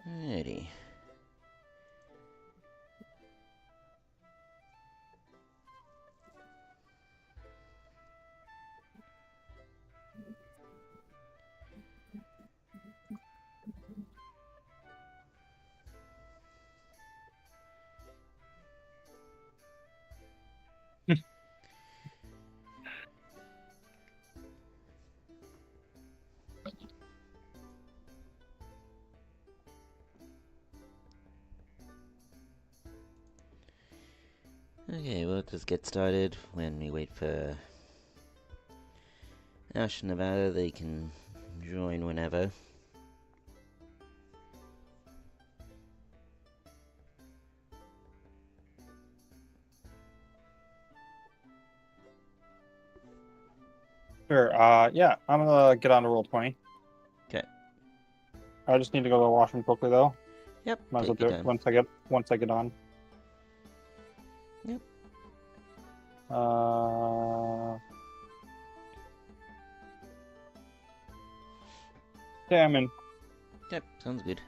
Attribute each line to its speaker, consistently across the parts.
Speaker 1: Alrighty. Okay, we'll just get started when we wait for Ash and Nevada. They can join whenever.
Speaker 2: Sure. Yeah, I'm gonna get on to roll 20.
Speaker 1: Okay.
Speaker 2: I just need to go to the washroom quickly though.
Speaker 1: Yep,
Speaker 2: Might as well
Speaker 1: take
Speaker 2: do
Speaker 1: your
Speaker 2: it
Speaker 1: time.
Speaker 2: once I get on.
Speaker 1: Yep.
Speaker 2: Yeah, I'm in.
Speaker 1: Yep, sounds good.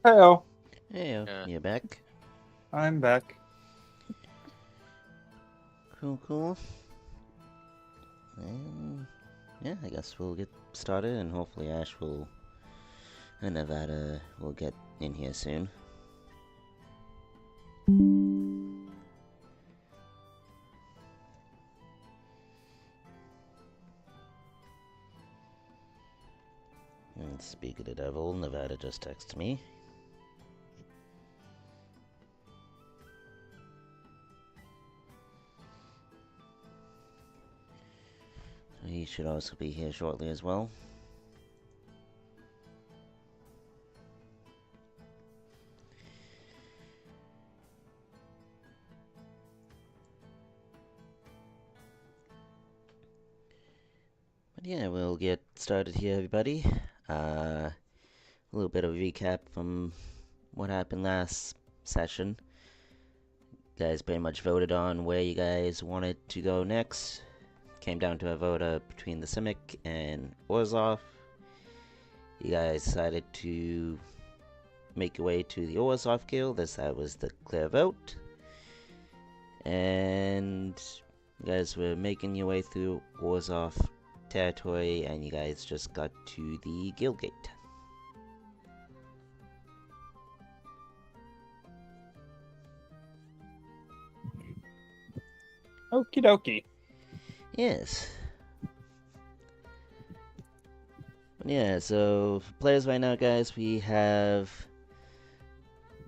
Speaker 2: Hello.
Speaker 1: Hey,
Speaker 3: Yeah.
Speaker 1: you back?
Speaker 2: I'm back.
Speaker 1: Cool. Yeah, I guess we'll get started, and hopefully Ash will and Nevada will get in here soon. And speak of the devil, Nevada just texted me. So he should also be here shortly as well. But yeah, we'll get started here, everybody. A little bit of a recap from what happened last session. You guys pretty much voted on where you guys wanted to go next. Came down to a vote between the Simic and Orzhov. You guys decided to make your way to the Orzhov Guild, as that was the clear vote. And you guys were making your way through Orzhov territory, and you guys just got to the guild gate.
Speaker 2: Okie dokie.
Speaker 1: Yes. Yeah, so for players right now, guys, we have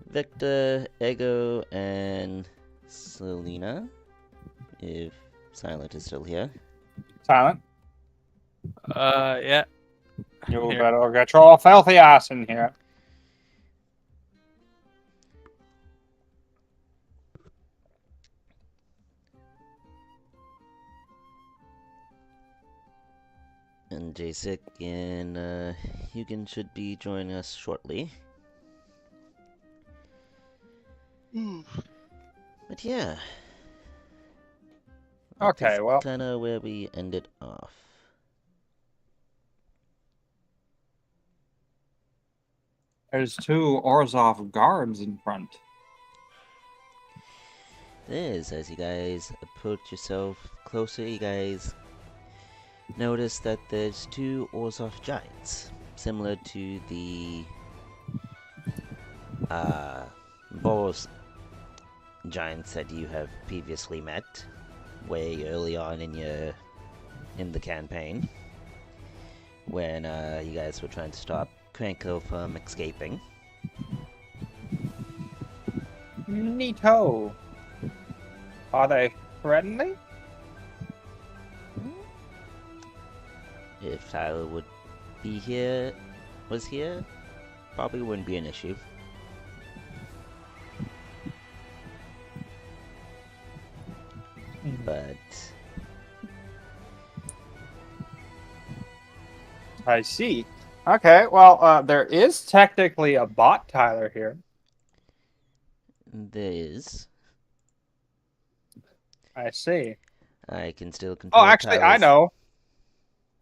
Speaker 1: Victor, Ego, and Selena, if Silent is still here.
Speaker 2: Silent.
Speaker 3: Yeah.
Speaker 2: You
Speaker 3: Here.
Speaker 2: better get your filthy ass in here.
Speaker 1: And Jasik and Hugin should be joining us shortly. But yeah.
Speaker 2: Okay, well.
Speaker 1: Kind of where we ended off.
Speaker 2: There's two Orzhov guards in front.
Speaker 1: There is, as you guys approach yourself closer, you guys notice that there's two Orzhov giants, similar to the Boros giants that you have previously met way early on in the campaign, when you guys were trying to stop Cranko from escaping.
Speaker 2: Neato. Are they friendly?
Speaker 1: If Tyler was here, probably wouldn't be an issue. But
Speaker 2: I see. Okay, well, there is technically a bot Tyler here.
Speaker 1: there is.
Speaker 2: I see.
Speaker 1: I can still control
Speaker 2: Oh, actually, I
Speaker 1: Tyler's-
Speaker 2: know.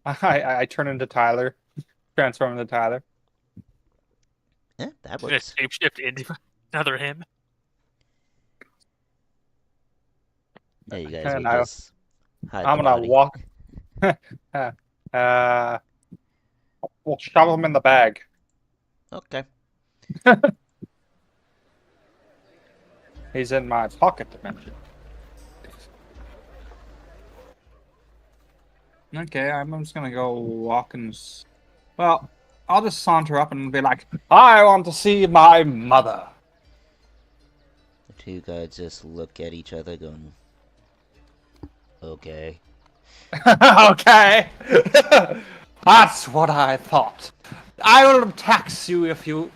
Speaker 2: I turn into Tyler. Transform into Tyler.
Speaker 1: Yeah, that
Speaker 3: Just
Speaker 1: works.
Speaker 3: shapeshift into another him.
Speaker 1: Yeah, you guys
Speaker 2: And
Speaker 1: will just hide
Speaker 2: I'm
Speaker 1: the
Speaker 2: gonna
Speaker 1: body.
Speaker 2: walk. We'll shove him in the bag.
Speaker 1: Okay.
Speaker 2: He's in my pocket dimension. Okay, I'm just gonna go walk and... Well, I'll just saunter up and be like, I want to see my mother.
Speaker 1: The two guys just look at each other going, okay.
Speaker 2: Okay. That's what I thought. I will tax you if you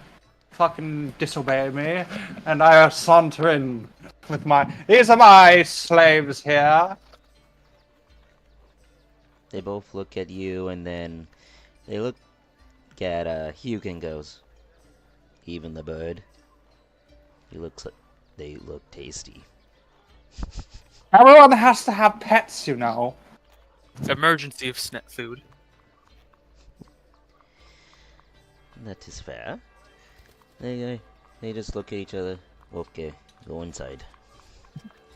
Speaker 2: fucking disobey me. And I saunter in with my... These are my slaves here.
Speaker 1: They both look at you, and then they look at Hugin and goes, even the bird. They look tasty.
Speaker 2: Everyone has to have pets, you know.
Speaker 3: Emergency of SNET food.
Speaker 1: That is fair. They just look at each other. Okay, go inside.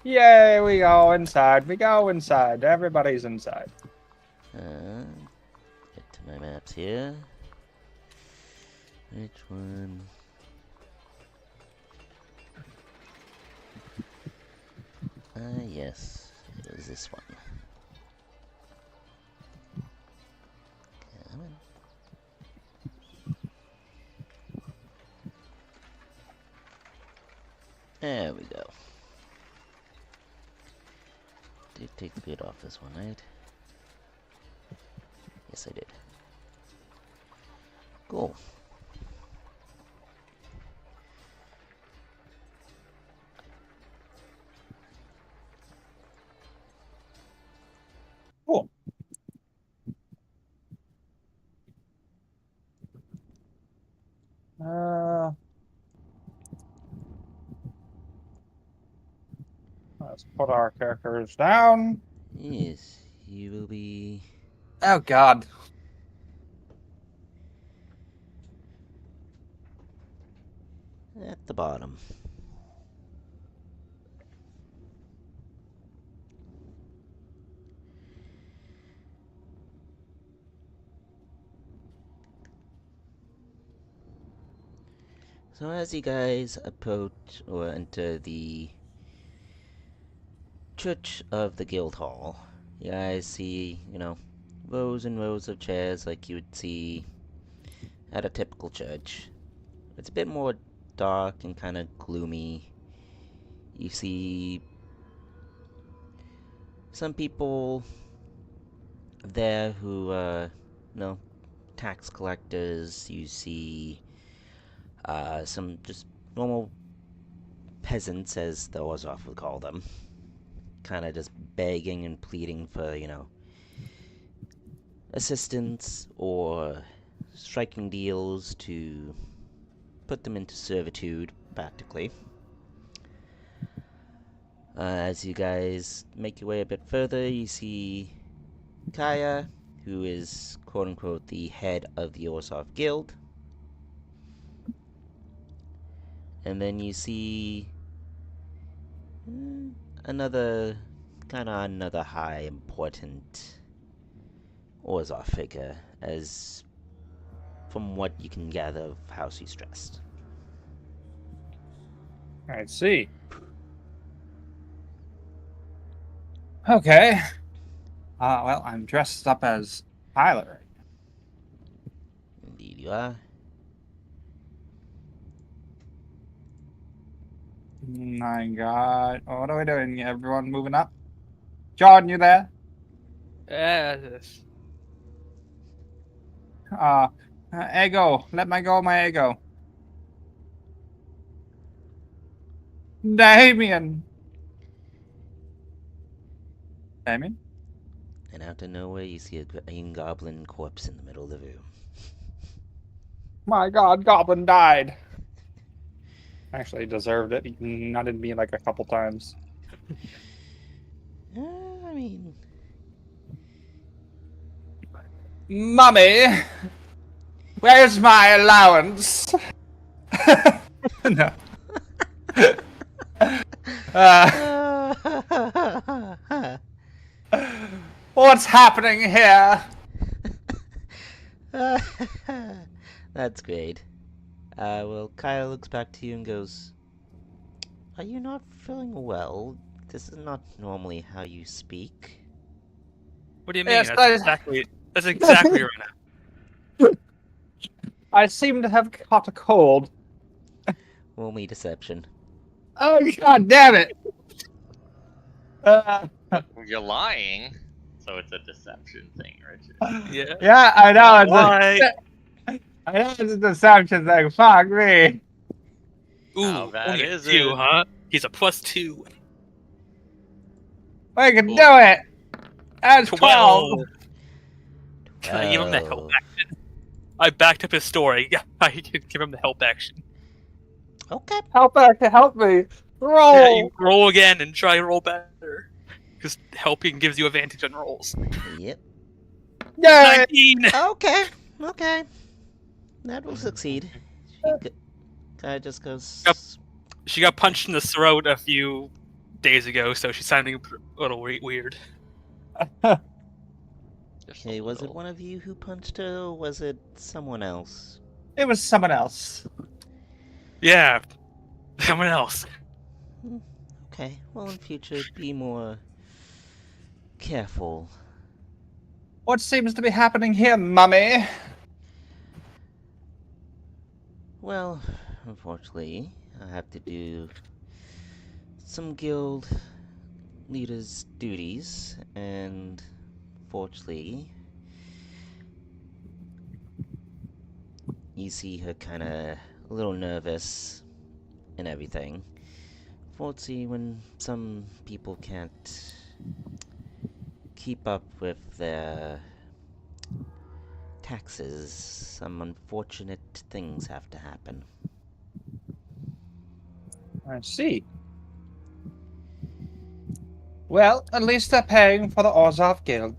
Speaker 2: Yay, we go inside. We go inside. Everybody's inside.
Speaker 1: Get to my maps here. Which one? Yes, it was this one. Come on. There we go. Did take the bid off this one, right? Yes, I did. Cool.
Speaker 2: Cool. Let's put our characters down.
Speaker 1: Yes, you will be...
Speaker 2: Oh God.
Speaker 1: at the bottom. So as you guys approach or enter the Church of the Guild Hall, you guys see, rows and rows of chairs like you would see at a typical church. It's a bit more dark and kind of gloomy. You see some people there who, tax collectors. You see some just normal peasants, as the Orzhov would call them, kind of just begging and pleading for, assistance or striking deals to put them into servitude, practically. As you guys make your way a bit further, you see Kaya, who is quote-unquote the head of the Orzhov Guild. And then you see another high important Orzhov figure, as from what you can gather of how she's dressed.
Speaker 2: I see. Okay. Well, I'm dressed up as Tyler.
Speaker 1: Indeed you are.
Speaker 2: My God. What are we doing? Everyone moving up? Jordan, you there?
Speaker 3: Yes.
Speaker 2: Ego. Let me go, my ego. Damien. Damien?
Speaker 1: And out of nowhere, you see a green goblin corpse in the middle of the room.
Speaker 2: My God, Goblin died. Actually, he deserved it. He nutted me like a couple times.
Speaker 1: I mean...
Speaker 2: Mummy! Where's my allowance? No. What's happening here?
Speaker 1: That's great. Well, Kyle looks back to you and goes, "Are you not feeling well? This is not normally how you speak."
Speaker 3: What do you mean?
Speaker 2: Yes,
Speaker 3: That's exactly right now.
Speaker 2: I seem to have caught a cold.
Speaker 1: Roll me deception.
Speaker 2: Oh, God damn it!
Speaker 4: You're lying, so it's a deception thing, Richard.
Speaker 3: Yeah.
Speaker 2: Yeah, I know.
Speaker 3: Why?
Speaker 2: I know it's a deception thing. Fuck me.
Speaker 3: Ooh,
Speaker 4: How bad
Speaker 3: only a
Speaker 4: is
Speaker 3: 2,
Speaker 4: it?
Speaker 3: huh? He's a +2.
Speaker 2: We can do it. That's 12.
Speaker 3: Can I give him the help action? I backed up his story. Yeah, I can give him the help action.
Speaker 1: Okay.
Speaker 2: Help back to help me. Roll.
Speaker 3: Yeah, you roll again and try to roll better. Because helping gives you advantage on rolls.
Speaker 1: Yep.
Speaker 2: Yay.
Speaker 3: 19!
Speaker 1: Okay. That will succeed. Guy just goes.
Speaker 3: Yep. She got punched in the throat a few days ago, so she's sounding a little weird.
Speaker 4: Just a
Speaker 1: Okay, was it
Speaker 4: little.
Speaker 1: one of you who punched her, or was it someone else?
Speaker 2: It was someone else.
Speaker 3: Yeah, someone else.
Speaker 1: Okay, well, in future, be more careful.
Speaker 2: What seems to be happening here, mummy?
Speaker 1: Well, unfortunately, I have to do some guild leader's duties, and fortunately, you see her kind of a little nervous and everything. Fortunately, when some people can't keep up with their taxes, some unfortunate things have to happen.
Speaker 2: I see. Well, at least they're paying for the Orzhov Guild.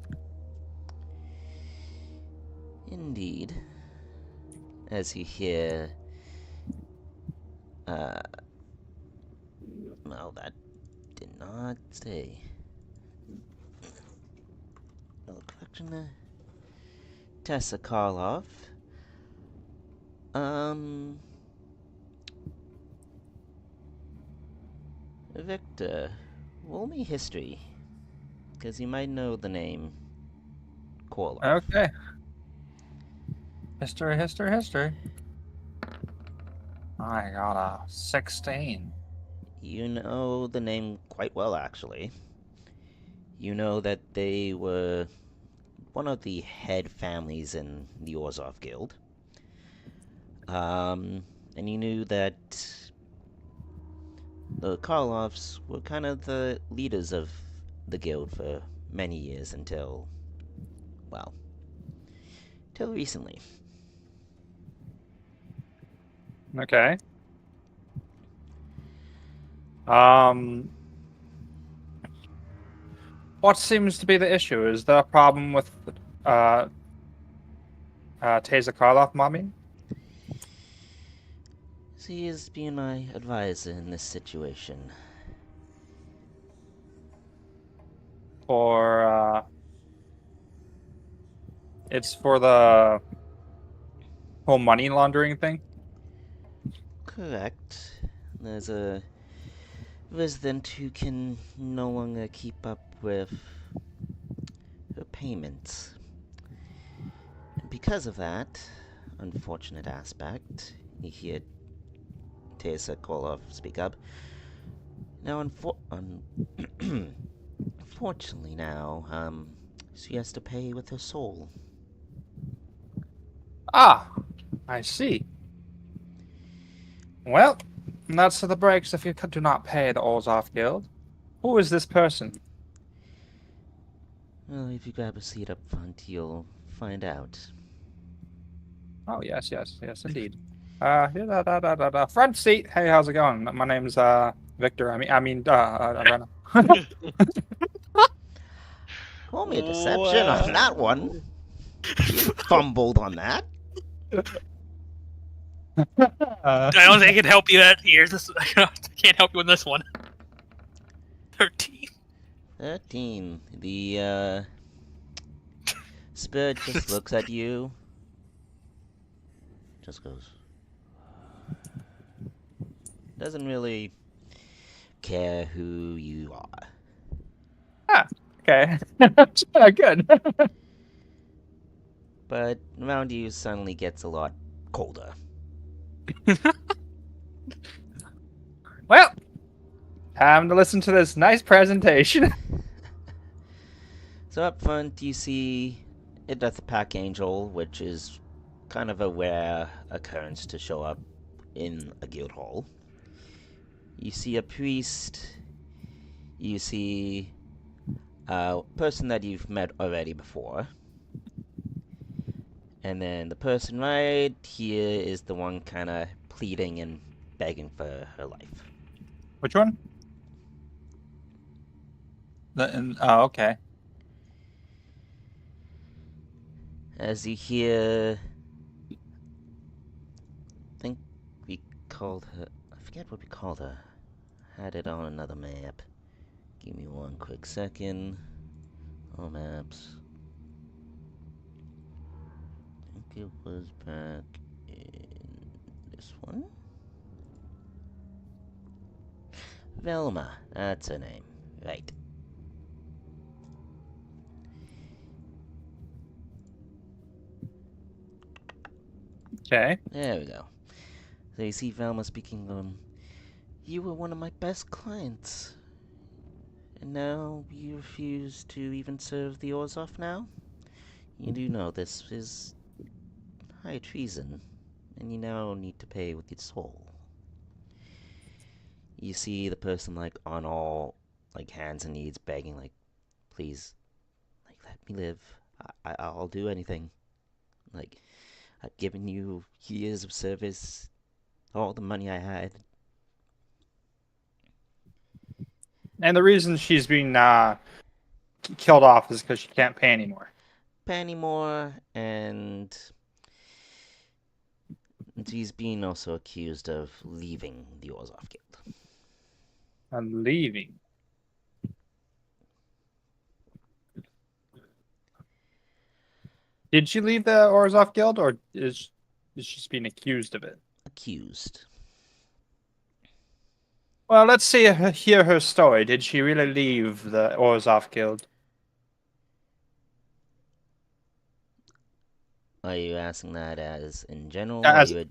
Speaker 1: Indeed. As you hear, well, that did not say. Oh, correction there. Tessa Karloff. Victor, roll me history. Because you might know the name Karloff.
Speaker 2: Okay. History, history, history. I got a 16.
Speaker 1: You know the name quite well, actually. You know that they were one of the head families in the Orzhov Guild. And you knew that the Karloffs were kind of the leaders of the guild for many years until, well, till recently.
Speaker 2: Okay. What seems to be the issue? Is there a problem with Taser Karloff, mommy?
Speaker 1: He is being my advisor in this situation.
Speaker 2: Or it's for the whole money laundering thing?
Speaker 1: Correct. There's a resident who can no longer keep up with her payments. And because of that unfortunate aspect, you hear Tessa Koloff speak up. Now, unfortunately now, she has to pay with her soul.
Speaker 2: Ah, I see. Well, that's the breaks if you do not pay the Orzhov Guild. Who is this person?
Speaker 1: Well, if you grab a seat up front, you'll find out.
Speaker 2: Oh, yes, yes, yes, indeed. Front seat. Hey, how's it going? My name's Victor. Rena.
Speaker 1: Roll me a deception on that one. You fumbled on that.
Speaker 3: I don't think I can help you out here. I can't help you in this one. 13.
Speaker 1: 13. The, spirit just looks at you. Just goes. Doesn't really care who you are.
Speaker 2: Ah, okay. Good.
Speaker 1: But around you suddenly gets a lot colder.
Speaker 2: Well, time to listen to this nice presentation.
Speaker 1: So up front, you see a Death Pack Angel, which is kind of a rare occurrence to show up in a guild hall. You see a priest. You see a person that you've met already before. And then the person right here is the one kind of pleading and begging for her life.
Speaker 2: Which one? Oh, okay.
Speaker 1: As you hear, I think we called her. I forget what we called her. Had it on another map. Give me one quick second. All maps. I think it was back in this one. Velma, that's her name. Right.
Speaker 2: Okay.
Speaker 1: There we go. So you see Velma speaking, you were one of my best clients. And now you refuse to even serve the Orzhov now? You do know this is high treason, and you now need to pay with your soul. You see the person, like, on all, like, hands and knees begging, like, please, like, let me live. I'll do anything. Like, I've given you years of service, all the money I had.
Speaker 2: And the reason she's being killed off is because she can't pay anymore.
Speaker 1: Pay anymore, and she's being also accused of leaving the Orzhov Guild.
Speaker 2: I'm leaving. Did she leave the Orzhov Guild, or is she just being accused of it?
Speaker 1: Accused.
Speaker 2: Well, let's hear her story. Did she really leave the Orzhov Guild?
Speaker 1: Are you asking that as in general, or are you...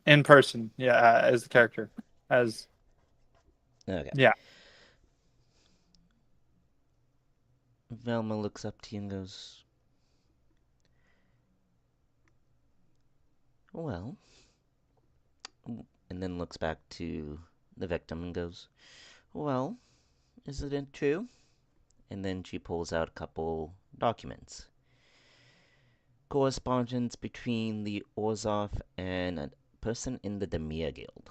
Speaker 2: in person, yeah, as the character, as
Speaker 1: Okay.
Speaker 2: yeah.
Speaker 1: Velma looks up to you and goes, well, and then looks back to the victim and goes, well, isn't it true? And then she pulls out a couple documents. Correspondence between the Orzhov and a person in the Demir Guild.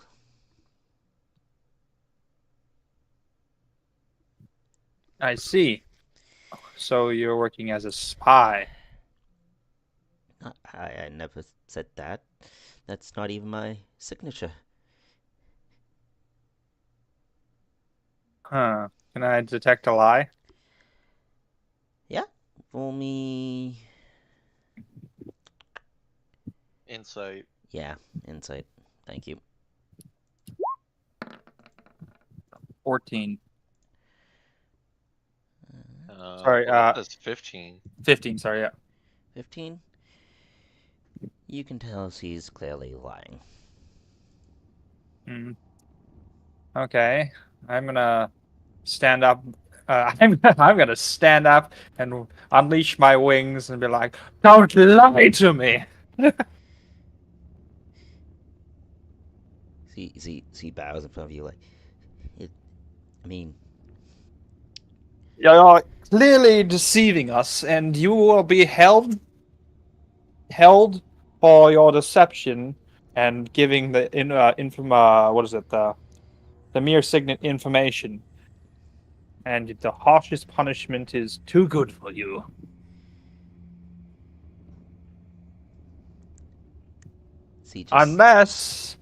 Speaker 2: I see. So you're working as a spy.
Speaker 1: I never said that. That's not even my signature.
Speaker 2: Huh. Can I detect a lie?
Speaker 1: Yeah? Roll me...
Speaker 4: Insight.
Speaker 1: Yeah, insight. Thank you.
Speaker 2: 14.
Speaker 4: Sorry,
Speaker 2: Sorry,
Speaker 4: that's 15.
Speaker 2: 15, sorry, yeah.
Speaker 1: 15? You can tell she's clearly lying.
Speaker 2: Okay. I'm gonna stand up. I'm gonna stand up and unleash my wings and be like, "Don't lie to me."
Speaker 1: She bows in front of you like, I mean,
Speaker 2: You're clearly deceiving us, and you will be held for your deception and giving the what is it, the mere signet information. And the harshest punishment is too good for you.
Speaker 1: she just...
Speaker 2: Unless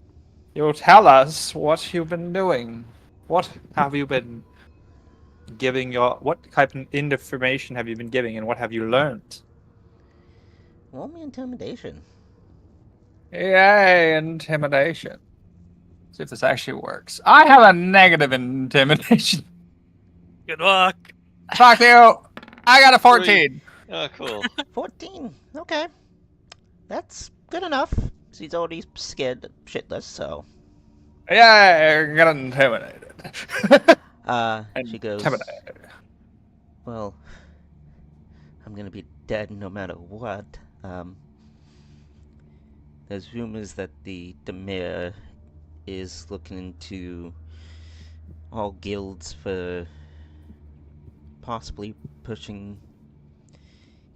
Speaker 2: you tell us what you've been doing. What have you been giving what type of information have you been giving, and what have you learned?
Speaker 1: Roll me intimidation.
Speaker 2: Yay, intimidation. See if this actually works. I have a negative intimidation.
Speaker 3: Good luck.
Speaker 2: Fuck you. I got a 14.
Speaker 4: Oh, cool.
Speaker 1: 14. Okay. That's good enough. She's already scared shitless, so...
Speaker 2: Yeah, I got intimidated.
Speaker 1: She goes,
Speaker 2: Intimidated.
Speaker 1: well, I'm gonna be dead no matter what. There's rumors that the Demir is looking into all guilds for possibly pushing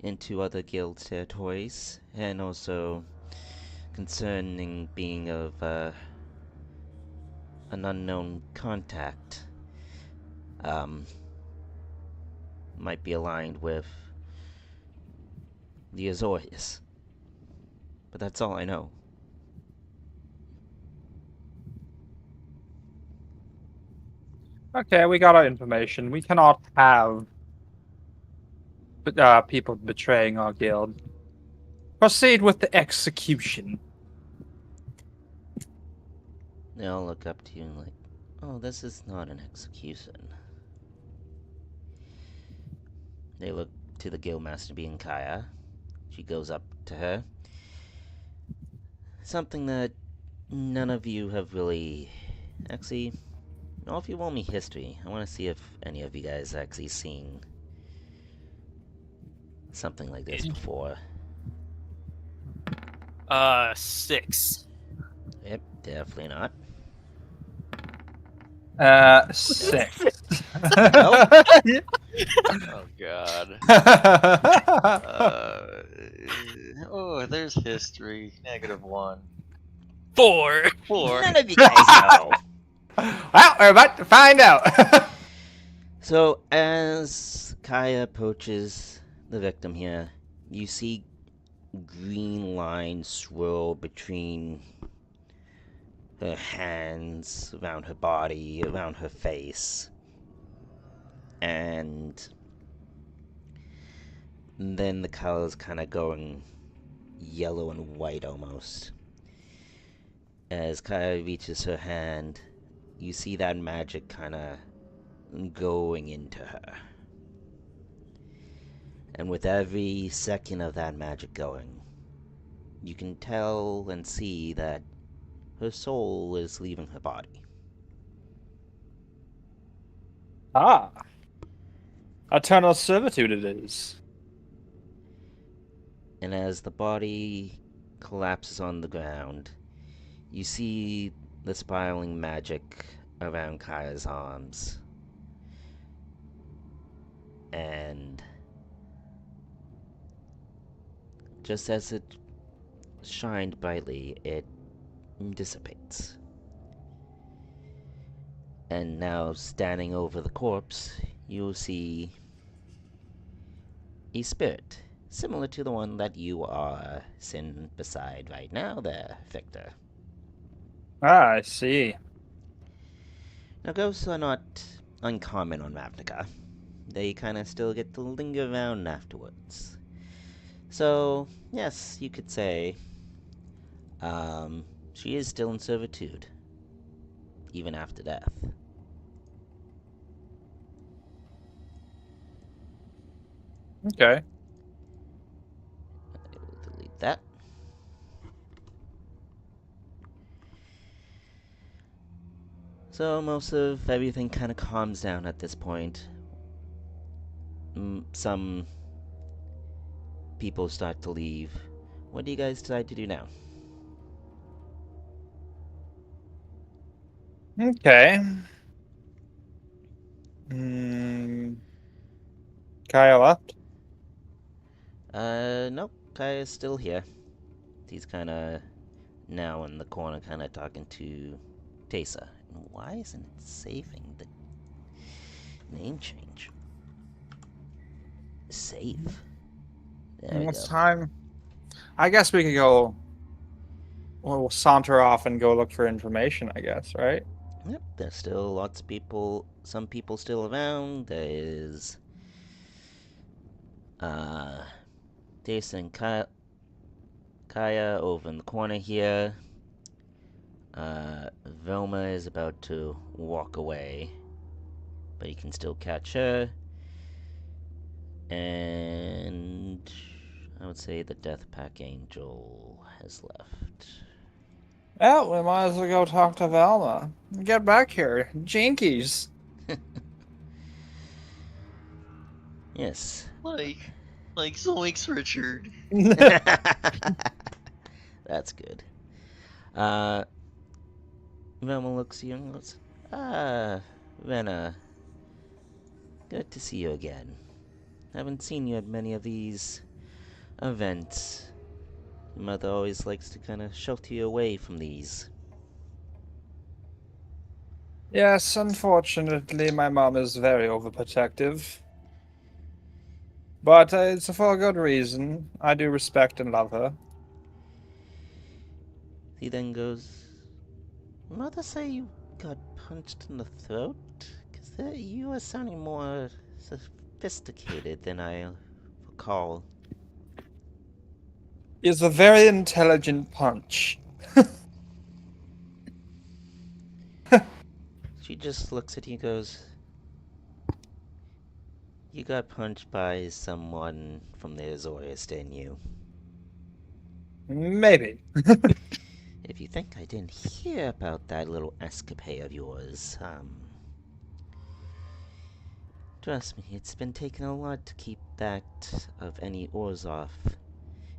Speaker 1: into other guild territories, and also concerning being of an unknown contact. Might be aligned with the Azorius. But that's all I know.
Speaker 2: Okay, we got our information. We cannot have people betraying our guild. Proceed with the execution.
Speaker 1: They all look up to you and like, oh, this is not an execution. They look to the guildmaster being Kaya. She goes up to her. Something that none of you have really... Actually, no, if you want me history, I want to see if any of you guys actually seen something like this before.
Speaker 3: 6.
Speaker 1: Yep, definitely not.
Speaker 2: 6.
Speaker 1: Nope.
Speaker 4: Oh god. Oh, there's history. -1.
Speaker 3: 4.
Speaker 4: 4.
Speaker 1: None of you guys know.
Speaker 2: Well, we're about to find out.
Speaker 1: So, as Kaya approaches the victim here, you see green lines swirl between her hands, around her body, around her face. And then the colors kind of going yellow and white almost. As Kaya reaches her hand, you see that magic kind of going into her. And with every second of that magic going, you can tell and see that her soul is leaving her body.
Speaker 2: Ah. Eternal servitude it is.
Speaker 1: And as the body collapses on the ground, you see the spiraling magic around Kaya's arms. And just as it shined brightly, it dissipates. And now, standing over the corpse, you'll see a spirit, similar to the one that you are sitting beside right now there, Victor.
Speaker 2: Ah, I see.
Speaker 1: Now, ghosts are not uncommon on Ravnica. They kind of still get to linger around afterwards. So, yes, you could say, she is still in servitude, even after death.
Speaker 2: Okay.
Speaker 1: I will delete that. So most of everything kind of calms down at this point. Some people start to leave. What do you guys decide to do now?
Speaker 2: Okay. Kyle left?
Speaker 1: Nope. Kaya's still here. He's kind of now in the corner, kind of talking to Tesa. And why isn't it saving the name change? Save. There we
Speaker 2: It's
Speaker 1: go.
Speaker 2: time. I guess we could go. We'll saunter off and go look for information, I guess, right?
Speaker 1: Yep, there's still lots of people, some people still around. There is, Tesa and Kaya over in the corner here. Velma is about to walk away, but you can still catch her. And I would say the Death Pack Angel has left.
Speaker 2: Well, we might as well go talk to Velma. Get back here. Jinkies.
Speaker 1: Yes.
Speaker 4: Like Zoinks Richard.
Speaker 1: That's good. Velma looks at you and goes, Rena, good to see you again. Haven't seen you at many of these events. Your mother always likes to kind of shelter you away from these.
Speaker 2: Yes, unfortunately, my mom is very overprotective. But it's for a good reason. I do respect and love her.
Speaker 1: He then goes, Mother say you got punched in the throat? Because You are sounding more sophisticated than I recall.
Speaker 2: Is a very intelligent punch.
Speaker 1: She just looks at you and goes, "You got punched by someone from the Azorius, didn't you?
Speaker 2: Maybe.
Speaker 1: If you think I didn't hear about that little escapade of yours, trust me, it's been taking a lot to keep that of any Orzhov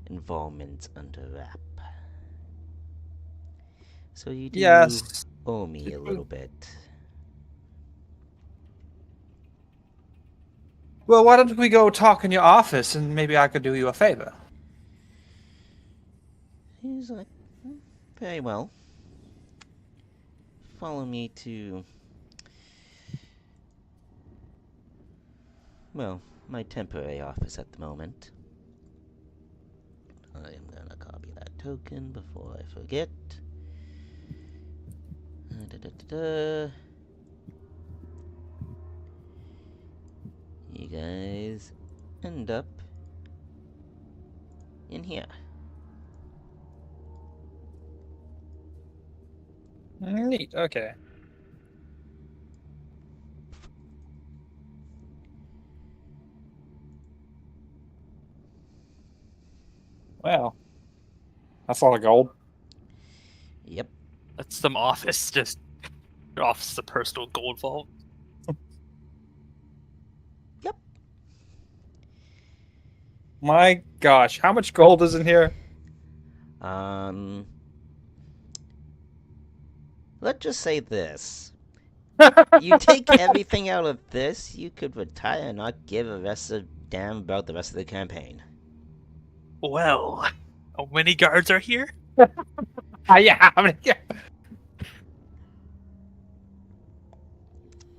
Speaker 1: involvement under wrap. So you do
Speaker 2: Yes.
Speaker 1: owe me a little bit."
Speaker 2: Well, why don't we go talk in your office and maybe I could do you a favor?
Speaker 1: He's like, "Very well. Follow me to, well, my temporary office at the moment. I am gonna copy that token before I forget. Da-da-da-da. You guys end up in here."
Speaker 2: Neat, okay. Well, that's a lot of gold.
Speaker 1: Yep.
Speaker 3: That's some office, just office, the personal gold vault.
Speaker 1: Yep.
Speaker 2: My gosh, how much gold is in here?
Speaker 1: Let's just say this. You take everything out of this, you could retire and not give a rest of damn about the rest of the campaign.
Speaker 3: Well, how many guards are here?
Speaker 2: Yeah, how many?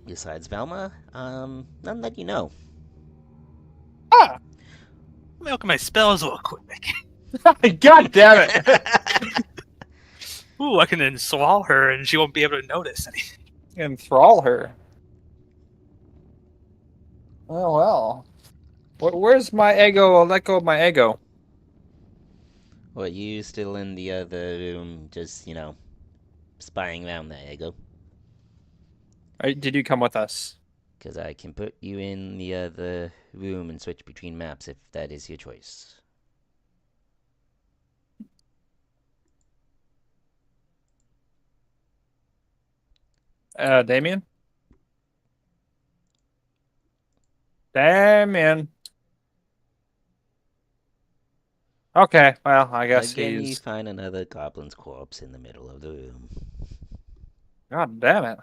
Speaker 1: Besides Velma, none that you know.
Speaker 2: Ah,
Speaker 3: Let me look at my spells real quick.
Speaker 2: God damn it!
Speaker 3: Ooh, I can enthrall her and she won't be able to notice anything.
Speaker 2: Enthrall her. Well. Where's my ego? I'll let go of my ego.
Speaker 1: Or you still in the other room, just, spying around there, Ego?
Speaker 2: Did you come with us?
Speaker 1: Because I can put you in the other room and switch between maps if that is your choice.
Speaker 2: Damien? Damien. Okay, well, I guess
Speaker 1: Again, you
Speaker 2: he's...
Speaker 1: find another goblin's corpse in the middle of the room.
Speaker 2: God damn it.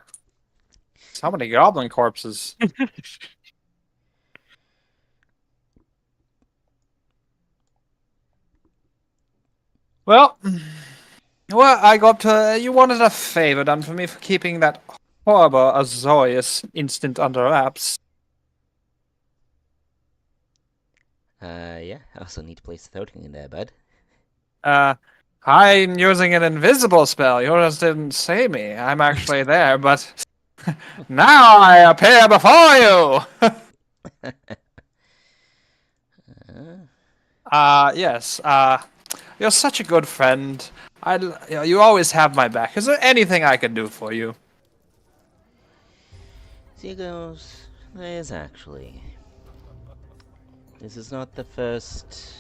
Speaker 2: So many goblin corpses. Well, I got you wanted a favor done for me for keeping that horrible Azorius instant under wraps.
Speaker 1: Yeah, I also need to place the token in there, bud.
Speaker 2: I'm using an invisible spell. You just didn't see me. I'm actually there, but now I appear before you! Yes, you're such a good friend. You always have my back. Is there anything I can do for you?
Speaker 1: Here goes. There's actually. This is not the first.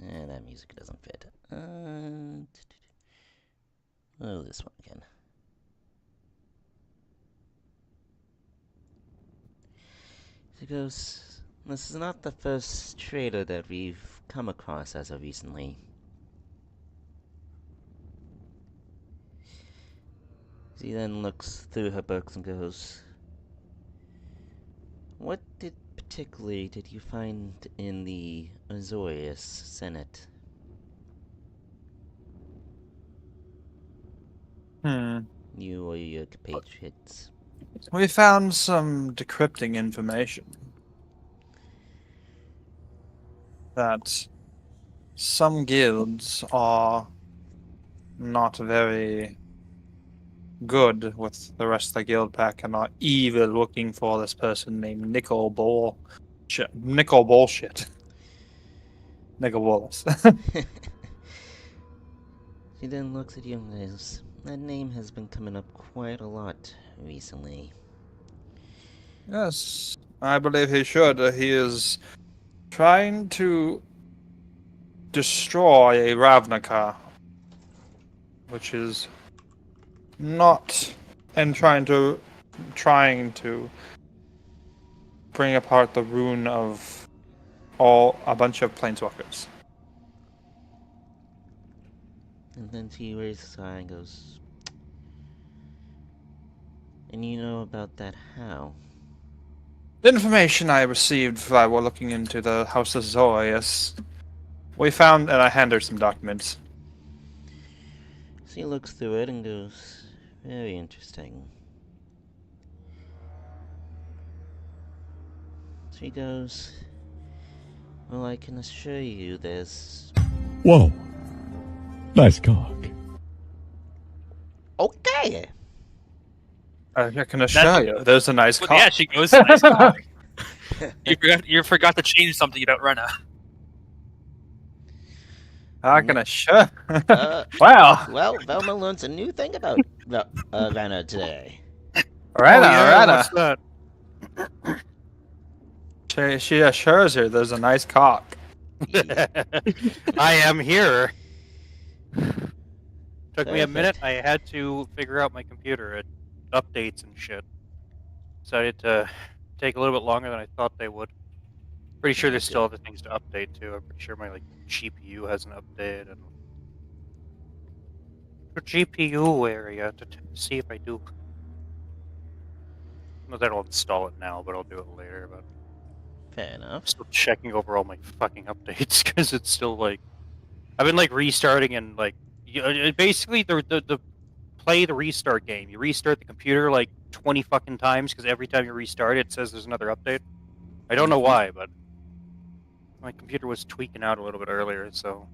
Speaker 1: That music doesn't fit. Oh, this one again. Here goes. This is not the first trader that we've come across as of recently. She then looks through her books and goes, "What particularly did you find in the Azorius Senate?" You or your compatriots?
Speaker 2: We found some decrypting information that some guilds are not very good with the rest of the guild pack and are evil looking for this person named Nickel Bullshit. Nickel Bullshit. Nickel Wallace.
Speaker 1: She then looks at you and goes, that name has been coming up quite a lot recently.
Speaker 2: Yes, I believe he should. He is trying to destroy a Ravnica, which is not, and trying to bring apart the rune of a bunch of planeswalkers.
Speaker 1: And then she raises her eye and goes, and you know about that how?
Speaker 2: The information I received while looking into the House of Zoius, we found, and I hand her some documents.
Speaker 1: She looks through it and goes, very interesting. She goes, well, I can assure you there's...
Speaker 5: Whoa. Nice cock.
Speaker 1: Okay!
Speaker 2: I can assure you, there's a nice
Speaker 3: Well,
Speaker 2: cock.
Speaker 3: yeah, she goes. Nice cock. You forgot to change something about Rena.
Speaker 2: I can assure.
Speaker 1: Wow. Well, Velma learns a new thing about Rana today.
Speaker 2: Rena.
Speaker 3: that?
Speaker 2: She assures her there's a nice cock.
Speaker 6: I am here. Took me a
Speaker 1: Perfect.
Speaker 6: minute. I had to figure out my computer. It updates and shit. Decided to take a little bit longer than I thought they would. Pretty sure there's still other things to update too. I'm pretty sure my GPU hasn't updated and the GPU area to see if I do. Not that I'll install it now, but I'll do it later. But
Speaker 1: Fair enough.
Speaker 6: I'm still checking over all my fucking updates because it's still I've been restarting and basically the play the restart game. You restart the computer 20 fucking times because every time you restart it says there's another update. I don't know why, but my computer was tweaking out a little bit earlier, so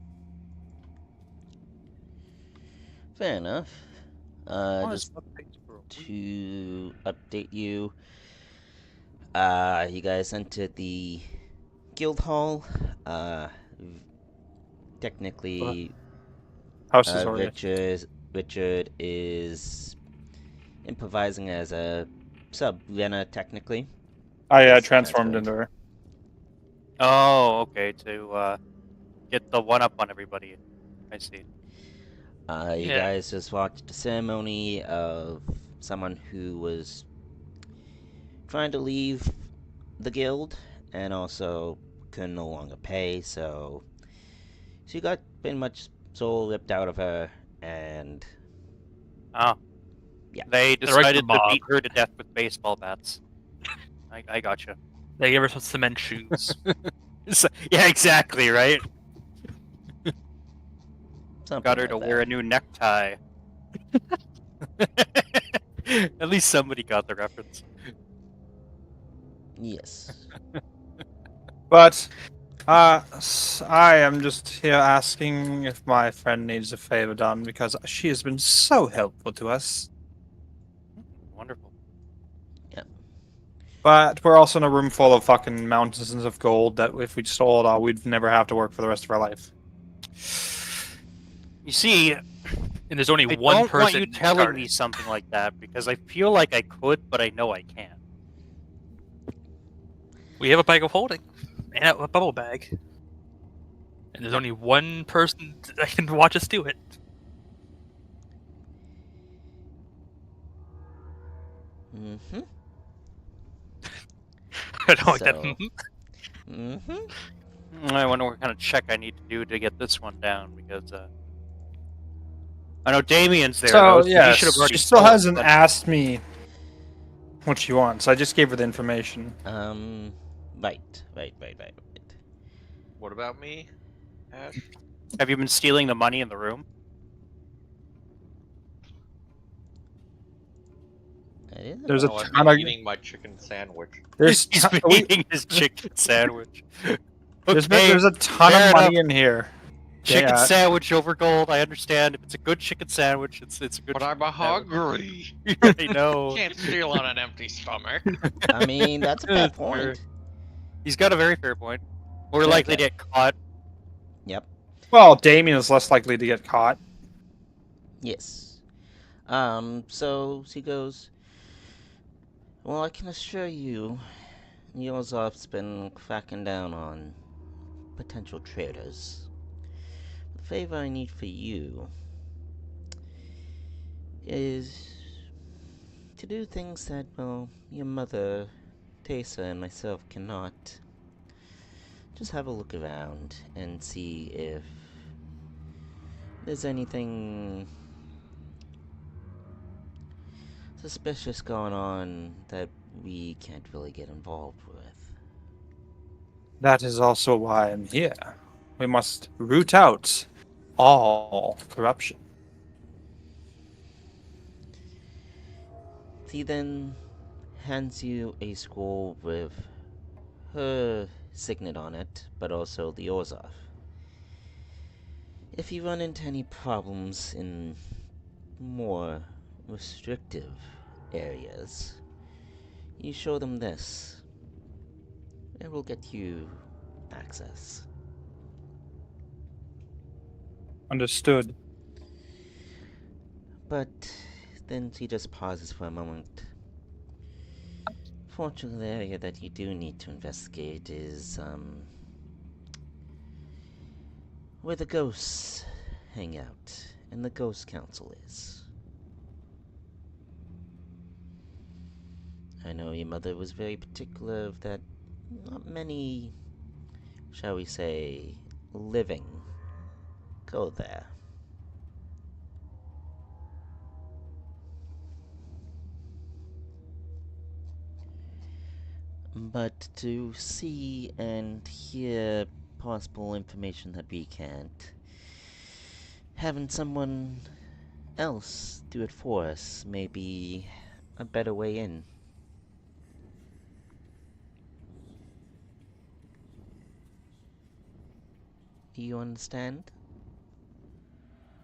Speaker 1: Fair enough.
Speaker 6: Honest
Speaker 1: Just
Speaker 6: updates, bro.
Speaker 1: to update you, you guys entered the guild hall. Technically,
Speaker 2: House of Zoius.
Speaker 1: Richard is improvising as a sub-Rena, technically.
Speaker 2: I
Speaker 1: Yes,
Speaker 2: transformed
Speaker 1: that's
Speaker 2: into her.
Speaker 6: Oh, okay, to get the one up on everybody. I see.
Speaker 1: You
Speaker 3: Yeah.
Speaker 1: guys just watched the ceremony of someone who was trying to leave the guild and also could no longer pay, so she got pretty much soul ripped out of her, and
Speaker 6: Oh.
Speaker 1: Yeah.
Speaker 6: They
Speaker 3: They're like the
Speaker 6: decided to
Speaker 3: mob.
Speaker 6: beat her to death with baseball bats. I gotcha.
Speaker 3: They gave her some cement shoes.
Speaker 6: Yeah, exactly, right?
Speaker 1: something
Speaker 6: Got her
Speaker 1: like
Speaker 6: to
Speaker 1: that.
Speaker 6: wear a new necktie. At least somebody got the reference.
Speaker 1: Yes.
Speaker 2: But I am just here asking if my friend needs a favor done because she has been so helpful to us.
Speaker 6: Wonderful.
Speaker 2: But we're also in a room full of fucking mountains of gold that if we stole it all, we'd never have to work for the rest of our life.
Speaker 6: You see,
Speaker 3: And there's only
Speaker 6: I
Speaker 3: one
Speaker 6: don't
Speaker 3: person.
Speaker 6: want you
Speaker 3: in the
Speaker 6: telling
Speaker 3: garden.
Speaker 6: me something like that because I feel like I could, but I know I can't.
Speaker 3: We have a bag of holding and a bubble bag. And there's only one person that can watch us do it.
Speaker 1: Mm-hmm.
Speaker 3: I don't like that.
Speaker 1: So- Mm-hmm.
Speaker 6: I wonder what kind of check I need to do to get this one down because I know Damien's there.
Speaker 2: So
Speaker 6: though,
Speaker 2: yeah,
Speaker 6: he should have already
Speaker 2: she still
Speaker 6: told,
Speaker 2: hasn't
Speaker 6: but-
Speaker 2: asked me what she wants. I just gave her the information.
Speaker 1: Right.
Speaker 4: What about me, Ash?
Speaker 6: Have you been stealing the money in the room?
Speaker 1: I didn't
Speaker 2: There's a
Speaker 4: Oh, I've
Speaker 2: ton
Speaker 4: been
Speaker 2: of
Speaker 4: eating my chicken sandwich.
Speaker 2: there's
Speaker 6: He's been
Speaker 2: we-
Speaker 6: eating his chicken sandwich.
Speaker 2: there's
Speaker 6: Okay,
Speaker 2: a ton
Speaker 6: fair
Speaker 2: of money in here.
Speaker 6: Chicken
Speaker 2: Yeah.
Speaker 6: sandwich over gold. I understand. If it's a good chicken sandwich, it's a good.
Speaker 4: But I'm
Speaker 6: chicken sandwich.
Speaker 4: hungry.
Speaker 6: I know.
Speaker 4: Can't steal on an empty stomach.
Speaker 1: I mean, that's a fair
Speaker 6: That's fair.
Speaker 1: point.
Speaker 6: He's got a very fair point. More
Speaker 1: Okay.
Speaker 6: likely to get caught.
Speaker 1: Yep.
Speaker 2: Well, Damien is less likely to get caught.
Speaker 1: Yes. So he goes, well, I can assure you, Yozov's been cracking down on potential traitors. The favor I need for you is to do things that, well, your mother, Tessa, and myself cannot. Just have a look around and see if there's anything suspicious going on that we can't really get involved with.
Speaker 2: That is also why I'm here. We must root out all corruption.
Speaker 1: He then hands you a scroll with her signet on it, but also the Orzhov. If you run into any problems in more restrictive areas, you show them this. It will get you access.
Speaker 2: Understood.
Speaker 1: But then he just pauses for a moment. Fortunately, the area that you do need to investigate is, where the ghosts hang out, and the Ghost Council is. I know your mother was very particular of that not many, shall we say, living go there. But to see and hear possible information that we can't, having someone else do it for us may be a better way in. Do you understand?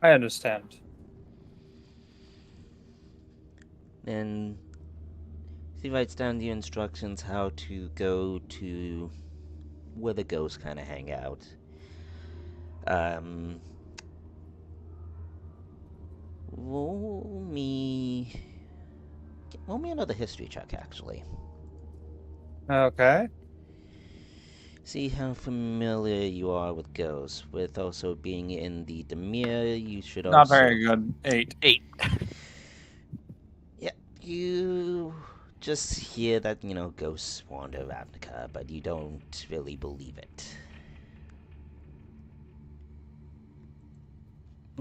Speaker 2: I understand.
Speaker 1: Then he writes down the instructions how to go to where the ghosts kind of hang out. Roll me another history check, actually.
Speaker 2: Okay.
Speaker 1: See how familiar you are with ghosts. With also being in the Demir, you should also...
Speaker 2: Not very good. 8.
Speaker 3: 8.
Speaker 1: Yeah, you just hear that, ghosts wander Ravnica, but you don't really believe it.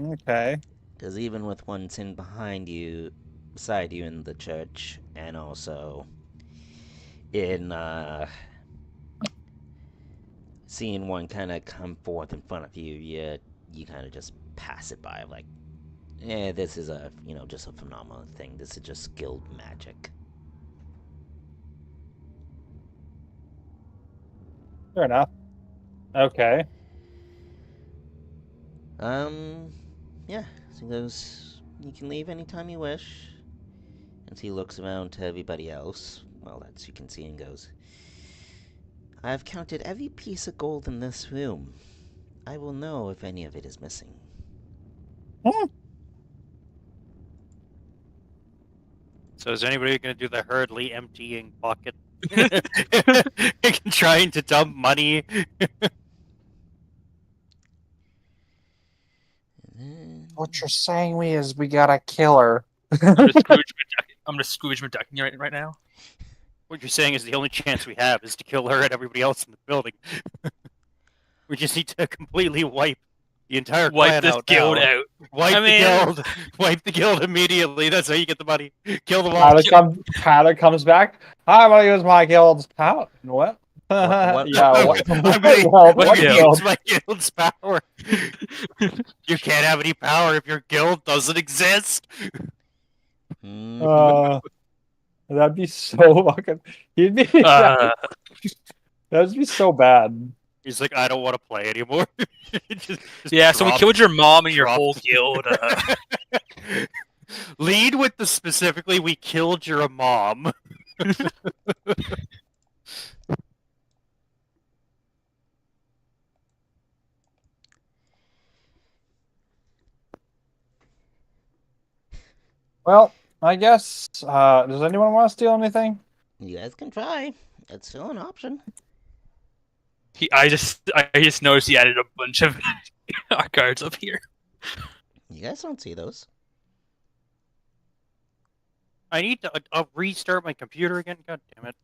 Speaker 2: Okay.
Speaker 1: Because even with one sin behind you, beside you in the church, and also in, seeing one kind of come forth in front of you, you kind of just pass it by, like, this is a, just a phenomenal thing. This is just skilled magic.
Speaker 2: Fair enough. Okay.
Speaker 1: Yeah, so he goes, you can leave anytime you wish. And he looks around to everybody else, well, that's you can see, and goes, I've counted every piece of gold in this room. I will know if any of it is missing.
Speaker 6: So is anybody going to do the hurriedly emptying bucket? Trying to dump money?
Speaker 2: What you're saying me is we gotta kill her.
Speaker 3: I'm just Scrooge McDucking right now.
Speaker 6: What you're saying is the only chance we have is to kill her and everybody else in the building. We just need to completely wipe the entire
Speaker 3: Wipe
Speaker 6: clan
Speaker 3: this
Speaker 6: out
Speaker 3: guild
Speaker 6: now.
Speaker 3: out.
Speaker 6: Wipe
Speaker 3: I
Speaker 6: the
Speaker 3: mean-
Speaker 6: guild. Wipe the guild immediately. That's how you get the money. Kill them all.
Speaker 2: Tyler comes back. I want to use my guild's power. What?
Speaker 1: What-
Speaker 2: Yeah.
Speaker 6: what-
Speaker 2: What
Speaker 6: What
Speaker 2: guild?
Speaker 6: gives my guild's power? You can't have any power if your guild doesn't exist.
Speaker 1: Mhm.
Speaker 2: That'd be so fucking. He'd be.
Speaker 3: Uh,
Speaker 2: That'd be so bad.
Speaker 6: He's like, I don't want to play anymore. just
Speaker 3: Yeah, so we
Speaker 6: drop-
Speaker 3: killed your mom and your
Speaker 6: drop.
Speaker 3: whole guild.
Speaker 6: Lead with the specifically, we killed your mom.
Speaker 2: Well, I guess. Does anyone want to steal anything?
Speaker 1: You guys can try. It's still an option.
Speaker 3: I just noticed he added a bunch of our cards up here.
Speaker 1: You guys don't see those.
Speaker 6: I need to restart my computer again. God damn it!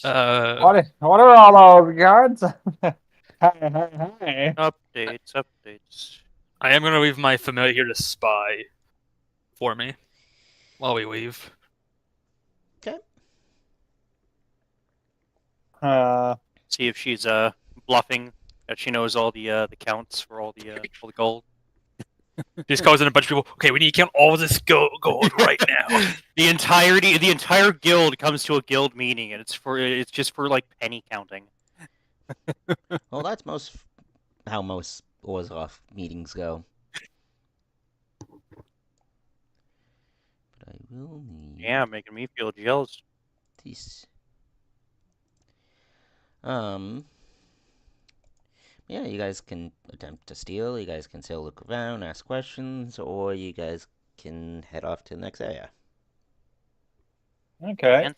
Speaker 2: What are all those cards? Hi.
Speaker 6: Updates.
Speaker 3: I am gonna leave my familiar here to spy for me while we leave.
Speaker 1: Okay.
Speaker 6: See if she's bluffing that she knows all the counts for all the gold.
Speaker 3: Just calls in a bunch of people. Okay, we need to count all this gold right now.
Speaker 6: The entire guild comes to a guild meeting, and it's just for like penny counting.
Speaker 1: Well, that's how most Orzhov meetings go. But I will need
Speaker 6: Yeah, making me feel jealous.
Speaker 1: this. Yeah, you guys can attempt to steal, you guys can still look around, ask questions, or you guys can head off to the next area.
Speaker 2: Okay.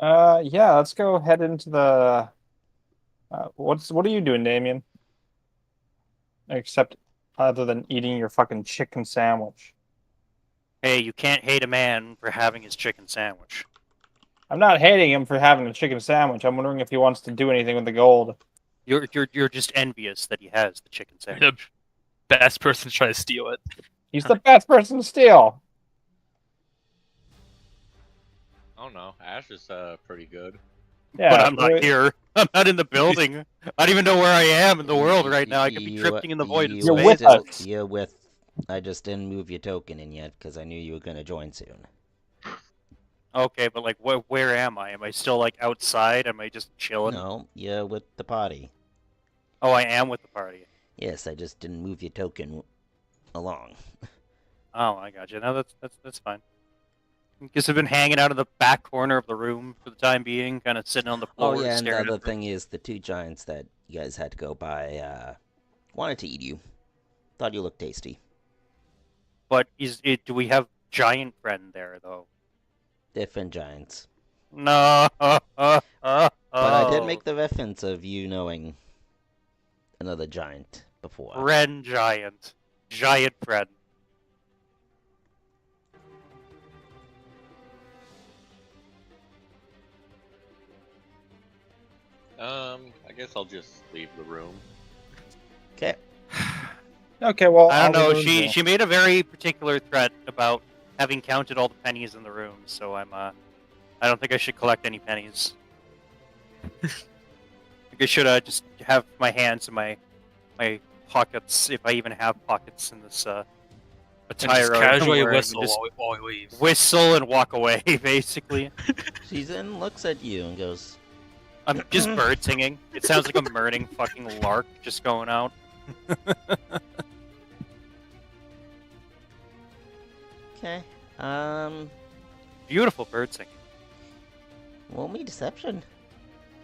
Speaker 2: Yeah, let's go head into the. What are you doing, Damien? Except other than eating your fucking chicken sandwich.
Speaker 6: Hey, you can't hate a man for having his chicken sandwich.
Speaker 2: I'm not hating him for having a chicken sandwich. I'm wondering if he wants to do anything with the gold.
Speaker 6: You're just envious that he has the chicken sandwich.
Speaker 3: The best person to try to steal it.
Speaker 2: He's the best person to steal.
Speaker 4: I don't know. Ash is pretty good.
Speaker 2: Yeah,
Speaker 6: But I'm not here. I'm not in the building. I don't even know where I am in the world right now. I could be
Speaker 1: You-
Speaker 6: drifting in the void. in
Speaker 1: you
Speaker 2: You're
Speaker 6: space.
Speaker 2: with us.
Speaker 1: You're with. I just didn't move your token in yet because I knew you were gonna join soon.
Speaker 6: Okay, but like, where am I? Am I still like outside? Am I just chilling?
Speaker 1: No, you're with the party.
Speaker 6: Oh, I am with the party.
Speaker 1: Yes, I just didn't move your token along.
Speaker 6: Oh, I got you. No, that's fine. Guess I've been hanging out in the back corner of the room for the time being, kind of sitting on the floor.
Speaker 1: Oh yeah, and the
Speaker 6: staring
Speaker 1: other
Speaker 6: at
Speaker 1: thing is the two giants that you guys had to go by wanted to eat you. Thought you looked tasty.
Speaker 6: But do we have giant friend there though?
Speaker 1: Different giants.
Speaker 6: No.
Speaker 1: But I
Speaker 6: Oh.
Speaker 1: did make the reference of you knowing another giant before.
Speaker 6: Friend giant friend.
Speaker 4: I guess I'll just leave the room.
Speaker 1: Okay.
Speaker 2: Okay, well,
Speaker 6: I don't
Speaker 2: I'll
Speaker 6: know.
Speaker 2: leave it
Speaker 6: She made a very particular threat about having counted all the pennies in the room, so I don't think I should collect any pennies. I think I should just have my hands in my pockets, if I even have pockets in this
Speaker 3: And
Speaker 6: attire.
Speaker 3: just
Speaker 6: I'm
Speaker 3: casually
Speaker 6: wearing,
Speaker 3: whistle
Speaker 6: just
Speaker 3: while we leave.
Speaker 6: whistle and walk away, basically.
Speaker 1: She then looks at you and goes,
Speaker 6: I'm just bird singing. It sounds like a murning fucking lark just going out.
Speaker 1: "Okay,
Speaker 6: Beautiful bird singing.
Speaker 1: roll me deception."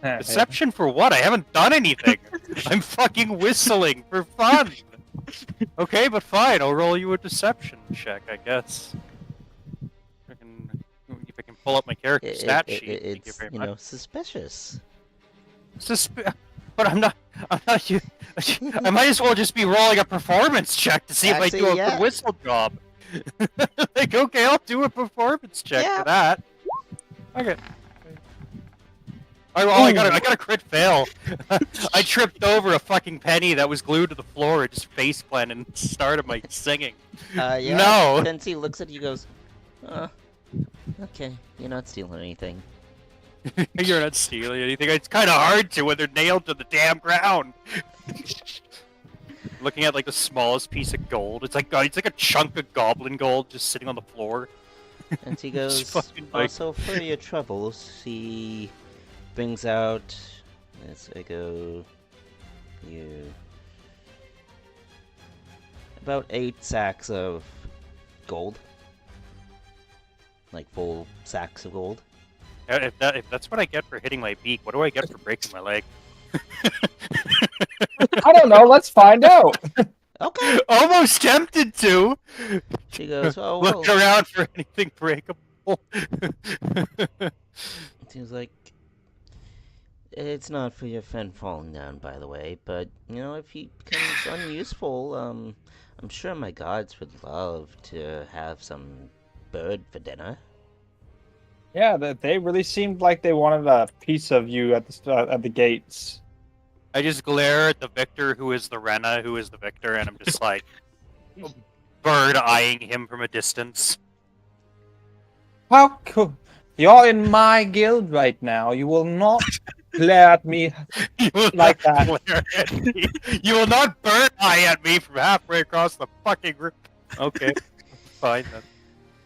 Speaker 2: there.
Speaker 6: Deception for what? I haven't done anything. I'm fucking whistling for fun. Okay, but fine. I'll roll you a deception check, I guess. If I can pull up my character stat sheet. Thank you
Speaker 1: It's,
Speaker 6: very
Speaker 1: you
Speaker 6: much.
Speaker 1: know, suspicious.
Speaker 6: But I'm not you. I might as well just be rolling a performance check to see if I do
Speaker 1: Actually,
Speaker 6: a
Speaker 1: yeah.
Speaker 6: good whistle job. Like, okay, I'll do a performance check
Speaker 1: Yeah.
Speaker 6: for that. Okay. I got a crit fail. I tripped over a fucking penny that was glued to the floor and just face planted and started my singing.
Speaker 1: Yeah.
Speaker 6: No.
Speaker 1: Then she looks at you and goes, okay, you're not stealing anything.
Speaker 6: You're not stealing anything. It's kind of hard to when they're nailed to the damn ground. Looking at like the smallest piece of gold. It's like a chunk of goblin gold just sitting on the floor.
Speaker 1: And he
Speaker 6: Just
Speaker 1: goes,
Speaker 6: fucking, like-
Speaker 1: also for your troubles, he brings out, let's go, you, about 8 sacks of gold. Like full sacks of gold.
Speaker 6: If that's what I get for hitting my beak, what do I get for breaking my leg?
Speaker 2: I don't know. Let's find out.
Speaker 1: Okay.
Speaker 6: Almost tempted to
Speaker 1: She goes, oh, well.
Speaker 6: look around for anything breakable.
Speaker 1: Seems like it's not for your friend falling down, by the way, but, you know, if he becomes unuseful, I'm sure my gods would love to have some bird for dinner.
Speaker 2: Yeah, they really seemed like they wanted a piece of you at the gates.
Speaker 6: I just glare at the victor who is the Rena, who is the victor, and I'm just like bird eyeing him from a distance.
Speaker 2: How cool! You're in my guild right now. You will not glare at me
Speaker 6: You will
Speaker 2: like
Speaker 6: not
Speaker 2: that.
Speaker 6: glare at me. You will not bird eye at me from halfway across the fucking room. Okay, fine then.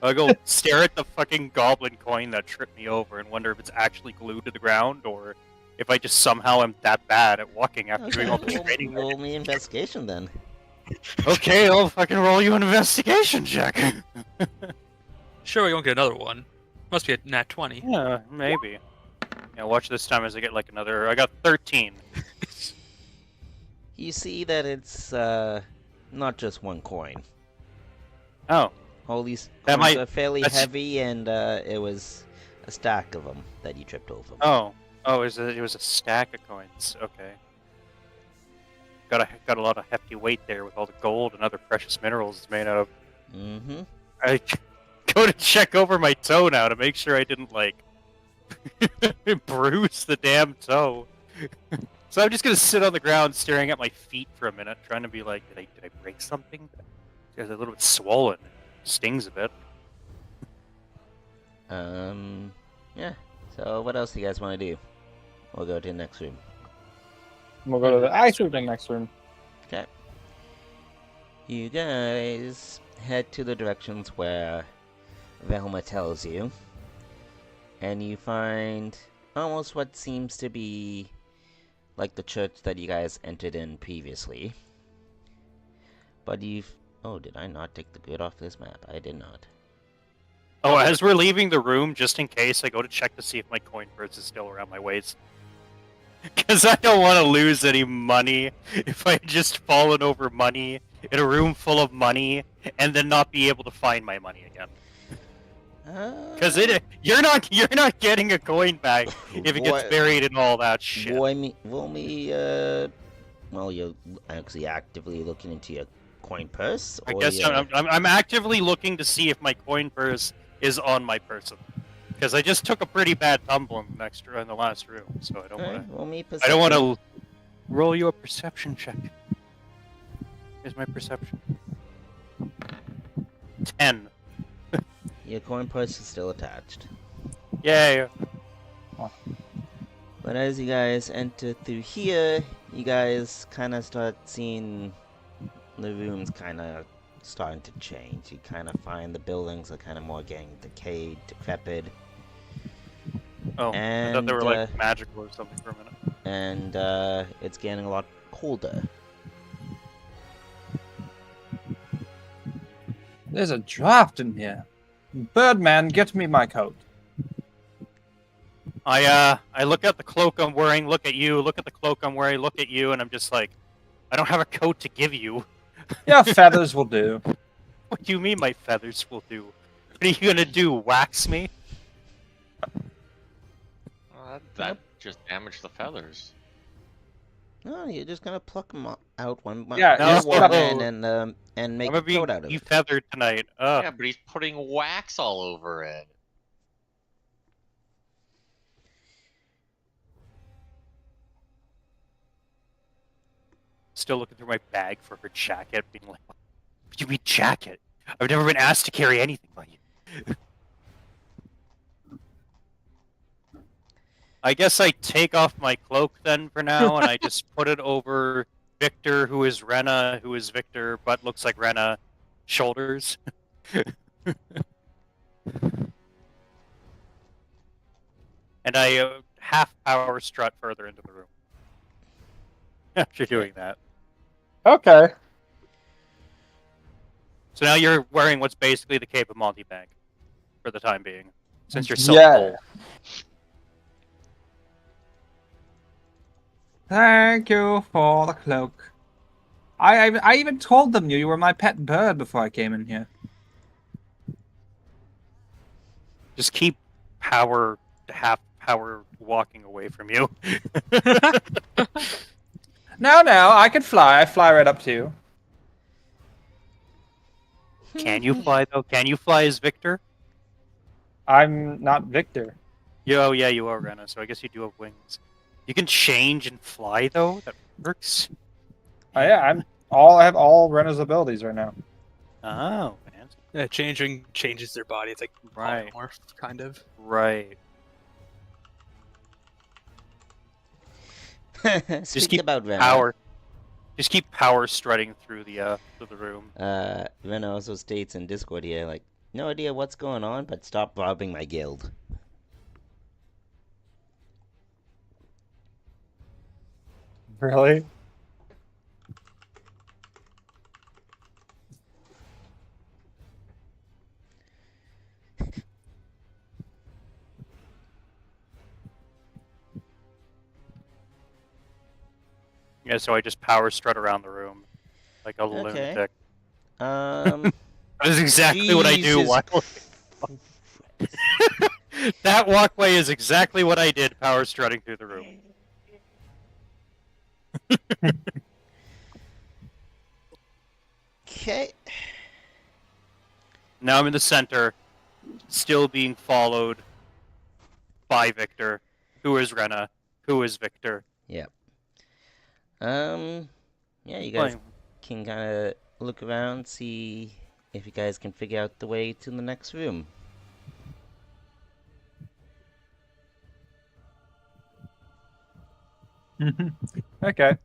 Speaker 6: I'll go stare at the fucking goblin coin that tripped me over and wonder if it's actually glued to the ground or if I just somehow am that bad at walking after doing all the training.
Speaker 1: Roll me investigation then.
Speaker 6: Okay, I'll fucking roll you an investigation check.
Speaker 3: Sure, we won't get another one. Must be a nat 20.
Speaker 6: Yeah, maybe. Yeah, watch this time as I get like another. I got 13.
Speaker 1: You see that it's not just one coin.
Speaker 6: Oh,
Speaker 1: All these
Speaker 6: That
Speaker 1: coins
Speaker 6: might-
Speaker 1: are fairly
Speaker 6: that's-
Speaker 1: heavy, and it was a stack of them that you tripped over.
Speaker 6: oh, it was a stack of coins. Okay. Got a lot of hefty weight there with all the gold and other precious minerals it's made out of.
Speaker 1: Mm-hmm.
Speaker 6: I go to check over my toe now to make sure I didn't like bruise the damn toe. So I'm just gonna sit on the ground staring at my feet for a minute, trying to be like, did I break something? It's a little bit swollen. It stings a bit.
Speaker 1: Yeah. So what else do you guys want to do? We'll go to the next room.
Speaker 2: We'll go to the ice room next room.
Speaker 1: Okay. You guys head to the directions where Velma tells you, and you find almost what seems to be like the church that you guys entered in previously. But oh, did I not take the grid off this map? I did not.
Speaker 6: Oh, as we're leaving the room, just in case, I go to check to see if my coin purse is still around my waist. Because I don't want to lose any money if I just fallen over money in a room full of money and then not be able to find my money again. Because you're not getting a coin back if it gets buried in all that shit.
Speaker 1: Well, you're actually actively looking into your coin purse?
Speaker 6: I
Speaker 1: or
Speaker 6: guess
Speaker 1: your-
Speaker 6: I'm actively looking to see if my coin purse is on my person. Because I just took a pretty bad tumble in the last room, so I don't want
Speaker 1: Alright,
Speaker 6: to.
Speaker 1: roll me
Speaker 6: I don't want
Speaker 1: perception.
Speaker 6: to roll you a perception check. Here's my perception. 10.
Speaker 1: Your coin purse is still attached.
Speaker 6: Yay!
Speaker 1: But as you guys enter through here, you guys kind of start seeing the rooms kind of starting to change. You kind of find the buildings are kind of more getting decayed, decrepit,
Speaker 6: Oh, I thought they were
Speaker 1: And,
Speaker 6: like magical or something for a minute.
Speaker 1: and it's getting a lot colder.
Speaker 2: There's a draft in here. Birdman, get me my coat.
Speaker 6: I look at the cloak I'm wearing, look at you, look at the cloak I'm wearing, look at you, and I'm just like, I don't have a coat to give you.
Speaker 2: Yeah, feathers will do.
Speaker 6: What do you mean my feathers will do? What are you gonna do, wax me?
Speaker 4: Well, that just damaged the feathers.
Speaker 1: No, you're just gonna pluck them out one by
Speaker 2: Yeah,
Speaker 6: no,
Speaker 1: one
Speaker 6: no.
Speaker 1: and make
Speaker 6: I'm
Speaker 1: a
Speaker 6: gonna
Speaker 1: coat out of
Speaker 6: be
Speaker 1: it.
Speaker 6: feathered tonight.
Speaker 4: Yeah, but he's putting wax all over it.
Speaker 6: Still looking through my bag for her jacket, being like, what do you mean jacket? I've never been asked to carry anything by you. I guess I take off my cloak then for now, and I just put it over Victor, who is Rena, who is Victor, but looks like Rena, shoulders. And I half power strut further into the room. After doing that.
Speaker 2: Okay.
Speaker 6: So now you're wearing what's basically the cape of Monty Bank. For the time being. Since you're so
Speaker 2: Yeah.
Speaker 6: full.
Speaker 2: Thank you for the cloak. I even told them you were my pet bird before I came in here.
Speaker 6: Just keep half power walking away from you.
Speaker 2: No, I can fly. I fly right up to you.
Speaker 6: Can you fly though? Can you fly as Victor?
Speaker 2: I'm not Victor.
Speaker 6: Oh yeah, you are Rena, so I guess you do have wings. You can change and fly though? That works.
Speaker 2: Oh yeah, I have all Rena's abilities right now.
Speaker 6: Oh, man.
Speaker 3: Yeah, changing changes their body. It's like
Speaker 6: Right.
Speaker 3: polymorph, kind of.
Speaker 6: Right.
Speaker 1: Speaking
Speaker 6: keep
Speaker 1: about Rena,
Speaker 6: Power. Just keep power strutting through the room.
Speaker 1: Rena also states in Discord here, like, no idea what's going on, but stop robbing my guild.
Speaker 2: Really?
Speaker 6: Yeah, so I just power strut around the room. Like a lunatic. That is exactly what I do.
Speaker 1: Jesus
Speaker 6: That walkway is exactly what I did, power strutting through the room.
Speaker 1: Okay.
Speaker 6: Now I'm in the center, still being followed by Victor, who is Rena, who is Victor.
Speaker 1: Yep. Yeah, you guys
Speaker 6: Fine.
Speaker 1: can kind of look around, see if you guys can figure out the way to the next room.
Speaker 2: Okay.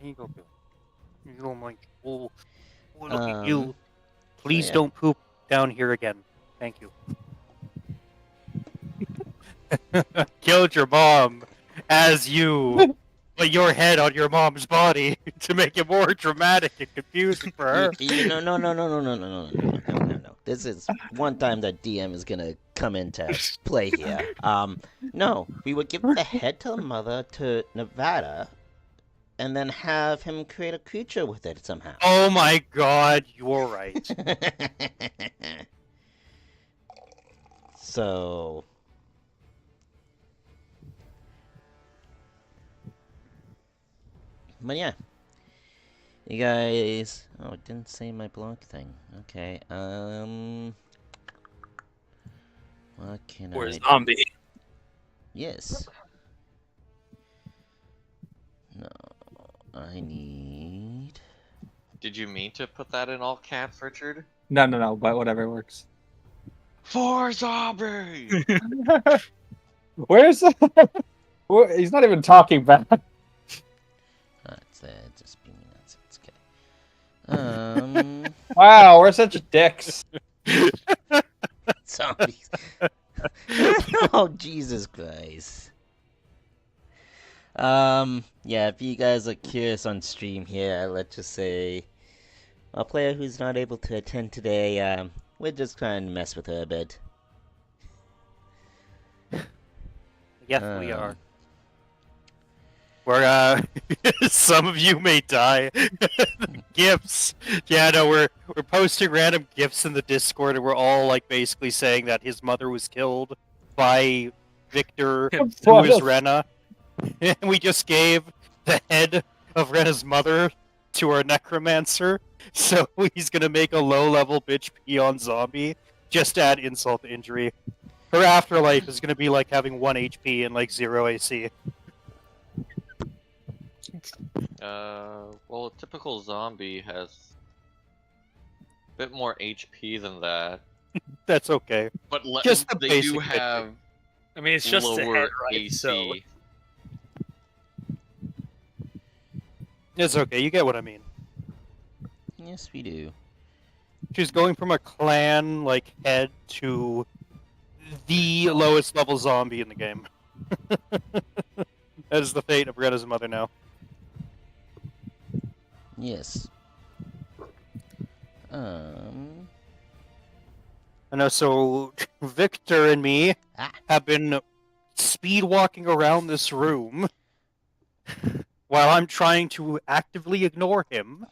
Speaker 6: Here you go, Bill. You go, Mike. Oh, look at you. Please
Speaker 1: yeah.
Speaker 6: don't poop down here again. Thank you. Killed your mom as you put your head on your mom's body to make it more dramatic and confusing for her.
Speaker 1: No. This is one time that DM is gonna come into play here. No, we would give the head to the mother to Nevada, and then have him create a creature with it somehow.
Speaker 6: Oh my god, you're right.
Speaker 1: So... But yeah. You guys... Oh, it didn't say my block thing. Okay, what can
Speaker 3: Or
Speaker 1: I...
Speaker 3: zombie.
Speaker 1: Yes. No, I need...
Speaker 4: Did you mean to put that in all caps, Richard?
Speaker 2: No, but whatever works.
Speaker 4: For zombie!
Speaker 2: Where's he's not even talking back.
Speaker 1: It's just being nonsense. Okay.
Speaker 2: Wow, we're such dicks.
Speaker 1: Zombies. Oh, Jesus Christ. Yeah, if you guys are curious on stream here, let's just say a player who's not able to attend today, we're just trying to mess with her a bit.
Speaker 6: Yes, we are. We're some of you may die. Gifts. Yeah, no, we're posting random gifts in the Discord, and we're all like basically saying that his mother was killed by Victor, who is Rena. And we just gave the head of Rena's mother to our necromancer, so he's gonna make a low-level bitch peon zombie just to add insult to injury. Her afterlife is gonna be like having 1 HP and like 0 AC.
Speaker 4: Well, a typical zombie has a bit more HP than that,
Speaker 6: That's okay.
Speaker 4: but
Speaker 6: Just the
Speaker 4: they do
Speaker 6: basic bit.
Speaker 4: have
Speaker 3: I mean, it's just a
Speaker 4: lower
Speaker 3: head, right?
Speaker 4: AC.
Speaker 3: So
Speaker 6: It's okay, you get what I mean.
Speaker 1: Yes, we do.
Speaker 6: She's going from a clan like head to the lowest level zombie in the game. That is the fate of Retta's mother now.
Speaker 1: Yes.
Speaker 6: I know, so Victor and me have been speed walking around this room while I'm trying to actively ignore him.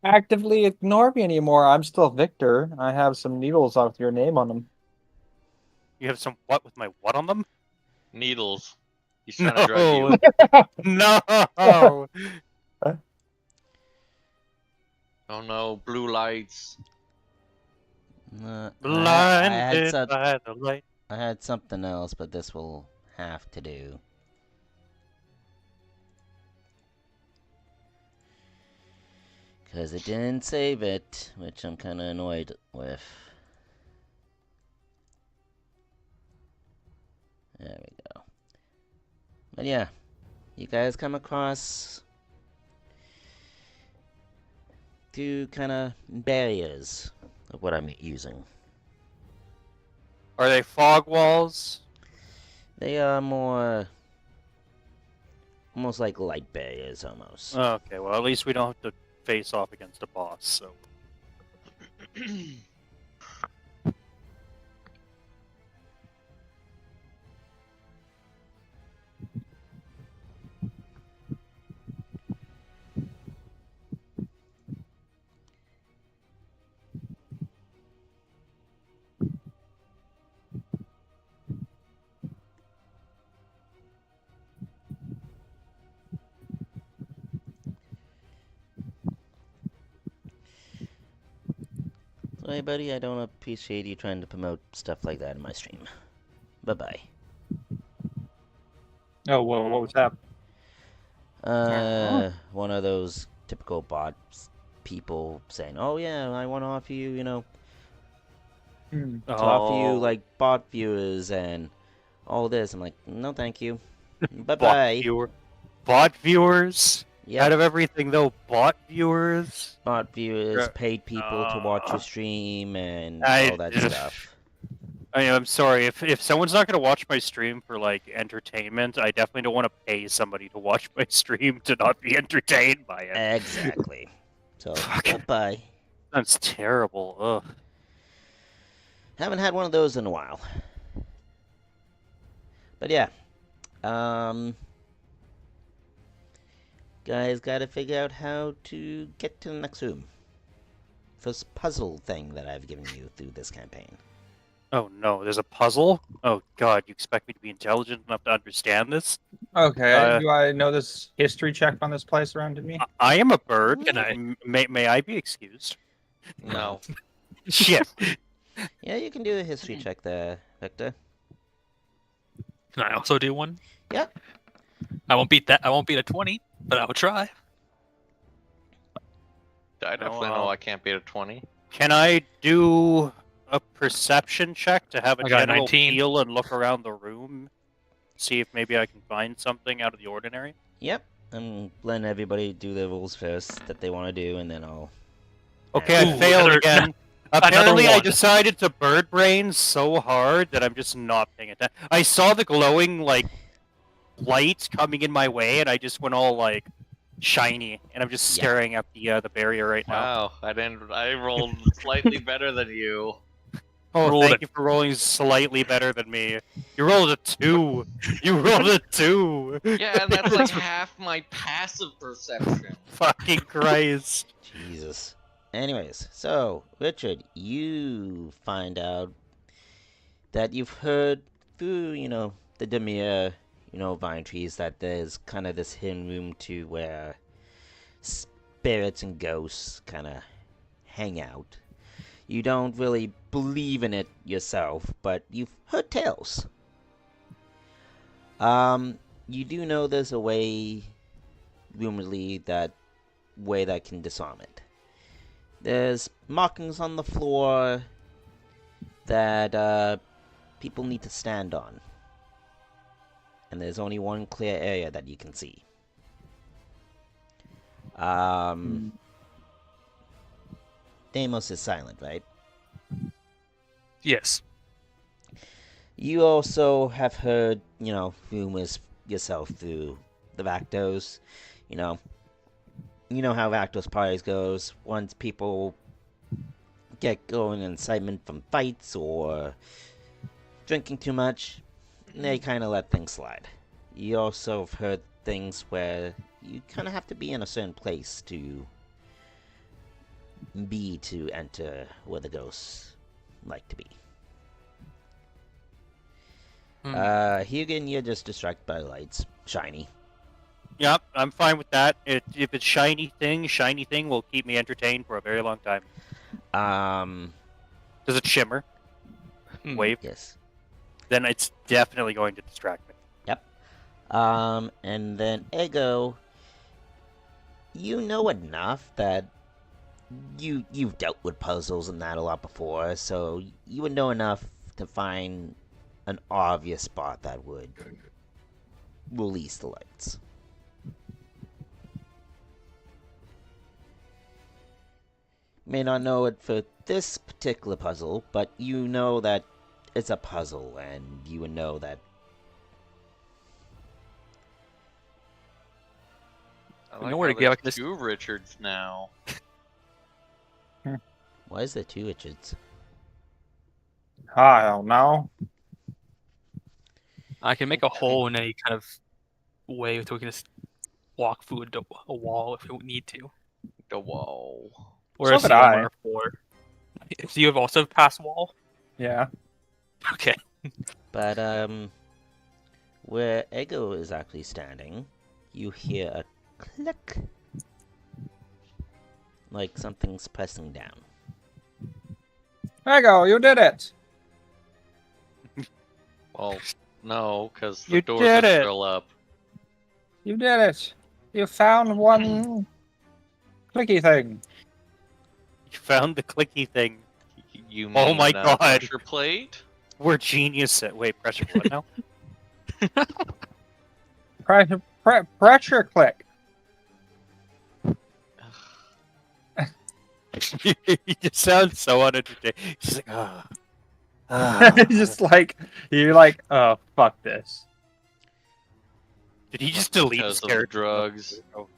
Speaker 2: Actively ignore me anymore. I'm still Victor. I have some needles with your name on them.
Speaker 6: You have some what with my what on them?
Speaker 4: Needles. He's trying to drug you.
Speaker 6: No!
Speaker 4: Oh no, blue lights.
Speaker 6: Blinded by the light.
Speaker 1: I had something else, but this will have to do. Because it didn't save it, which I'm kind of annoyed with. There we go. But yeah, you guys come across two kind of barriers of what I'm using.
Speaker 6: Are they fog walls?
Speaker 1: They are more almost like light barriers, almost.
Speaker 6: Okay, well, at least we don't have to face off against a boss, so.
Speaker 1: Sorry, buddy, I don't appreciate you trying to promote stuff like that in my stream. Bye-bye.
Speaker 2: Oh, well, what was that?
Speaker 1: One of those typical bot people saying, "Oh yeah, I want to offer you, to offer you like bot viewers and all this." I'm like, "No, thank you. Bye-bye."
Speaker 6: Bot viewers?
Speaker 1: Yeah,
Speaker 6: Out of everything, though, bot viewers?
Speaker 1: bot viewers,
Speaker 6: Yeah.
Speaker 1: paid people to watch your stream, and
Speaker 6: I-
Speaker 1: all that stuff.
Speaker 6: I mean, I'm sorry, if someone's not going to watch my stream for, like, entertainment, I definitely don't want to pay somebody to watch my stream to not be entertained by it.
Speaker 1: Exactly. So,
Speaker 6: Fuck.
Speaker 1: bye.
Speaker 6: That's terrible. Ugh.
Speaker 1: Haven't had one of those in a while. But yeah. Guys gotta figure out how to get to the next room. This puzzle thing that I've given you through this campaign.
Speaker 6: Oh no, there's a puzzle? Oh god, you expect me to be intelligent enough to understand this?
Speaker 2: Okay, do I know this history check on this place around me?
Speaker 6: I am a bird.
Speaker 3: Can I?
Speaker 6: May I be excused?
Speaker 4: No.
Speaker 6: Shit.
Speaker 1: Yeah, you can do a history check there, Victor.
Speaker 3: can I also do one?
Speaker 1: Yep.
Speaker 3: I won't beat that. I won't beat a 20, but I will try.
Speaker 4: I definitely know I can't beat a 20.
Speaker 6: Can I do a perception check to have a
Speaker 3: I got
Speaker 6: general
Speaker 3: 19.
Speaker 6: feel and look around the room? See if maybe I can find something out of the ordinary?
Speaker 1: Yep. I'm letting everybody do their rules first that they want to do, and then I'll...
Speaker 6: Okay, I
Speaker 3: Ooh,
Speaker 6: failed
Speaker 3: another-
Speaker 6: again.
Speaker 3: another
Speaker 6: Apparently, I
Speaker 3: one.
Speaker 6: decided to bird brain so hard that I'm just not paying attention. I saw the glowing, like, light coming in my way, and I just went all, like, shiny, and I'm just
Speaker 1: Yeah.
Speaker 6: staring at the barrier right now.
Speaker 4: Wow, I rolled slightly better than you.
Speaker 6: Oh,
Speaker 3: Rolled
Speaker 6: thank
Speaker 3: it.
Speaker 6: you for rolling slightly better than me. You rolled a 2. You rolled a 2.
Speaker 4: Yeah, that's like half my passive perception.
Speaker 6: Fucking Christ.
Speaker 1: Jesus. Anyways, so, Richard, you find out that you've heard through, the Demir, vine trees, that there's kind of this hidden room to where spirits and ghosts kind of hang out. You don't really believe in it yourself, but you've heard tales. You do know there's a way, rumoredly, that can disarm it. There's markings on the floor that people need to stand on. And there's only one clear area that you can see. Deimos is silent, right?
Speaker 3: Yes.
Speaker 1: You also have heard, rumors yourself through the Vactos. You know how Vactos parties goes. Once people get going in excitement from fights or drinking too much, they kind of let things slide. You also have heard things where you kind of have to be in a certain place to enter where the ghosts like to be. Hugin, you're just distracted by the lights. Shiny.
Speaker 6: Yep, I'm fine with that. If it's shiny thing will keep me entertained for a very long time. Does it shimmer? Wave?
Speaker 1: Yes.
Speaker 6: Then it's definitely going to distract me.
Speaker 1: Yep. And then Ego, you know enough that you've dealt with puzzles and that a lot before, so you would know enough to find an obvious spot that would release the lights. May not know it for this particular puzzle, but you know that it's a puzzle, and you would know that.
Speaker 4: I
Speaker 3: We
Speaker 4: like
Speaker 3: know where
Speaker 4: how
Speaker 3: to go.
Speaker 4: there's two Richards now.
Speaker 1: Why is there two Richards?
Speaker 2: I don't know.
Speaker 3: I can make a hole in any kind of way so we can just walk through a wall if we need to.
Speaker 4: The wall.
Speaker 3: Or
Speaker 2: So
Speaker 3: a
Speaker 2: could
Speaker 3: ceiling
Speaker 2: I.
Speaker 3: or a floor. So you have also passed wall?
Speaker 2: Yeah.
Speaker 3: Okay.
Speaker 1: But, where Ego is actually standing, you hear a click. Like something's pressing down.
Speaker 2: There you go. You did it.
Speaker 4: Well, no, because the
Speaker 6: You
Speaker 4: doors
Speaker 6: did
Speaker 4: are
Speaker 6: it.
Speaker 4: still up.
Speaker 2: You did it. You found one clicky thing.
Speaker 6: You found the clicky thing.
Speaker 4: You mean
Speaker 6: Oh my God.
Speaker 4: pressure plate?
Speaker 6: We're genius at pressure what now?
Speaker 2: Pressure click.
Speaker 6: You just sound so unentertaining. She's like, ah.
Speaker 2: Just like you're like, oh fuck this.
Speaker 6: Did he just delete
Speaker 4: Because
Speaker 6: his
Speaker 4: of the
Speaker 6: character?
Speaker 4: drugs.
Speaker 6: Oh.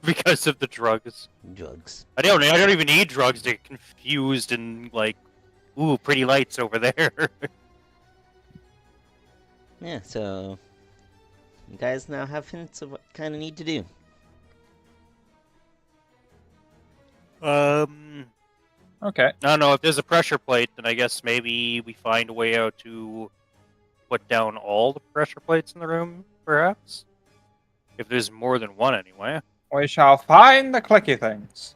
Speaker 6: Because of the drugs.
Speaker 1: Drugs.
Speaker 6: I don't even need drugs to get confused and ooh, pretty lights over there.
Speaker 1: Yeah, so you guys now have hints of what kind of need to do.
Speaker 2: Okay.
Speaker 6: I don't know, if there's a pressure plate, then I guess maybe we find a way out to put down all the pressure plates in the room, perhaps? If there's more than one, anyway.
Speaker 2: We shall find the clicky things.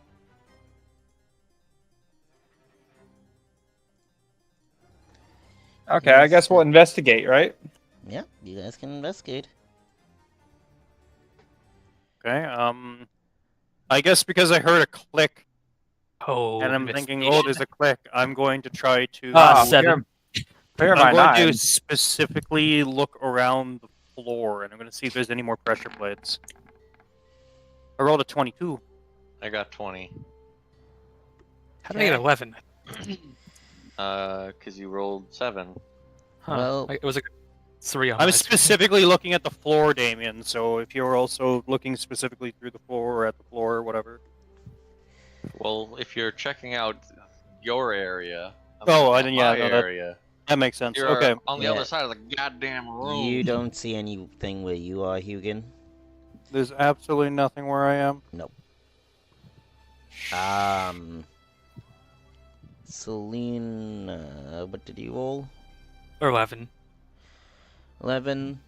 Speaker 2: Okay, I guess we'll investigate, right?
Speaker 1: Yeah, you guys can investigate.
Speaker 6: Okay, I guess because I heard a click,
Speaker 3: Oh,
Speaker 6: and I'm thinking, oh,
Speaker 3: investigation.
Speaker 6: there's a click, I'm going to try to...
Speaker 2: Ah,
Speaker 3: 7.
Speaker 2: Clear my
Speaker 6: I'm going
Speaker 2: nine.
Speaker 6: to specifically look around the floor, and I'm going to see if there's any more pressure plates. I rolled a 22.
Speaker 4: I got 20.
Speaker 3: How did I get 11?
Speaker 4: Because you rolled 7.
Speaker 3: Huh.
Speaker 1: Well-
Speaker 3: It was a 3 on
Speaker 6: I'm
Speaker 3: mine.
Speaker 6: specifically looking at the floor, Damien, so if you're also looking specifically through the floor or at the floor or whatever.
Speaker 4: Well, if you're checking out your area, I'm
Speaker 6: Oh,
Speaker 4: looking at
Speaker 6: yeah,
Speaker 4: my
Speaker 6: no,
Speaker 4: area.
Speaker 6: That makes sense.
Speaker 4: You're
Speaker 6: Okay.
Speaker 4: on the
Speaker 1: Yeah.
Speaker 4: other side of the goddamn room.
Speaker 1: You don't see anything where you are, Hugin.
Speaker 6: There's absolutely nothing where I am.
Speaker 1: Celine, what did you roll?
Speaker 3: Or 11.
Speaker 1: 11.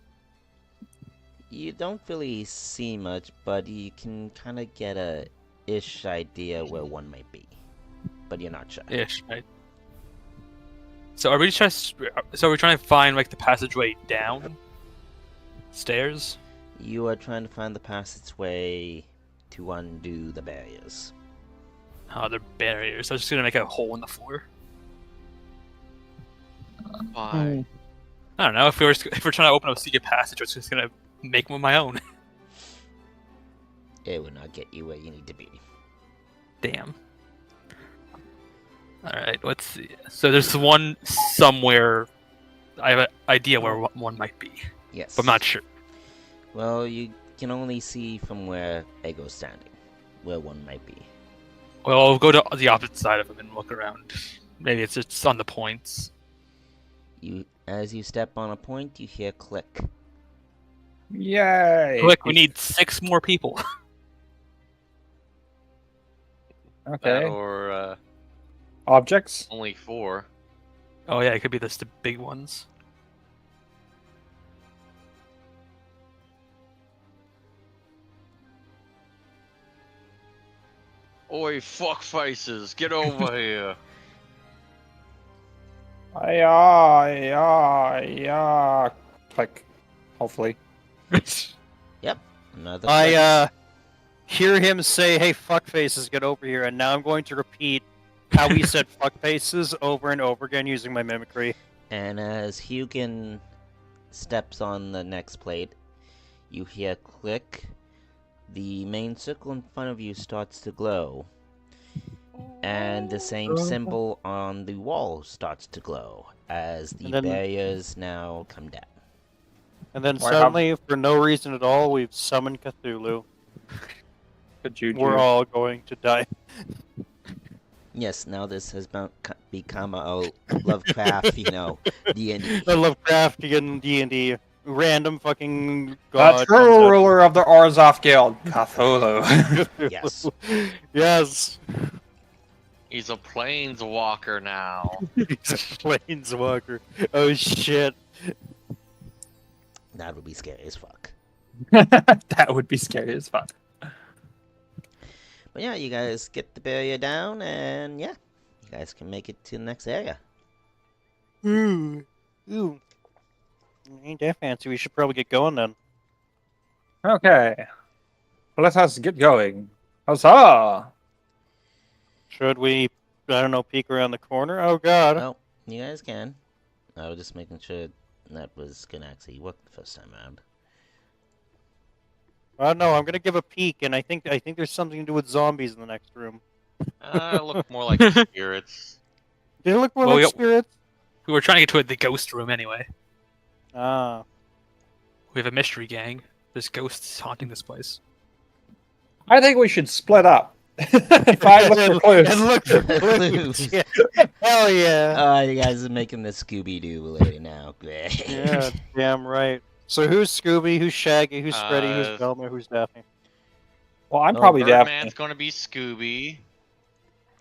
Speaker 1: You don't really see much, but you can kind of get a ish idea where one might be, but you're not sure.
Speaker 3: Ish, right? So are we trying? So we're trying to find like the passageway down stairs.
Speaker 1: You are trying to find the passageway to undo the barriers.
Speaker 3: Oh, they're barriers. So I'm just gonna make a hole in the floor.
Speaker 4: Why?
Speaker 3: I don't know. If we're trying to open up a secret passage, I'm just gonna make one of my own.
Speaker 1: It will not get you where you need to be.
Speaker 3: Damn. All right. Let's see. So there's one somewhere. I have an idea where one might be,
Speaker 1: Yes.
Speaker 3: but I'm not sure.
Speaker 1: Well, you can only see from where Ego's standing, where one might be.
Speaker 3: Well, I'll go to the opposite side of him and look around. Maybe it's just on the points.
Speaker 1: As you step on a point, you hear click.
Speaker 2: Yay!
Speaker 3: Quick, we need 6 more people.
Speaker 4: That
Speaker 2: Okay.
Speaker 4: or
Speaker 2: Objects.
Speaker 4: only 4.
Speaker 3: Oh yeah, it could be the big ones.
Speaker 4: Oi, fuck faces, get over here.
Speaker 2: Yeah. Click. Hopefully.
Speaker 1: Another click.
Speaker 6: I hear him say, "Hey, fuckfaces, get over here," and now I'm going to repeat how he said fuckfaces over and over again using my mimicry.
Speaker 1: And as Hugin steps on the next plate, you hear click. The main circle in front of you starts to glow. And the same symbol on the wall starts to glow as the
Speaker 6: And then-
Speaker 1: barriers now come down.
Speaker 6: And then
Speaker 2: Why,
Speaker 6: suddenly, for no reason at all, we've summoned Cthulhu.
Speaker 2: Good juju.
Speaker 6: We're all going to die.
Speaker 1: Yes, now this has become a Lovecraft, D&D.
Speaker 6: The Lovecraftian D&D. Random fucking
Speaker 2: The
Speaker 6: god.
Speaker 2: true
Speaker 6: comes up.
Speaker 2: ruler of the Orzhov Guild, Cthulhu.
Speaker 1: Yes.
Speaker 6: Yes.
Speaker 4: He's a planeswalker now.
Speaker 6: He's a planeswalker. Oh shit.
Speaker 1: That would be scary as fuck.
Speaker 2: That would be scary as fuck.
Speaker 1: But yeah, you guys get the barrier down, and yeah, you guys can make it to the next area.
Speaker 6: Ooh. Ain't that fancy. We should probably get going then.
Speaker 2: Okay. Let us get going. Huzzah!
Speaker 6: Should we, I don't know, peek around the corner? Oh god.
Speaker 1: Well, you guys can. I was just making sure that was gonna actually work the first time around.
Speaker 6: No, I'm gonna give a peek, and I think there's something to do with zombies in the next room.
Speaker 4: Look more like spirits.
Speaker 6: Did it look more
Speaker 3: Well,
Speaker 6: like
Speaker 3: we-
Speaker 6: spirits?
Speaker 3: We were trying to get to the ghost room anyway.
Speaker 6: Ah.
Speaker 3: We have a mystery gang. There's ghosts haunting this place.
Speaker 2: I think we should split up. Find look for clues.
Speaker 6: And look for
Speaker 1: Clues.
Speaker 6: clues. Yeah. Hell yeah.
Speaker 1: Oh, you guys are making the Scooby-Doo lady now.
Speaker 6: Yeah, damn right. So who's Scooby? Who's Shaggy? Who's Freddy? Who's
Speaker 4: Uh,
Speaker 6: Velma? Who's Daphne?
Speaker 2: Well, I'm
Speaker 1: Oh,
Speaker 2: probably Daphne.
Speaker 4: Birdman's gonna be Scooby.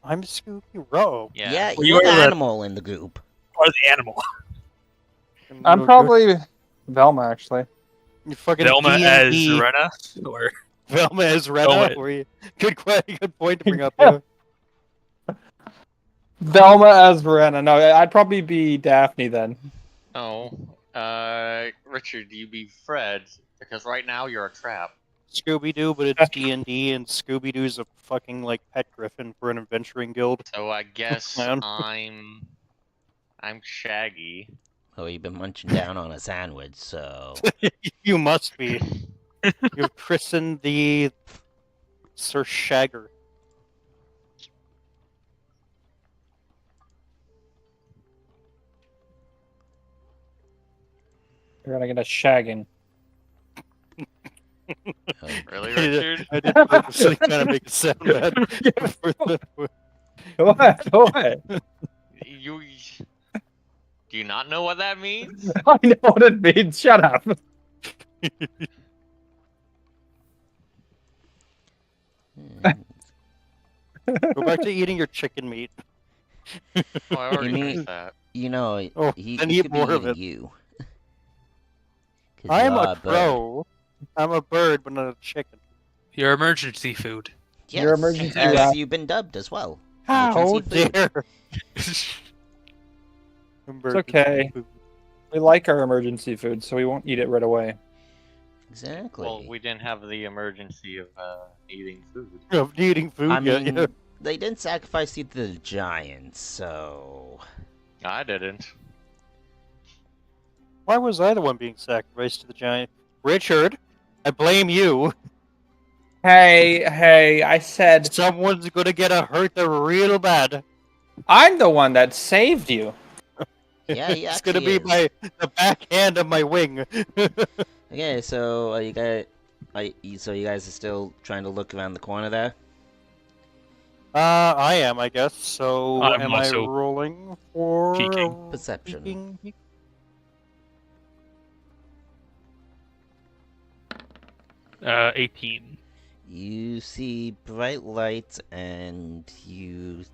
Speaker 6: I'm Scooby. Row.
Speaker 1: Yeah,
Speaker 3: Well,
Speaker 1: you're
Speaker 3: you
Speaker 1: the
Speaker 3: are the-
Speaker 1: animal in the group.
Speaker 3: Or the animal.
Speaker 2: I'm probably Velma, actually.
Speaker 6: You fucking
Speaker 3: Velma as
Speaker 6: D&D.
Speaker 3: Rena? Or
Speaker 6: Velma as Rena.
Speaker 3: Velma.
Speaker 6: Were you... Good point to bring up. Yeah.
Speaker 2: Velma as Verena. No, I'd probably be Daphne then.
Speaker 4: Oh, Richard, you be Fred because right now you're a trap.
Speaker 6: Scooby Doo, but it's D&D, and Scooby Doo's a fucking like pet griffin for an adventuring guild.
Speaker 4: So I guess
Speaker 6: Man.
Speaker 4: I'm Shaggy.
Speaker 1: Oh, you've been munching down on a sandwich, so...
Speaker 6: You must be. You've christened the Sir Shagger.
Speaker 2: You're gonna get a shagging.
Speaker 1: Oh,
Speaker 4: Really, Richard?
Speaker 6: I did purposely kind of make it sound bad.
Speaker 2: What?
Speaker 4: You do you not know what that means?
Speaker 2: I know what it means. Shut up.
Speaker 6: Go back to eating your chicken meat.
Speaker 4: Oh, I already
Speaker 1: mean-
Speaker 4: finished that.
Speaker 1: he
Speaker 6: Oh,
Speaker 1: he
Speaker 6: then
Speaker 1: could
Speaker 6: eat
Speaker 1: be
Speaker 6: more of
Speaker 1: eating
Speaker 6: it.
Speaker 1: you. 'Cause
Speaker 6: I'm
Speaker 1: you are
Speaker 6: a
Speaker 1: bird.
Speaker 6: crow. I'm a bird, but not a chicken.
Speaker 3: Your emergency food.
Speaker 1: Yes,
Speaker 2: Your emergency
Speaker 1: as
Speaker 2: wrap.
Speaker 1: you've been dubbed as well.
Speaker 6: How
Speaker 1: Emergency food.
Speaker 6: dare!
Speaker 2: It's okay. We like our emergency food, so we won't eat it right away.
Speaker 1: Exactly.
Speaker 4: Well, we didn't have the emergency of eating food.
Speaker 6: Of eating food.
Speaker 1: I
Speaker 6: yeah,
Speaker 1: mean,
Speaker 6: yeah.
Speaker 1: they didn't sacrifice you to the giants, so...
Speaker 4: I didn't.
Speaker 6: Why was I the one being sacrificed to the giant? Richard, I blame you.
Speaker 2: Hey, I said
Speaker 6: Someone's gonna get a hurt real bad.
Speaker 2: I'm the one that saved you.
Speaker 1: Yeah, he
Speaker 6: It's gonna be
Speaker 1: actually
Speaker 6: the backhand of my wing.
Speaker 1: Okay, so you guys... so you guys are still trying to look around the corner there?
Speaker 6: I am, I guess. So,
Speaker 3: I'm
Speaker 6: am I
Speaker 3: also
Speaker 6: rolling for
Speaker 3: peeking.
Speaker 1: Perception.
Speaker 6: peeking?
Speaker 3: 18.
Speaker 1: You see bright lights, and you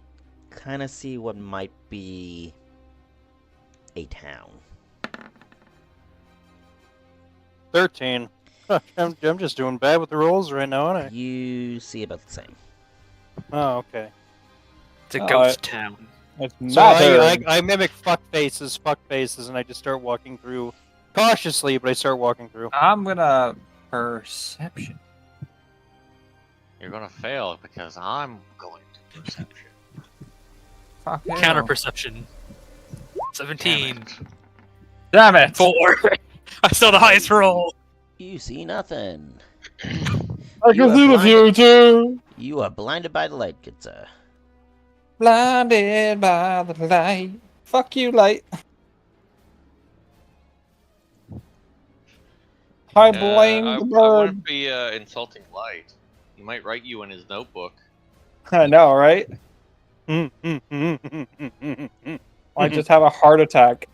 Speaker 1: kind of see what might be a town.
Speaker 6: 13. I'm just doing bad with the rolls right now, aren't I?
Speaker 1: You see about the same.
Speaker 6: Oh, okay.
Speaker 3: It's a
Speaker 2: Oh,
Speaker 3: ghost town.
Speaker 2: It's
Speaker 6: So
Speaker 2: matter.
Speaker 6: I mimic fuck faces, and I just start walking through cautiously, but I start walking through.
Speaker 2: I'm gonna perception.
Speaker 4: You're gonna fail because I'm going to perception.
Speaker 2: Fuck you.
Speaker 3: Counter perception. 17.
Speaker 4: Damn it.
Speaker 2: Damn it!
Speaker 3: 4. I saw the highest roll.
Speaker 1: You see nothing.
Speaker 2: I
Speaker 1: You
Speaker 2: can
Speaker 1: are
Speaker 2: see the
Speaker 1: blinded.
Speaker 2: future.
Speaker 1: You are blinded by the light, good sir.
Speaker 2: Blinded by the light. Fuck you, light. I blame
Speaker 4: I
Speaker 2: the
Speaker 4: I
Speaker 2: bird.
Speaker 4: wouldn't be insulting Light. He might write you in his notebook.
Speaker 2: I know, right?
Speaker 6: I
Speaker 2: I just have a heart attack.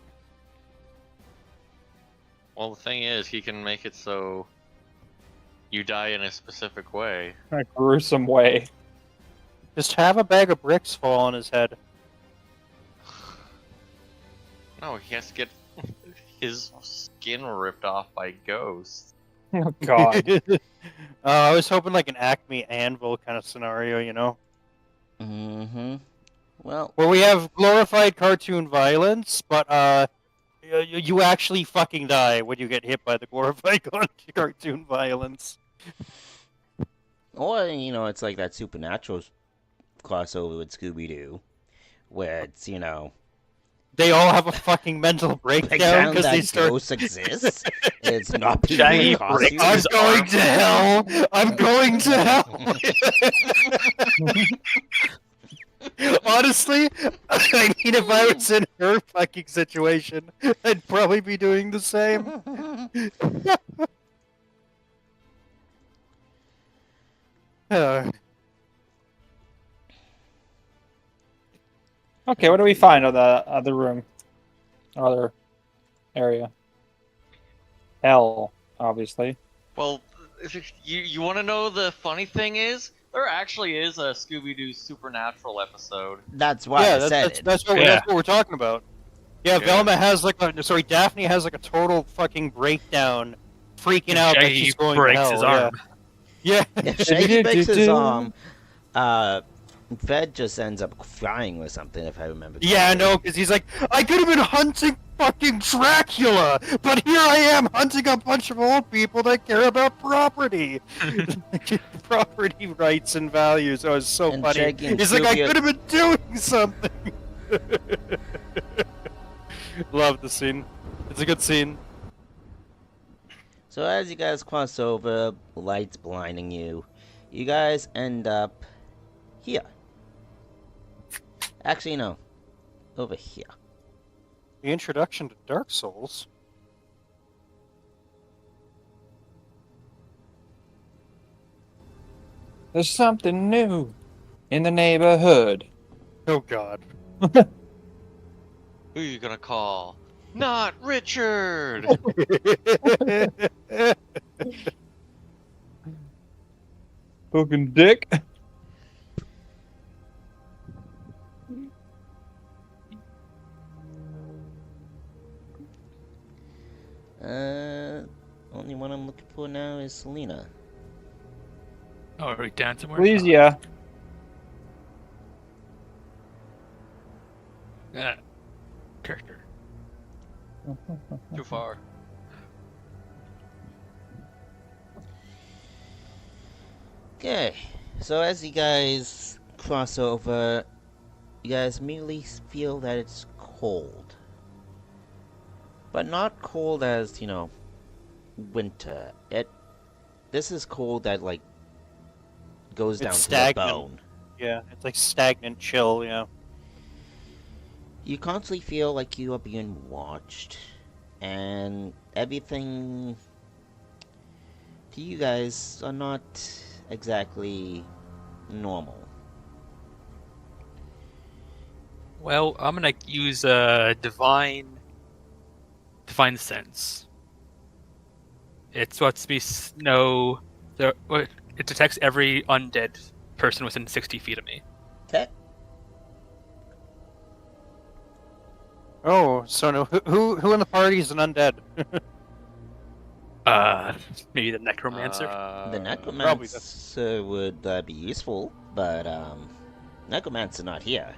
Speaker 4: Well, the thing is, he can make it so you die in a specific way.
Speaker 2: In a gruesome way.
Speaker 6: Just have a bag of bricks fall on his head.
Speaker 4: No, he has to get his skin ripped off by ghosts.
Speaker 2: Oh god.
Speaker 6: I was hoping like an Acme Anvil kind of scenario, you know?
Speaker 1: Mm-hmm. Well,
Speaker 6: Where we have glorified cartoon violence, but you actually fucking die when you get hit by the glorified cartoon violence.
Speaker 1: or, you know, it's like that Supernatural crossover with Scooby-Doo, where it's, you know,
Speaker 6: They all have a fucking mental breakdown because they
Speaker 1: that
Speaker 6: start.
Speaker 1: ghosts exist. It's not people
Speaker 3: Shaggy
Speaker 1: in
Speaker 3: breaks
Speaker 1: costumes.
Speaker 6: I'm
Speaker 3: his
Speaker 6: going
Speaker 3: arm.
Speaker 6: to hell. I'm going to hell. Honestly, I mean, if I was in her fucking situation, I'd probably be doing the same. Uh,
Speaker 2: Okay, what do we find on the other room? Other area. Hell, obviously.
Speaker 4: Well, you want to know the funny thing is? There actually is a Scooby-Doo Supernatural episode.
Speaker 1: That's why
Speaker 6: yeah,
Speaker 1: I said it.
Speaker 6: that's
Speaker 3: Yeah.
Speaker 6: what we're talking about. Yeah,
Speaker 4: Yeah.
Speaker 6: Velma has like Daphne has like a total fucking breakdown, freaking out that
Speaker 3: Shaggy
Speaker 6: she's going to
Speaker 3: breaks
Speaker 6: hell.
Speaker 3: his
Speaker 6: yeah.
Speaker 3: arm.
Speaker 6: Yeah.
Speaker 1: If Shaggy breaks his arm, Fred just ends up crying or something, if I remember
Speaker 6: Yeah, I
Speaker 1: correctly.
Speaker 6: know, because he's like, I could have been hunting fucking Dracula, but here I am hunting a bunch of old people that care about property. Property rights and values. Oh, it's so
Speaker 1: And
Speaker 6: funny.
Speaker 1: Shaggy and
Speaker 6: He's like, I
Speaker 1: Scooby are-
Speaker 6: could have been doing something. Love the scene. It's a good scene.
Speaker 1: So as you guys cross over, lights blinding you, you guys end up here. Actually, no. Over here.
Speaker 6: The introduction to Dark Souls.
Speaker 2: There's something new in the neighborhood.
Speaker 6: Oh God.
Speaker 4: Who are you gonna call? Not Richard!
Speaker 2: Fucking dick.
Speaker 1: Only one I'm looking for now is Selena.
Speaker 3: Oh, are we down somewhere?
Speaker 2: Please, yeah.
Speaker 3: Character.
Speaker 4: Too far.
Speaker 1: Okay, so as you guys cross over, you guys immediately feel that it's cold. But not cold as, winter. This is cold that, like, goes down
Speaker 6: It's
Speaker 1: to the
Speaker 6: stagnant.
Speaker 1: bone.
Speaker 6: Yeah, it's like stagnant chill, yeah.
Speaker 1: You constantly feel like you are being watched, and everything to you guys are not exactly normal.
Speaker 3: Well, I'm gonna use divine sense. It's lets me know it detects every undead person within 60 feet of me.
Speaker 1: Okay.
Speaker 6: Oh, so no, who in the party is an undead?
Speaker 3: Maybe the necromancer.
Speaker 1: The necromancer would be useful, but necromancer not here.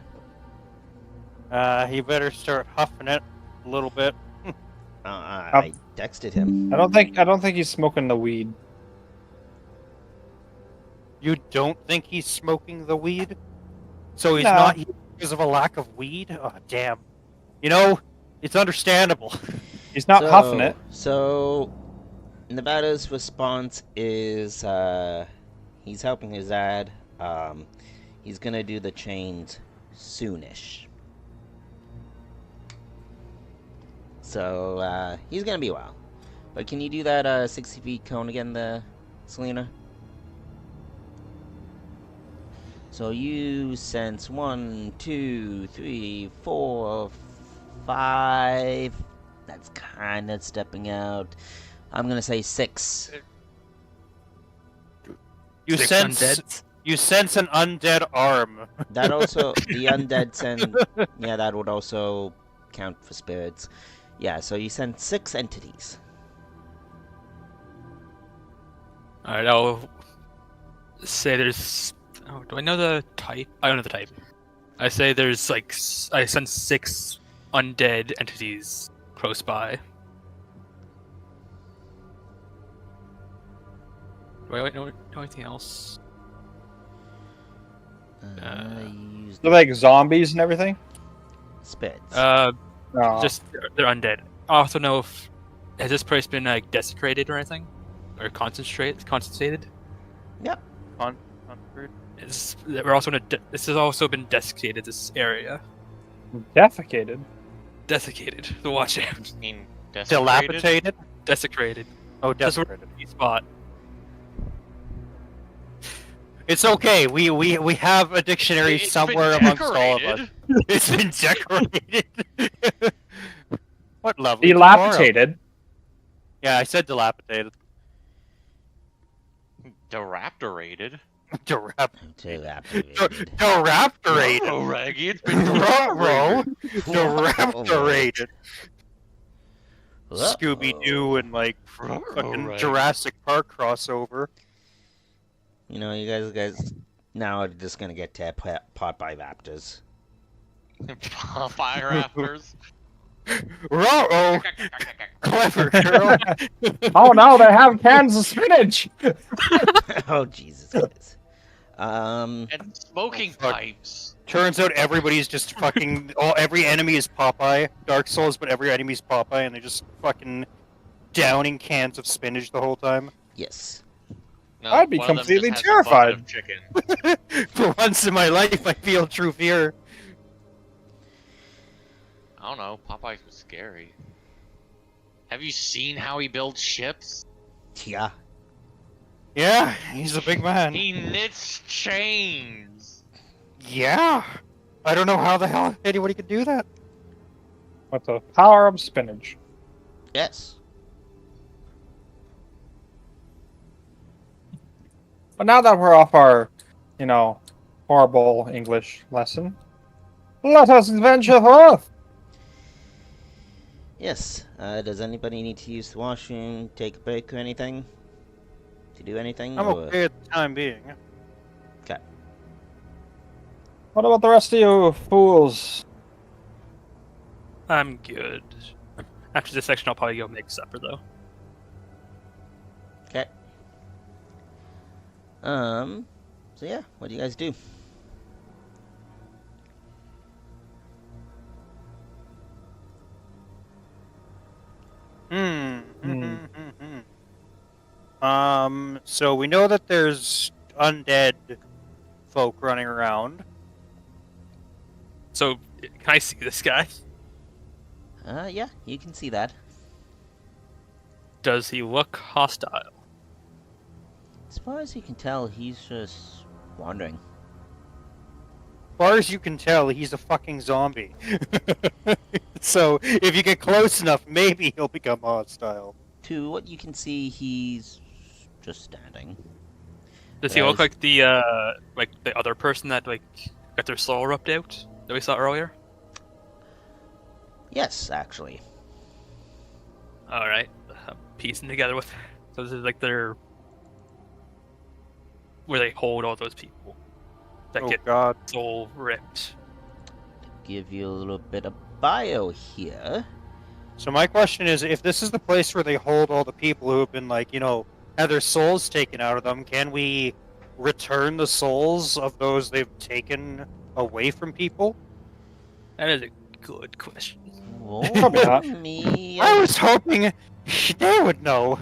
Speaker 6: He better start huffing it a little bit.
Speaker 1: I texted him.
Speaker 2: I don't think he's smoking the weed.
Speaker 6: You don't think he's smoking the weed? So he's
Speaker 2: No.
Speaker 6: not here because of a lack of weed? Oh, damn. You know, it's understandable.
Speaker 2: He's not huffing it.
Speaker 1: So, Nevada's response is he's helping his dad. He's gonna do the chains soonish. So, he's gonna be a while. But can you do that 60 feet cone again, Selena? So you sense 1, 2, 3, 4, 5. That's kind of stepping out. I'm gonna say 6.
Speaker 6: You
Speaker 3: Six
Speaker 6: sense
Speaker 3: undeads?
Speaker 6: you sense an undead arm.
Speaker 1: That also the undead sense. Yeah, that would also count for spirits. Yeah, so you sense 6 entities.
Speaker 3: Alright, I'll say there's. Oh, do I know the type? I don't know the type. I say there's like I sense 6 undead entities close by. Do I know anything else?
Speaker 1: You used
Speaker 2: They're like zombies and everything.
Speaker 1: spirits.
Speaker 2: No.
Speaker 3: Just they're undead. I also know if has this place been like desecrated or anything, or concentrated.
Speaker 1: Yep.
Speaker 3: We're also this has also been desiccated. This area
Speaker 2: Defecated.
Speaker 3: desiccated. So watch out.
Speaker 4: I mean, desecrated?
Speaker 6: Dilapidated?
Speaker 3: Desecrated.
Speaker 6: Oh,
Speaker 3: Just where
Speaker 6: desecrated.
Speaker 3: the spot.
Speaker 6: It's okay. We have a dictionary
Speaker 4: It's
Speaker 6: somewhere
Speaker 4: been
Speaker 6: amongst all of us.
Speaker 4: decorated.
Speaker 6: It's been decorated. What level?
Speaker 2: Dilapidated.
Speaker 6: Yeah, I said dilapidated.
Speaker 4: Deraptorated.
Speaker 1: Dilapidated.
Speaker 6: Deraptorated.
Speaker 4: Oh, Raggy, it's been
Speaker 6: Ruh-roh.
Speaker 4: deraptorated.
Speaker 6: Deraptorated.
Speaker 1: Uh-oh.
Speaker 6: Scooby-Doo and like fucking
Speaker 4: Right.
Speaker 6: Jurassic Park crossover.
Speaker 1: You know, you guys now are just gonna get pot by raptors.
Speaker 4: Fire rafters.
Speaker 6: Ruh-roh. Clever girl.
Speaker 2: Oh no, they have cans of spinach.
Speaker 1: Oh Jesus Christ.
Speaker 4: And smoking
Speaker 6: fuck.
Speaker 4: pipes.
Speaker 6: Turns out everybody's just fucking. Every enemy is Popeye. Dark Souls, but every enemy's Popeye, and they're just fucking downing cans of spinach the whole time.
Speaker 1: Yes.
Speaker 4: No,
Speaker 2: I'd be
Speaker 4: one of them
Speaker 2: completely
Speaker 4: just has a bucket of
Speaker 2: terrified.
Speaker 4: chicken.
Speaker 6: For once in my life, I feel true fear.
Speaker 4: I don't know. Popeye was scary. Have you seen how he builds ships?
Speaker 1: Yeah.
Speaker 6: Yeah, he's a big man.
Speaker 4: He knits chains.
Speaker 6: Yeah. I don't know how the hell anybody could do that.
Speaker 2: With the power of spinach.
Speaker 1: Yes.
Speaker 2: But now that we're off our, horrible English lesson, let us venture forth.
Speaker 1: Yes. Does anybody need to use the washroom, take a break, or anything? To do anything?
Speaker 6: I'm
Speaker 1: or...
Speaker 6: okay at the time being.
Speaker 1: Okay.
Speaker 2: What about the rest of you fools?
Speaker 3: I'm good. After this section, I'll probably go make supper, though.
Speaker 1: Okay. So yeah, what do you guys do?
Speaker 6: So we know that there's undead folk running around.
Speaker 3: So, can I see this guy?
Speaker 1: Yeah, you can see that.
Speaker 3: Does he look hostile?
Speaker 1: As far as you can tell, he's just wandering.
Speaker 6: As far as you can tell, he's a fucking zombie. So if you get close enough, maybe he'll become hostile.
Speaker 1: To what you can see, he's just standing.
Speaker 3: Does he look like the other person that got their soul ripped out that we saw earlier?
Speaker 1: Yes, actually.
Speaker 3: All right, piecing together with. So this is like their where they hold all those people that
Speaker 6: Oh
Speaker 3: get
Speaker 6: god.
Speaker 3: soul ripped.
Speaker 1: Give you a little bit of bio here.
Speaker 6: So my question is, if this is the place where they hold all the people who have been had their souls taken out of them, can we return the souls of those they've taken away from people?
Speaker 3: That is a good question.
Speaker 2: Probably not.
Speaker 1: Roll me,
Speaker 6: I was hoping they would know.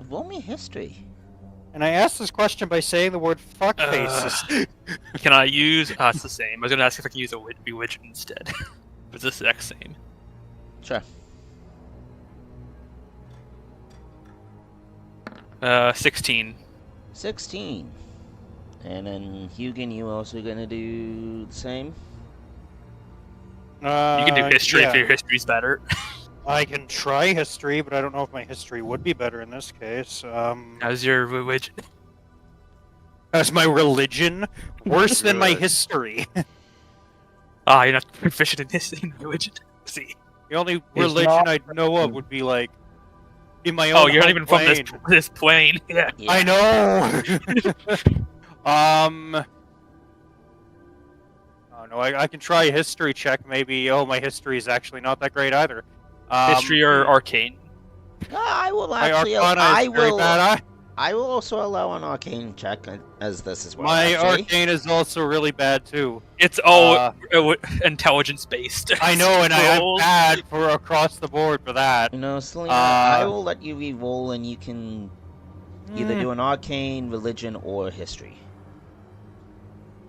Speaker 1: roll me history.
Speaker 6: And I asked this question by saying the word fuckfaces.
Speaker 3: Can I use? It's the same. I was gonna ask if I can use a bewitch instead. But it's the exact same.
Speaker 1: Sure.
Speaker 3: 16.
Speaker 1: 16. And then Hugin, you also gonna do the same?
Speaker 3: You can do history if
Speaker 6: yeah.
Speaker 3: your history's better.
Speaker 6: I can try history, but I don't know if my history would be better in this case.
Speaker 3: How's your religion?
Speaker 6: As my religion? Worse than my history.
Speaker 3: Ah, you're not proficient in this in religion. See.
Speaker 6: The only
Speaker 2: It's
Speaker 6: religion
Speaker 2: not-
Speaker 6: I'd know of would be in my own
Speaker 3: Oh, you're not
Speaker 6: home
Speaker 3: even from
Speaker 6: plane.
Speaker 3: this plane. Yeah.
Speaker 1: Yeah.
Speaker 6: I know. Oh no, I can try a history check. Maybe. Oh, my history is actually not that great either.
Speaker 3: History or arcane?
Speaker 1: I will
Speaker 6: My
Speaker 1: actually.
Speaker 6: Arcana
Speaker 1: I
Speaker 6: is very
Speaker 1: will.
Speaker 6: bad.
Speaker 1: I will also allow an arcane check as this as well.
Speaker 6: My
Speaker 1: actually.
Speaker 6: arcane is also really bad too.
Speaker 3: It's all intelligence based.
Speaker 6: I know, and I'm
Speaker 3: Rolls.
Speaker 6: bad for across the board for that.
Speaker 1: You know, Selena, I
Speaker 6: Uh,
Speaker 1: will let you re-roll, and you can either
Speaker 6: Hmm.
Speaker 1: do an arcane, religion, or history.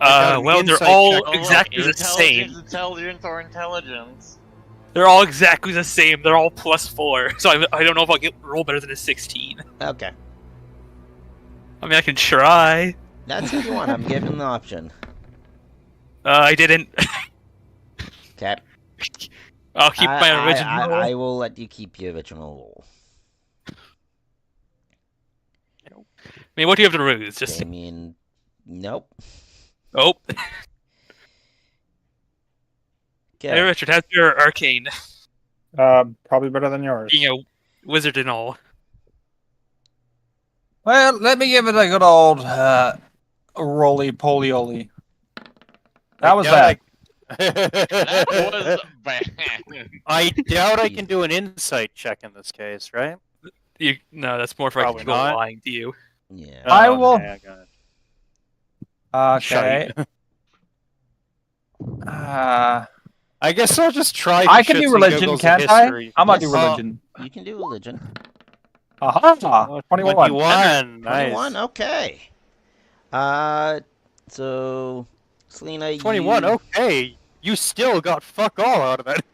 Speaker 6: got an
Speaker 3: Well, they're
Speaker 6: insight
Speaker 3: all
Speaker 6: check.
Speaker 4: Oh, look,
Speaker 3: exactly the same.
Speaker 4: Intelligence, or intelligence.
Speaker 3: They're all exactly the same. They're all +4. So I don't know if I'll get roll better than a 16.
Speaker 1: Okay,
Speaker 3: I mean, I can try.
Speaker 1: that's if you want. I'm giving the option.
Speaker 3: I didn't.
Speaker 1: Okay.
Speaker 3: I'll keep my original.
Speaker 1: I will let you keep your original roll.
Speaker 3: I mean, what do you have to lose? Just
Speaker 1: Damien, nope.
Speaker 3: oh. Hey,
Speaker 1: Okay.
Speaker 3: Richard, how's your arcane?
Speaker 2: Probably better than yours.
Speaker 3: Being a wizard and all.
Speaker 2: Well, let me give it a good old roly-poly-oly. That was bad.
Speaker 4: That was bad.
Speaker 6: I doubt I can do an insight check in this case, right?
Speaker 3: No, that's more for like
Speaker 6: Probably
Speaker 3: people
Speaker 6: not.
Speaker 3: lying to you.
Speaker 1: Yeah.
Speaker 2: I will-
Speaker 6: Okay, I got it.
Speaker 2: Okay.
Speaker 6: Shite. I guess I'll just try.
Speaker 2: I
Speaker 6: for
Speaker 2: can do
Speaker 6: shits and
Speaker 2: religion,
Speaker 6: giggles
Speaker 2: can't
Speaker 6: of
Speaker 2: I?
Speaker 6: history.
Speaker 2: I'm gonna do
Speaker 1: Yes.
Speaker 2: religion.
Speaker 1: You can do religion.
Speaker 2: Aha! 21.
Speaker 6: 21.
Speaker 1: 21.
Speaker 6: Nice.
Speaker 1: Okay. So, Selena,
Speaker 6: 21.
Speaker 1: You...
Speaker 6: Okay. You still got fuck all out of that.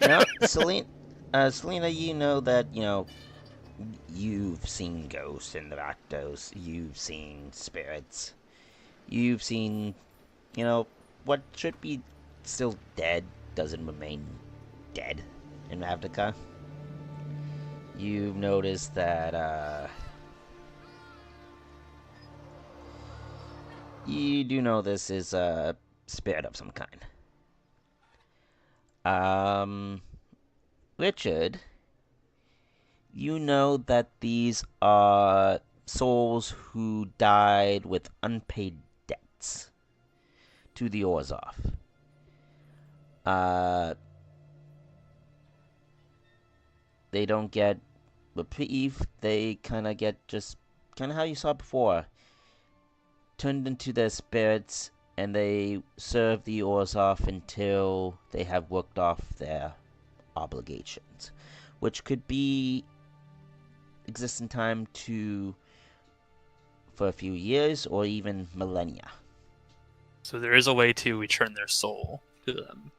Speaker 1: No, Selena, you know that, you've seen ghosts in the Rakdos. You've seen spirits. You've seen, what should be still dead doesn't remain dead in Ravnica. You've noticed that, you do know this is a spirit of some kind. Richard, you know that these are souls who died with unpaid debts to the Orzhov. They don't get reprieve. They kind of get just kind of how you saw before, turned into their spirits, and they serve the Orzhov until they have worked off their obligations, which could be exist in time for a few years or even millennia.
Speaker 3: So there is a way to return their soul to them.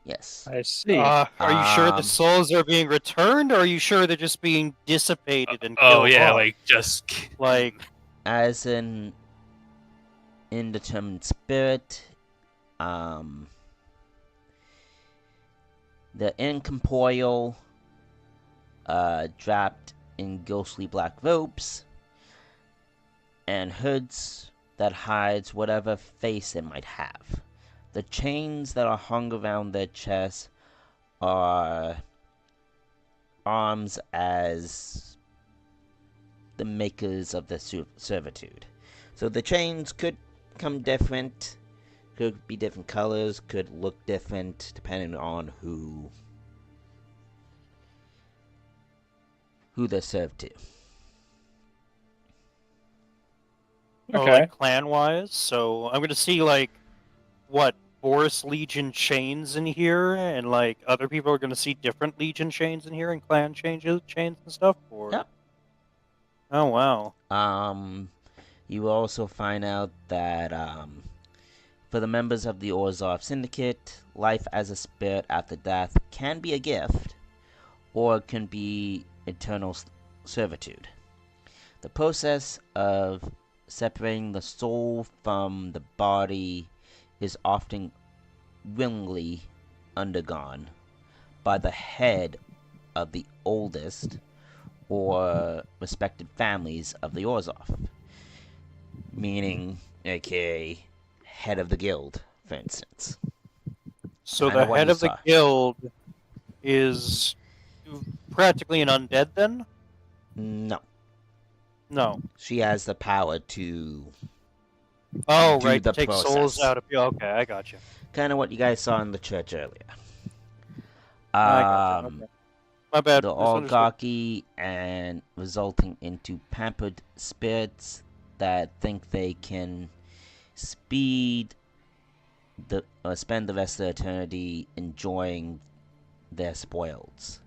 Speaker 1: Yes.
Speaker 2: I see.
Speaker 6: Are you sure the
Speaker 1: Um,
Speaker 6: souls are being returned, or are you sure they're just being dissipated and
Speaker 3: Oh
Speaker 6: killed
Speaker 3: yeah,
Speaker 6: off?
Speaker 3: like just
Speaker 6: Like,
Speaker 1: As an indeterminate spirit, they're incorporeal, draped in ghostly black robes and hoods that hides whatever face it might have. The chains that are hung around their chests are arms as the makers of the servitude. So the chains could come different, could be different colors, could look different depending on who they're served to.
Speaker 6: oh,
Speaker 2: Okay.
Speaker 6: like clan-wise. So I'm gonna see like what Boris Legion chains in here, and like other people are gonna see different Legion chains in here and clan chains and stuff. Or
Speaker 1: Yep.
Speaker 6: oh wow.
Speaker 1: You will also find out that for the members of the Orzhov Syndicate, life as a spirit after death can be a gift, or it can be eternal servitude. The process of separating the soul from the body is often willingly undergone by the head of the oldest or respected families of the Orzhov, meaning, aka, head of the guild, for instance.
Speaker 6: So
Speaker 1: Kinda
Speaker 6: the
Speaker 1: what
Speaker 6: head
Speaker 1: you
Speaker 6: of the
Speaker 1: saw.
Speaker 6: guild is practically an undead then?
Speaker 1: No,
Speaker 6: No.
Speaker 1: she has the power to
Speaker 6: Oh,
Speaker 1: do
Speaker 6: right,
Speaker 1: the
Speaker 6: to take
Speaker 1: process.
Speaker 6: souls out of you. Okay, I got you.
Speaker 1: Kind of what you guys saw in the church earlier.
Speaker 6: I got you. Okay. My bad.
Speaker 1: The
Speaker 6: Misunderstood.
Speaker 1: oligarchy and resulting into pampered spirits that think they can spend the rest of their eternity enjoying their spoils.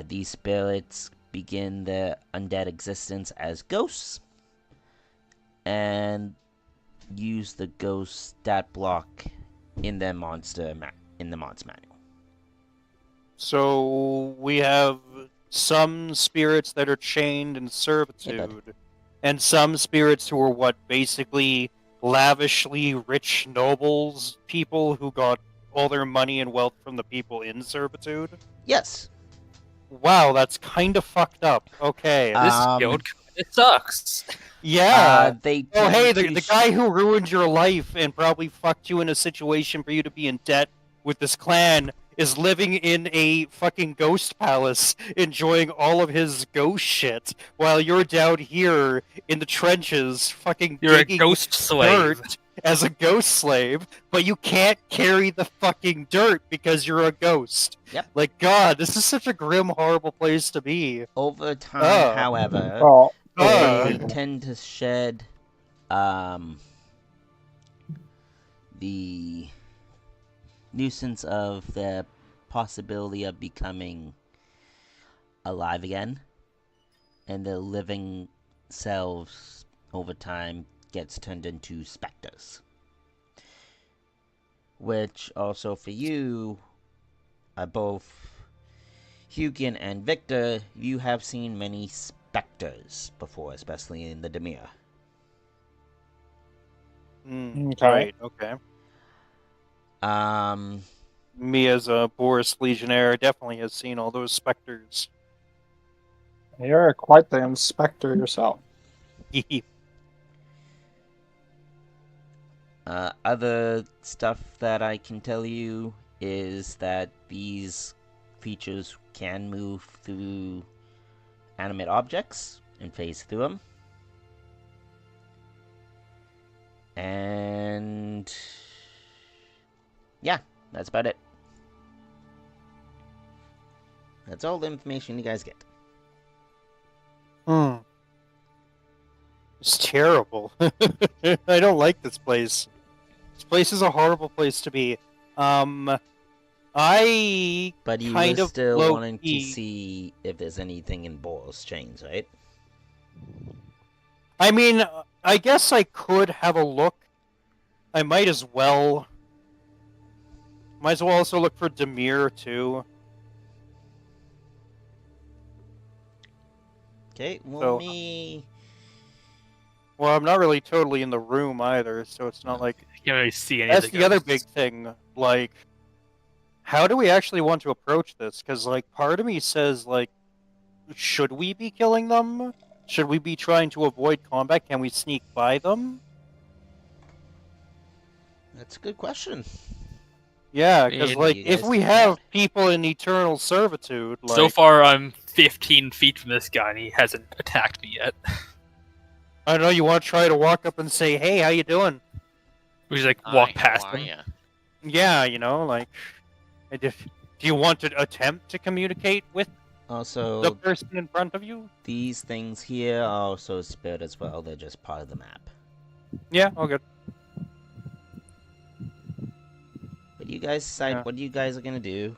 Speaker 1: These spirits begin their undead existence as ghosts and use the ghost stat block in their monster manual.
Speaker 6: So we have some spirits that are chained in
Speaker 1: Hey,
Speaker 6: servitude, and some spirits who are what, basically lavishly rich nobles, people who got all their money and wealth from the people in servitude.
Speaker 1: Yes.
Speaker 6: Wow, that's kind of fucked up. Okay.
Speaker 3: this guild it sucks.
Speaker 6: Yeah.
Speaker 1: They
Speaker 6: Oh, hey,
Speaker 1: tend
Speaker 6: the
Speaker 1: to
Speaker 6: guy who ruined your life and probably fucked you in a situation for you to be in debt with this clan is living in a fucking ghost palace, enjoying all of his ghost shit, while you're down here in the trenches, fucking
Speaker 3: You're a
Speaker 6: digging
Speaker 3: ghost slave.
Speaker 6: dirt as a ghost slave, but you can't carry the fucking dirt because you're a ghost.
Speaker 1: Yep.
Speaker 6: Like, God, this is such a grim, horrible place to be.
Speaker 1: over time,
Speaker 6: Oh.
Speaker 1: however,
Speaker 2: Oh,
Speaker 1: they tend to shed the nuisance of the possibility of becoming alive again, and their living selves over time gets turned into specters. Which also for you, both Hugin and Victor, you have seen many specters before, especially in the Demir.
Speaker 2: Okay.
Speaker 6: Right, okay.
Speaker 1: Um,
Speaker 6: Me as a Boris Legionnaire definitely has seen all those specters.
Speaker 2: You're quite the inspector yourself.
Speaker 1: other stuff that I can tell you is that these creatures can move through animate objects and phase through them. And yeah, that's about it. That's all the information you guys get.
Speaker 6: It's terrible. I don't like this place. This place is a horrible place to be. I
Speaker 1: But you
Speaker 6: kind
Speaker 1: were
Speaker 6: of
Speaker 1: still
Speaker 6: low
Speaker 1: wanting to
Speaker 6: key-
Speaker 1: see if there's anything in Boros Chains, right?
Speaker 6: I mean, I guess I could have a look. I might as well. Might as well also look for Demir too.
Speaker 1: Okay, well,
Speaker 6: So-
Speaker 1: me.
Speaker 6: Well, I'm not really totally in the room either, so it's not like
Speaker 3: You can't really see any
Speaker 6: that's
Speaker 3: of
Speaker 6: the other
Speaker 3: ghosts.
Speaker 6: big thing. Like, how do we actually want to approach this? Because, like, part of me says, like, should we be killing them? Should we be trying to avoid combat? Can we sneak by them?
Speaker 1: That's a good question.
Speaker 6: Yeah, because,
Speaker 3: And
Speaker 6: like,
Speaker 1: you
Speaker 6: if
Speaker 1: guys
Speaker 6: we
Speaker 1: can
Speaker 6: have
Speaker 1: try.
Speaker 6: people in eternal servitude, like,
Speaker 3: So far, I'm 15 feet from this guy, and he hasn't attacked me yet.
Speaker 6: I don't know, you want to try to walk up and say, hey, how you doing?
Speaker 3: We just like walk
Speaker 4: Hi,
Speaker 3: past
Speaker 4: how are
Speaker 3: him.
Speaker 4: ya?
Speaker 6: Yeah, you know, like, do you want to attempt to communicate with the
Speaker 1: Also,
Speaker 6: person in front of you?
Speaker 1: these things here are also spirit as well. They're just part of the map.
Speaker 6: Yeah, all good.
Speaker 1: But you guys decide
Speaker 6: Yeah.
Speaker 1: what you guys are gonna do.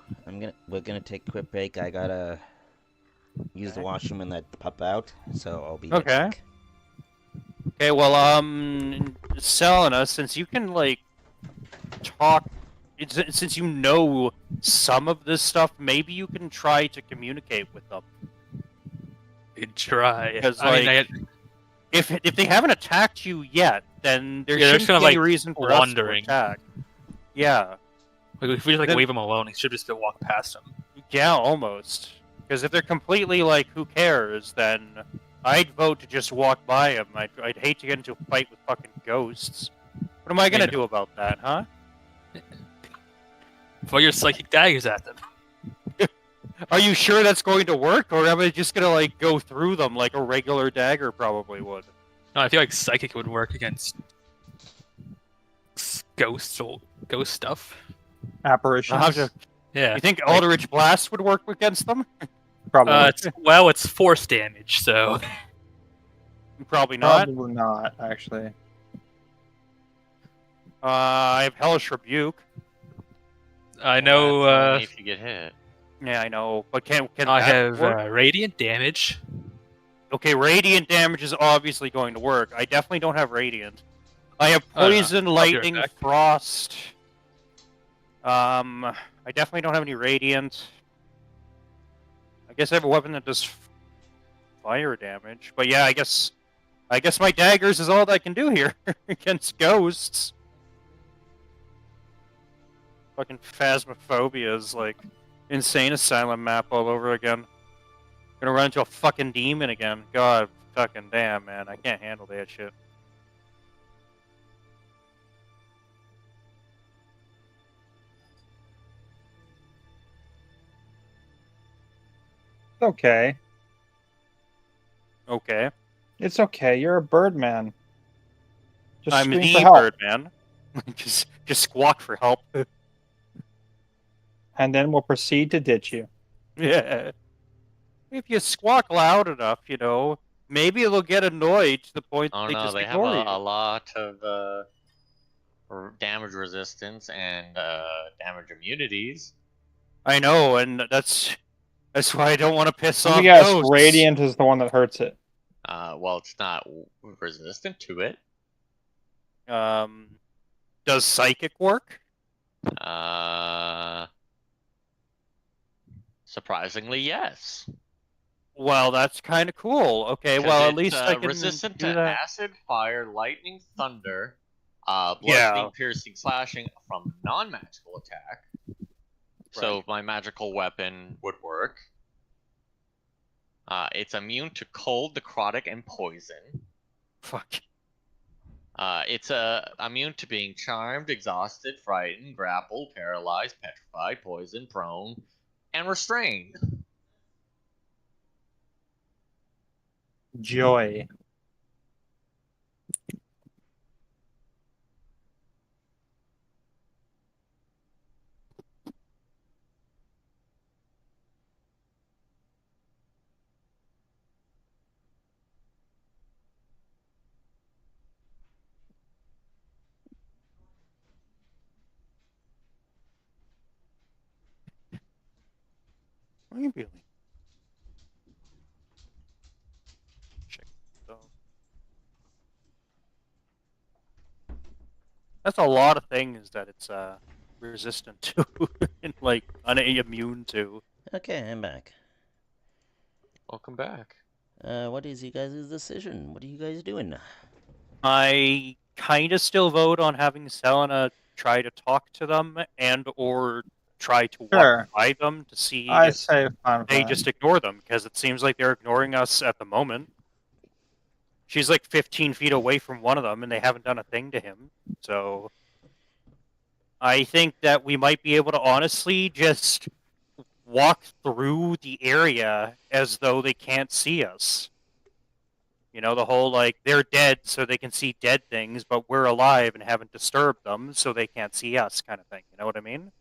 Speaker 1: We're gonna take a quick break. I gotta use the
Speaker 6: Okay.
Speaker 1: washroom and let the pup out, so I'll be right
Speaker 6: Okay.
Speaker 1: back.
Speaker 6: Okay, well, Selena, since you can, like, talk, since you know some of this stuff, maybe you can try to communicate with them.
Speaker 3: Good try.
Speaker 6: Because,
Speaker 3: I mean,
Speaker 6: like, if they haven't attacked you yet, then there
Speaker 3: Yeah, they're
Speaker 6: shouldn't
Speaker 3: just
Speaker 6: be
Speaker 3: kinda,
Speaker 6: any
Speaker 3: like,
Speaker 6: reason for
Speaker 3: wandering.
Speaker 6: us to attack. Yeah,
Speaker 3: if we just like
Speaker 6: then-
Speaker 3: leave him alone, he should just walk past him.
Speaker 6: yeah, almost. Because if they're completely like, who cares, then I'd vote to just walk by them. I'd hate to get into a fight with fucking ghosts. What am I gonna
Speaker 3: mean-
Speaker 6: do about that, huh?
Speaker 3: Throw your psychic daggers at them.
Speaker 6: Are you sure that's going to work, or am I just gonna like go through them like a regular dagger probably would?
Speaker 3: No, I feel like psychic would work against ghost stuff.
Speaker 2: Apparitions.
Speaker 6: I'll have to-
Speaker 3: Yeah.
Speaker 6: You think Eldritch Blast would work against them?
Speaker 2: Probably.
Speaker 3: It's force damage, so
Speaker 6: Probably not.
Speaker 2: Probably not, actually.
Speaker 6: I have Hellish Rebuke.
Speaker 3: I know.
Speaker 4: Well, that's only if you get hit.
Speaker 6: Yeah, I know, but can
Speaker 3: I
Speaker 6: that
Speaker 3: have
Speaker 6: work?
Speaker 3: radiant damage.
Speaker 6: Okay, Radiant damage is obviously going to work. I definitely don't have Radiant. I have
Speaker 3: Oh, no.
Speaker 6: Poison,
Speaker 3: I'll be right
Speaker 6: Lightning,
Speaker 3: back.
Speaker 6: Frost. I definitely don't have any Radiant. I guess I have a weapon that does fire damage. But yeah, I guess my daggers is all that I can do here against ghosts. Fucking Phasmophobia is like insane asylum map all over again. Gonna run into a fucking demon again. God fucking damn, man. I can't handle that shit.
Speaker 2: It's okay.
Speaker 6: Okay.
Speaker 2: It's okay. You're a bird man. Just
Speaker 6: I'm
Speaker 2: scream
Speaker 6: the
Speaker 2: for help,
Speaker 6: bird man. just squawk for help.
Speaker 2: and then we'll proceed to ditch you.
Speaker 6: Yeah. If you squawk loud enough, you know, maybe it'll get annoyed to the point that
Speaker 4: Oh
Speaker 6: they
Speaker 4: no,
Speaker 6: just
Speaker 4: they have
Speaker 6: ignore you.
Speaker 4: a lot of damage resistance and damage immunities.
Speaker 6: I know, and that's why I don't want to piss
Speaker 2: Let
Speaker 6: off
Speaker 2: me guess,
Speaker 6: ghosts.
Speaker 2: Radiant is the one that hurts it.
Speaker 4: Well, it's not resistant to it.
Speaker 6: Does psychic work?
Speaker 4: Surprisingly, yes.
Speaker 6: Well, that's kind of cool. Okay,
Speaker 4: 'Cause
Speaker 6: well, at
Speaker 4: it's,
Speaker 6: least I can
Speaker 4: resistant
Speaker 6: do
Speaker 4: to
Speaker 6: that.
Speaker 4: acid, fire, lightning, thunder,
Speaker 6: Yeah.
Speaker 4: bludgeoning, piercing, slashing from non-magical attack. So my magical weapon would work. It's immune to cold, necrotic, and poison.
Speaker 6: Fuck.
Speaker 4: It's immune to being charmed, exhausted, frightened, grappled, paralyzed, petrified, poisoned, prone, and restrained.
Speaker 2: Joy.
Speaker 6: Really? Check it out. That's a lot of things that it's resistant to and like immune to.
Speaker 1: Okay, I'm back.
Speaker 4: Welcome back.
Speaker 1: What is you guys' decision? What are you guys doing?
Speaker 6: I kind of still vote on having Selena try to talk to them and or try to walk
Speaker 2: Sure.
Speaker 6: by them to see
Speaker 2: I
Speaker 6: if
Speaker 2: say fine.
Speaker 6: they just ignore them, because it seems like they're ignoring us at the moment. She's like 15 feet away from one of them, and they haven't done a thing to him. So I think that we might be able to honestly just walk through the area as though they can't see us. You know, the whole like they're dead so they can see dead things, but we're alive and haven't disturbed them so they can't see us kind of thing. You know what I mean?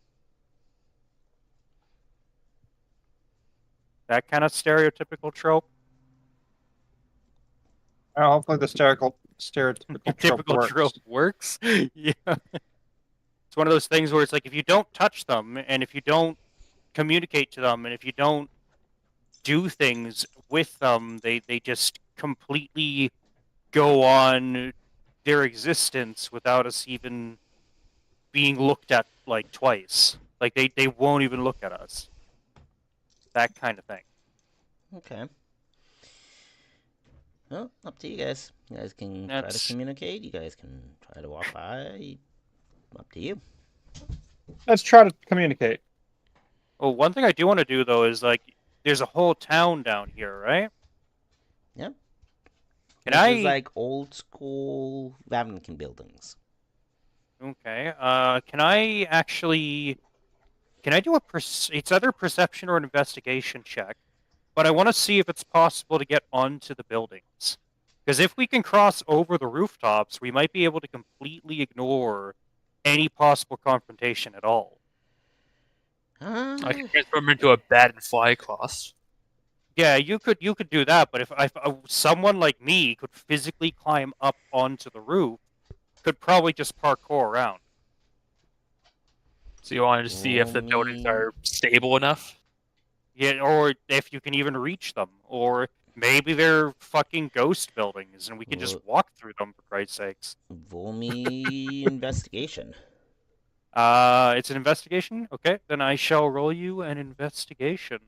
Speaker 6: That kind of stereotypical trope.
Speaker 2: Hopefully the stereotypical trope
Speaker 6: Typical
Speaker 2: works.
Speaker 6: trope works. Yeah. It's one of those things where it's like if you don't touch them and if you don't communicate to them and if you don't do things with them, they just completely go on their existence without us even being looked at like twice. Like they won't even look at us. That kind of thing.
Speaker 1: Okay. Well, up to you guys. You guys can try to
Speaker 6: That's
Speaker 1: communicate. You guys can try to walk by. Up to you.
Speaker 2: Let's try to communicate.
Speaker 6: oh, one thing I do want to do though is like there's a whole town down here, right?
Speaker 1: Yep.
Speaker 6: Can
Speaker 1: This
Speaker 6: I
Speaker 1: is like old school Vavenkin buildings.
Speaker 6: Okay. Can I actually? Can I do a it's either perception or an investigation check? But I want to see if it's possible to get onto the buildings. Because if we can cross over the rooftops, we might be able to completely ignore any possible confrontation at all.
Speaker 3: I can transform into a bat and fly across.
Speaker 6: Yeah, you could do that, but if someone like me could physically climb up onto the roof, could probably just parkour around.
Speaker 3: So you wanted to see if the buildings are stable enough?
Speaker 6: Yeah, or if you can even reach them, or maybe they're fucking ghost buildings and we can just walk through them for Christ's sakes.
Speaker 1: Roll me investigation.
Speaker 6: It's an investigation? Okay, then I shall roll you an investigation.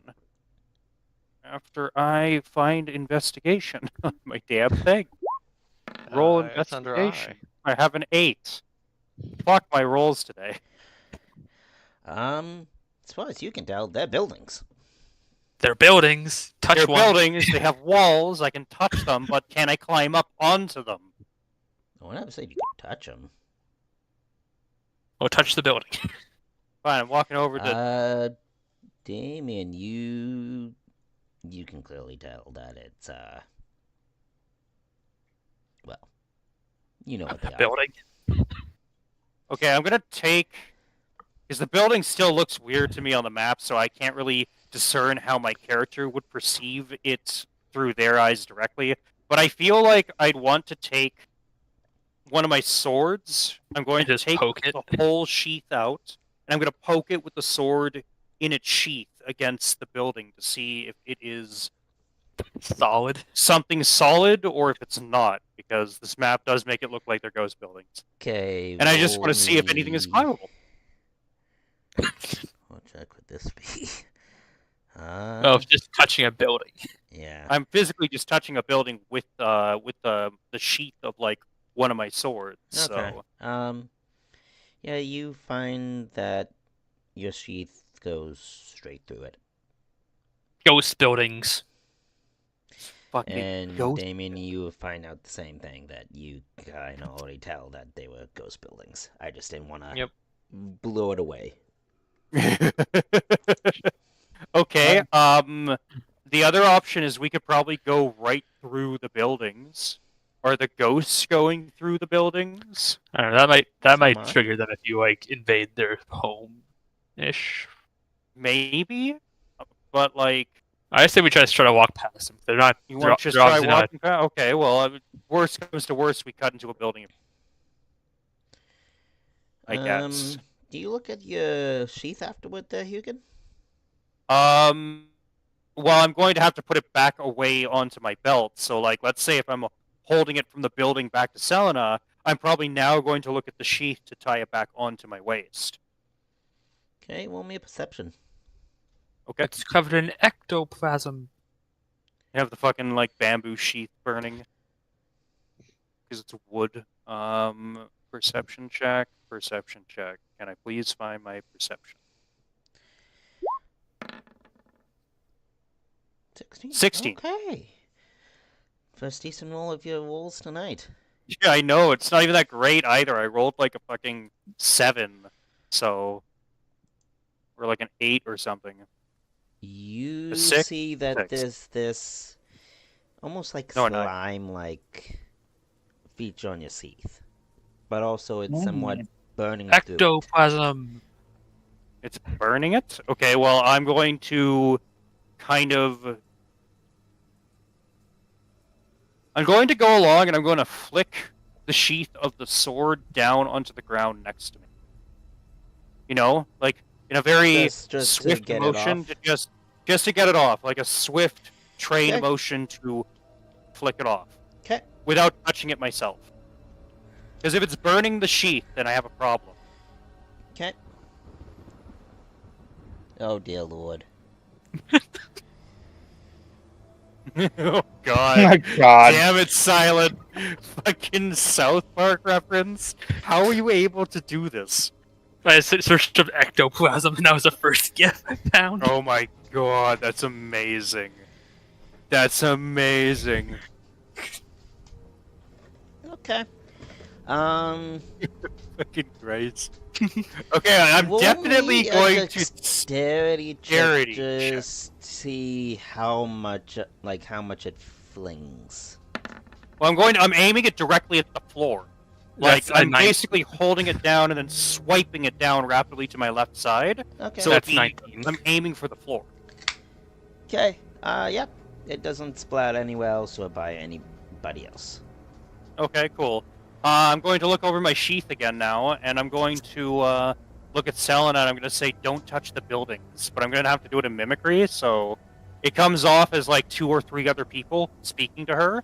Speaker 6: After I find investigation on my damn thing. Roll
Speaker 4: It's under
Speaker 6: investigation. I have an 8. Fuck my rolls today.
Speaker 1: As far as you can tell, they're buildings.
Speaker 3: They're buildings. Touch
Speaker 6: They're
Speaker 3: one.
Speaker 6: buildings, they have walls, I can touch them, but can I climb up onto them?
Speaker 1: I never said you could touch them.
Speaker 3: Oh, touch the building.
Speaker 6: Fine, I'm walking over to...
Speaker 1: Damien, you can clearly tell that it's, well, you know what they are.
Speaker 3: Building.
Speaker 6: Okay, I'm gonna take... Because the building still looks weird to me on the map, so I can't really discern how my character would perceive it through their eyes directly. But I feel like I'd want to take one of my swords. I'm going to
Speaker 3: Just
Speaker 6: take
Speaker 3: poke it.
Speaker 6: the whole sheath out, and I'm going to poke it with the sword in its sheath against the building to see if it is
Speaker 3: Solid.
Speaker 6: something solid or if it's not, because this map does make it look like they're ghost buildings.
Speaker 1: Okay.
Speaker 6: And I just want to see if anything is climbable.
Speaker 1: What check would this be?
Speaker 3: Oh, just touching a building.
Speaker 1: Yeah.
Speaker 6: I'm physically just touching a building with the sheath of like one of my swords.
Speaker 1: Okay.
Speaker 6: So
Speaker 1: Yeah, you find that your sheath goes straight through it.
Speaker 3: Ghost buildings.
Speaker 6: fucking
Speaker 1: And
Speaker 6: ghost.
Speaker 1: Damien, you find out the same thing, that you kind of already tell that they were ghost buildings. I just didn't want to
Speaker 4: Yep.
Speaker 1: blow it away.
Speaker 6: Okay. The other option is we could probably go right through the buildings. Are the ghosts going through the buildings?
Speaker 3: I don't know. That
Speaker 1: Some
Speaker 3: might
Speaker 1: are.
Speaker 3: trigger them if you like invade their home, ish.
Speaker 6: Maybe, but like,
Speaker 3: I say we try to walk past them. They're not.
Speaker 6: you
Speaker 3: They're,
Speaker 6: want to just
Speaker 3: they're
Speaker 6: try
Speaker 3: obviously not.
Speaker 6: walking past? Okay, well, worst comes to worst, we cut into a building. I guess.
Speaker 1: Do you look at your sheath afterward there, Hugin?
Speaker 6: Well, I'm going to have to put it back away onto my belt. So, like, let's say if I'm holding it from the building back to Selena, I'm probably now going to look at the sheath to tie it back onto my waist.
Speaker 1: Okay, roll me a perception.
Speaker 6: Okay.
Speaker 3: It's covered in ectoplasm.
Speaker 6: You have the fucking, like, bamboo sheath burning. Because it's wood. Perception check. Perception check. Can I please find my perception?
Speaker 1: 16.
Speaker 6: 16.
Speaker 1: Okay. First decent roll of your rolls tonight.
Speaker 6: Yeah, I know. It's not even that great either. I rolled like a fucking 7. So. Or like an 8 or something.
Speaker 1: You
Speaker 6: A 6?
Speaker 1: see that
Speaker 6: 6.
Speaker 1: there's this almost like
Speaker 6: No, a 9.
Speaker 1: slime-like feature on your sheath. But also it's somewhat burning through it.
Speaker 3: Ectoplasm.
Speaker 6: It's burning it? Okay, well, I'm going to kind of... I'm going to go along and I'm going to flick the sheath of the sword down onto the ground next to me. You know, like in a very
Speaker 1: Just to
Speaker 6: swift
Speaker 1: get it
Speaker 6: motion,
Speaker 1: off.
Speaker 6: to just to get it off, like a swift train
Speaker 1: Okay.
Speaker 6: motion to flick it off.
Speaker 1: Okay.
Speaker 6: Without touching it myself. Because if it's burning the sheath, then I have a problem.
Speaker 1: Okay. Oh dear lord.
Speaker 6: Oh
Speaker 2: Oh
Speaker 6: god.
Speaker 2: my god.
Speaker 6: Damn it, Silent. Fucking South Park reference. How are you able to do this?
Speaker 3: I searched up ectoplasm, and that was the first GIF I found.
Speaker 6: Oh my god, that's amazing. That's amazing.
Speaker 1: Okay.
Speaker 6: Fucking Christ. Okay, I'm
Speaker 1: roll
Speaker 6: definitely
Speaker 1: me a
Speaker 6: going to...
Speaker 1: dexterity check,
Speaker 6: Dexterity check.
Speaker 1: just see how much it flings.
Speaker 6: Well, I'm aiming it directly at the floor. Like,
Speaker 3: That's a
Speaker 6: I'm
Speaker 3: 19.
Speaker 6: basically holding it down and then swiping it down rapidly to my left side.
Speaker 1: Okay.
Speaker 6: So
Speaker 3: That's
Speaker 6: it's
Speaker 3: 19.
Speaker 6: I'm aiming for the floor.
Speaker 1: Okay. Yep. It doesn't splatter anywhere else or by anybody else.
Speaker 6: Okay, cool. I'm going to look over my sheath again now, and I'm going to look at Selena, and I'm going to say, don't touch the buildings. But I'm going to have to do it in mimicry, so it comes off as like 2 or 3 other people speaking to her.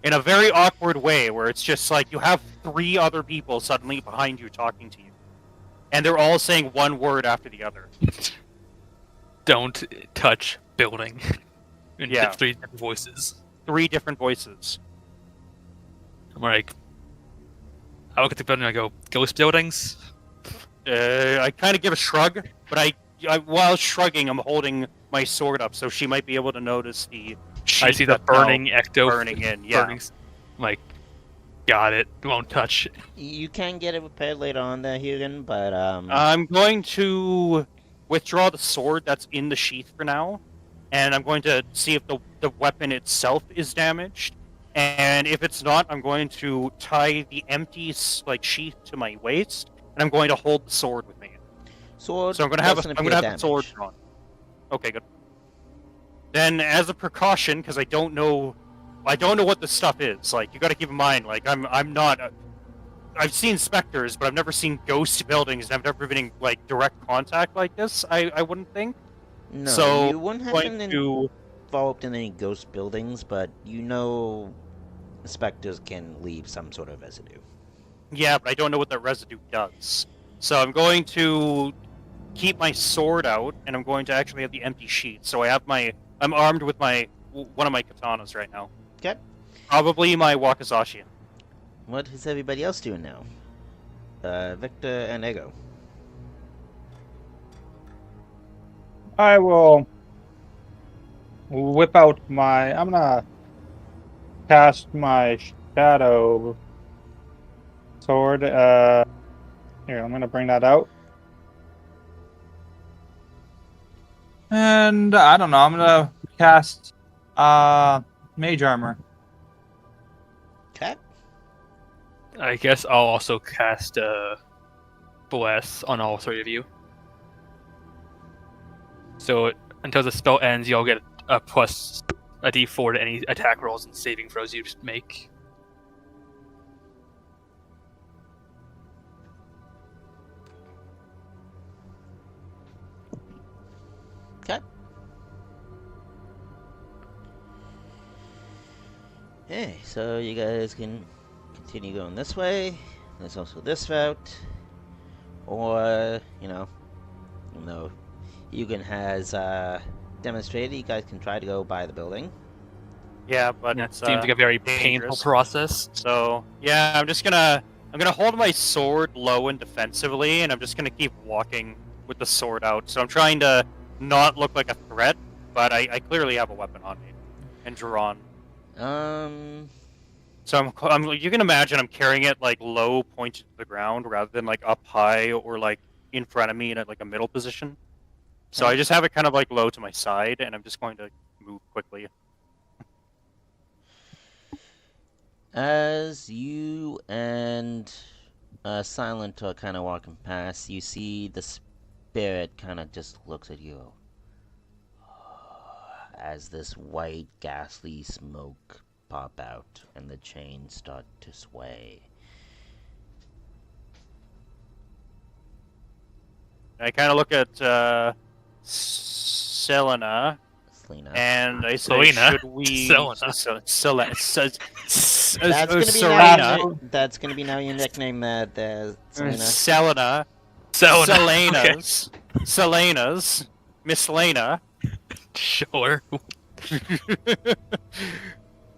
Speaker 6: In a very awkward way, where it's just like you have 3 other people suddenly behind you talking to you. And they're all saying one word after the other.
Speaker 3: Don't touch building. In
Speaker 6: Yeah.
Speaker 3: 3 different voices.
Speaker 6: 3 different voices.
Speaker 3: I'm like, I look at the building and I go, ghost buildings?
Speaker 6: I kind of give a shrug, but I while shrugging, I'm holding my sword up, so she might be able to notice the sheath
Speaker 3: I see the
Speaker 6: that's now
Speaker 3: burning ecto.
Speaker 6: burning in, yeah.
Speaker 3: I'm like, got it. Won't touch.
Speaker 1: You can get it repaired later on there, Hugin, but
Speaker 6: I'm going to withdraw the sword that's in the sheath for now, and I'm going to see if the weapon itself is damaged. And if it's not, I'm going to tie the empty sheath to my waist, and I'm going to hold the sword with me.
Speaker 1: sword.
Speaker 6: So I'm going to have
Speaker 1: doesn't
Speaker 6: I'm
Speaker 1: appear
Speaker 6: going to have the sword
Speaker 1: damaged.
Speaker 6: drawn. Okay, good. Then, as a precaution, because I don't know what this stuff is. Like, you got to keep in mind, like, I'm not. I've seen specters, but I've never seen ghost buildings, and I've never been in like direct contact like this. I wouldn't think.
Speaker 1: No,
Speaker 6: So,
Speaker 1: you wouldn't have
Speaker 6: Going
Speaker 1: been
Speaker 6: to
Speaker 1: involved in any ghost buildings, but you know, specters can leave some sort of residue.
Speaker 6: yeah, but I don't know what that residue does. So I'm going to keep my sword out, and I'm going to actually have the empty sheath. So I'm armed with one of my katanas right now.
Speaker 1: Okay.
Speaker 6: Probably my wakizashi.
Speaker 1: What is everybody else doing now? Victor and Ego.
Speaker 2: I will whip out my. I'm gonna cast my shadow sword. Here, I'm gonna bring that out. And I don't know. I'm gonna cast Mage Armor.
Speaker 1: Okay.
Speaker 3: I guess I'll also cast Bless on all three of you. So until the spell ends, you'll get a plus a d4 to any attack rolls and saving throws you make.
Speaker 1: Okay. Hey, so you guys can continue going this way. There's also this route. Or, even though Eugen has demonstrated, you guys can try to go by the building.
Speaker 6: Yeah, but
Speaker 3: Yeah,
Speaker 6: it's
Speaker 3: seems like a very painful
Speaker 6: dangerous.
Speaker 3: process.
Speaker 6: So yeah, I'm gonna hold my sword low and defensively, and I'm just gonna keep walking with the sword out. So I'm trying to not look like a threat, but I clearly have a weapon on me and drawn. So you can imagine I'm carrying it like low, pointed to the ground, rather than like up high or like in front of me in like a middle position. So I just have it kind of like low to my side, and I'm just going to move quickly.
Speaker 1: As you and Silent are kind of walking past, you see the spirit kind of just looks at you as this white, ghastly smoke pop out and the chains start to sway.
Speaker 6: I kind of look at Selena,
Speaker 1: Selena.
Speaker 6: and I say,
Speaker 3: Selena?
Speaker 6: should we...
Speaker 3: Selena.
Speaker 1: That's gonna be now your nickname, Selena.
Speaker 6: Selena.
Speaker 3: Selena.
Speaker 6: Selena's. Miss Lena.
Speaker 3: Sure.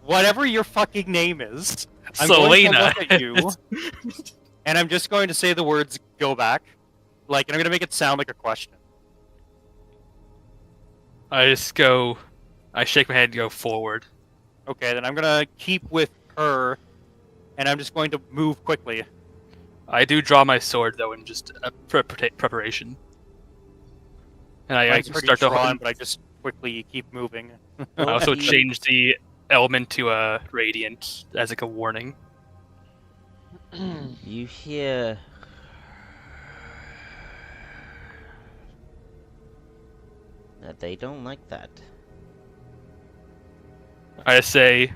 Speaker 6: Whatever your fucking name is, I'm going to look at you, and I'm just going to say the words, go back. And I'm going to make it sound like a question.
Speaker 3: I shake my head and go forward.
Speaker 6: Okay, then I'm going to keep with her, and I'm just going to move quickly.
Speaker 3: I do draw my sword, though, in just preparation. And I start to
Speaker 6: drawn, but I just quickly keep moving.
Speaker 3: I also change the element to a radiant as like a warning.
Speaker 1: You hear that they don't like that.
Speaker 3: I say,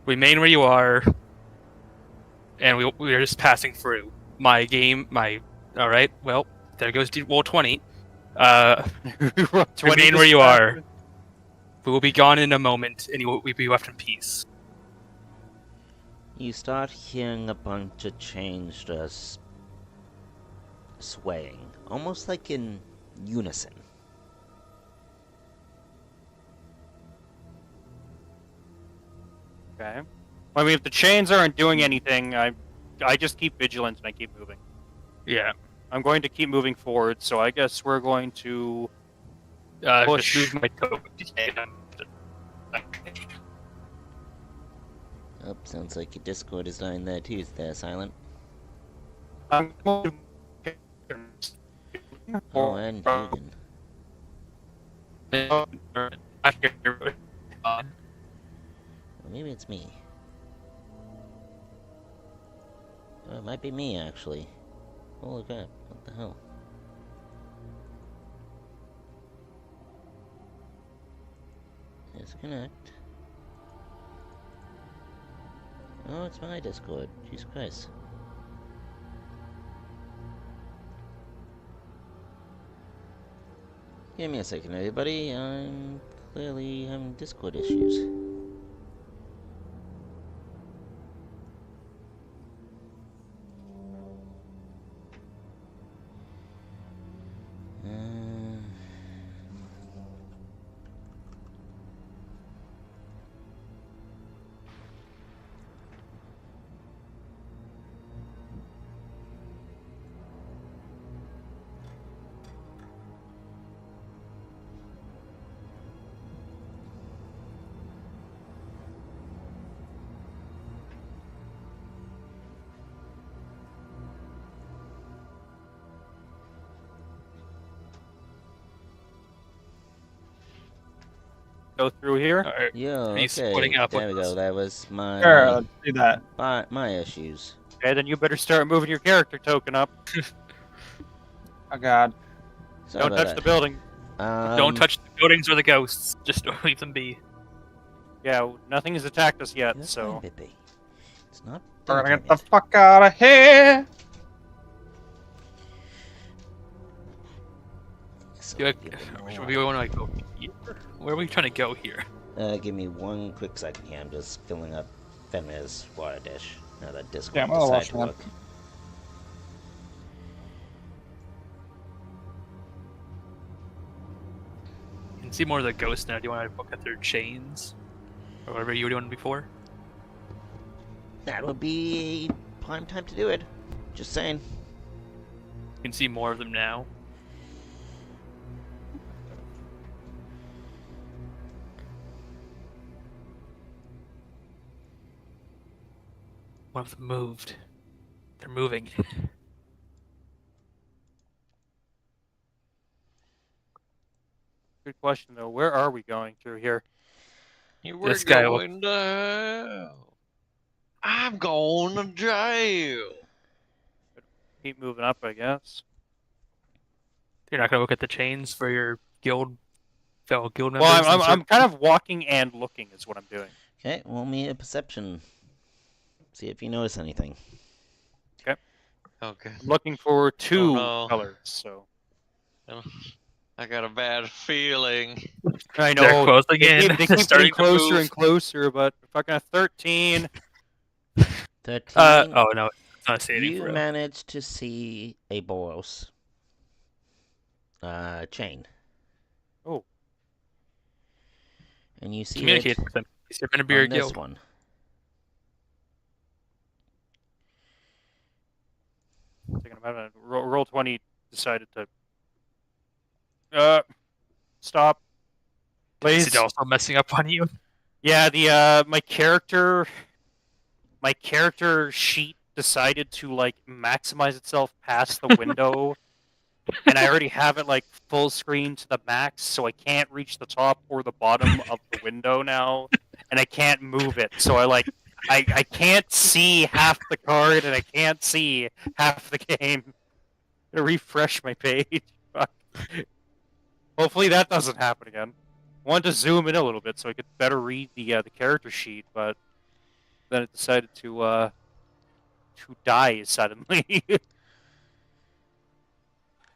Speaker 3: remain where you are, and we are just passing through. Alright, well, there goes roll 20. Remain where you are. We will be gone in a moment, and you will be left in peace.
Speaker 1: You start hearing a bunch of chains just swaying, almost like in unison.
Speaker 6: Okay. I mean, if the chains aren't doing anything, I just keep vigilant and I keep moving.
Speaker 3: Yeah.
Speaker 6: I'm going to keep moving forward, so I guess we're going to push.
Speaker 3: Just move my coat.
Speaker 1: Oh, sounds like your Discord is dying there too, Silent. Oh, and Eugen. Well, maybe it's me. Oh, it might be me, actually. Holy crap, what the hell? Disconnect. Oh, it's my Discord. Jesus Christ. Give me a second, everybody. I'm clearly having Discord issues.
Speaker 6: go through here.
Speaker 3: All right.
Speaker 1: Yeah,
Speaker 3: He's
Speaker 1: okay.
Speaker 3: splitting up
Speaker 1: There we
Speaker 3: with
Speaker 1: go.
Speaker 3: us.
Speaker 1: That was
Speaker 2: Sure,
Speaker 1: my
Speaker 2: let's do that.
Speaker 1: my issues.
Speaker 6: Okay, then you better start moving your character token up.
Speaker 2: Oh god.
Speaker 1: Sorry
Speaker 6: Don't
Speaker 1: about
Speaker 6: touch
Speaker 1: that.
Speaker 6: the building.
Speaker 3: Don't touch the buildings or the ghosts. Just don't leave them be.
Speaker 6: Yeah, nothing has attacked us yet,
Speaker 1: That's
Speaker 6: so...
Speaker 1: fine, baby. It's not
Speaker 2: We're
Speaker 1: dinner
Speaker 2: gonna
Speaker 1: time
Speaker 2: get the
Speaker 1: yet.
Speaker 2: fuck out of here.
Speaker 1: So
Speaker 3: Do I,
Speaker 1: give it more
Speaker 3: should we want to like go here? Where are we trying to go here?
Speaker 1: Give me one quick second here. I'm just filling up Fenrir's water dish. Now that Discord
Speaker 2: Yeah, I'm gonna
Speaker 1: decided
Speaker 2: wash
Speaker 1: to
Speaker 2: that.
Speaker 1: work.
Speaker 3: You can see more of the ghosts now. Do you want to look at their chains? Or whatever you were doing before?
Speaker 1: That would be prime time to do it. Just saying.
Speaker 3: You can see more of them now. One of them moved. They're moving.
Speaker 6: Good question, though. Where are we going through here?
Speaker 4: You were
Speaker 3: This guy will-
Speaker 4: going to hell. I'm going to jail.
Speaker 6: Keep moving up, I guess.
Speaker 3: You're not gonna look at the chains for your fellow guild members.
Speaker 6: Well,
Speaker 3: and
Speaker 6: I'm kind of walking and looking is what I'm doing.
Speaker 1: Okay, roll me a perception. See if you notice anything.
Speaker 4: Okay.
Speaker 6: I'm looking for two
Speaker 4: no.
Speaker 6: colors, so...
Speaker 4: I got a bad feeling.
Speaker 6: I
Speaker 3: They're
Speaker 6: know.
Speaker 3: closing
Speaker 6: They
Speaker 3: in.
Speaker 6: keep
Speaker 3: They're
Speaker 6: getting
Speaker 3: starting to
Speaker 6: closer
Speaker 3: move.
Speaker 6: and closer, but fucking a 13.
Speaker 1: 13.
Speaker 3: Oh no, it's not saving
Speaker 1: You
Speaker 3: for real.
Speaker 1: managed to see a Boros chain.
Speaker 6: Oh.
Speaker 1: And you see
Speaker 3: Communicate
Speaker 1: it
Speaker 3: with them. They're gonna be your
Speaker 1: on this
Speaker 3: guild.
Speaker 1: one.
Speaker 6: Thinking about it. Roll 20 decided to... Stop.
Speaker 3: Is
Speaker 6: Please.
Speaker 3: it also messing up on you?
Speaker 6: Yeah, the my character sheet decided to like maximize itself past the window, and I already have it like full screen to the max, so I can't reach the top or the bottom of the window now, and I can't move it. So I can't see half the card, and I can't see half the game. I'm gonna refresh my page. Fuck. Hopefully that doesn't happen again. Wanted to zoom in a little bit so I could better read the character sheet, but then it decided to die suddenly.
Speaker 1: It's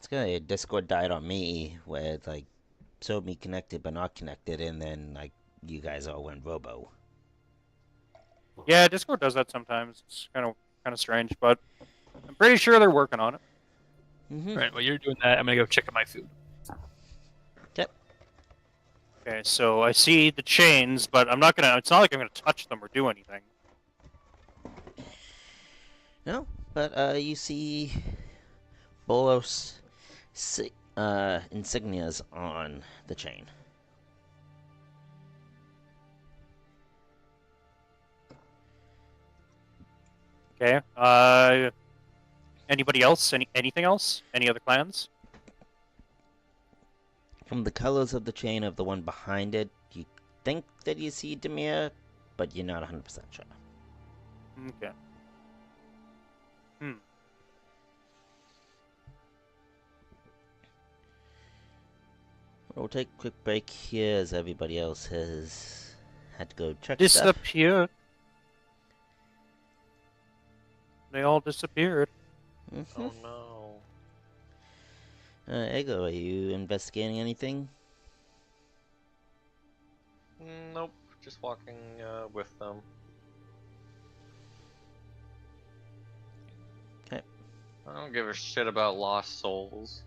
Speaker 1: good. Discord died on me, where it like showed me connected but not connected, and then like you guys all went robo.
Speaker 6: Yeah, Discord does that sometimes. It's kind of strange, but I'm pretty sure they're working on it.
Speaker 1: Mm-hmm.
Speaker 3: Right. While you're doing that, I'm gonna go check on my food.
Speaker 1: Yep.
Speaker 6: Okay, so I see the chains, but I'm not gonna. It's not like I'm gonna touch them or do anything.
Speaker 1: No, but you see Boros insignias on the chain.
Speaker 6: Okay. Anybody else? Anything else? Any other clans?
Speaker 1: From the colors of the chain of the one behind it, you think that you see Demir, but you're not 100% sure.
Speaker 6: Okay.
Speaker 1: We'll take a quick break here as everybody else has had to go check stuff.
Speaker 6: Disappeared. They all disappeared.
Speaker 1: Mm-hmm.
Speaker 4: Oh no.
Speaker 1: Ego, are you investigating anything?
Speaker 4: Nope. Just walking with them.
Speaker 1: Okay.
Speaker 4: I don't give a shit about lost souls.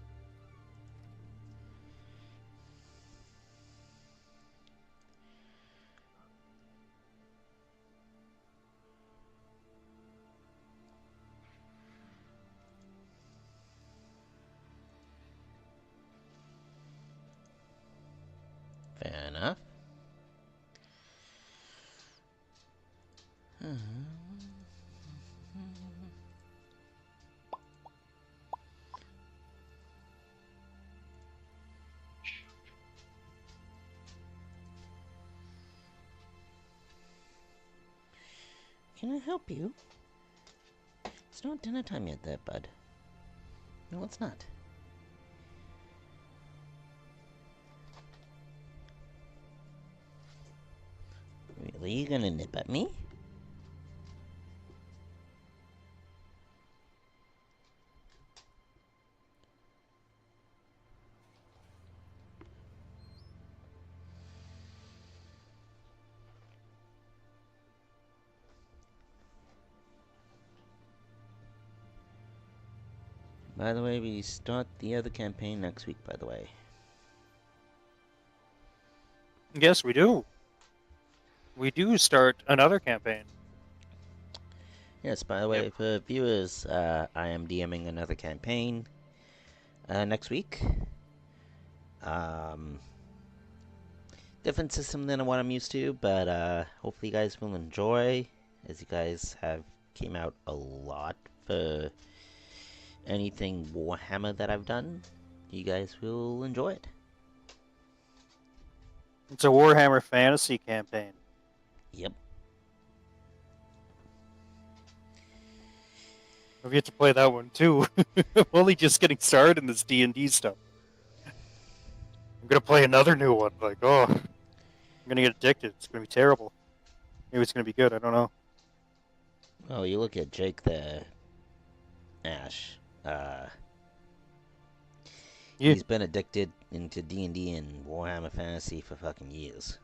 Speaker 1: Fair enough. Can I help you? It's not dinner time yet there, bud. No, it's not. Really? You gonna nip at me? By the way, we start the other campaign next week, by the way.
Speaker 6: Yes, we do. We do start another campaign.
Speaker 1: Yes, by the way, for viewers, I am DMing another campaign next week. Different system than what I'm used to, but hopefully you guys will enjoy, as you guys have came out a lot for anything Warhammer that I've done. You guys will enjoy it.
Speaker 6: It's a Warhammer Fantasy campaign.
Speaker 1: Yep.
Speaker 6: I've yet to play that one too. I'm only just getting started in this D&D stuff. I'm gonna play another new one. Like, oh, I'm gonna get addicted. It's gonna be terrible. Maybe it's gonna be good. I don't know.
Speaker 1: Oh, you look at Jake there, Ash.
Speaker 6: Yeah.
Speaker 1: He's been addicted into D&D and Warhammer Fantasy for fucking years.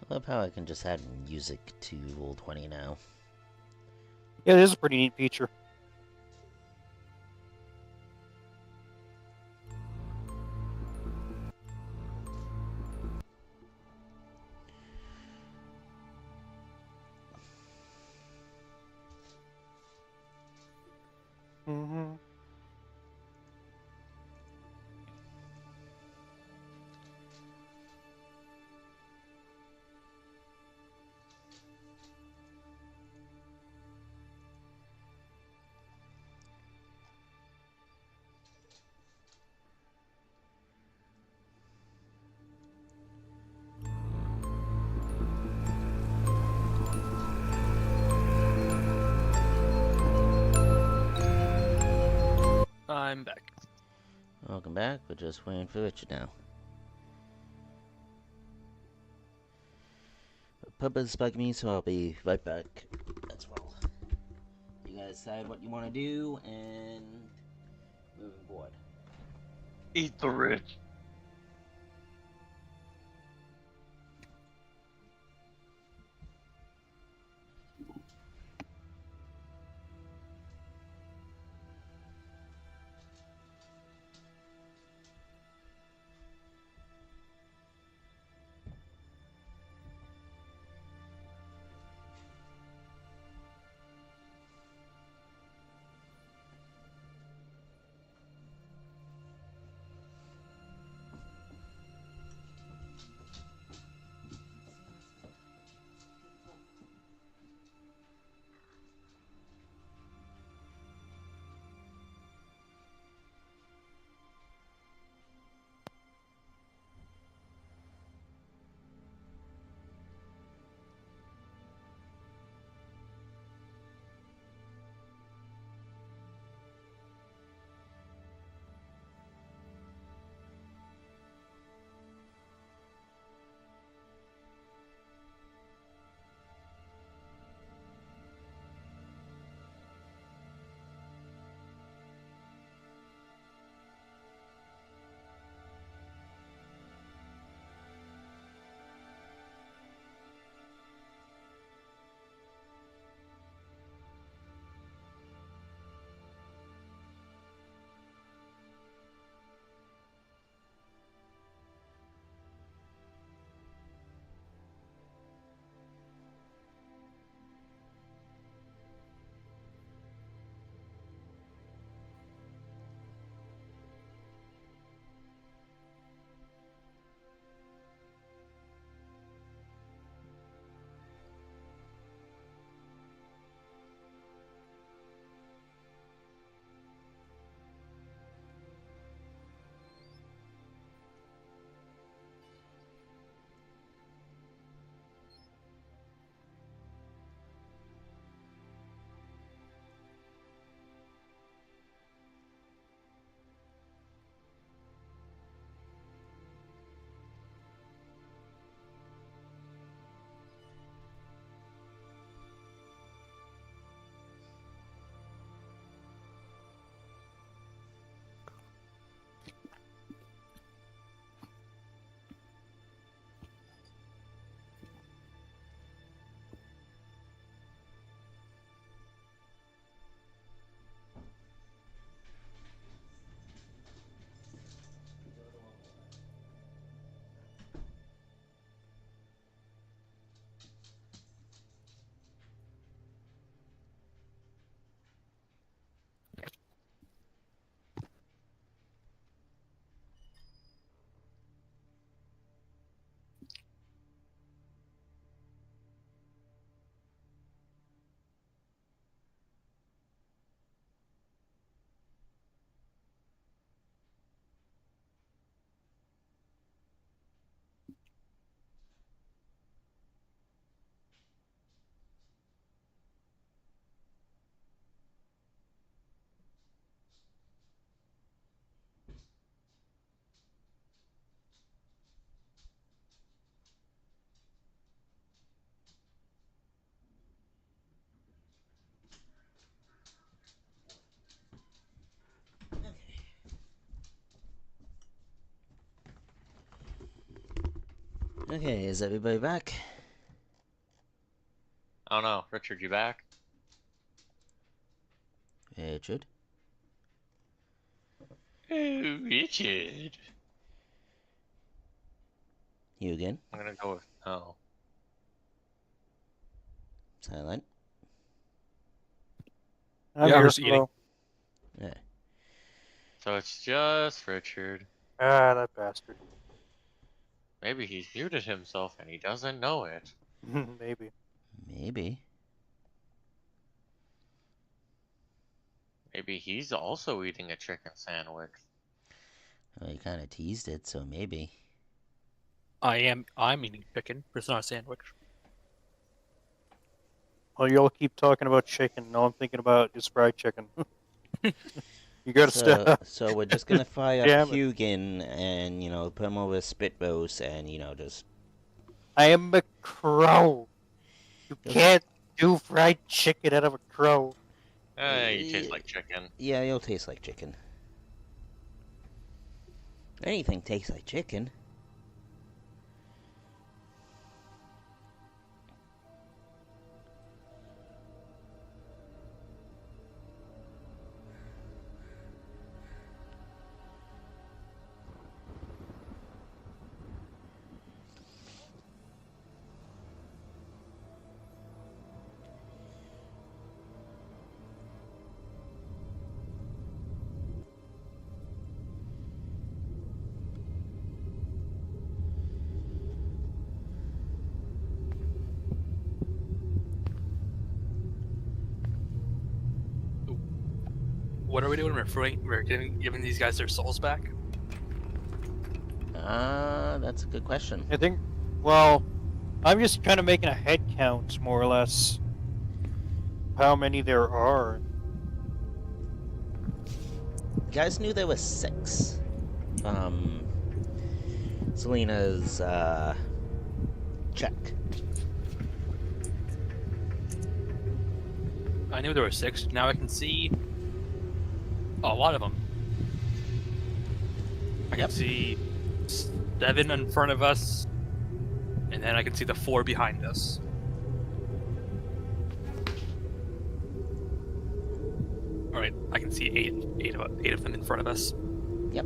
Speaker 1: I love how I can just add music to Roll20 now.
Speaker 6: Yeah, it is a pretty neat feature. Mm-hmm.
Speaker 3: I'm back.
Speaker 1: Welcome back. We're just waiting for Richard now. Pubba's bugging me, so I'll be right back as well. You guys decide what you want to do, and moving forward.
Speaker 4: Eat the rich.
Speaker 1: Okay, is everybody back?
Speaker 4: I don't know. Richard, you back?
Speaker 1: Richard?
Speaker 4: Oh, Richard.
Speaker 1: You again?
Speaker 4: I'm gonna go with no.
Speaker 1: Silent?
Speaker 6: I'm
Speaker 2: Yeah,
Speaker 6: here.
Speaker 2: I'm
Speaker 3: just eating.
Speaker 6: Hello.
Speaker 1: Yeah.
Speaker 4: So it's just Richard.
Speaker 6: Ah, that bastard.
Speaker 4: Maybe he's muted himself and he doesn't know it.
Speaker 6: Maybe.
Speaker 1: Maybe.
Speaker 4: Maybe he's also eating a chicken sandwich.
Speaker 1: Well, you kind of teased it, so maybe.
Speaker 3: I'm eating chicken, but it's not a sandwich.
Speaker 6: Well, you all keep talking about chicken. All I'm thinking about is fried chicken. You gotta
Speaker 1: So,
Speaker 6: stop.
Speaker 1: so we're just gonna fry up
Speaker 6: Damn it.
Speaker 1: Hugin and, put him over a spit roast and, just...
Speaker 6: I am a crow. You can't do fried chicken out of a crow.
Speaker 4: You taste like chicken.
Speaker 1: Yeah, you'll taste like chicken. Anything tastes like chicken.
Speaker 3: What are we doing? We're giving these guys their souls back?
Speaker 1: That's a good question.
Speaker 6: I think, well, I'm just kind of making a head count, more or less, how many there are.
Speaker 1: You guys knew there were 6. Selena's, check.
Speaker 3: I knew there were 6. Now I can see a lot of them. I can see 7 in front of us, and then I can see the 4 behind us. Alright, I can see 8 of them in front of us.
Speaker 1: Yep.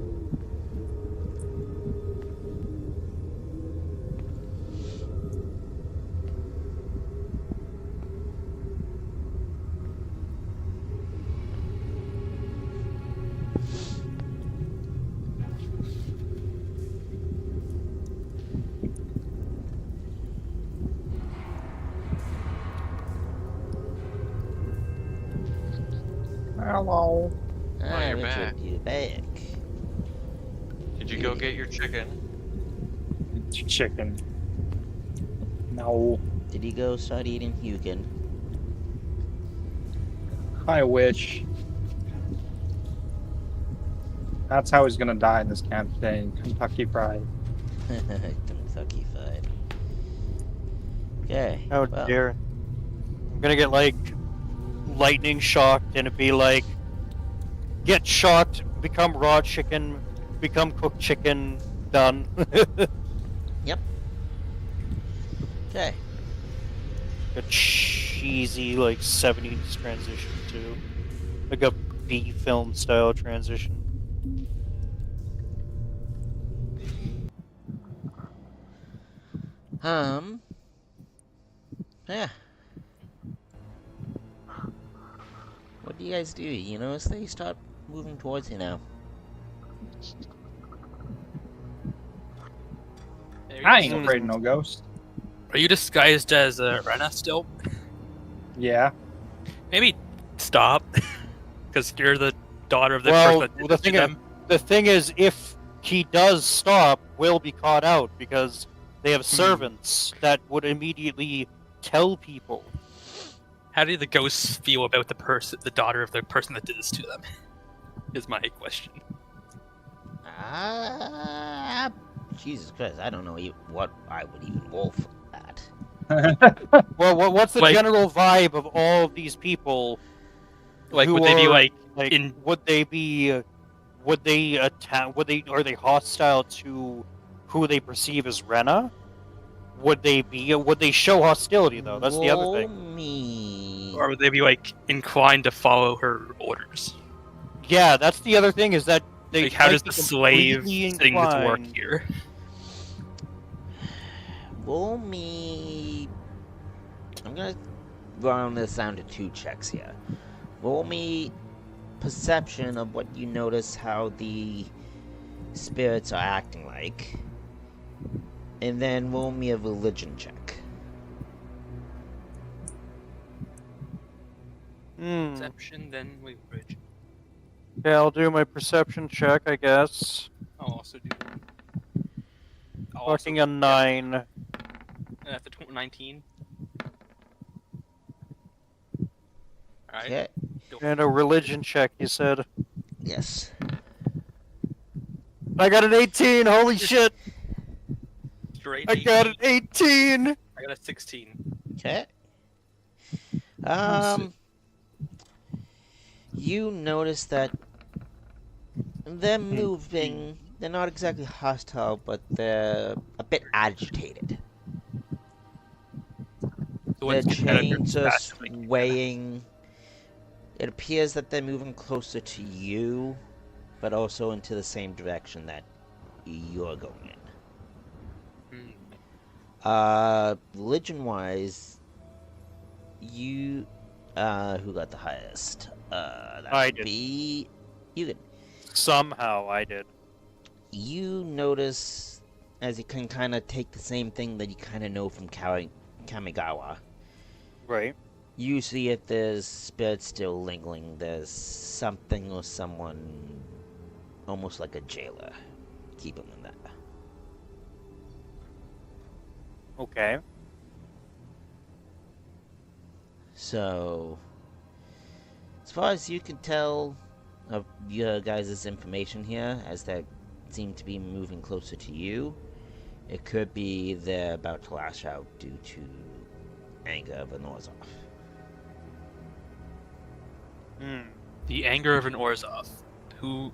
Speaker 2: Hello.
Speaker 1: Ah,
Speaker 4: you're
Speaker 1: Richard,
Speaker 4: back.
Speaker 1: you're back.
Speaker 4: Did you go get your chicken?
Speaker 2: Chicken. No.
Speaker 1: Did he go start eating Hugin?
Speaker 2: I wish. That's how he's gonna die in this campaign. Kentucky Fried.
Speaker 1: Kentucky Fried. Okay.
Speaker 6: How
Speaker 1: well,
Speaker 6: dare. I'm gonna get, like, lightning shocked, and it'd be like, get shocked, become raw chicken, become cooked chicken, done.
Speaker 1: Okay.
Speaker 6: A cheesy, like, 70s transition to, like, a B film style transition.
Speaker 1: Yeah. What do you guys do? You notice they start moving towards you now.
Speaker 2: I ain't afraid of no ghost.
Speaker 3: Are you disguised as Rena still?
Speaker 2: Yeah.
Speaker 3: Maybe stop, because you're the daughter of the
Speaker 6: Well,
Speaker 3: person that did
Speaker 6: the
Speaker 3: this to
Speaker 6: thing
Speaker 3: them.
Speaker 6: The thing is, if he does stop, we'll be caught out, because they have servants that would immediately tell people.
Speaker 3: How do the ghosts feel about the daughter of the person that did this to them? Is my question.
Speaker 1: Jesus Christ, I don't know what I would even roll for that.
Speaker 6: Well, what's the
Speaker 3: Like-
Speaker 6: general vibe of all of these people?
Speaker 3: Like,
Speaker 6: who
Speaker 3: would they be
Speaker 6: are,
Speaker 3: like
Speaker 6: Like, would they be? Would they attack? Are they hostile to who they perceive as Rena, would they show hostility though? That's the other
Speaker 1: Roll
Speaker 6: thing.
Speaker 1: me.
Speaker 3: Or would they be like inclined to follow her orders?
Speaker 6: Yeah, that's the other thing is that they
Speaker 3: Like, how
Speaker 6: might
Speaker 3: does
Speaker 6: be
Speaker 3: the slave
Speaker 6: completely
Speaker 3: thing to work
Speaker 6: inclined-
Speaker 3: here?
Speaker 1: Roll me. I'm gonna round this down to 2 checks here. Roll me perception of what you notice how the spirits are acting like. And then roll me a religion check.
Speaker 3: Perception, then bridge.
Speaker 6: Yeah, I'll do my perception check, I guess.
Speaker 3: I'll also do.
Speaker 6: Fucking a 9.
Speaker 3: At the 19. Alright.
Speaker 1: Okay.
Speaker 6: And a religion check, you said.
Speaker 1: Yes.
Speaker 6: I got an 18, holy shit!
Speaker 3: Straight
Speaker 6: I got an 18!
Speaker 3: I got a 16.
Speaker 1: Okay. You notice that they're moving. They're not exactly hostile, but they're a bit agitated.
Speaker 3: The
Speaker 1: Their
Speaker 3: ones get better
Speaker 1: chains are
Speaker 3: fast, like,
Speaker 1: swaying. It appears that they're moving closer to you, but also into the same direction that you're going in. Religion-wise, you, who got the highest? That
Speaker 6: I
Speaker 1: would
Speaker 6: did.
Speaker 1: be you. Did.
Speaker 6: Somehow I did.
Speaker 1: You notice, as you can kind of take the same thing that you kind of know from Kamigawa.
Speaker 6: Right.
Speaker 1: You see if there's spirits still lingering. There's something or someone, almost like a jailer, keep them in that.
Speaker 6: Okay.
Speaker 1: So, as far as you can tell of your guys' information here, as they seem to be moving closer to you, it could be they're about to lash out due to anger of an Orzhov.
Speaker 3: The anger of an Orzhov.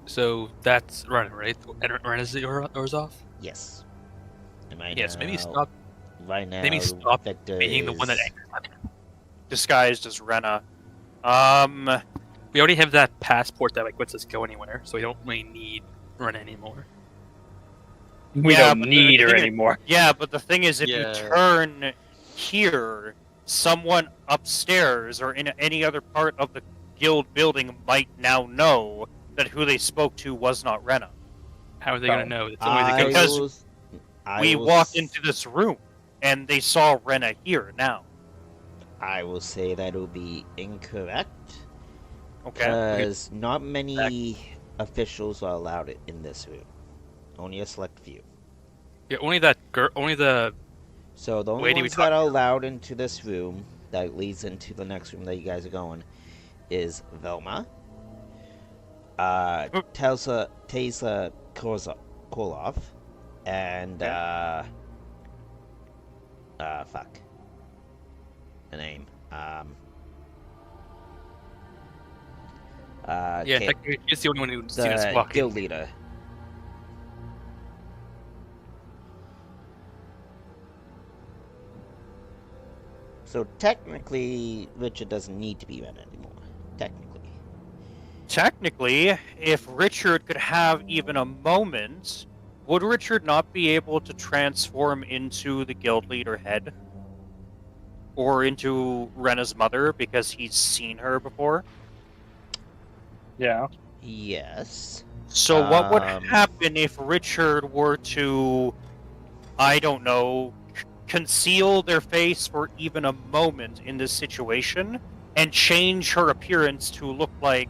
Speaker 3: So that's Ren, right? And Ren is the Orzhov?
Speaker 1: Yes. And right
Speaker 3: Yes,
Speaker 1: now,
Speaker 3: maybe stop
Speaker 1: Right now,
Speaker 3: maybe stop
Speaker 1: Victor
Speaker 3: being the one that
Speaker 1: is-
Speaker 3: angers them.
Speaker 6: Disguised as Rena.
Speaker 3: We already have that passport that like lets us go anywhere, so we don't really need Ren anymore.
Speaker 2: We
Speaker 6: Yeah,
Speaker 2: don't
Speaker 6: but
Speaker 2: need
Speaker 6: the
Speaker 2: her
Speaker 6: thing is-
Speaker 2: anymore.
Speaker 6: Yeah, but the thing is, if
Speaker 4: Yeah.
Speaker 6: you turn here, someone upstairs or in any other part of the guild building might now know that who they spoke to was not Rena.
Speaker 3: How are they
Speaker 2: Oh.
Speaker 3: gonna know? It's only the
Speaker 6: Because
Speaker 3: ghost.
Speaker 6: We walked into this room, and they saw Rena here now.
Speaker 1: I will say that will be incorrect.
Speaker 6: Okay.
Speaker 1: Because not many officials are allowed in this room. Only a select few.
Speaker 3: Yeah, only that girl. Only the
Speaker 1: So the only
Speaker 3: Lady we
Speaker 1: ones
Speaker 3: talked
Speaker 1: that are allowed into this room, that leads into the next room that you guys are going, is Velma, Taser Koloff, and fuck. The name.
Speaker 3: yeah,
Speaker 1: Kate,
Speaker 3: technically she's the only one who's seen us
Speaker 1: the
Speaker 3: walking.
Speaker 1: guild leader. So technically, Richard doesn't need to be Ren anymore. Technically.
Speaker 6: Technically, if Richard could have even a moment, would Richard not be able to transform into the guild leader head? Or into Rena's mother because he's seen her before?
Speaker 2: Yeah.
Speaker 1: Yes.
Speaker 6: So what would
Speaker 1: Um,
Speaker 6: happen if Richard were to, I don't know, conceal their face for even a moment in this situation and change her appearance to look like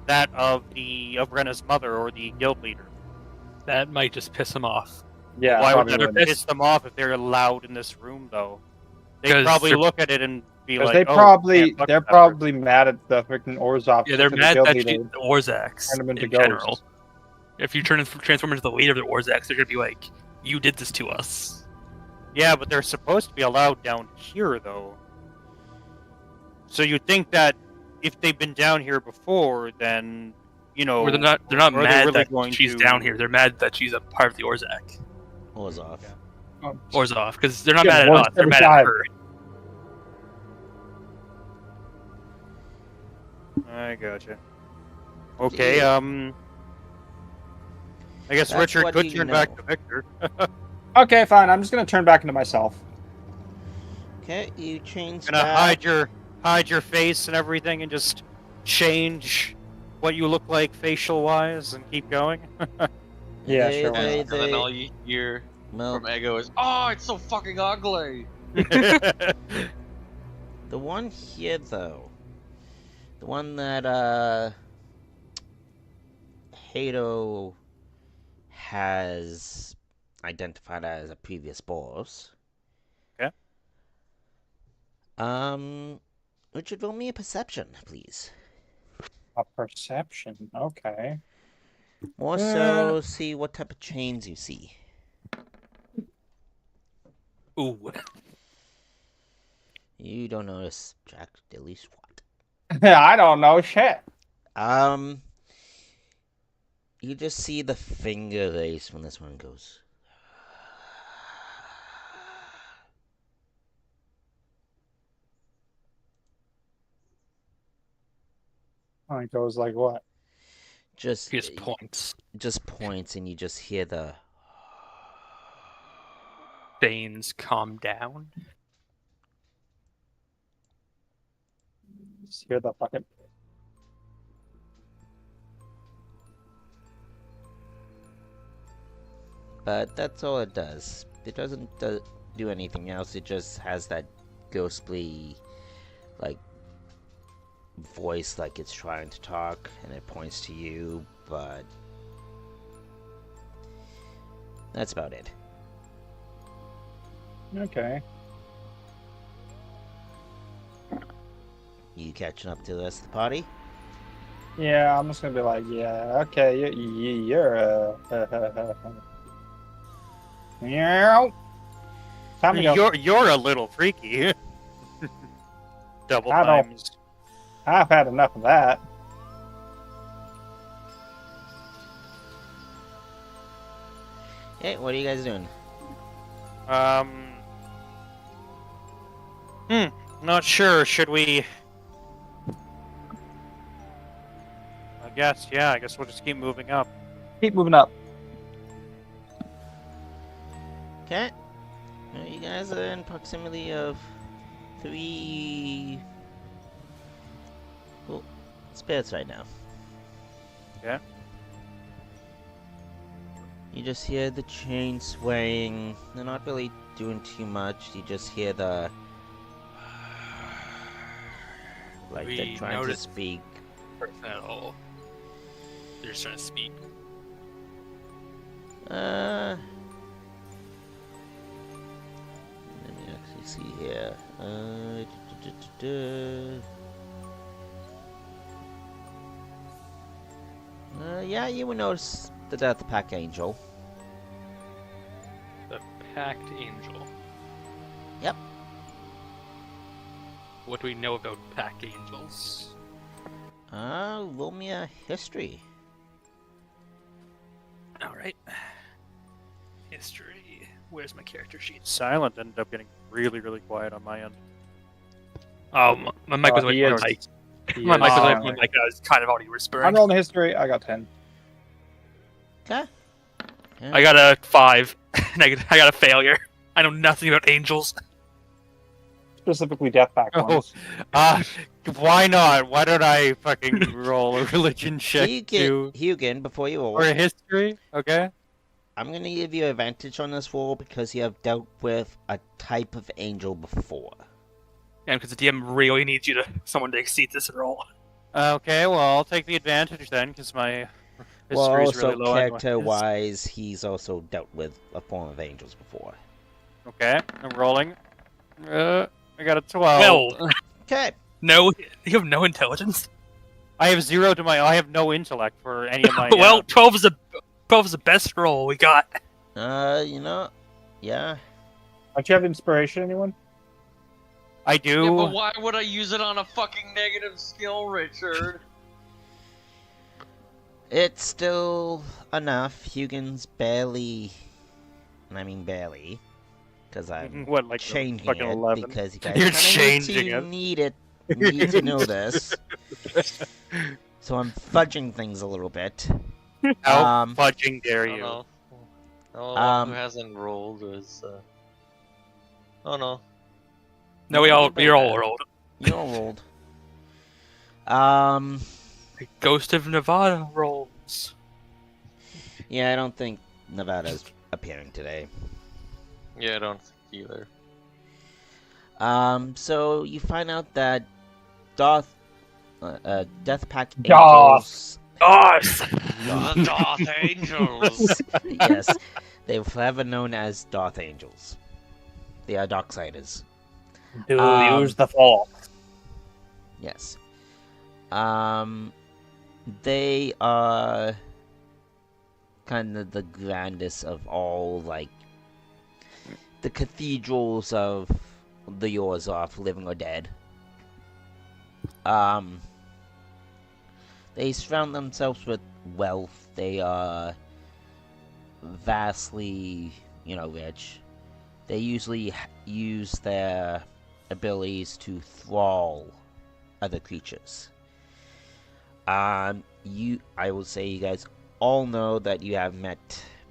Speaker 6: that of Rena's mother or the guild leader?
Speaker 3: That might just piss him off.
Speaker 2: Yeah.
Speaker 6: Why would
Speaker 2: probably
Speaker 6: that
Speaker 2: would.
Speaker 6: piss them off if they're allowed in this room, though? They'd
Speaker 3: 'Cause
Speaker 6: probably
Speaker 3: they're-
Speaker 6: look at it and be
Speaker 2: Because
Speaker 6: like,
Speaker 2: they
Speaker 6: "Oh,
Speaker 2: probably
Speaker 6: can't fuck
Speaker 2: they're
Speaker 6: with that
Speaker 2: probably mad at the freaking Orzhov.
Speaker 3: Yeah, they're
Speaker 2: for the
Speaker 3: mad
Speaker 2: guild
Speaker 3: that
Speaker 2: leader.
Speaker 3: she's the Orzaks
Speaker 2: Turn them
Speaker 3: in
Speaker 2: into
Speaker 3: general.
Speaker 2: ghosts.
Speaker 3: If you transform into the leader of the Orzaks, they're gonna be like, "You did this to us."
Speaker 6: Yeah, but they're supposed to be allowed down here, though. So you'd think that if they've been down here before, then, you know...
Speaker 3: Or they're not
Speaker 6: are they
Speaker 3: mad
Speaker 6: really
Speaker 3: that
Speaker 6: going
Speaker 3: she's
Speaker 6: to-
Speaker 3: down here. They're mad that she's a part of the Orzak.
Speaker 1: Orzhov.
Speaker 3: Orzhov, because they're not
Speaker 2: Yeah,
Speaker 3: mad at
Speaker 2: once
Speaker 3: us, they're
Speaker 2: every
Speaker 3: mad at
Speaker 2: time.
Speaker 3: her.
Speaker 6: I gotcha. Okay,
Speaker 1: Yeah.
Speaker 6: I guess
Speaker 1: That's
Speaker 6: Richard
Speaker 1: what
Speaker 6: could
Speaker 1: you
Speaker 6: turn
Speaker 1: know.
Speaker 6: back to Victor.
Speaker 2: Okay, fine. I'm just gonna turn back into myself.
Speaker 1: Okay, you change
Speaker 6: Gonna
Speaker 1: back.
Speaker 6: hide your face and everything, and just change what you look like facial wise, and keep going.
Speaker 2: Yeah, sure, why
Speaker 4: And then all you hear
Speaker 1: Well,
Speaker 4: from Ego is, "Oh, it's so fucking ugly."
Speaker 1: the one here, though, the one that Hato has identified as a previous boss.
Speaker 6: Okay.
Speaker 1: Richard, roll me a perception, please.
Speaker 2: A perception. Okay.
Speaker 1: More so, see what type of chains you see.
Speaker 3: Ooh.
Speaker 1: You don't notice Jack Dilly Swat.
Speaker 2: I don't know shit.
Speaker 1: You just see the finger race when this one goes.
Speaker 2: Oh, it goes like what?
Speaker 1: Just
Speaker 3: He just points.
Speaker 1: just points, and you just hear the.
Speaker 3: Veins calm down.
Speaker 2: Just hear the fucking.
Speaker 1: But that's all it does. It doesn't do anything else. It just has that ghostly, like, voice, like it's trying to talk, and it points to you. But that's about it.
Speaker 2: Okay.
Speaker 1: You catching up to the rest of the party?
Speaker 2: Yeah, I'm just gonna be like, yeah, okay, you're yeah. Time to go.
Speaker 6: You're a little freaky. Double
Speaker 2: I don't-
Speaker 6: times.
Speaker 2: I've had enough of that.
Speaker 1: Hey, what are you guys doing?
Speaker 6: Not sure. Should we? I guess we'll just keep moving up.
Speaker 2: Keep moving up.
Speaker 1: Okay. You guys are in proximity of 3 spirits right now.
Speaker 6: Yeah.
Speaker 1: You just hear the chain swaying. They're not really doing too much. You just hear the like
Speaker 3: We
Speaker 1: they're trying to
Speaker 3: notice-
Speaker 1: speak.
Speaker 3: Person at all. They're just trying to speak.
Speaker 1: Let me actually see here. Yeah, you would notice the Death Pack Angel.
Speaker 3: The Packed Angel.
Speaker 1: Yep.
Speaker 3: What do we know about Packed Angels?
Speaker 1: Roll me a history.
Speaker 3: Alright. History. Where's my character sheet?
Speaker 6: Silent ended up getting really, really quiet on my end.
Speaker 3: Oh, my mic was
Speaker 2: he
Speaker 3: away
Speaker 2: is-
Speaker 3: from my mic.
Speaker 2: he
Speaker 3: My
Speaker 2: is-
Speaker 3: mic was away
Speaker 2: Oh,
Speaker 3: from my mic. I was kind of already
Speaker 2: I'm
Speaker 3: whispering.
Speaker 2: rolling history. I got 10.
Speaker 1: Okay.
Speaker 3: I got a 5. And I got a failure. I know nothing about angels.
Speaker 2: Specifically, death pack
Speaker 6: Oh.
Speaker 2: ones.
Speaker 6: Why not? Why don't I fucking roll a religion check too?
Speaker 1: Hugan, before you roll,
Speaker 6: Or a history? Okay.
Speaker 1: I'm gonna give you advantage on this roll because you have dealt with a type of angel before.
Speaker 3: And because the DM really needs someone to exceed this roll.
Speaker 6: Okay, well, I'll take the advantage then, because my
Speaker 1: Well,
Speaker 6: history is
Speaker 1: also
Speaker 6: really low. anyways.
Speaker 1: character-wise, he's also dealt with a form of angels before.
Speaker 6: Okay, I'm rolling. I got a 12.
Speaker 3: Well,
Speaker 1: Okay.
Speaker 3: no, you have no intelligence.
Speaker 6: I have 0 to my. I have no intellect for any of my.
Speaker 3: Well, 12 is the best roll we got.
Speaker 1: Yeah.
Speaker 2: Don't you have inspiration, anyone?
Speaker 6: I do.
Speaker 4: Yeah, but why would I use it on a fucking negative skill, Richard?
Speaker 1: It's still enough. Hugin's barely, and I mean barely, because I'm
Speaker 6: What, like
Speaker 1: changing
Speaker 6: fucking
Speaker 1: it
Speaker 6: 11?
Speaker 1: because you guys
Speaker 6: You're
Speaker 1: kinda
Speaker 6: changing it.
Speaker 1: need to know this. So I'm fudging things a little bit.
Speaker 6: How fudging
Speaker 4: I
Speaker 6: dare
Speaker 4: don't
Speaker 6: you?
Speaker 4: know. The only one who
Speaker 1: Um,
Speaker 4: hasn't rolled is. Oh no.
Speaker 3: No,
Speaker 4: You're
Speaker 3: we all
Speaker 4: bad.
Speaker 3: rolled.
Speaker 1: you all rolled. Um,
Speaker 3: The Ghost of Nevada rolls.
Speaker 1: yeah, I don't think Nevada's appearing today.
Speaker 4: Yeah, I don't think either.
Speaker 1: So you find out that Death Pack
Speaker 2: Darth.
Speaker 1: Angels.
Speaker 3: Darth!
Speaker 4: The Darth Angels!
Speaker 1: Yes, they were forever known as Darth Angels. They are Darksiders.
Speaker 2: Do
Speaker 1: Um,
Speaker 2: use the Force.
Speaker 1: Yes. They are kind of the grandest of all, like, the cathedrals of the Yorzov, living or dead. They surround themselves with wealth. They are vastly, rich. They usually use their abilities to thrall other creatures. I will say you guys all know that you have met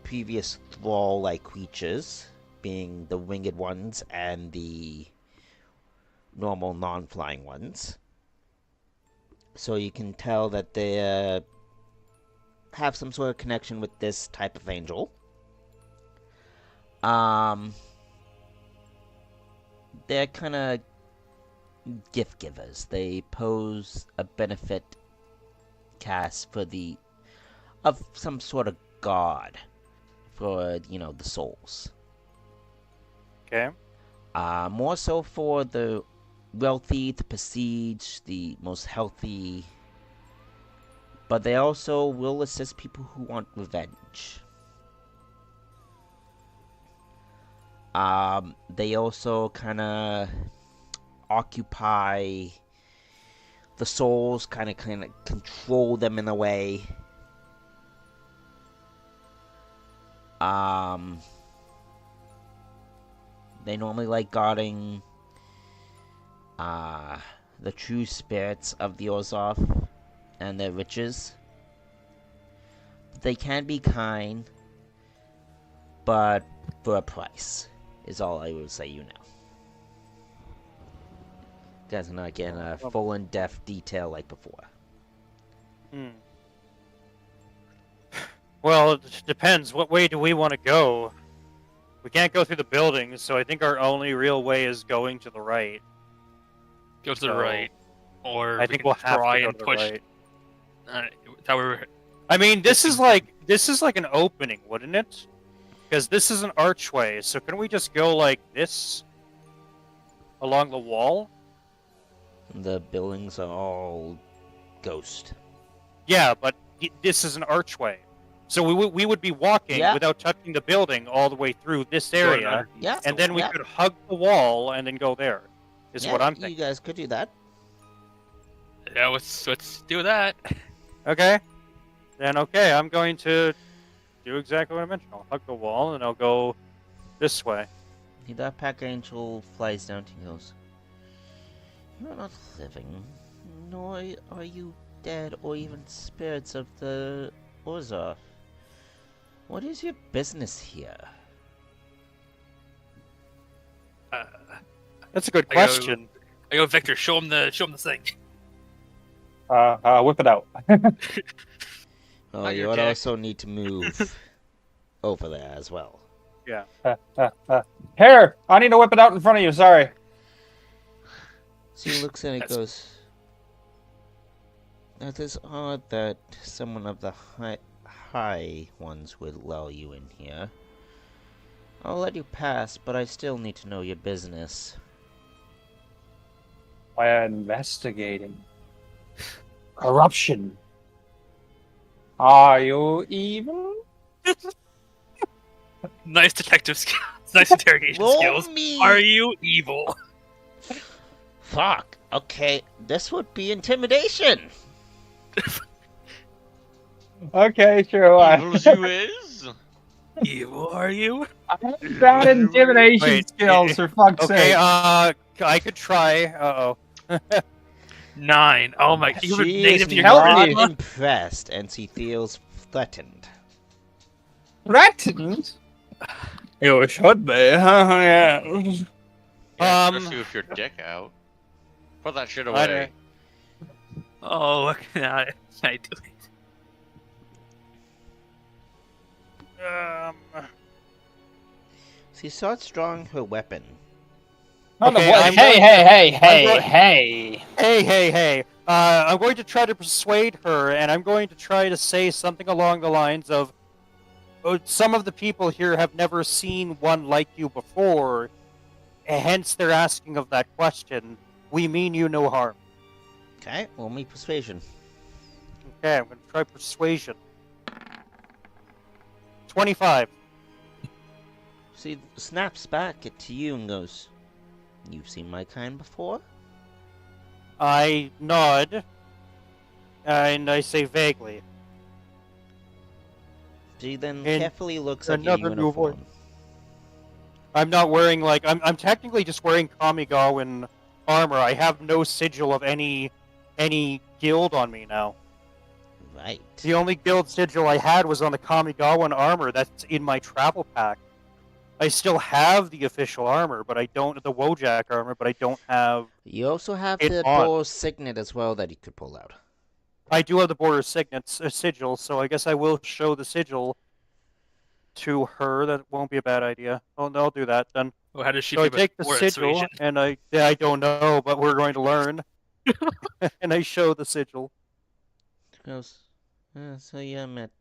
Speaker 1: previous thrall-like creatures, being the winged ones and the normal non-flying ones. So you can tell that they have some sort of connection with this type of angel. They're kind of gift givers. They pose a benefit cast of some sort of god for, the souls.
Speaker 6: Okay.
Speaker 1: More so for the wealthy, the prestige, the most healthy, but they also will assist people who want revenge. They also kind of occupy the souls, kind of control them in a way. They normally like guarding the true spirits of the Orzhov and their riches. They can be kind, but for a price, is all I will say, You guys are not getting a full in-depth detail like before.
Speaker 6: Well, it depends. What way do we want to go? We can't go through the buildings, so I think our only real way is going to the right.
Speaker 3: Go to the
Speaker 6: So,
Speaker 3: right. Or
Speaker 6: I think
Speaker 3: we
Speaker 6: we'll
Speaker 3: can
Speaker 6: have
Speaker 3: try
Speaker 6: to go
Speaker 3: and
Speaker 6: to the
Speaker 3: push.
Speaker 6: right.
Speaker 3: That we're
Speaker 6: I mean, this is like an opening, wouldn't it? Because this is an archway, so can we just go like this along the wall?
Speaker 1: The buildings are all ghost.
Speaker 6: Yeah, but this is an archway, so we would be walking
Speaker 1: Yeah.
Speaker 6: without touching the building all the way through this area,
Speaker 1: Yeah.
Speaker 6: and then we
Speaker 1: Yeah.
Speaker 6: could hug the wall and then go there. Is what I'm
Speaker 1: You
Speaker 6: thinking.
Speaker 1: guys could do that.
Speaker 3: Yeah, let's do that.
Speaker 6: Okay. Then okay, I'm going to do exactly what I mentioned. I'll hug the wall and I'll go this way.
Speaker 1: The Dark Pack Angel flies down to you and goes, You are not living, nor are you dead or even spirits of the Orzhov. What is your business here?
Speaker 6: That's a good
Speaker 3: I go-
Speaker 6: question.
Speaker 3: I go, Victor. Show him the thing.
Speaker 2: Whip it out.
Speaker 1: Oh,
Speaker 4: Not
Speaker 1: you
Speaker 4: your
Speaker 1: would
Speaker 4: dick.
Speaker 1: also need to move over there as well.
Speaker 6: Yeah.
Speaker 2: Here, I need to whip it out in front of you. Sorry.
Speaker 1: So he looks and he
Speaker 3: That's-
Speaker 1: goes, It is odd that someone of the high ones would allow you in here. I'll let you pass, but I still need to know your business.
Speaker 2: We're investigating corruption. Are you evil?
Speaker 3: Nice detective skills. Nice interrogation
Speaker 1: Roll
Speaker 3: skills.
Speaker 1: me!
Speaker 3: Are you evil?
Speaker 1: Fuck. Okay, this would be intimidation.
Speaker 2: Okay, sure.
Speaker 4: Evil as you is?
Speaker 3: evil are you?
Speaker 2: I have bad intimidation
Speaker 6: Wait,
Speaker 2: skills, for fuck's
Speaker 6: Okay,
Speaker 2: sake.
Speaker 6: I could try. Uh-oh.
Speaker 3: 9. Oh my! You have a
Speaker 1: She is
Speaker 3: negative to your
Speaker 2: Help
Speaker 1: not
Speaker 2: me.
Speaker 3: charisma?
Speaker 1: impressed, and she feels threatened.
Speaker 2: Threatened? You should be, huh? Yeah.
Speaker 4: Yeah,
Speaker 6: Um,
Speaker 4: especially with your dick out. Put that shit
Speaker 6: I
Speaker 4: away.
Speaker 3: Oh, what can I do?
Speaker 1: She starts drawing her weapon.
Speaker 6: Okay, I'm
Speaker 2: hey,
Speaker 6: going
Speaker 2: hey,
Speaker 6: to-
Speaker 2: hey,
Speaker 6: I'm
Speaker 2: hey,
Speaker 6: going-
Speaker 2: hey.
Speaker 6: Hey. I'm going to try to persuade her, and I'm going to try to say something along the lines of, "Oh, some of the people here have never seen one like you before, hence they're asking of that question. We mean you no harm."
Speaker 1: Okay, roll me persuasion.
Speaker 6: Okay, I'm going to try persuasion. 25.
Speaker 1: She snaps back at you and goes, "You've seen my kind before?"
Speaker 6: I nod, and I say vaguely.
Speaker 1: She then
Speaker 6: And
Speaker 1: carefully looks at your
Speaker 6: another new voice.
Speaker 1: uniform.
Speaker 6: I'm not wearing, like, I'm technically just wearing Kamigawan armor. I have no sigil of any guild on me now.
Speaker 1: Right.
Speaker 6: The only guild sigil I had was on the Kamigawan armor that's in my travel pack. I still have the official armor, but I don't, the Wojak armor, but I don't have,
Speaker 1: You also have
Speaker 6: it
Speaker 1: the
Speaker 6: on.
Speaker 1: boar's signet as well that you could pull out.
Speaker 6: I do have the border sigil, so I guess I will show the sigil to her. That won't be a bad idea. Oh, no, I'll do that then.
Speaker 3: Well, how does she
Speaker 6: So I
Speaker 3: feel
Speaker 6: take the
Speaker 3: about
Speaker 6: sigil,
Speaker 3: persuasion?
Speaker 6: and I don't know, but we're going to learn. And I show the sigil.
Speaker 1: She goes, so you met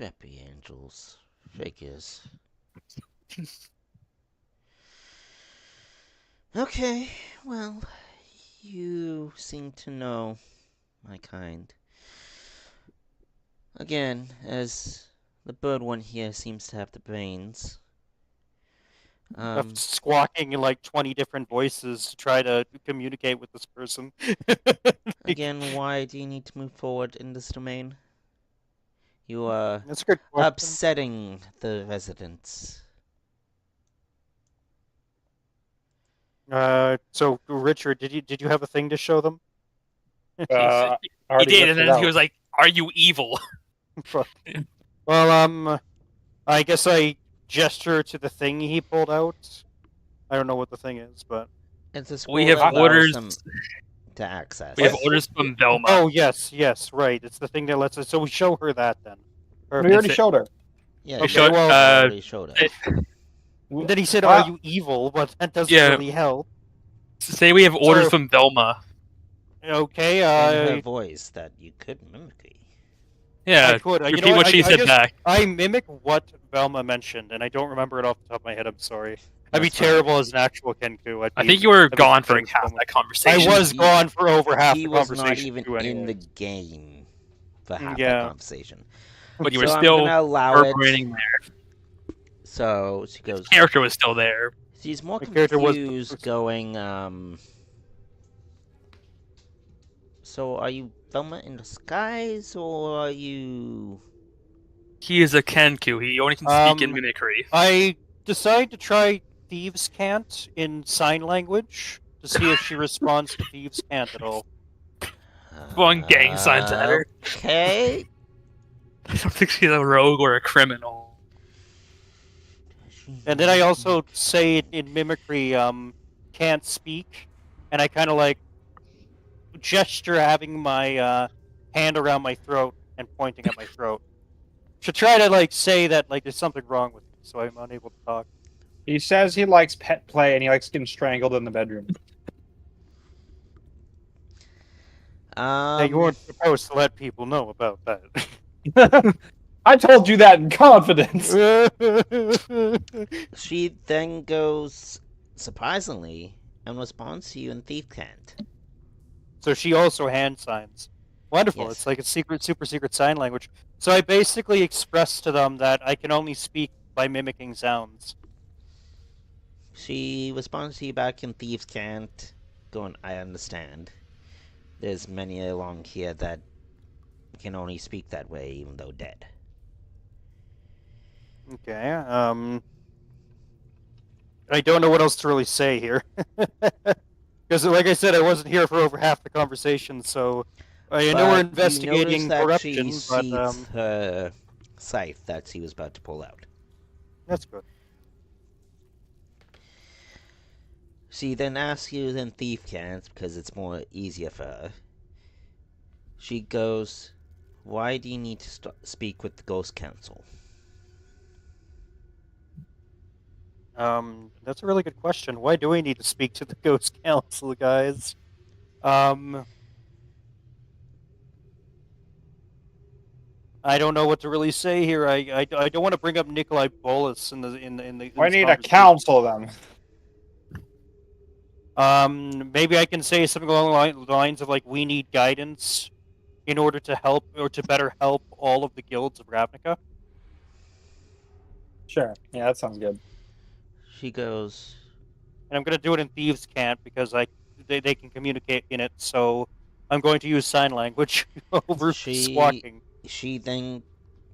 Speaker 1: preppy angels. Figures. Okay, well, you seem to know my kind. Again, as the bird one here seems to have the brains.
Speaker 6: Of squawking in like 20 different voices to try to communicate with this person.
Speaker 1: Again, why do you need to move forward in this domain? You are
Speaker 6: That's a good question.
Speaker 1: upsetting the residents.
Speaker 6: So Richard, did you have a thing to show them?
Speaker 3: He
Speaker 2: Already
Speaker 3: did,
Speaker 2: ripped
Speaker 3: and
Speaker 2: it
Speaker 3: then he
Speaker 2: out.
Speaker 3: was like, "Are you evil?"
Speaker 6: Well, I guess I gesture to the thing he pulled out. I don't know what the thing is, but
Speaker 1: It's a
Speaker 3: We
Speaker 1: scroll
Speaker 3: have
Speaker 1: that allows
Speaker 3: orders.
Speaker 1: them to access.
Speaker 3: We have orders from Velma.
Speaker 6: oh yes, right. It's the thing that lets us. So we show her that then.
Speaker 2: We already
Speaker 3: it.
Speaker 2: showed her.
Speaker 1: Yeah,
Speaker 3: You
Speaker 1: you
Speaker 3: showed-
Speaker 1: already showed it.
Speaker 6: And then he said,
Speaker 2: Wow.
Speaker 6: "Are you evil?" But that doesn't
Speaker 3: Yeah.
Speaker 6: really help.
Speaker 3: Say we have orders
Speaker 6: So-
Speaker 3: from Velma.
Speaker 6: Okay,
Speaker 1: In her voice that you could mimicry.
Speaker 3: Yeah,
Speaker 6: I could. You
Speaker 3: repeat
Speaker 6: know
Speaker 3: what she
Speaker 6: I
Speaker 3: said
Speaker 6: just-
Speaker 3: back.
Speaker 6: I mimic what Velma mentioned, and I don't remember it off the top of my head. I'm sorry. I'd be
Speaker 1: That's fine.
Speaker 6: terrible as an actual Kenku.
Speaker 3: I think you were
Speaker 6: be
Speaker 3: gone for
Speaker 6: playing
Speaker 3: half
Speaker 6: someone.
Speaker 3: that
Speaker 6: I
Speaker 3: conversation.
Speaker 6: was
Speaker 1: He-
Speaker 6: gone for over half
Speaker 1: He
Speaker 6: the
Speaker 1: was
Speaker 6: conversation.
Speaker 1: not even
Speaker 6: too,
Speaker 1: in the
Speaker 6: anyways.
Speaker 1: game for half
Speaker 6: Yeah.
Speaker 1: the conversation.
Speaker 3: but you were
Speaker 1: So I'm
Speaker 3: still
Speaker 1: gonna allow
Speaker 3: reverberating
Speaker 1: it.
Speaker 3: there.
Speaker 1: So she goes.
Speaker 3: Character was still there.
Speaker 1: She's more
Speaker 6: The character was-
Speaker 1: confused, going. So are you Velma in disguise, or are you?
Speaker 3: He is a Kenku. He only can speak in mimicry.
Speaker 6: I decide to try Thieves' Cant in sign language to see if she responds to Thieves' Cant at all.
Speaker 3: One gang signs at her.
Speaker 1: Okay.
Speaker 3: I don't think she's a rogue or a criminal.
Speaker 6: And then I also say in mimicry, can't speak, and I kind of like gesture having my hand around my throat and pointing at my throat to try to like say that like there's something wrong with me, so I'm unable to talk.
Speaker 2: He says he likes pet play and he likes getting strangled in the bedroom.
Speaker 6: Now you weren't supposed to let people know about that.
Speaker 2: I told you that in confidence.
Speaker 1: She then goes, surprisingly, and responds to you in Thief Cant.
Speaker 6: So she also hand signs. Wonderful.
Speaker 1: Yes.
Speaker 6: It's like a super secret sign language. So I basically express to them that I can only speak by mimicking sounds.
Speaker 1: She responds to you back in Thieves' Cant, going, I understand. There's many along here that can only speak that way, even though dead.
Speaker 6: Okay. I don't know what else to really say here. Because, like I said, I wasn't here for over half the conversation, so I know we're
Speaker 1: But you notice
Speaker 6: investigating
Speaker 1: that she
Speaker 6: corruption, but
Speaker 1: sheaths her scythe that she was about to pull out.
Speaker 6: that's good.
Speaker 1: She then asks you in Thief Cant, because it's more easier for her. She goes, "Why do you need to speak with the Ghost Council?"
Speaker 6: That's a really good question. Why do we need to speak to the Ghost Council, guys? I don't know what to really say here. I don't want to bring up Nikolai Bolas in
Speaker 2: We
Speaker 6: this
Speaker 2: need to
Speaker 6: conversation.
Speaker 2: counsel them.
Speaker 6: Maybe I can say something along the lines of like, we need guidance in order to help or to better help all of the guilds of Ravnica.
Speaker 2: Sure. Yeah, that sounds good.
Speaker 1: She goes,
Speaker 6: And I'm going to do it in Thieves' Cant because they can communicate in it. So I'm going to use sign language over
Speaker 1: she
Speaker 6: squawking.
Speaker 1: she then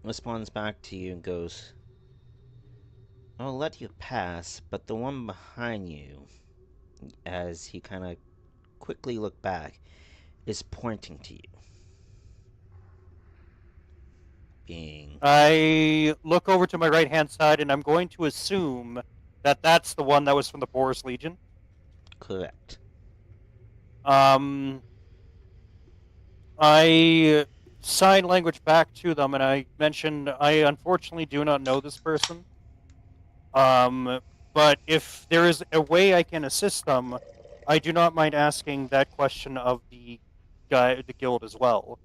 Speaker 1: responds back to you and goes, "I'll let you pass, but the one behind you," as he kind of quickly look back, "is pointing to you." Being
Speaker 6: I look over to my right hand side, and I'm going to assume that that's the one that was from the Boris Legion.
Speaker 1: correct.
Speaker 6: I sign language back to them, and I mentioned I unfortunately do not know this person. But if there is a way I can assist them, I do not mind asking that question of the the guild as well.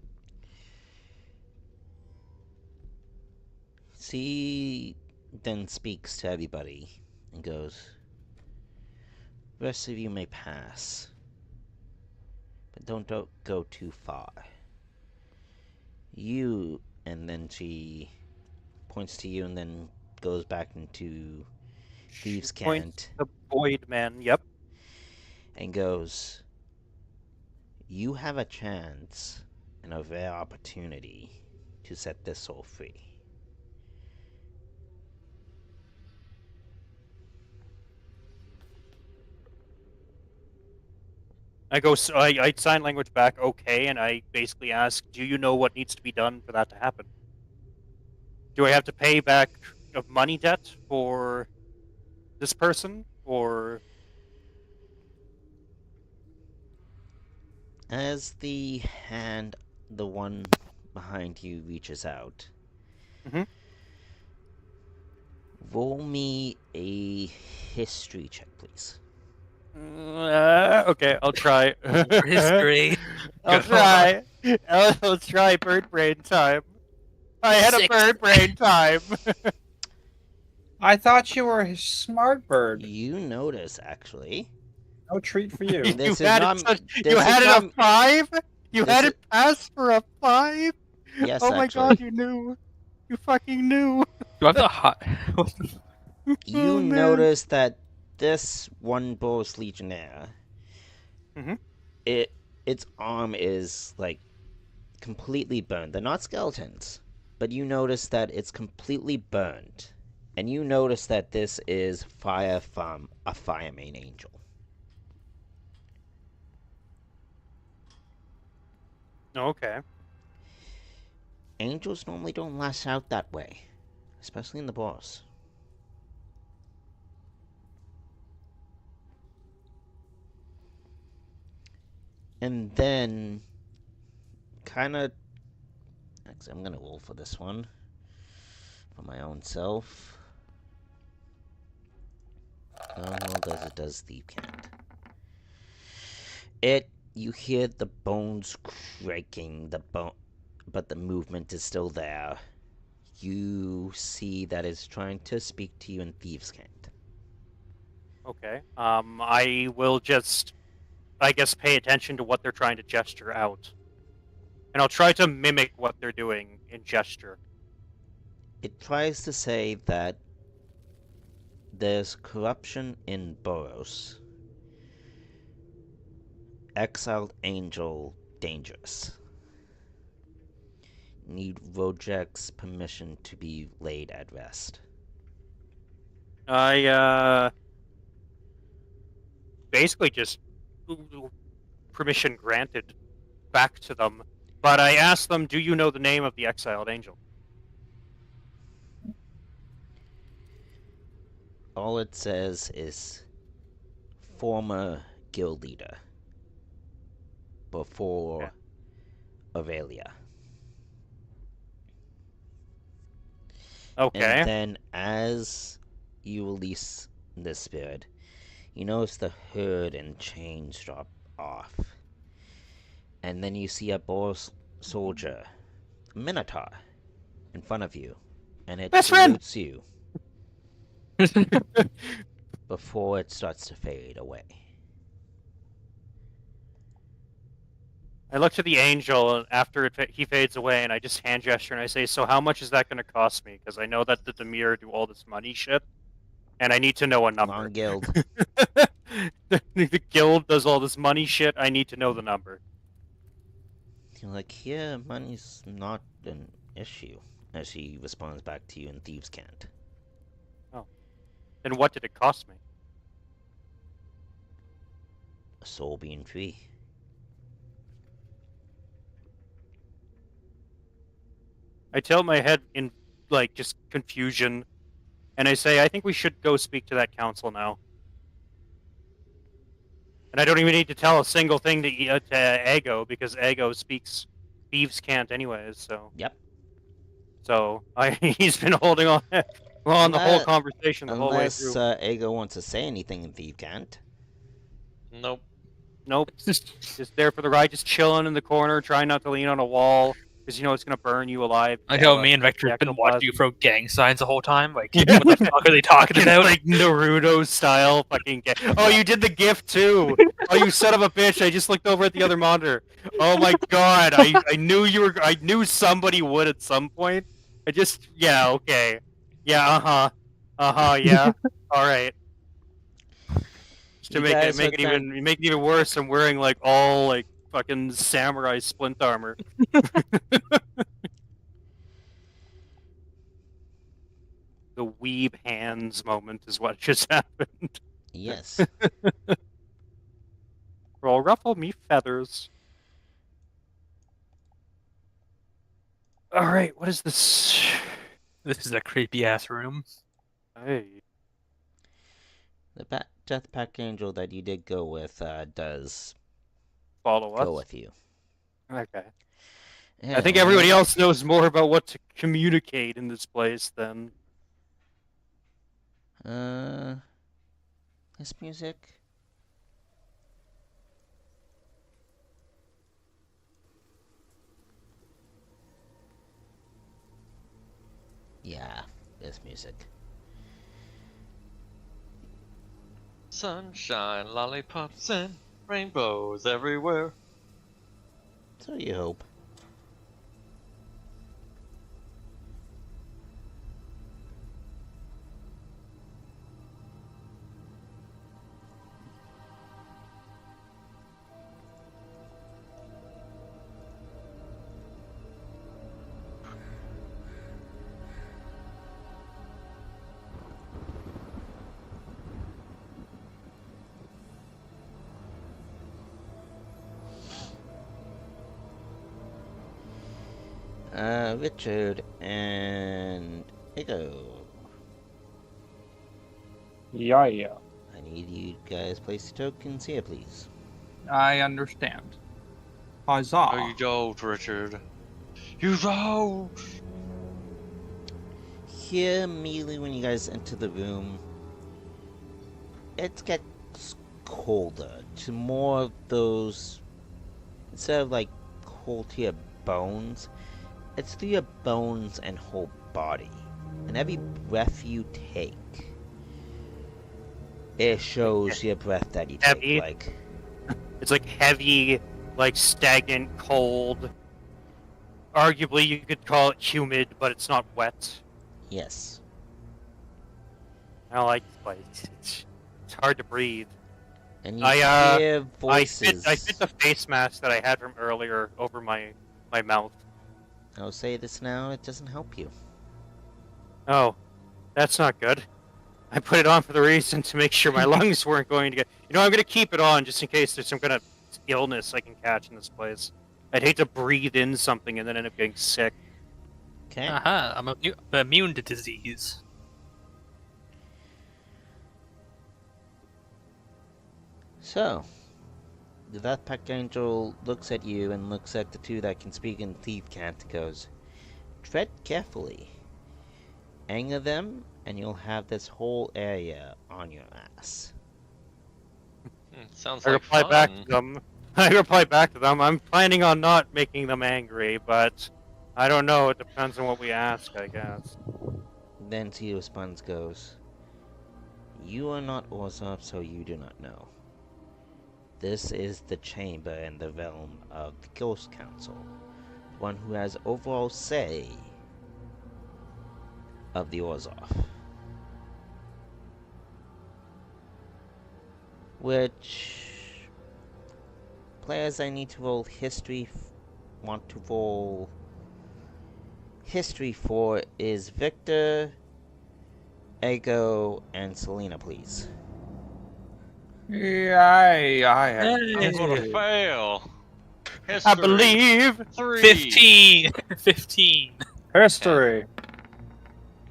Speaker 1: She then speaks to everybody and goes, "Rest of you may pass, but don't go too far. You," and then she points to you and then goes back into
Speaker 6: She
Speaker 1: Thieves'
Speaker 6: points
Speaker 1: Cant
Speaker 6: to Void Man. Yep.
Speaker 1: and goes, "You have a chance and a rare opportunity to set this soul free."
Speaker 6: I go. So I sign language back. Okay, and I basically ask, "Do you know what needs to be done for that to happen? Do I have to pay back a money debt for this person, or?"
Speaker 1: As the hand, the one behind you, reaches out,
Speaker 6: Mhm.
Speaker 1: roll me a history check, please.
Speaker 6: Okay, I'll try.
Speaker 3: For history.
Speaker 6: I'll try. I'll try bird brain time. I had a
Speaker 3: 6.
Speaker 6: bird brain time.
Speaker 2: I thought you were a smart bird.
Speaker 1: You notice, actually,
Speaker 2: No treat for you.
Speaker 6: you
Speaker 1: this is
Speaker 6: had
Speaker 1: not.
Speaker 6: it. You
Speaker 1: This
Speaker 6: had
Speaker 1: is
Speaker 6: it a
Speaker 1: not.
Speaker 6: 5. You
Speaker 1: This
Speaker 6: had
Speaker 1: is,
Speaker 6: it pass for a 5.
Speaker 1: yes,
Speaker 6: Oh my
Speaker 1: actually.
Speaker 6: god, you knew. You fucking knew.
Speaker 3: Do I have the hot?
Speaker 1: You
Speaker 6: Oh man.
Speaker 1: notice that this one Boros Legionnaire,
Speaker 6: Mhm.
Speaker 1: it its arm is like completely burned. They're not skeletons, but you notice that it's completely burned, and you notice that this is fire from a fire main angel.
Speaker 6: Okay.
Speaker 1: Angels normally don't lash out that way, especially in the boss. And then, kind of, actually, I'm gonna roll for this one for my own self. Oh, well, it does Thief Cant. You hear the bones cracking, but the movement is still there. You see that it's trying to speak to you in Thieves' Cant.
Speaker 6: Okay. I will just, I guess, pay attention to what they're trying to gesture out, and I'll try to mimic what they're doing in gesture.
Speaker 1: It tries to say that there's corruption in Boros. Exiled angel dangerous. Need Rojak's permission to be laid at rest.
Speaker 6: I basically just permission granted back to them. But I asked them, do you know the name of the exiled angel?
Speaker 1: All it says is former guild leader before Aurelia.
Speaker 6: Okay.
Speaker 1: And then as you release the spirit, you notice the hood and chains drop off. And then you see a boss soldier, a minotaur, in front of you. And it
Speaker 6: Best friend!
Speaker 1: salutes you before it starts to fade away.
Speaker 6: I look to the angel after he fades away, and I just hand gesture and I say, so how much is that going to cost me? Because I know that the Demir do all this money shit, and I need to know a number.
Speaker 1: Long guild.
Speaker 6: The guild does all this money shit, I need to know the number.
Speaker 1: You're like, here, money's not an issue. As she responds back to you in Thieves' Cant.
Speaker 6: Then what did it cost me?
Speaker 1: A soul being free.
Speaker 6: I tilt my head in, like, just confusion, and I say, I think we should go speak to that council now. And I don't even need to tell a single thing to Ego, because Ego speaks Thieves' Cant anyways, so...
Speaker 1: Yep.
Speaker 6: So, he's been holding on the whole conversation the whole way
Speaker 1: Unless
Speaker 6: through.
Speaker 1: Ego wants to say anything in Thieves' Cant.
Speaker 4: Nope.
Speaker 6: Nope. Just there for the ride, just chilling in the corner, trying not to lean on a wall, because you know it's gonna burn you alive.
Speaker 3: Like how me and Vector have been
Speaker 6: ectoplasm.
Speaker 3: watching you throw gang signs the whole time. Like, what the fuck are they talking about?
Speaker 6: Like Naruto style fucking Oh, you did the gift too! Oh, you son of a bitch, I just looked over at the other monitor. Oh my god, I knew you were- I knew somebody would at some point. Yeah, okay. Yeah, yeah. Alright. Just to
Speaker 1: You
Speaker 6: make
Speaker 1: guys
Speaker 6: it
Speaker 1: are
Speaker 6: even worse, I'm wearing like all like fucking samurai splint armor. The weeb hands moment is what just happened.
Speaker 1: Yes.
Speaker 6: Roll ruffle me feathers. Alright, what is this?
Speaker 3: This is a creepy ass room.
Speaker 6: Hey.
Speaker 1: The Deathpack Angel that you did go with does
Speaker 6: Follow us.
Speaker 1: go with you.
Speaker 6: Okay. I think everybody else knows more about what to communicate in this place than...
Speaker 1: This music? Yeah, this music.
Speaker 4: Sunshine, lollipops, and rainbows everywhere.
Speaker 1: So you hope. Richard and Ego.
Speaker 2: Yeah.
Speaker 1: I need you guys place the tokens here, please.
Speaker 2: I understand. Huzzah.
Speaker 4: Oh, you don't, Richard. You don't!
Speaker 1: Here, immediately when you guys enter the room, it gets colder. To more of those, instead of like cold to your bones, it's through your bones and whole body. And every breath you take, it shows your breath that you take.
Speaker 6: Heavy.
Speaker 1: Like,
Speaker 6: It's like heavy, like stagnant, cold. Arguably, you could call it humid, but it's not wet.
Speaker 1: yes.
Speaker 6: I don't like this place. It's hard to breathe.
Speaker 1: And you
Speaker 6: I
Speaker 1: hear voices.
Speaker 6: I fit the face mask that I had from earlier over my mouth.
Speaker 1: I'll say this now, it doesn't help you.
Speaker 6: Oh, that's not good. I put it on for the reason to make sure my lungs weren't going to get. I'm going to keep it on just in case there's some kind of illness I can catch in this place. I'd hate to breathe in something and then end up getting sick.
Speaker 1: Okay.
Speaker 3: Aha, I'm immune to disease.
Speaker 1: So, the Deathpack Angel looks at you and looks at the two that can speak and thief can't, goes, tread carefully. Anger them, and you'll have this whole area on your ass.
Speaker 4: Sounds
Speaker 6: I
Speaker 4: like
Speaker 6: reply
Speaker 4: fun.
Speaker 6: back to them. I reply back to them. I'm planning on not making them angry, but I don't know. It depends on what we ask, I guess.
Speaker 1: Then he responds, goes, you are not Orzhov, so you do not know. This is the chamber in the realm of the Ghost Council, one who has overall say of the Orzhov. Which players I need to roll history want to roll history for is Victor, Ego, and Selena, please.
Speaker 2: Yeah,
Speaker 4: I'm gonna fail.
Speaker 6: I
Speaker 4: History.
Speaker 6: believe.
Speaker 4: 3.
Speaker 3: 15! 15!
Speaker 2: History.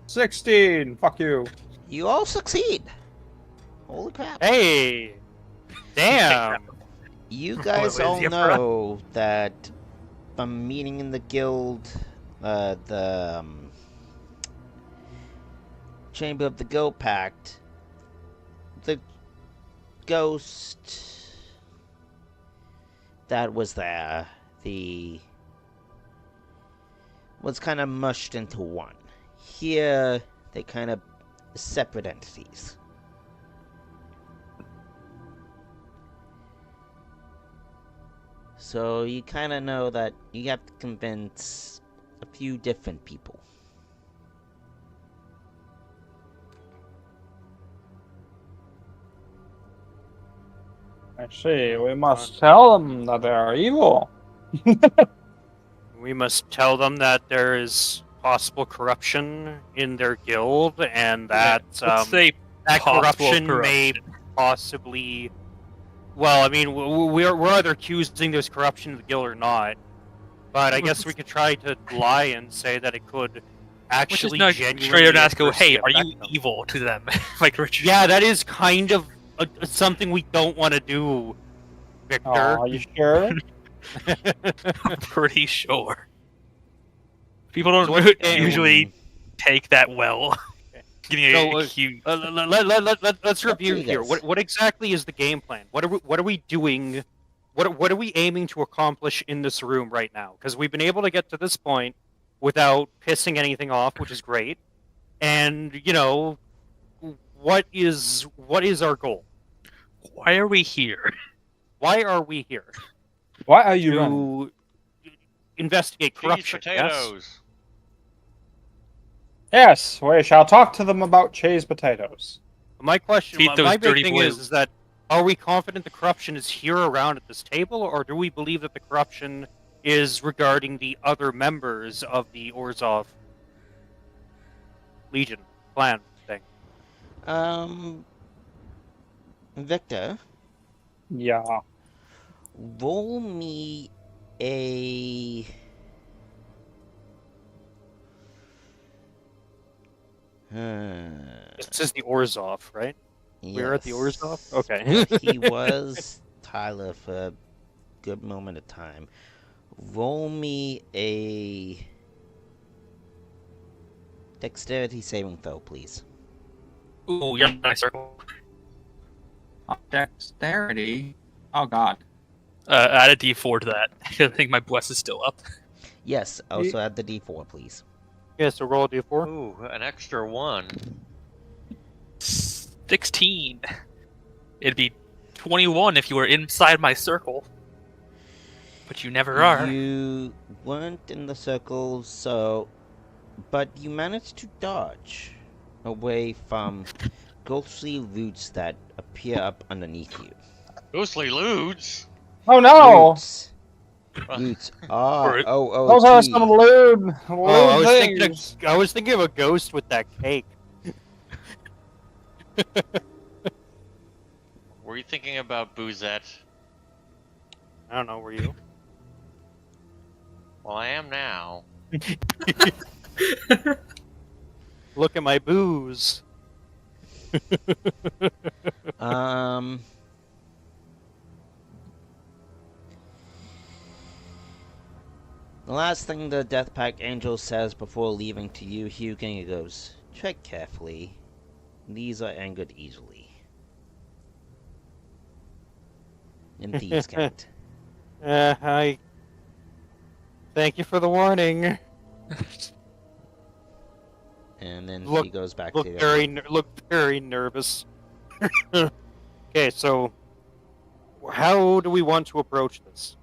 Speaker 2: 16. Fuck you.
Speaker 1: You all succeed! Holy crap.
Speaker 6: Hey. Damn.
Speaker 1: You guys
Speaker 3: Well,
Speaker 1: all
Speaker 3: is your
Speaker 1: know that from meeting in the guild, Chamber of the Guild Pact, the ghost that was there, was kind of mushed into one. Here, they kind of separate entities. So you kind of know that you have to convince a few different people.
Speaker 2: I see. We must tell them that they are evil.
Speaker 6: We must tell them that there is possible corruption in their guild, and that
Speaker 3: Let's say
Speaker 6: that
Speaker 3: possible
Speaker 6: corruption may possibly. Well, I mean, we're either accusing there's corruption in the guild or not, but I guess we could try to lie and say that it could
Speaker 3: Which is
Speaker 6: actually
Speaker 3: not
Speaker 6: genuinely
Speaker 3: straight out and ask, go,
Speaker 6: adversely
Speaker 3: hey, are you
Speaker 6: affect them.
Speaker 3: evil to them? Like Richard.
Speaker 6: Yeah, that is kind of something we don't want to do, Victor.
Speaker 2: Are you sure?
Speaker 3: I'm pretty sure. People don't
Speaker 6: So what-
Speaker 3: usually take that well. Getting
Speaker 6: So,
Speaker 3: accused.
Speaker 6: Let's
Speaker 1: Up to
Speaker 6: review
Speaker 1: you
Speaker 6: here.
Speaker 1: guys.
Speaker 6: What exactly is the game plan? What are we doing? What are we aiming to accomplish in this room right now? Because we've been able to get to this point without pissing anything off, which is great. And what is our goal?
Speaker 3: Why are we here?
Speaker 6: Why are we here?
Speaker 2: Why are you running?
Speaker 6: To investigate
Speaker 4: Cheese
Speaker 6: corruption. Yes?
Speaker 4: potatoes.
Speaker 2: Yes, we shall talk to them about cheese potatoes.
Speaker 6: My question,
Speaker 3: Feed those
Speaker 6: my big
Speaker 3: dirty
Speaker 6: thing
Speaker 3: boys.
Speaker 6: is that are we confident the corruption is here around at this table, or do we believe that the corruption is regarding the other members of the Orzhov Legion clan thing?
Speaker 1: Victor,
Speaker 2: Yeah.
Speaker 1: roll me a...
Speaker 6: This is the Orzhov, right? We're at the Orzhov?
Speaker 1: Yes.
Speaker 6: Okay.
Speaker 1: But he was Tyler for a good moment of time. Roll me a dexterity saving throw, please.
Speaker 3: Ooh, you're in my circle.
Speaker 7: Dexterity. Oh god.
Speaker 3: Add a d4 to that. I think my bless is still up.
Speaker 1: Yes, also add the d4, please.
Speaker 6: Yeah, so roll a d4.
Speaker 4: Ooh, an extra 1.
Speaker 3: 16. It'd be 21 if you were inside my circle. But you never are.
Speaker 1: You weren't in the circle, so... But you managed to dodge away from ghostly roots that appear up underneath you.
Speaker 4: Ghostly lewds.
Speaker 2: Oh no!
Speaker 1: Roots. Roots. R
Speaker 3: Or-
Speaker 1: O O
Speaker 2: Those are
Speaker 1: T.
Speaker 2: some lewd
Speaker 6: Oh,
Speaker 2: things.
Speaker 6: I was thinking of a ghost with that cake.
Speaker 4: Were you thinking about Boozette?
Speaker 6: I don't know, were you?
Speaker 4: Well, I am now.
Speaker 6: Look at my booze.
Speaker 1: Um. The last thing the Death Pact Angel says before leaving to you, Hugin, goes, "Tread carefully. These are angered easily. And thieves can't."
Speaker 6: I thank you for the warning.
Speaker 1: And then
Speaker 6: Look-
Speaker 1: she goes back
Speaker 6: Look
Speaker 1: to
Speaker 6: very nervous. Okay, so how do we want to approach this?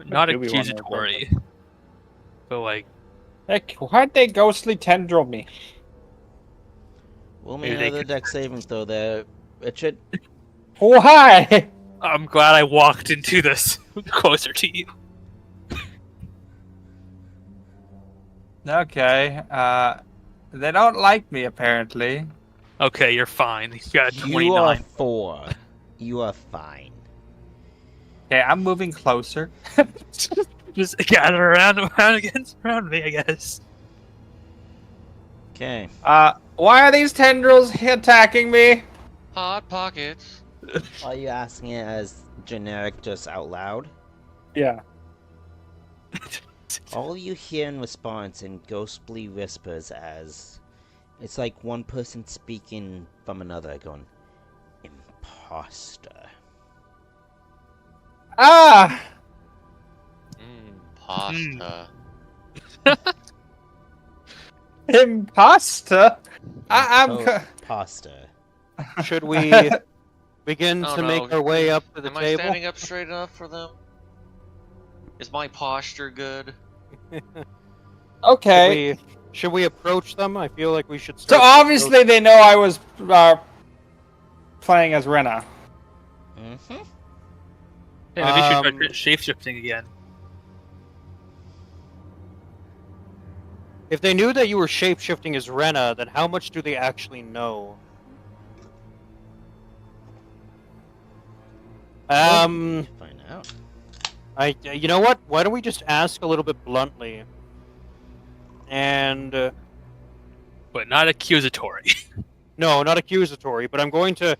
Speaker 3: Not
Speaker 2: Do we wanna
Speaker 3: accusatory, but like
Speaker 2: Heck, why'd they ghostly tendril me?
Speaker 1: We'll
Speaker 3: Maybe
Speaker 1: make
Speaker 3: they
Speaker 1: another
Speaker 3: could-
Speaker 1: deck saving throw there, Richard.
Speaker 2: Why?
Speaker 3: I'm glad I walked into this closer to you.
Speaker 2: Okay, they don't like me apparently.
Speaker 3: Okay, you're fine. You got a
Speaker 1: You are
Speaker 3: 29.
Speaker 1: 4. You are fine.
Speaker 2: Okay, I'm moving closer.
Speaker 3: Just gather around around me, I guess.
Speaker 1: Okay.
Speaker 2: Why are these tendrils attacking me?
Speaker 4: Hot Pockets.
Speaker 1: Are you asking it as generic, just out loud?
Speaker 2: Yeah.
Speaker 1: All you hear in response in ghostly whispers as it's like one person speaking from another going, "Imposter."
Speaker 2: Ah!
Speaker 4: Pasta.
Speaker 2: Imposter? I'm.
Speaker 1: Imposter.
Speaker 6: Should we begin
Speaker 4: Oh,
Speaker 6: to
Speaker 4: no.
Speaker 6: make our way up to the
Speaker 4: Am I
Speaker 6: table?
Speaker 4: standing up straight enough for them? Is my posture good?
Speaker 2: Okay.
Speaker 6: Should we approach them? I feel like we should
Speaker 2: So
Speaker 6: start.
Speaker 2: obviously they know I was playing as Rena.
Speaker 1: Mm-hmm.
Speaker 3: Yeah, maybe you should
Speaker 6: Um,
Speaker 3: try shape-shifting again.
Speaker 6: If they knew that you were shape-shifting as Rena, then how much do they actually know?
Speaker 1: Find out.
Speaker 6: You know what? Why don't we just ask a little bit bluntly? And
Speaker 3: But not accusatory.
Speaker 6: no, not accusatory, but I'm going to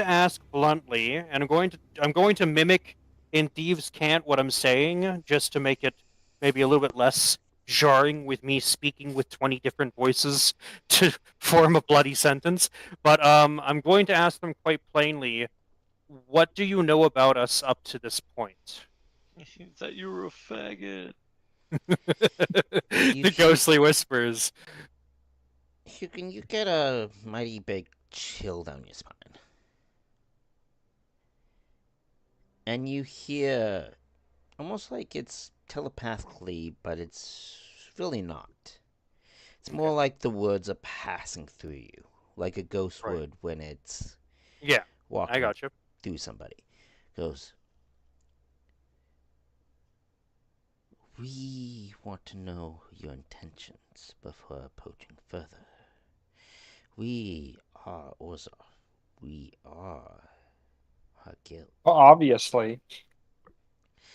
Speaker 6: ask bluntly, and I'm going to mimic in Thieves Can't what I'm saying, just to make it maybe a little bit less jarring with me speaking with 20 different voices to form a bloody sentence. But I'm going to ask them quite plainly, what do you know about us up to this point?
Speaker 4: That you were a faggot.
Speaker 6: The ghostly whispers.
Speaker 1: You get a mighty big chill down your spine. And you hear almost like it's telepathically, but it's really not. It's more like the words are passing through you, like a ghost
Speaker 6: Right.
Speaker 1: would when it's
Speaker 6: Yeah,
Speaker 1: walking
Speaker 6: I gotcha.
Speaker 1: through somebody. Goes, "We want to know your intentions before approaching further. We are Orzov. We are our guild.
Speaker 2: Well, obviously.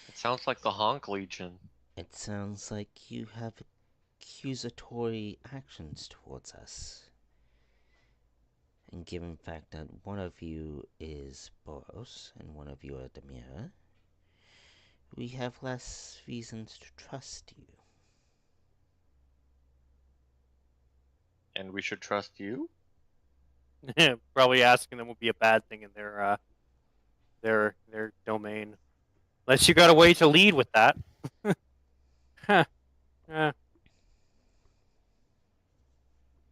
Speaker 4: It sounds like the Honk Legion.
Speaker 1: It sounds like you have accusatory actions towards us. And given the fact that one of you is Boros and one of you are Demira, we have less reasons to trust you."
Speaker 4: And we should trust you?
Speaker 6: Probably asking them would be a bad thing in their domain. Unless you got a way to lead with that. Huh.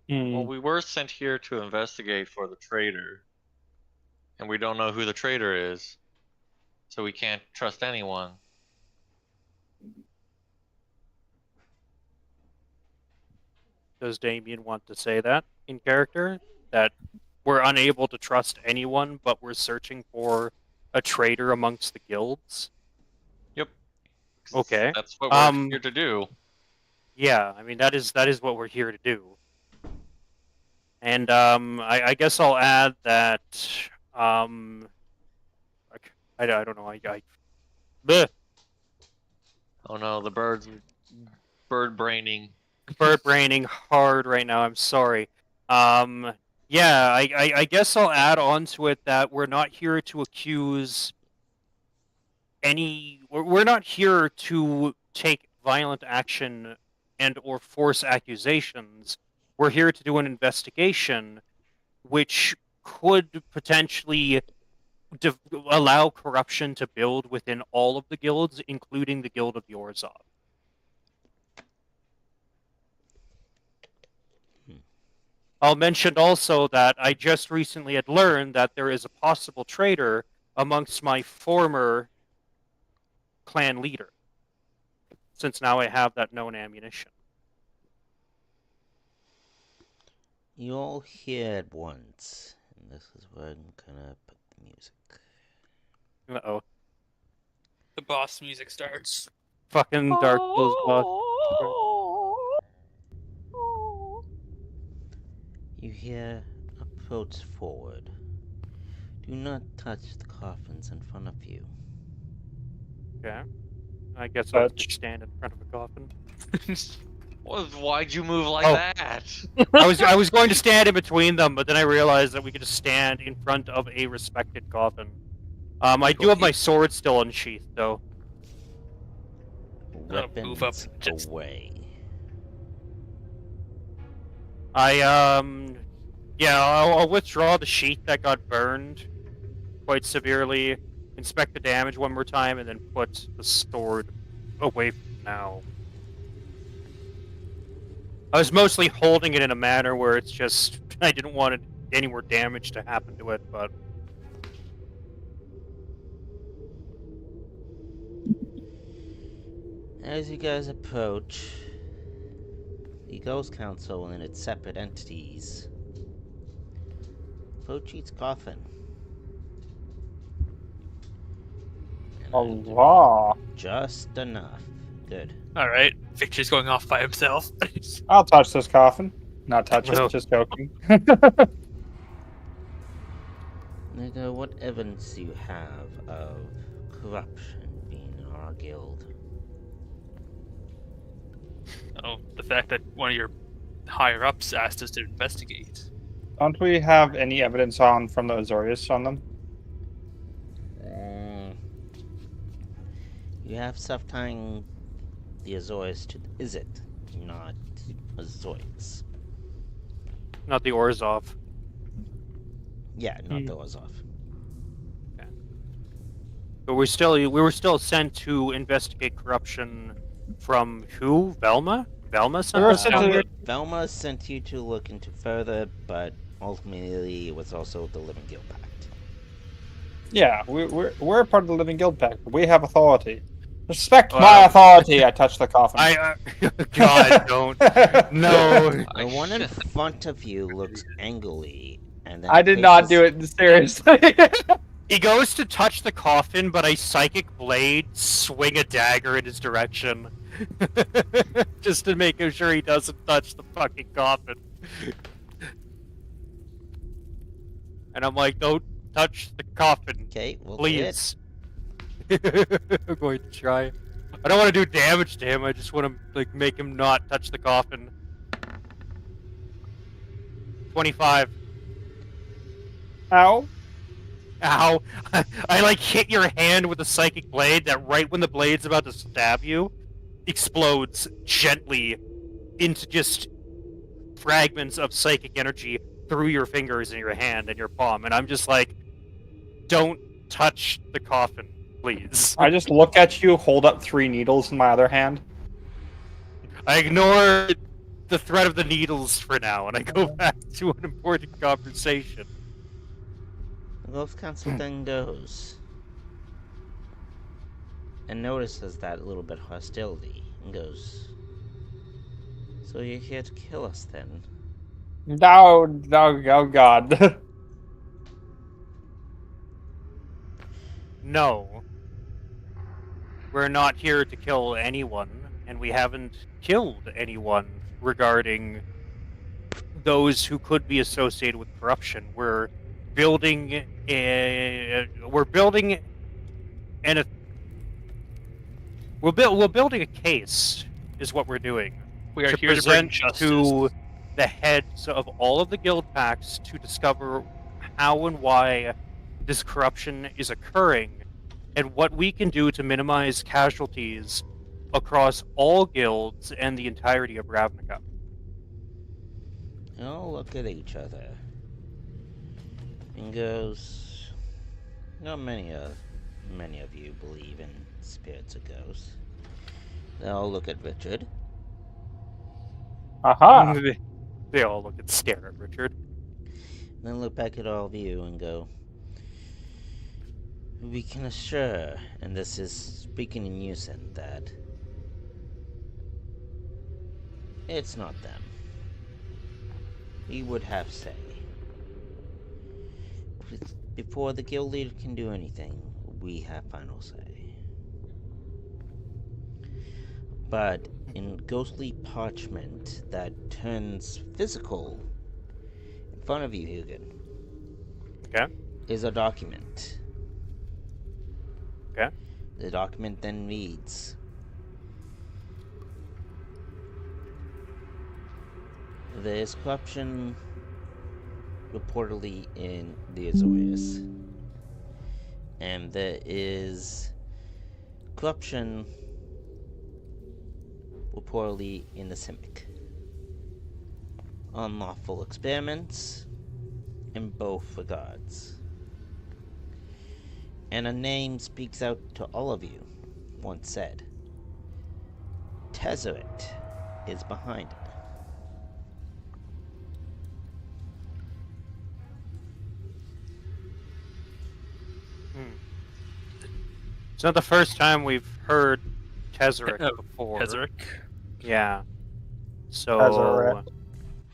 Speaker 4: Well, we were sent here to investigate for the traitor. And we don't know who the traitor is. So we can't trust anyone.
Speaker 6: Does Damien want to say that in character? That we're unable to trust anyone, but we're searching for a traitor amongst the guilds? Okay.
Speaker 4: That's what we're here to do.
Speaker 6: Yeah, I mean that is what we're here to do. And I guess I'll add that I don't know bleh,
Speaker 4: Oh no, the bird braining.
Speaker 6: bird braining hard right now. I'm sorry. Yeah, I guess I'll add on to it that we're not here to accuse we're not here to take violent action and or force accusations. We're here to do an investigation which could potentially allow corruption to build within all of the guilds, including the Guild of Yorzov. I'll mention also that I just recently had learned that there is a possible traitor amongst my former clan leader, since now I have that known ammunition.
Speaker 1: You all hear at once, and this is where I'm gonna put the music.
Speaker 6: Uh-oh.
Speaker 3: The boss music starts.
Speaker 6: Fucking Dark Souls boss.
Speaker 1: You hear approach forward. Do not touch the coffins in front of you.
Speaker 6: Okay. I guess I'll just stand in front of a coffin.
Speaker 4: Why'd you move like
Speaker 6: Oh.
Speaker 4: that?
Speaker 6: I was going to stand in between them, but then I realized that we could just stand in front of a respected coffin. I do have my sword still unsheathed, though.
Speaker 1: Weapons
Speaker 3: move up just-
Speaker 1: away.
Speaker 6: Yeah, I'll withdraw the sheath that got burned quite severely, inspect the damage one more time, and then put the sword away from now. I was mostly holding it in a manner where it's just, I didn't want any more damage to happen to it, but...
Speaker 1: As you guys approach, the Ghost Council and its separate entities approach each coffin. And
Speaker 2: Allah.
Speaker 1: just enough. Good.
Speaker 3: Alright, Victor's going off by himself.
Speaker 2: I'll touch this coffin. Not touch
Speaker 6: No.
Speaker 2: it, just joking.
Speaker 1: Nigga, what evidence do you have of corruption being in our guild?
Speaker 3: Oh, the fact that one of your higher ups asked us to investigate.
Speaker 2: Don't we have any evidence from the Azorius on them?
Speaker 1: You have stuff tying the Azorius to the Izzet, not Azorius.
Speaker 6: Not the Orzhov.
Speaker 1: Yeah, not the Orzhov.
Speaker 6: But we were still sent to investigate corruption from who? Velma? Velma sent us down here?
Speaker 1: Velma sent you to look into further, but ultimately it was also the Living Guild Pact.
Speaker 2: Yeah, we're a part of the Living Guild Pact. We have authority. Respect my authority. I touch the coffin.
Speaker 6: God, don't. No.
Speaker 1: The one in front of you looks angrily, and then
Speaker 2: I did not do it seriously.
Speaker 6: He goes to touch the coffin, but I psychic blade swing a dagger in his direction. Just to make sure he doesn't touch the fucking coffin. And I'm like, don't touch the coffin,
Speaker 1: Okay, we'll
Speaker 6: please. I'm going to try. I don't want to do damage to him, I just want to like make him not touch the coffin. 25.
Speaker 2: Ow.
Speaker 6: Ow. I like hit your hand with a psychic blade that right when the blade's about to stab you, explodes gently into just fragments of psychic energy through your fingers in your hand and your palm. And I'm just like, don't touch the coffin, please.
Speaker 2: I just look at you, hold up 3 needles in my other hand.
Speaker 6: I ignore the threat of the needles for now, and I go back to an important conversation.
Speaker 1: The Ghost Council then goes and notices that little bit of hostility and goes, "So you're here to kill us then?"
Speaker 2: No, oh god.
Speaker 6: No. we're not here to kill anyone, and we haven't killed anyone regarding those who could be associated with corruption. We're building we're building a case, is what we're doing,
Speaker 3: We are
Speaker 6: to
Speaker 3: here to bring
Speaker 6: present
Speaker 3: justice.
Speaker 6: to the heads of all of the guild packs to discover how and why this corruption is occurring, and what we can do to minimize casualties across all guilds and the entirety of Ravnica.
Speaker 1: They all look at each other and goes, not many of you believe in spirits or ghosts. They all look at Richard.
Speaker 2: Aha!
Speaker 6: They all look and stare at Richard.
Speaker 1: Then look back at all of you and go, we can assure, and this is speaking in unison, that it's not them. We would have say. Before the guild leader can do anything, we have final say. But in ghostly parchment that turns physical in front of you, Hugin,
Speaker 6: Okay.
Speaker 1: is a document.
Speaker 6: Okay.
Speaker 1: The document then reads, there is corruption reportedly in the Azorius, and there is corruption reportedly in the Simic. Unlawful experiments in both regards. And a name speaks out to all of you, once said. Tezzeret is behind it.
Speaker 6: It's not the first time we've heard Tezzeret before.
Speaker 3: Tezzeret.
Speaker 6: Yeah. So
Speaker 2: Tezzeret.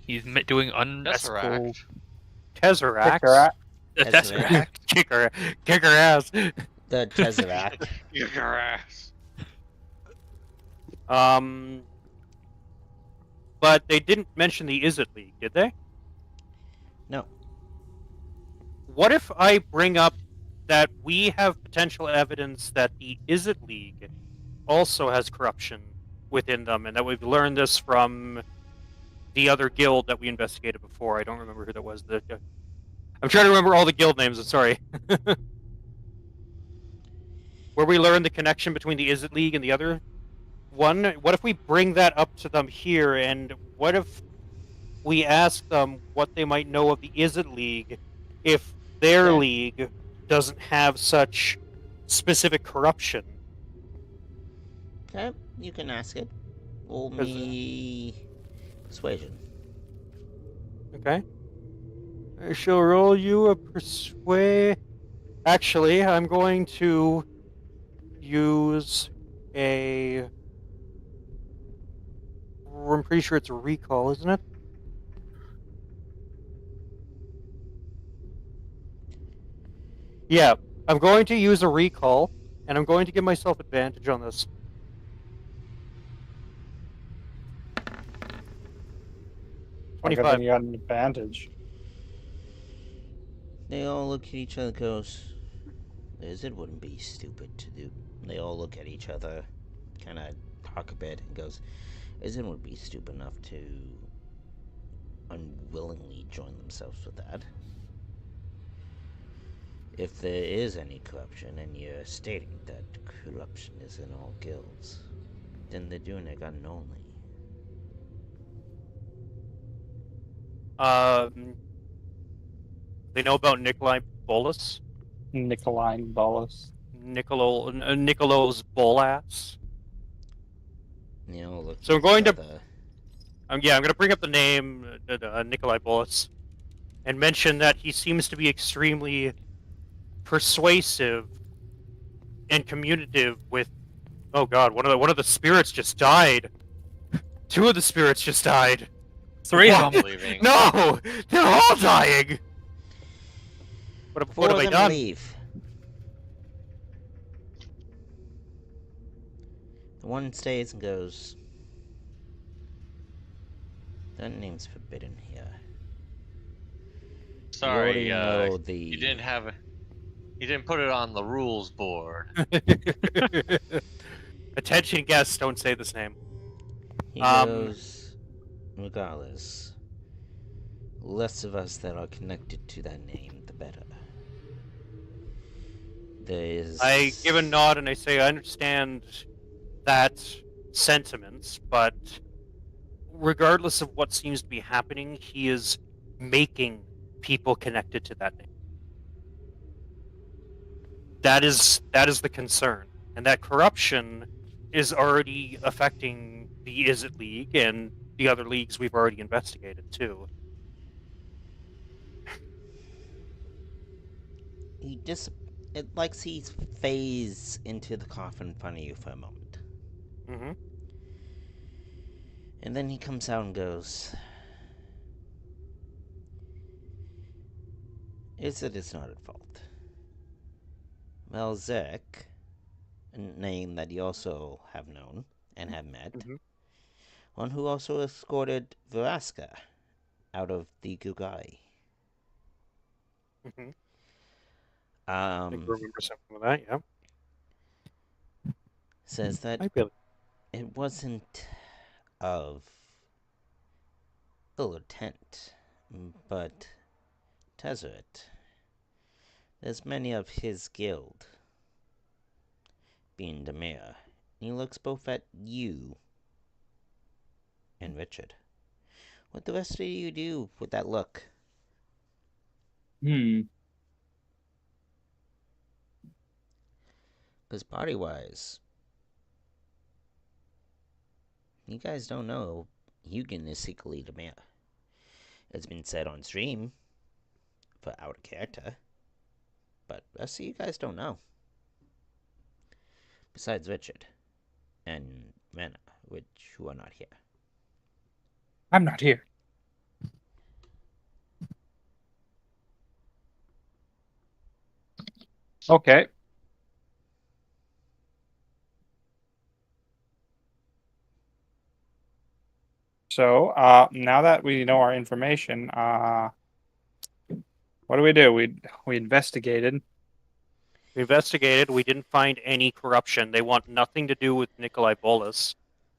Speaker 3: He's doing unethical.
Speaker 4: Tesseract.
Speaker 6: Tesseract.
Speaker 1: Tezzeret.
Speaker 6: Kick her ass.
Speaker 1: The Tezzeret.
Speaker 4: Kick your ass.
Speaker 6: But they didn't mention the Izzet League, did they?
Speaker 1: No.
Speaker 6: What if I bring up that we have potential evidence that the Izzet League also has corruption within them, and that we've learned this from the other guild that we investigated before? I don't remember who that was. I'm trying to remember all the guild names, I'm sorry. Where we learned the connection between the Izzet League and the other one. What if we bring that up to them here, and what if we ask them what they might know of the Izzet League if their league doesn't have such specific corruption?
Speaker 1: Okay, you can ask it. Roll me persuasion.
Speaker 6: Okay. I shall roll you a persuade. Actually, I'm going to use a. I'm pretty sure it's a recall, isn't it? Yeah, I'm going to use a recall, and I'm going to give myself advantage on this.
Speaker 2: Like, I
Speaker 6: 25.
Speaker 2: think you got an advantage.
Speaker 1: They all look at each other and goes, it wouldn't be stupid to do. They all look at each other, kind of talk a bit, and goes, it would be stupid enough to unwillingly join themselves with that. If there is any corruption, and you're stating that corruption is in all guilds, then they're doing it unknowingly.
Speaker 6: They know about Nikolai Bolas?
Speaker 2: Nicoline Bolus.
Speaker 6: Nicolo's Bolas.
Speaker 1: They all look
Speaker 6: So
Speaker 1: at
Speaker 6: I'm going
Speaker 1: each
Speaker 6: to-
Speaker 1: other.
Speaker 6: I'm going to bring up the name Nikolai Bolas and mention that he seems to be extremely persuasive and communicative with. Oh God, one of the spirits just died. Two of the spirits just died.
Speaker 3: Three
Speaker 6: What?
Speaker 3: of them.
Speaker 4: Leaving.
Speaker 6: No, they're all dying. What
Speaker 1: Four
Speaker 6: have
Speaker 1: of
Speaker 6: I
Speaker 1: them
Speaker 6: done?
Speaker 1: leave. The one stays and goes, that name's forbidden here. You already
Speaker 4: Sorry,
Speaker 1: know the...
Speaker 4: you didn't put it on the rules board.
Speaker 6: Attention guests, don't say this name.
Speaker 1: He
Speaker 6: Um,
Speaker 1: goes, regardless, less of us that are connected to that name, the better. There is...
Speaker 6: I give a nod and I say, I understand that sentiment, but regardless of what seems to be happening, he is making people connected to that name. That is the concern, and that corruption is already affecting the Is It League and the other leagues we've already investigated too.
Speaker 1: It likes he phase into the coffin in front of you for a moment.
Speaker 6: Mm-hmm.
Speaker 1: And then he comes out and goes, Is it is not at fault. Well, Zek, a name that you also have known and have met,
Speaker 6: Mm-hmm.
Speaker 1: one who also escorted Veraska out of the Gugai.
Speaker 6: Mm-hmm. I
Speaker 1: Um,
Speaker 6: remember something of that, yeah.
Speaker 1: says that
Speaker 6: I really.
Speaker 1: it wasn't of ill intent, but Tezzeret, there's many of his guild, being Demir. He looks both at you and Richard. What the rest of you do with that look? Because body-wise, you guys don't know Hugin is secretly Demir. It's been said on stream for out of character, but the rest of you guys don't know. Besides Richard and Rena, who are not here.
Speaker 2: I'm not here. Okay. So, now that we know our information, what do? We investigated.
Speaker 6: We investigated. We didn't find any corruption. They want nothing to do with Nikolai Bolas.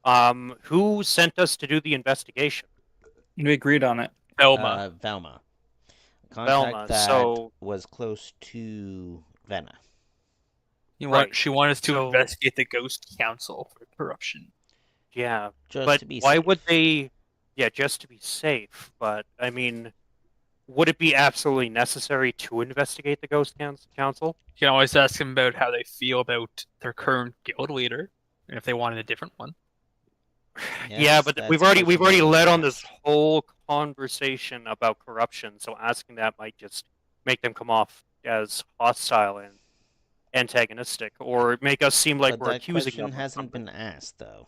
Speaker 6: Who sent us to do the investigation?
Speaker 2: We agreed on it.
Speaker 3: Velma.
Speaker 1: Velma. A contact
Speaker 6: Velma,
Speaker 1: that
Speaker 6: so-
Speaker 1: was close to Vena.
Speaker 6: Right.
Speaker 3: She wanted us to
Speaker 6: So-
Speaker 3: investigate the Ghost Council for corruption.
Speaker 6: Yeah,
Speaker 1: Just
Speaker 6: but
Speaker 1: to be
Speaker 6: why
Speaker 1: safe.
Speaker 6: would they? Yeah, just to be safe. But I mean, would it be absolutely necessary to investigate the Ghost Council?
Speaker 3: You can always ask them about how they feel about their current guild leader, and if they wanted a different one.
Speaker 1: Yes,
Speaker 6: Yeah, but
Speaker 1: that's
Speaker 6: we've
Speaker 1: a
Speaker 6: already
Speaker 1: question
Speaker 6: led
Speaker 1: that
Speaker 6: on
Speaker 1: was
Speaker 6: this whole conversation about corruption. So asking that might just make them come off as hostile and antagonistic, or make us seem like
Speaker 1: But
Speaker 6: we're
Speaker 1: that
Speaker 6: accusing
Speaker 1: question
Speaker 6: them. Of
Speaker 1: hasn't
Speaker 6: something.
Speaker 1: been asked, though.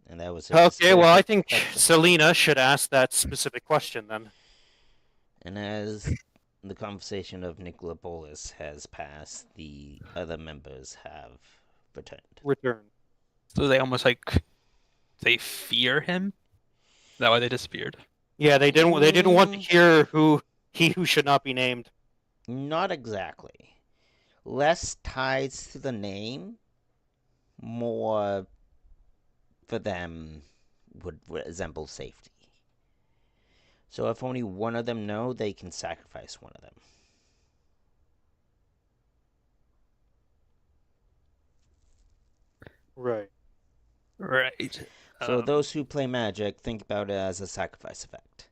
Speaker 1: And that was
Speaker 6: Okay, well, I think
Speaker 1: question.
Speaker 6: Selena should ask that specific question then.
Speaker 1: And as the conversation of Nicola Bolas has passed, the other members have returned.
Speaker 6: Return.
Speaker 3: So they almost like they fear him. Is that why they disappeared?
Speaker 6: Yeah, they didn't want to
Speaker 1: Mm.
Speaker 6: hear who should not be named.
Speaker 1: Not exactly. Less ties to the name, more for them would resemble safety. So if only one of them know, they can sacrifice one of them.
Speaker 6: Right.
Speaker 3: Right.
Speaker 1: So those who play Magic think about it as a sacrifice effect.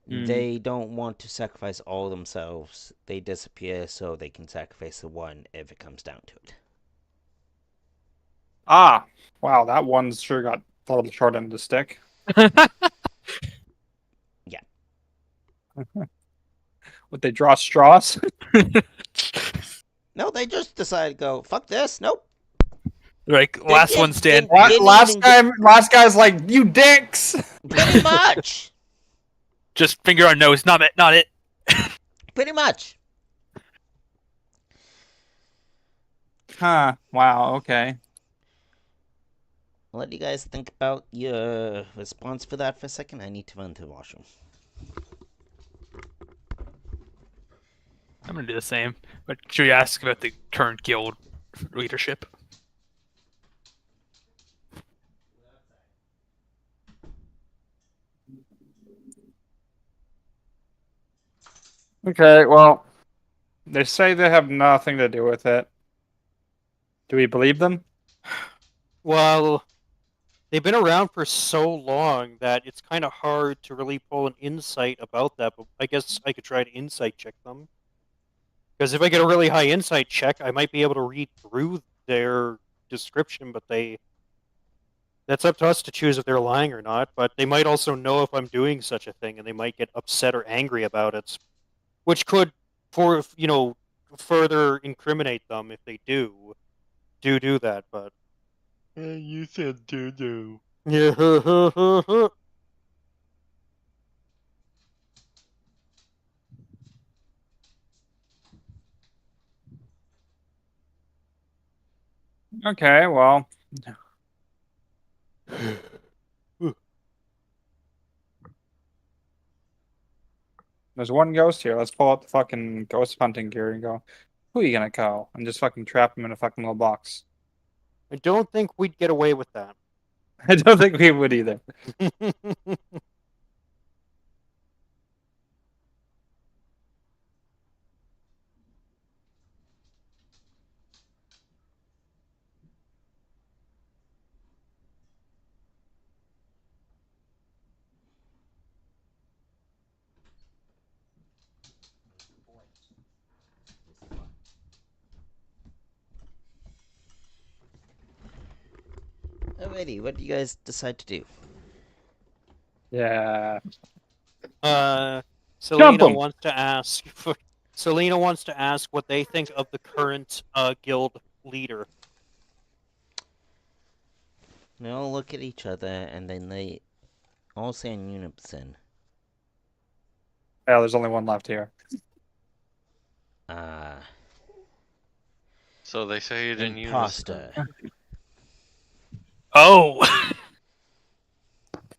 Speaker 1: They don't want to sacrifice all themselves. They disappear so they can sacrifice the one if it comes down to it.
Speaker 2: Ah, wow, that one's sure got a little short end of the stick.
Speaker 1: Yeah.
Speaker 2: Would they draw straws?
Speaker 1: No, they just decide to go, fuck this, nope.
Speaker 3: Like last
Speaker 1: did-
Speaker 3: one stand.
Speaker 1: they- didn't
Speaker 2: Last guy's like, you dicks!
Speaker 1: Pretty much!
Speaker 3: Just finger on nose. Not it. Not it.
Speaker 1: Pretty much.
Speaker 2: Huh, wow, okay.
Speaker 1: I'll let you guys think about your response for that for a second. I need to run to the washroom.
Speaker 3: I'm gonna do the same. But should we ask about the current guild leadership?
Speaker 2: Okay, well, they say they have nothing to do with it. Do we believe them?
Speaker 6: Well, they've been around for so long that it's kind of hard to really pull an insight about that. But I guess I could try to insight check them. Because if I get a really high insight check, I might be able to read through their description, but that's up to us to choose if they're lying or not. But they might also know if I'm doing such a thing, and they might get upset or angry about it, which could, further incriminate them if they do that. But
Speaker 4: You said do.
Speaker 6: yeah.
Speaker 2: Okay, well. There's one ghost here. Let's pull out the fucking ghost hunting gear and go, who are you gonna call? And just fucking trap him in a fucking little box.
Speaker 6: I don't think we'd get away with that.
Speaker 2: I don't think we would either.
Speaker 1: Alrighty, what do you guys decide to do?
Speaker 2: Yeah.
Speaker 6: Selena
Speaker 2: 'em!
Speaker 6: wants to ask. Selena wants to ask what they think of the current guild leader.
Speaker 1: They all look at each other and then they all say in unison,
Speaker 2: Yeah, there's only one left here.
Speaker 1: uh,
Speaker 4: So they say it in unison.
Speaker 1: imposter.
Speaker 3: Oh!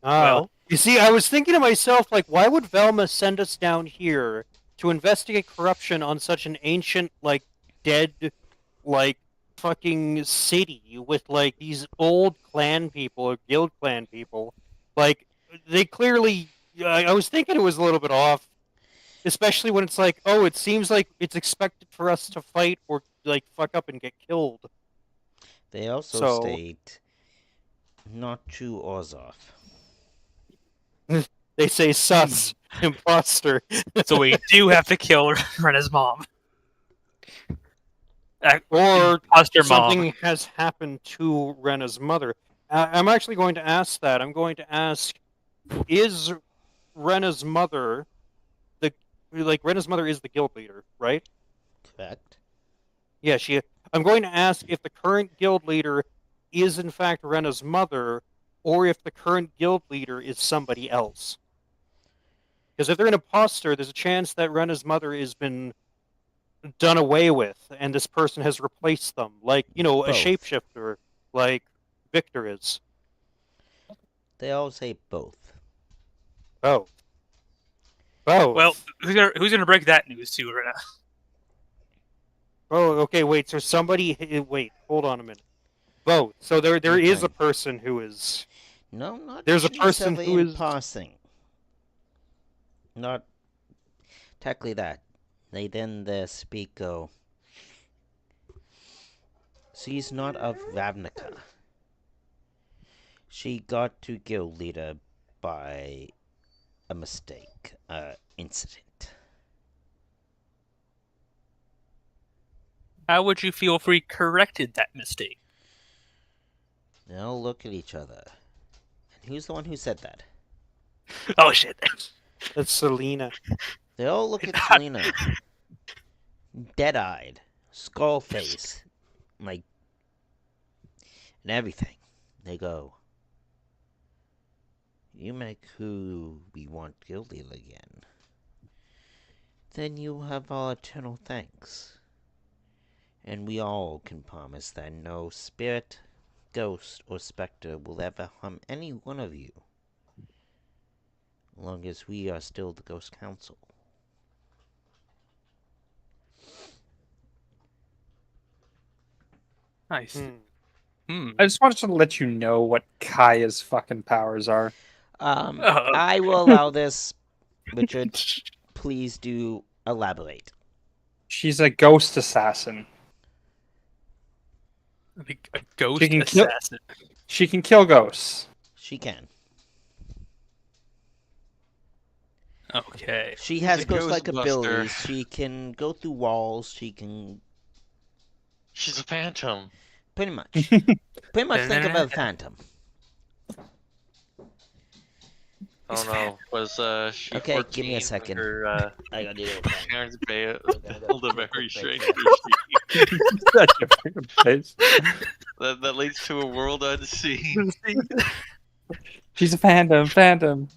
Speaker 6: Well, you see, I was thinking to myself, like, why would Velma send us down here to investigate corruption on such an ancient, like, dead, like, fucking city with, like, these old clan people, or guild clan people? Like, they clearly. I was thinking it was a little bit off, especially when it's like, oh, it seems like it's expected for us to fight or, like, fuck up and get killed.
Speaker 1: They also
Speaker 6: So-
Speaker 1: state not to Ozoff.
Speaker 6: They say sus, imposter.
Speaker 3: So we do have to kill Rena's mom.
Speaker 6: Or
Speaker 3: Imposter
Speaker 6: something
Speaker 3: mom.
Speaker 6: has happened to Rena's mother. I'm actually going to ask that. I'm going to ask, is Rena's mother Rena's mother is the guild leader, right?
Speaker 1: Correct?
Speaker 6: Yeah, she. I'm going to ask if the current guild leader is in fact Rena's mother, or if the current guild leader is somebody else. Because if they're an imposter, there's a chance that Rena's mother has been done away with, and this person has replaced them, like a
Speaker 1: Both.
Speaker 6: shapeshifter, like Victor is.
Speaker 1: They all say both.
Speaker 6: Both.
Speaker 3: Well, who's gonna break that news to Rena?
Speaker 6: Oh, okay. Wait. So somebody. Wait. Hold on a minute. Both. So there is a
Speaker 1: Okay.
Speaker 6: person who is.
Speaker 1: No, not
Speaker 6: There's a person
Speaker 1: necessarily
Speaker 6: who
Speaker 1: in
Speaker 6: is-
Speaker 1: passing. Not technically that. They then speak go. She's not of Ravnica. She got to guild leader by a mistake, incident.
Speaker 3: How would you feel if we corrected that mistake?
Speaker 1: They all look at each other. And who's the one who said that?
Speaker 3: Oh shit.
Speaker 6: That's Selena.
Speaker 1: They all look at Selena. Dead-eyed. Skull face. Like, and everything. They go, you make who we want guilty again. Then you have our eternal thanks. And we all can promise that no spirit, ghost or specter will ever harm any one of you, as long as we are still the Ghost Council.
Speaker 3: Nice.
Speaker 6: Hmm.
Speaker 2: I just wanted to let you know what Kaya's fucking powers are.
Speaker 1: I will allow this. Richard, please do elaborate.
Speaker 2: She's a ghost assassin.
Speaker 3: A ghost
Speaker 2: She can kill-
Speaker 3: assassin.
Speaker 2: She can kill ghosts.
Speaker 1: She can.
Speaker 3: Okay.
Speaker 1: She
Speaker 4: She's
Speaker 1: has
Speaker 4: a
Speaker 1: ghost-like
Speaker 4: ghostbuster.
Speaker 1: abilities. She can go through walls. She can
Speaker 4: She's a phantom.
Speaker 1: pretty much, think of a phantom.
Speaker 4: Oh no, was she
Speaker 1: Okay,
Speaker 4: 14
Speaker 1: give me a
Speaker 4: when
Speaker 1: second.
Speaker 4: her
Speaker 1: I gotta do it.
Speaker 4: parents bailed a very strange
Speaker 2: Such a fucking face.
Speaker 4: that leads to a world unseen.
Speaker 2: She's a phantom.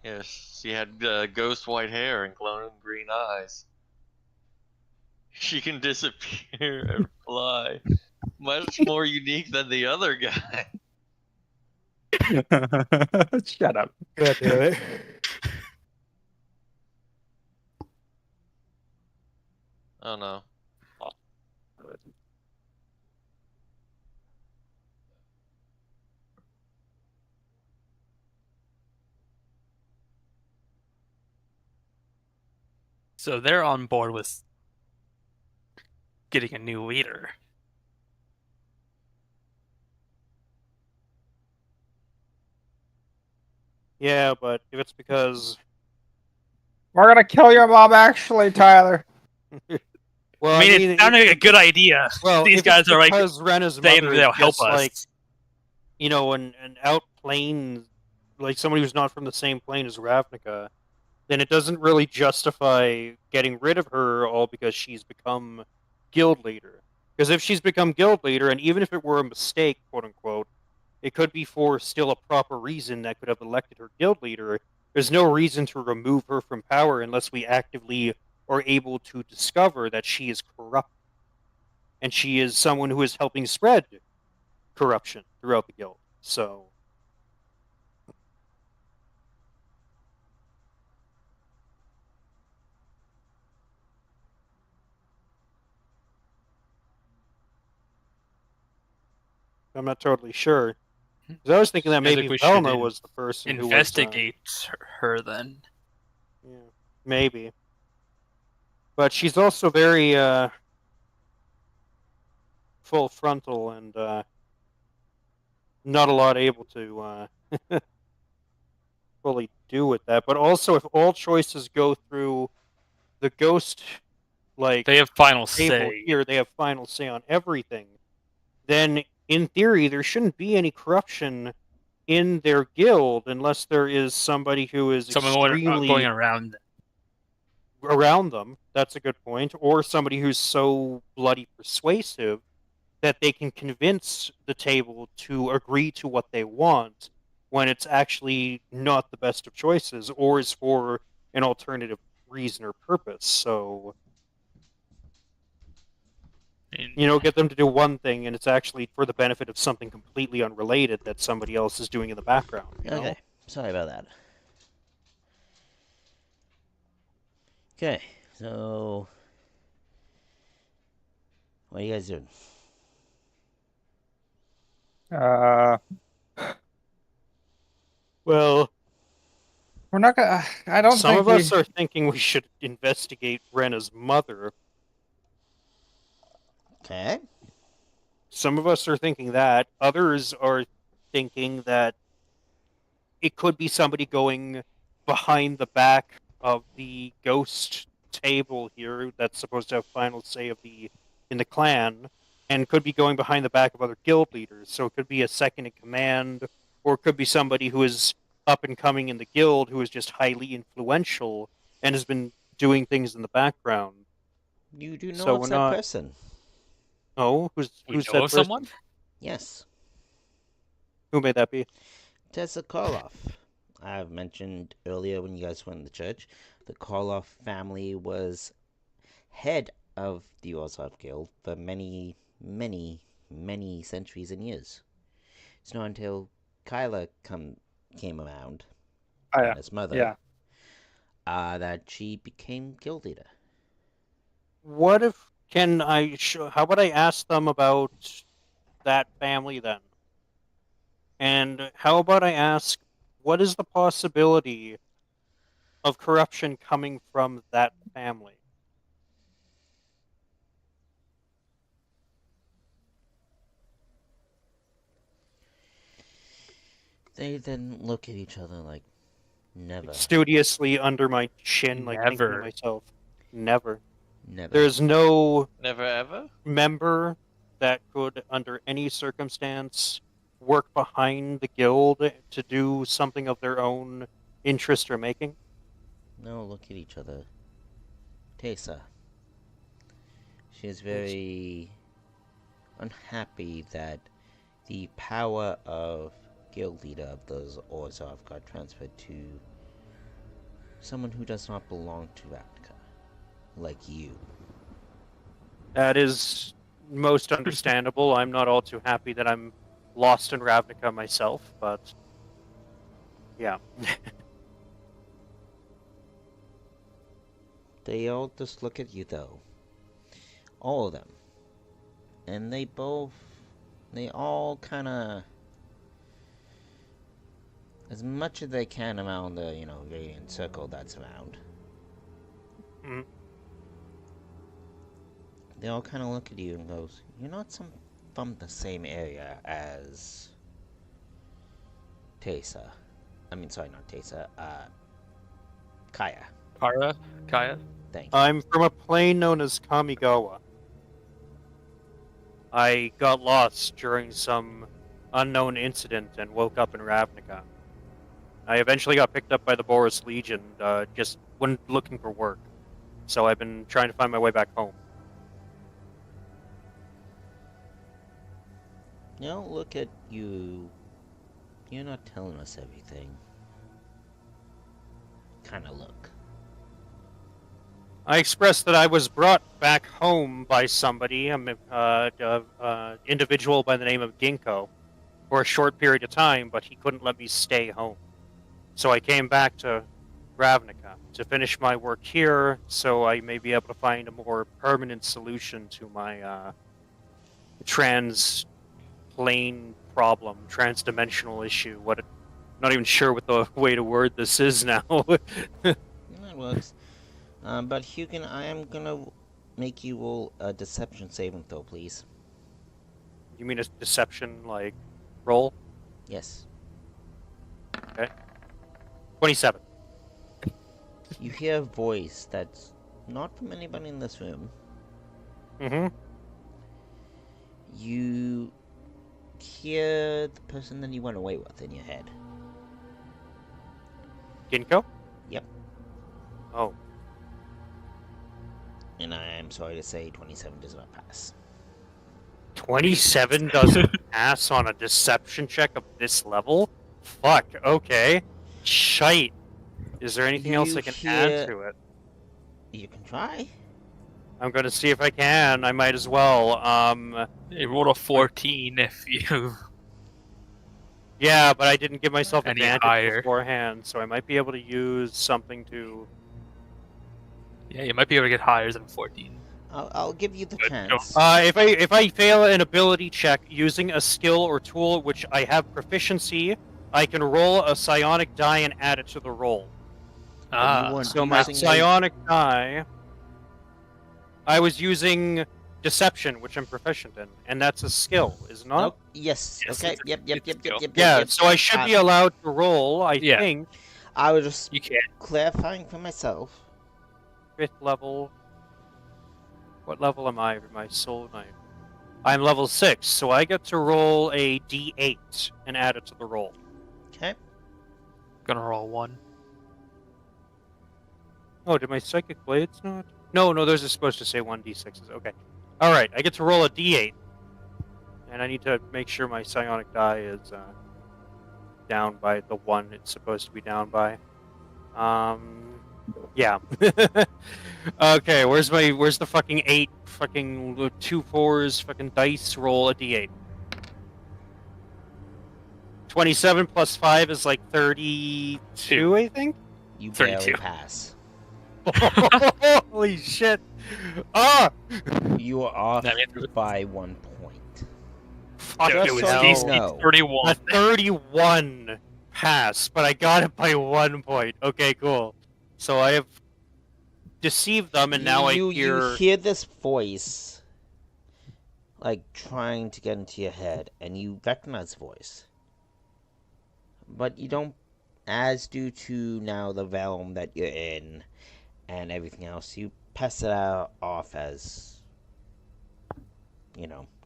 Speaker 4: Yes, she had ghost white hair and glowing green eyes. She can disappear and fly. Much more unique than the other guy.
Speaker 2: Shut up.
Speaker 6: God damn it.
Speaker 4: Oh no.
Speaker 3: So they're on board with getting a new leader.
Speaker 6: Yeah, but if it's because,
Speaker 2: We're gonna kill your mom, actually, Tyler.
Speaker 6: well,
Speaker 3: I mean, it sounded like a good idea.
Speaker 6: well,
Speaker 3: These
Speaker 6: if
Speaker 3: guys
Speaker 6: it's
Speaker 3: are like
Speaker 6: because Rena's
Speaker 3: saying
Speaker 6: mother
Speaker 3: they'll
Speaker 6: is
Speaker 3: help
Speaker 6: just
Speaker 3: us.
Speaker 6: like, you know, an outplane, like somebody who's not from the same plane as Ravnica, then it doesn't really justify getting rid of her all because she's become guild leader. Because if she's become guild leader, and even if it were a mistake, quote unquote, it could be for still a proper reason that could have elected her guild leader. There's no reason to remove her from power unless we actively are able to discover that she is corrupt. And she is someone who is helping spread corruption throughout the guild. So, I'm not totally sure. 'Cause I was thinking that
Speaker 3: I think
Speaker 6: maybe
Speaker 3: we should
Speaker 6: Velma was the person who was...
Speaker 3: investigate her then.
Speaker 6: yeah, maybe. But she's also very full frontal and not a lot able to fully do with that. But also, if all choices go through the ghost like
Speaker 3: They have final
Speaker 6: table
Speaker 3: say.
Speaker 6: here, they have final say on everything. Then, in theory, there shouldn't be any corruption in their guild unless there is somebody who is
Speaker 3: Someone
Speaker 6: extremely
Speaker 3: going around.
Speaker 6: around them. That's a good point. Or somebody who's so bloody persuasive that they can convince the table to agree to what they want when it's actually not the best of choices or is for an alternative reason or purpose. So, you know, get them to do one thing and it's actually for the benefit of something completely unrelated that somebody else is doing in the background. You know?
Speaker 1: Okay, sorry about that. Okay, so what are you guys doing?
Speaker 6: Well,
Speaker 2: We're not gonna. I don't
Speaker 6: some
Speaker 2: think
Speaker 6: of us are thinking we should investigate Rena's mother.
Speaker 1: Okay.
Speaker 6: Some of us are thinking that. Others are thinking that it could be somebody going behind the back of the ghost table here that's supposed to have final say of the in the clan, and could be going behind the back of other guild leaders. So it could be a second in command, or it could be somebody who is up and coming in the guild who is just highly influential and has been doing things in the background.
Speaker 1: You do know
Speaker 6: So
Speaker 1: of
Speaker 6: we're
Speaker 1: said
Speaker 6: not.
Speaker 1: person?
Speaker 6: Oh,
Speaker 3: We
Speaker 6: who's
Speaker 3: know
Speaker 6: that
Speaker 3: of
Speaker 6: person?
Speaker 3: someone?
Speaker 1: Yes.
Speaker 6: Who may that be?
Speaker 1: Tessa Karloff. I've mentioned earlier when you guys went to church, the Karloff family was head of the Orzhov Guild for many, many centuries and years. It's not until Kyla came around,
Speaker 2: Oh yeah.
Speaker 1: Kyla's mother,
Speaker 2: Yeah.
Speaker 1: that she became guild leader.
Speaker 6: What if how about I ask them about that family then? And how about I ask, what is the possibility of corruption coming from that family?
Speaker 1: They then look at each other like, never,
Speaker 6: Studiously under my chin, like thinking to
Speaker 3: Never.
Speaker 6: myself, never.
Speaker 1: never.
Speaker 6: There's no
Speaker 4: Never ever?
Speaker 6: member that could, under any circumstance, work behind the guild to do something of their own interest or making.
Speaker 1: No, look at each other. Tessa. She is very unhappy that the power of guild leader of those Orzhov got transferred to someone who does not belong to Ravnica, like you.
Speaker 6: That is most understandable. I'm not all too happy that I'm lost in Ravnica myself, but yeah.
Speaker 1: They all just look at you, though. All of them. And they all kinda, as much as they can around the, radiant circle that's around.
Speaker 6: Mhm.
Speaker 1: They all kinda look at you and goes, you're not from the same area as Tessa. I mean, sorry, not Tessa, Kaya.
Speaker 3: Kaya?
Speaker 1: Thank you.
Speaker 6: I'm from a plane known as Kamigawa. I got lost during some unknown incident and woke up in Ravnica. I eventually got picked up by the Boris Legion, just when looking for work. So I've been trying to find my way back home.
Speaker 1: Look at you. You're not telling us everything. Kinda look.
Speaker 6: I expressed that I was brought back home by somebody, an individual by the name of Ginkgo, for a short period of time, but he couldn't let me stay home. So I came back to Ravnica to finish my work here, so I may be able to find a more permanent solution to my trans-plane problem, trans-dimensional issue. Not even sure what the way to word this is now.
Speaker 1: That works. But Hugin, I am gonna make you roll a deception saving throw, please.
Speaker 6: You mean a deception, roll?
Speaker 1: Yes.
Speaker 6: 27.
Speaker 1: You hear a voice that's not from anybody in this room.
Speaker 6: Mm-hmm.
Speaker 1: You hear the person that you went away with in your head.
Speaker 6: Ginkgo?
Speaker 1: Yep.
Speaker 6: Oh.
Speaker 1: And I am sorry to say 27 does not pass.
Speaker 6: 27 doesn't pass on a deception check of this level? Fuck, okay. Shite. Is there anything else
Speaker 1: You
Speaker 6: I can
Speaker 1: hear-
Speaker 6: add to it?
Speaker 1: You can try.
Speaker 6: I'm gonna see if I can. I might as well.
Speaker 3: You rolled a 14 if you.
Speaker 6: Yeah, but I didn't give myself
Speaker 3: Any
Speaker 6: advantage
Speaker 3: higher.
Speaker 6: beforehand, so I might be able to use something to...
Speaker 3: Yeah, you might be able to get higher than 14.
Speaker 1: I'll give you the
Speaker 3: But
Speaker 1: chance.
Speaker 6: If I fail an ability check using a skill or tool which I have proficiency, I can roll a psionic die and add it to the roll.
Speaker 3: Ah,
Speaker 1: weren't
Speaker 6: So my
Speaker 1: using
Speaker 6: psionic die, I was using deception, which I'm proficient in, and that's a skill, is it not?
Speaker 1: Oh, yes.
Speaker 3: Yes,
Speaker 1: Okay.
Speaker 3: it's a-
Speaker 1: Yep.
Speaker 3: it's a skill.
Speaker 6: Yeah, so I should be allowed to roll, I
Speaker 3: Yeah.
Speaker 6: think,
Speaker 1: I was just
Speaker 3: you can't.
Speaker 1: clarifying for myself.
Speaker 6: 5th level. What level am I? My soul knife. I'm level 6, so I get to roll a d8 and add it to the roll.
Speaker 1: Okay.
Speaker 3: Gonna roll 1.
Speaker 6: Oh, did my psychic blades not? No, those are supposed to say 1d6s. Okay. Alright, I get to roll a d8. And I need to make sure my psionic die is down by the 1 it's supposed to be down by. Yeah. Okay, where's the fucking 8 fucking 2 4s fucking dice roll a d8? 27 plus 5 is like 32, I think?
Speaker 1: You
Speaker 3: 32.
Speaker 1: barely pass.
Speaker 6: Holy shit! Ah!
Speaker 1: You are off
Speaker 3: That means
Speaker 1: by 1 point.
Speaker 6: Fuck
Speaker 1: Just
Speaker 3: it was
Speaker 1: so
Speaker 6: hell.
Speaker 1: you
Speaker 3: DC
Speaker 1: know.
Speaker 3: 31.
Speaker 6: A 31 pass, but I got it by 1 point. Okay, cool. So I have deceived them, and now
Speaker 1: you
Speaker 6: I
Speaker 1: hear this voice, like, trying to get into your head, and you recognize the voice. But you don't, as due to now the realm that you're in and everything else, you pass it off as,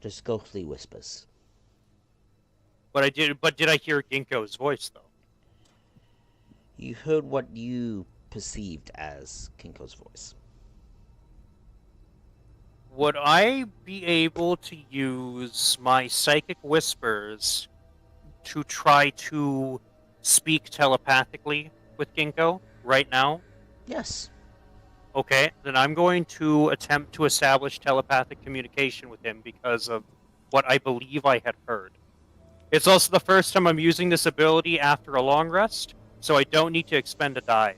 Speaker 1: just ghostly whispers.
Speaker 6: But did I hear Ginkgo's voice though?
Speaker 1: You heard what you perceived as Kinko's voice.
Speaker 6: Would I be able to use my psychic whispers to try to speak telepathically with Ginkgo right now?
Speaker 1: Yes.
Speaker 6: Okay, then I'm going to attempt to establish telepathic communication with him because of what I believe I had heard. It's also the first time I'm using this ability after a long rest, so I don't need to expend a die.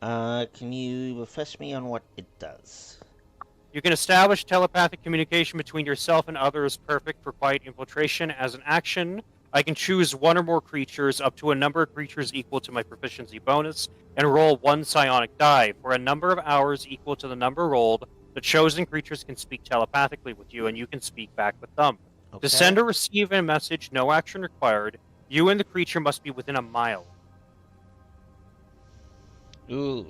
Speaker 1: Can you refresh me on what it does?
Speaker 6: You can establish telepathic communication between yourself and others perfect for quiet infiltration. As an action, I can choose one or more creatures up to a number of creatures equal to my proficiency bonus and roll one psionic die. For a number of hours equal to the number rolled, the chosen creatures can speak telepathically with you and you can speak back with them.
Speaker 1: Okay.
Speaker 6: To send or receive a message, no action required. You and the creature must be within a mile.
Speaker 1: Ooh.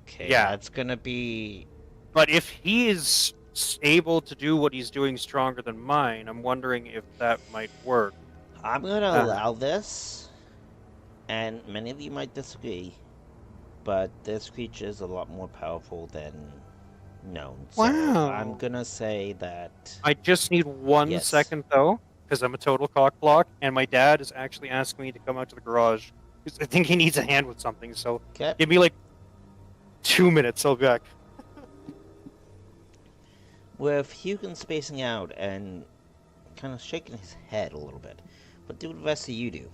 Speaker 1: Okay,
Speaker 6: Yeah.
Speaker 1: that's gonna be...
Speaker 6: But if he is able to do what he's doing stronger than mine, I'm wondering if that might work.
Speaker 1: I'm gonna allow this, and many of you might disagree, but this creature is a lot more powerful than known. So
Speaker 6: Wow.
Speaker 1: I'm gonna say that...
Speaker 6: I just need 1 second,
Speaker 1: Yes.
Speaker 6: though, because I'm a total cock block, and my dad is actually asking me to come out to the garage. 'Cause I think he needs a hand with something, so
Speaker 1: Okay.
Speaker 6: give me like 2 minutes, I'll be back.
Speaker 1: With Hugon spacing out and kind of shaking his head a little bit, what do the rest of you do?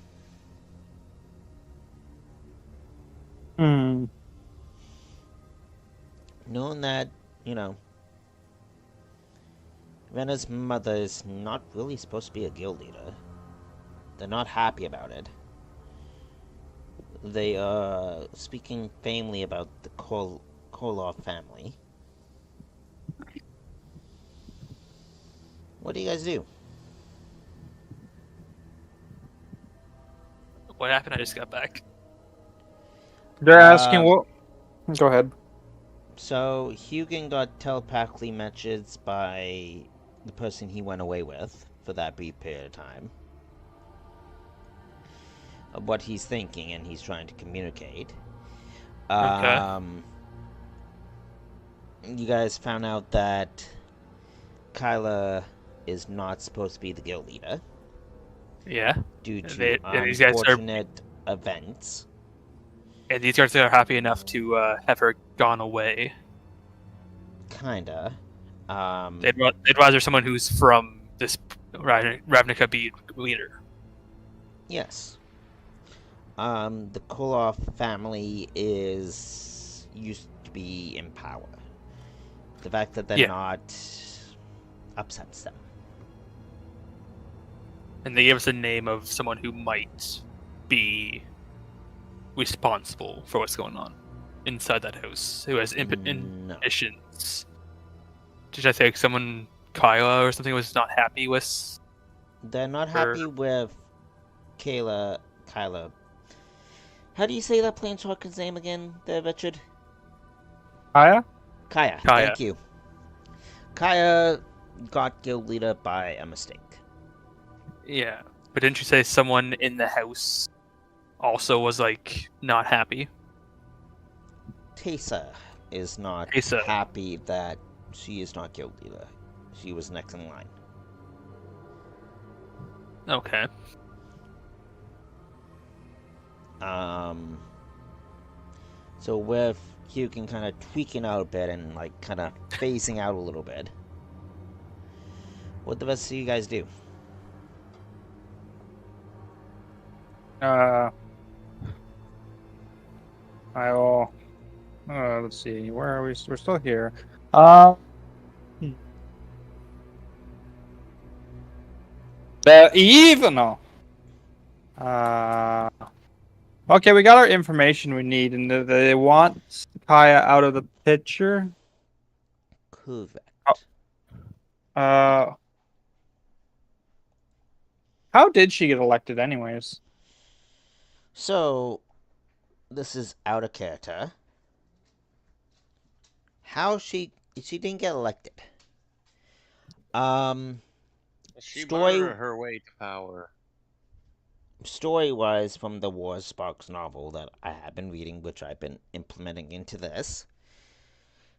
Speaker 1: Knowing that, Rena's mother is not really supposed to be a guild leader. They're not happy about it. They are speaking faintly about the Koloff family. What do you guys do?
Speaker 3: What happened? I just got back.
Speaker 2: They're asking
Speaker 1: Um,
Speaker 2: what. Go ahead.
Speaker 1: So, Hugon got telepathically messages by the person he went away with for that brief period of time of what he's thinking and he's trying to communicate.
Speaker 3: Okay.
Speaker 1: You guys found out that Kyla is not supposed to be the guild leader
Speaker 3: Yeah.
Speaker 1: due to
Speaker 3: these guys are,
Speaker 1: unfortunate events.
Speaker 3: and these guys are happy enough to have her gone away.
Speaker 1: Kinda.
Speaker 3: They'd rather someone who's from this Ravnica be leader.
Speaker 1: Yes. The Koloff family used to be in power. The fact that they're not upsets them.
Speaker 3: And they gave us a name of someone who might be responsible for what's going on inside that house, who has
Speaker 1: No.
Speaker 3: inhibitions. Did I think someone, Kyla or something, was not happy with?
Speaker 1: They're not happy with Kyla. How do you say that planeswalker's name again there, Richard?
Speaker 2: Kaya?
Speaker 1: Kaya.
Speaker 3: Kaya.
Speaker 1: Thank you. Kaya got guild leader by a mistake.
Speaker 3: Yeah, but didn't you say someone in the house also was like not happy?
Speaker 1: Tesa is not
Speaker 3: Tesa.
Speaker 1: happy that she is not guild leader. She was next in line.
Speaker 3: Okay.
Speaker 1: So with Hugh can kind of tweaking out a bit and like kind of phasing out a little bit. What the rest of you guys do?
Speaker 2: I will. Let's see. Where are we? We're still here. The Eve? No. Okay, we got our information we need, and they want Kaya out of the picture.
Speaker 1: Correct.
Speaker 2: How did she get elected, anyways?
Speaker 1: So, this is out of character. How she didn't get elected.
Speaker 4: She
Speaker 1: Story
Speaker 4: bartered her way to power.
Speaker 1: story-wise from the War Sparks novel that I have been reading, which I've been implementing into this.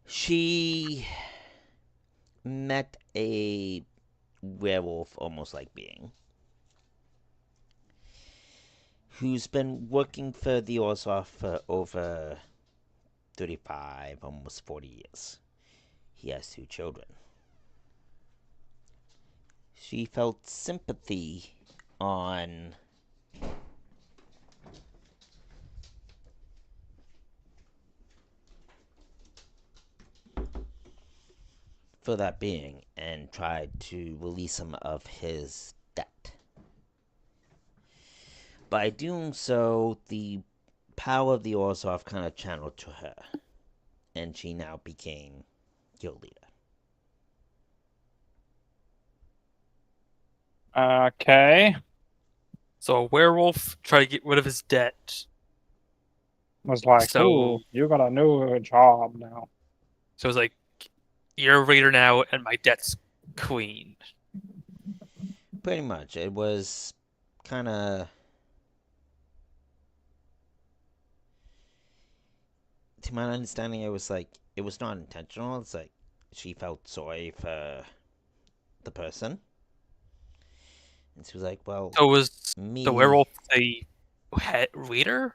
Speaker 1: She met a werewolf almost like being who's been working for the Orzhov for over 35, almost 40 years. He has 2 children. She felt sympathy on for that being and tried to release him of his debt. By doing so, the power of the Orzhov kind of channeled to her, and she now became guild leader.
Speaker 2: Okay.
Speaker 3: So a werewolf tried to get rid of his debt.
Speaker 2: Was like,
Speaker 3: So-
Speaker 2: ooh, you got a new job now.
Speaker 3: So it's like, you're a raider now, and my debt's queen.
Speaker 1: Pretty much. It was kind of... To my understanding, it was like... It was not intentional. It's like she felt sorry for the person. And she was like, well,
Speaker 3: So was
Speaker 1: me...
Speaker 3: the werewolf a raider?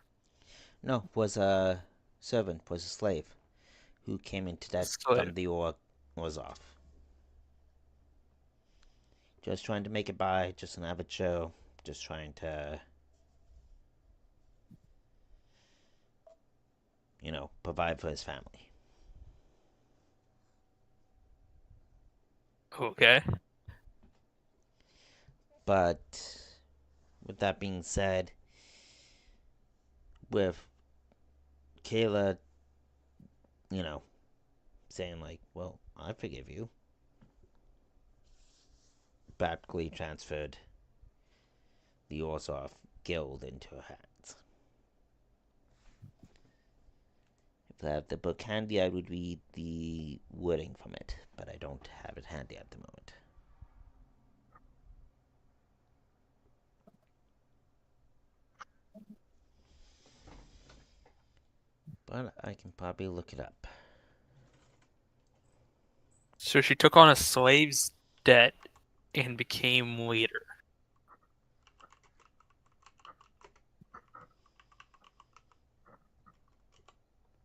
Speaker 1: No, was a servant, was a slave who came into that
Speaker 3: Slave.
Speaker 1: from the Orzhov. Just trying to make it by, just an average Joe, just trying to, provide for his family.
Speaker 3: Okay.
Speaker 1: But with that being said, with Kayla, saying like, well, I forgive you, practically transferred the Orzhov guild into her hands. If I have the book handy, I would read the wording from it, but I don't have it handy at the moment. But I can probably look it up.
Speaker 3: So she took on a slave's debt and became leader.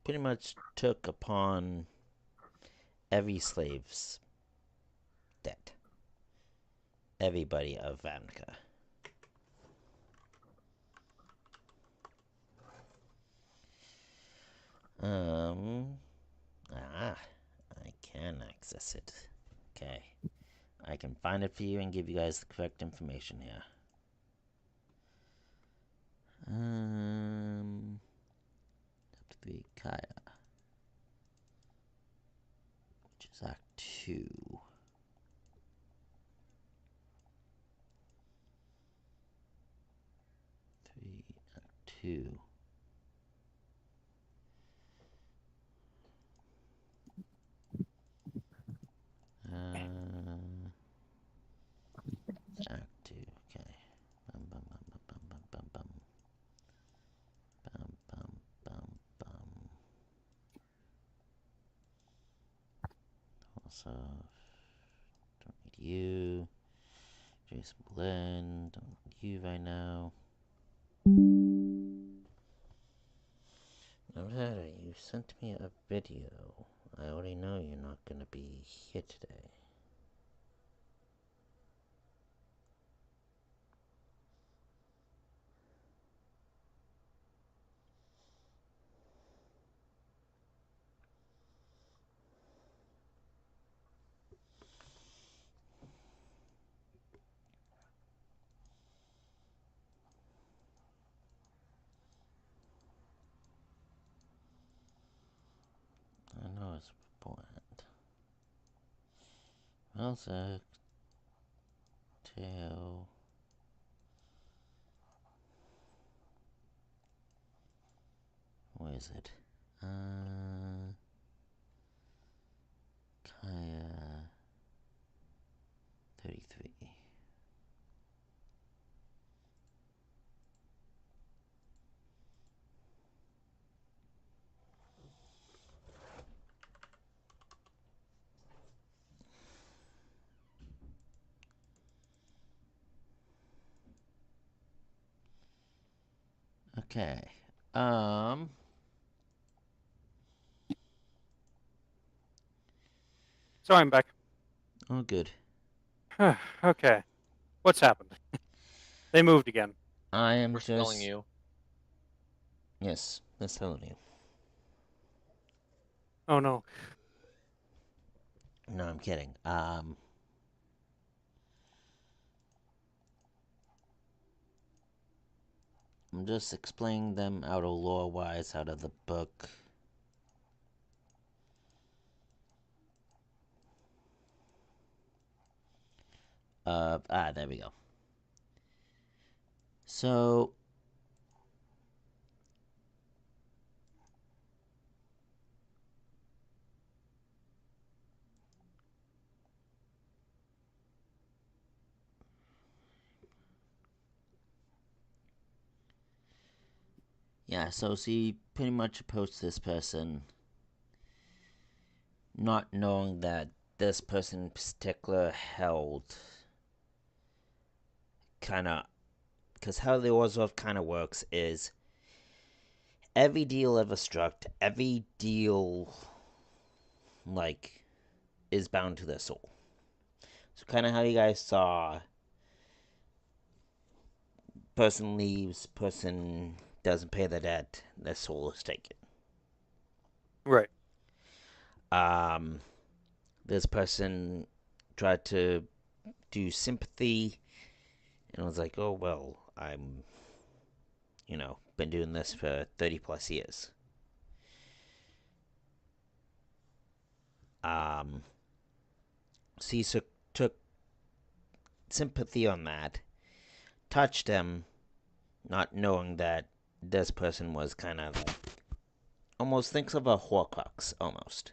Speaker 1: Pretty much took upon every slave's debt. Everybody of Vanica. I can access it. Okay. I can find it for you and give you guys the correct information here. Chapter 3, Kaya. Which is Act 2. 3, Act 2. Act 2, okay. Bum, bum, bum, bum, bum, bum, bum. Bum, bum, bum, bum. Also, don't need you. Jason Blend, don't need you right now. Not that sent me a video. I already know you're not gonna be here today. I know it's important. Also, too. Where is it? Kaya 33. Okay.
Speaker 6: So I'm back.
Speaker 1: Oh, good.
Speaker 6: Okay. What's happened? They moved again.
Speaker 1: I am
Speaker 4: We're
Speaker 1: just.
Speaker 4: telling you.
Speaker 1: Yes, that's telling you.
Speaker 6: Oh no.
Speaker 1: No, I'm kidding. I'm just explaining them out of lore-wise, out of the book. There we go. So, yeah, so she pretty much approached this person, not knowing that this person in particular held kind of. Because how the Orzhov kind of works is every deal ever struck, every deal, like, is bound to their soul. So, kind of how you guys saw person leaves, person doesn't pay the debt, their soul is taken.
Speaker 6: Right.
Speaker 1: This person tried to do sympathy and was like, oh, well, I'm, been doing this for 30 plus years. Caesar took sympathy on that, touched him, not knowing that this person was kind of like, almost thinks of a Horcrux, almost.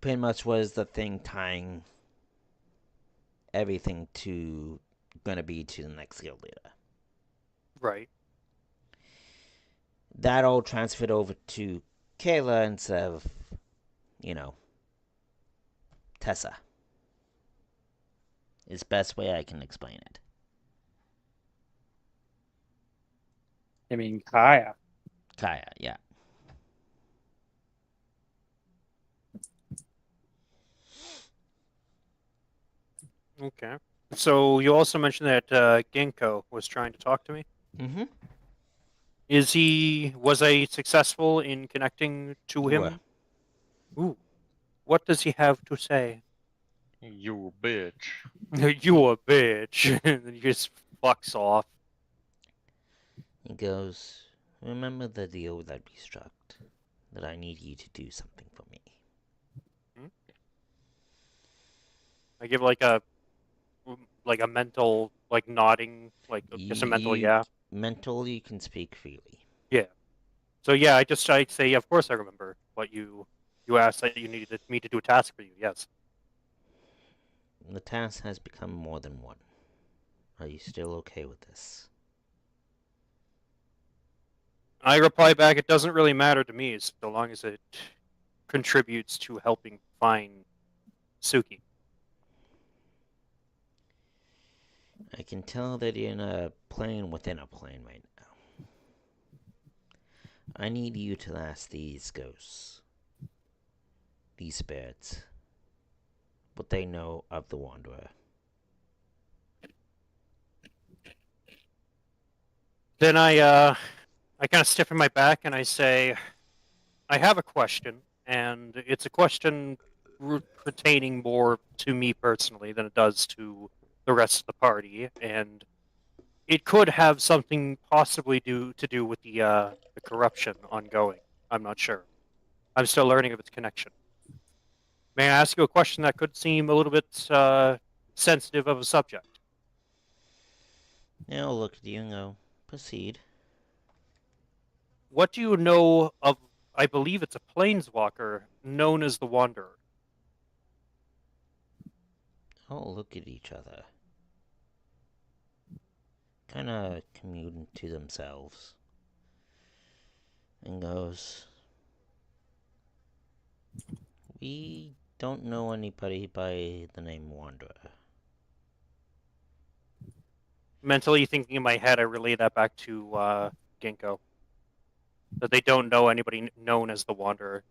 Speaker 1: Pretty much was the thing tying everything to gonna be to the next guild leader.
Speaker 6: Right.
Speaker 1: That all transferred over to Kayla instead of, Tessa. Is best way I can explain it.
Speaker 2: I mean, Kaya.
Speaker 1: Kaya, yeah.
Speaker 6: Okay. So you also mentioned that Ginkgo was trying to talk to me.
Speaker 1: Mm-hmm.
Speaker 6: Was I successful in connecting to
Speaker 1: You were.
Speaker 6: him? Ooh. What does he have to say?
Speaker 4: You bitch.
Speaker 6: You a bitch. And then he just fucks off.
Speaker 1: He goes, remember the deal that we struck, that I need you to do something for me.
Speaker 6: I give like a mental nodding, just a mental yeah.
Speaker 1: Mental, you can speak freely.
Speaker 6: Yeah. So yeah, I'd say of course I remember what you asked that you needed me to do a task for you. Yes.
Speaker 1: The task has become more than one. Are you still okay with this?
Speaker 6: I reply back, it doesn't really matter to me so long as it contributes to helping find Suki.
Speaker 1: I can tell that you're in a plane within a plane right now. I need you to ask these ghosts, these spirits, what they know of the Wanderer.
Speaker 6: Then I kind of stiffen my back and I say, I have a question, and it's a question pertaining more to me personally than it does to the rest of the party, and it could have something possibly to do with the corruption ongoing. I'm not sure. I'm still learning of its connection. May I ask you a question that could seem a little bit sensitive of a subject?
Speaker 1: Now I'll look at you and go, proceed.
Speaker 6: What do you know of, I believe it's a planeswalker known as the Wanderer?
Speaker 1: All look at each other. Kinda commune to themselves. And goes, we don't know anybody by the name Wanderer.
Speaker 6: Mentally thinking in my head, I relay that back to Ginkgo. That they don't know anybody known as the Wanderer.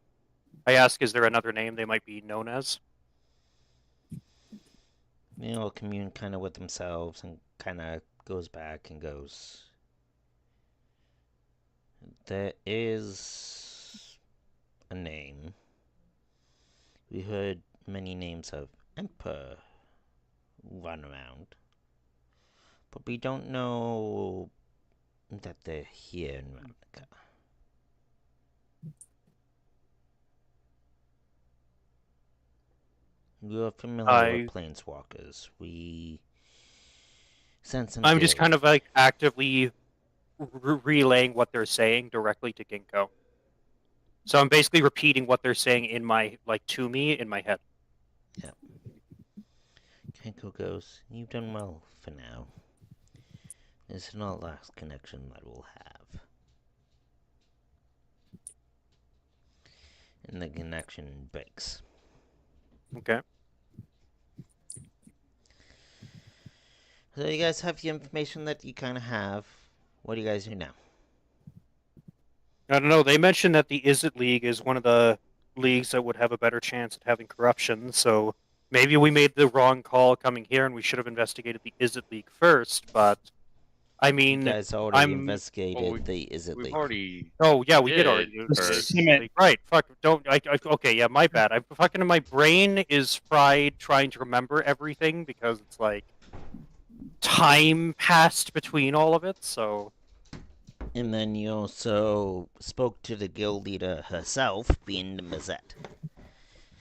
Speaker 6: I ask, is there another name they might be known as?
Speaker 1: They all commune kinda with themselves and kinda goes back and goes, there is a name. We heard many names of Emperor run around, but we don't know that they're here in Ravnica. You're familiar with planeswalkers. We sent some
Speaker 6: I'm just
Speaker 1: guilds.
Speaker 6: kind of like actively relaying what they're saying directly to Ginkgo. So I'm basically repeating what they're saying in my, like, to me in my head.
Speaker 1: Yeah. Kenko goes, you've done well for now. This is not the last connection that we'll have. And the connection breaks.
Speaker 6: Okay.
Speaker 1: So you guys have the information that you kind of have. What do you guys do now?
Speaker 6: I don't know. They mentioned that the Izzet League is one of the leagues that would have a better chance at having corruption, so maybe we made the wrong call coming here and we should have investigated the Izzet League first, but I
Speaker 1: You
Speaker 6: mean,
Speaker 1: guys already
Speaker 6: I'm...
Speaker 1: investigated the Izzet
Speaker 4: We've
Speaker 1: League.
Speaker 4: already.
Speaker 6: Oh, yeah, we did
Speaker 4: did
Speaker 6: already do
Speaker 4: first.
Speaker 6: the Izzet League. Right, fuck, don't... okay, yeah, my bad. I'm fucking... My brain is fried trying to remember everything because it's like... time passed between all of it, so...
Speaker 1: And then you also spoke to the guild leader herself, being the Mazette,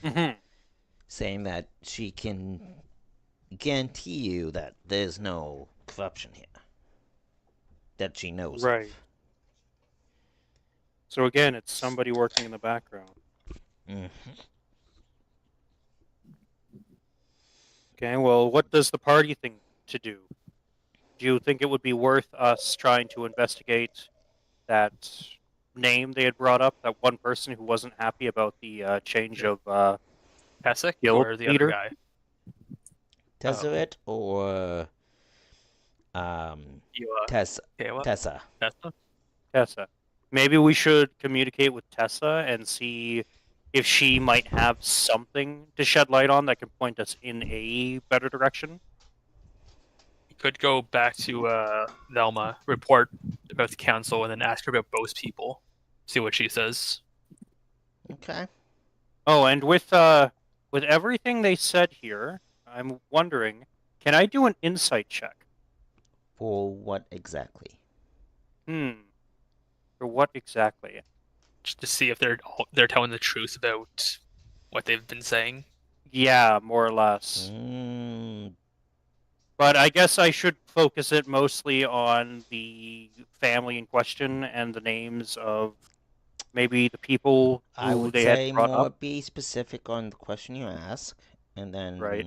Speaker 6: Mm-hmm.
Speaker 1: saying that she can guarantee you that there's no corruption here. That she knows
Speaker 6: Right.
Speaker 1: of.
Speaker 6: So again, it's somebody working in the background.
Speaker 1: Mm-hmm.
Speaker 6: Okay, well, what does the party think to do? Do you think it would be worth us trying to investigate that name they had brought up, that one person who wasn't happy about the change of
Speaker 3: Pesek
Speaker 6: guild
Speaker 3: or the
Speaker 6: leader?
Speaker 3: other guy?
Speaker 1: Tezzeret or
Speaker 3: You,
Speaker 1: Tessa?
Speaker 3: Kayla?
Speaker 1: Tessa.
Speaker 3: Tessa?
Speaker 6: Tessa. Maybe we should communicate with Tessa and see if she might have something to shed light on that can point us in a better direction.
Speaker 3: You could go back to Velma, report about the council, and then ask her about both people. See what she says.
Speaker 1: Okay.
Speaker 6: Oh, and with everything they said here, I'm wondering, can I do an insight check?
Speaker 1: For what exactly?
Speaker 6: For what exactly?
Speaker 3: Just to see if they're telling the truth about what they've been saying.
Speaker 6: Yeah, more or less. But I guess I should focus it mostly on the family in question and the names of maybe the people
Speaker 1: I
Speaker 6: who
Speaker 1: would
Speaker 6: they
Speaker 1: say
Speaker 6: had brought
Speaker 1: more
Speaker 6: up.
Speaker 1: be specific on the question you ask, and then
Speaker 6: Right.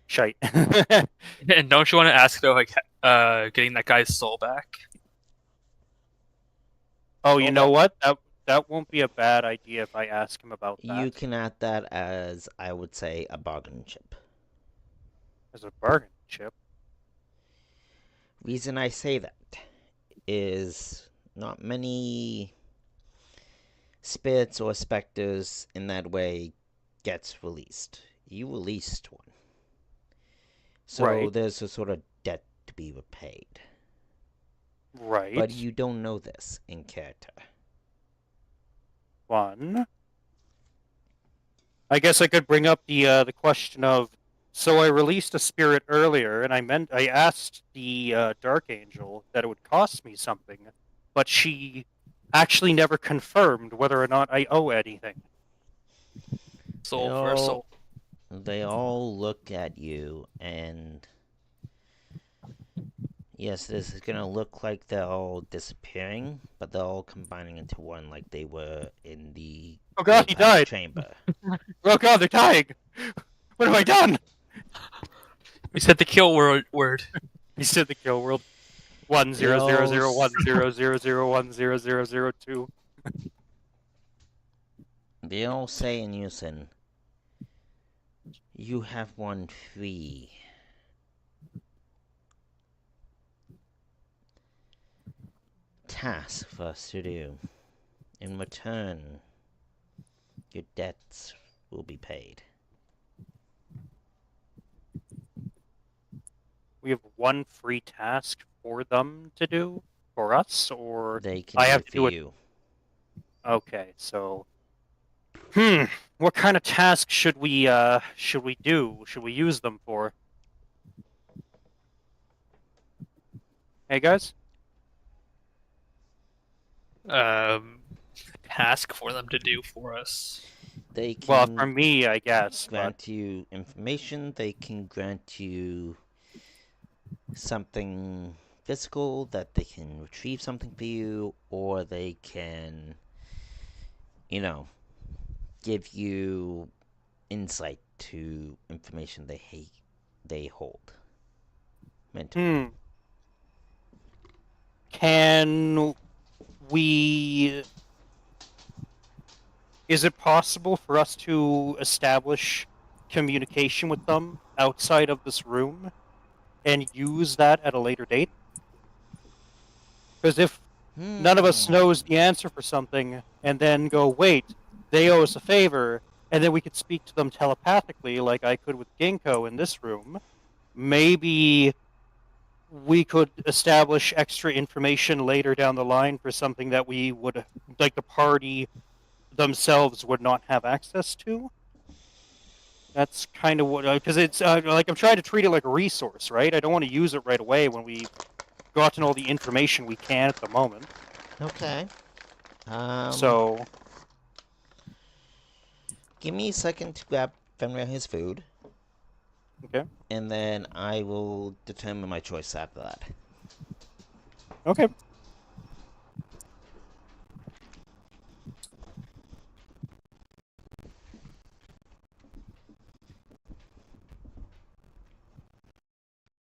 Speaker 6: Shite.
Speaker 3: And don't you want to ask about like getting that guy's soul back?
Speaker 6: Oh, you know what? That won't be a bad idea if I ask him about that.
Speaker 1: You can add that as, I would say, a bargaining chip.
Speaker 6: As a bargain chip.
Speaker 1: Reason I say that is not many spirits or specters in that way gets released. You released one. So
Speaker 6: Right.
Speaker 1: there's a sort of debt to be repaid.
Speaker 6: Right.
Speaker 1: But you don't know this in character.
Speaker 6: One. I guess I could bring up the question of, so I released a spirit earlier, and I asked the Dark Angel that it would cost me something, but she actually never confirmed whether or not I owe anything.
Speaker 3: Soul for a soul.
Speaker 1: They all look at you, and yes, this is gonna look like they're all disappearing, but they're all combining into one, like they were in the
Speaker 6: Oh god, he
Speaker 1: Great Path
Speaker 6: died!
Speaker 1: chamber.
Speaker 6: Oh god, they're dying! What have I done?
Speaker 3: We said the kill word.
Speaker 6: He said the kill world. 1000100010002.
Speaker 1: They all say in unison, "You have one free task for us to do. In return, your debts will be paid."
Speaker 6: We have one free task for them to do for us, or
Speaker 1: They can
Speaker 6: I
Speaker 1: do
Speaker 6: have
Speaker 1: it
Speaker 6: to
Speaker 1: for
Speaker 6: do it.
Speaker 1: you.
Speaker 6: Okay, so what kind of task should we do? Should we use them for? Hey guys?
Speaker 3: Task for them to do for us.
Speaker 1: They can
Speaker 6: Well, for me, I guess, but
Speaker 1: grant you information, they can grant you something physical that they can retrieve something for you, or they can, give you insight to information they hold. Mentally.
Speaker 6: Can we... Is it possible for us to establish communication with them outside of this room and use that at a later date? Because if none of us knows the answer for something and then go, wait, they owe us a favor, and then we could speak to them telepathically like I could with Ginkgo in this room, maybe we could establish extra information later down the line for something that we would, like the party themselves would not have access to. That's kind of what, because it's like I'm trying to treat it like a resource, right? I don't want to use it right away when we've gotten all the information we can at the moment.
Speaker 1: Okay.
Speaker 6: So,
Speaker 1: give me a second to grab Fenrir his food,
Speaker 6: okay.
Speaker 1: and then I will determine my choice after that.
Speaker 6: Okay.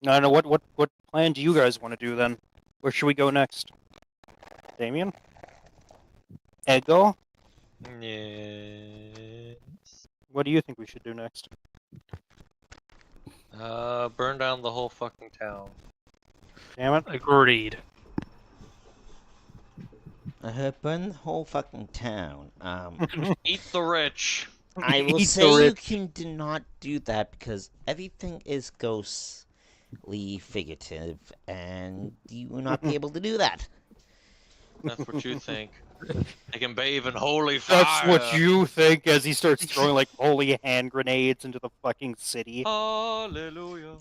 Speaker 6: I don't know, what plan do you guys want to do then? Where should we go next? Damien? Ego?
Speaker 4: Yes.
Speaker 6: What do you think we should do next?
Speaker 4: Burn down the whole fucking town.
Speaker 6: Damn it.
Speaker 3: Agreed.
Speaker 1: I heard burn the whole fucking town.
Speaker 4: Eat the rich.
Speaker 1: I will
Speaker 6: Eat the
Speaker 1: say you
Speaker 6: rich.
Speaker 1: do not do that because everything is ghostly figurative, and you will not be able to do that.
Speaker 4: That's what you think. They can bathe in holy fire.
Speaker 6: That's what you think as he starts throwing like holy hand grenades into the fucking city.
Speaker 4: Hallelujah.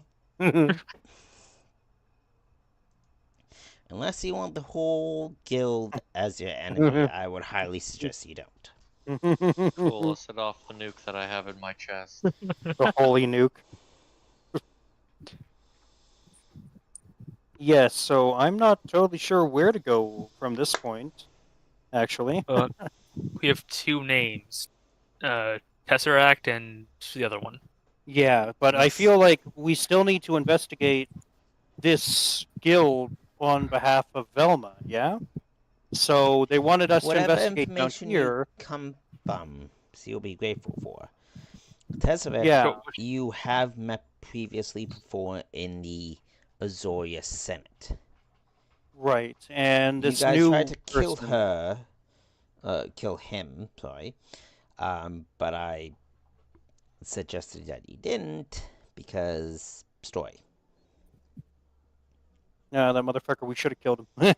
Speaker 1: Unless you want the whole guild as your enemy, I would highly suggest you don't.
Speaker 4: Cool, I'll set off the nuke that I have in my chest.
Speaker 6: The holy nuke. Yes, so I'm not totally sure where to go from this point, actually.
Speaker 3: We have two names. Tesseract and the other one.
Speaker 6: Yeah, but I feel like we still need to investigate this guild on behalf of Velma, yeah? So they wanted us to
Speaker 1: Whatever
Speaker 6: investigate down
Speaker 1: information
Speaker 6: here.
Speaker 1: you come from, so you'll be grateful for. Tesseract,
Speaker 6: Yeah.
Speaker 1: you have met previously before in the Azoria Senate.
Speaker 6: Right, and
Speaker 1: You
Speaker 6: this
Speaker 1: guys
Speaker 6: new
Speaker 1: tried to kill
Speaker 6: person-
Speaker 1: kill him, sorry. But I suggested that you didn't because story.
Speaker 6: Yeah, that motherfucker. We should have killed him.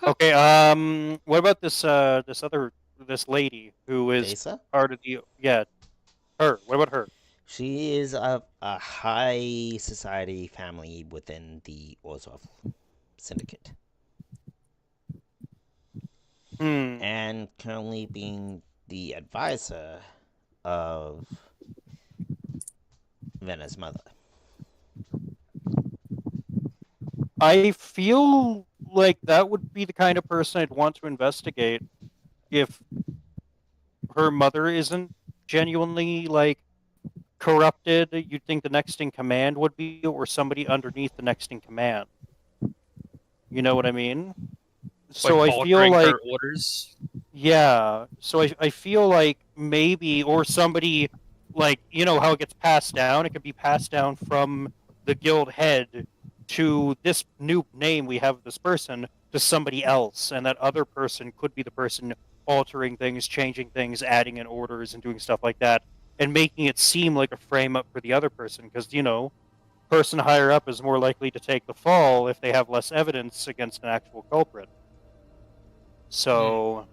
Speaker 6: Okay. What about this lady who is
Speaker 1: Desa?
Speaker 6: part of the her? What about her?
Speaker 1: She is a high society family within the Orzhov Syndicate.
Speaker 6: Hmm.
Speaker 1: And currently being the advisor of Vena's mother.
Speaker 6: I feel like that would be the kind of person I'd want to investigate if her mother isn't genuinely like corrupted. You'd think the next in command would be, or somebody underneath the next in command. You know what I mean? So
Speaker 3: like
Speaker 6: I feel
Speaker 3: altering
Speaker 6: like
Speaker 3: her orders.
Speaker 6: yeah. So I feel like maybe, or somebody, like, you know how it gets passed down? It could be passed down from the guild head to this new name we have of this person to somebody else. And that other person could be the person altering things, changing things, adding in orders, and doing stuff like that. And making it seem like a frame up for the other person. Because, you know, person higher up is more likely to take the fall if they have less evidence against an actual culprit. So.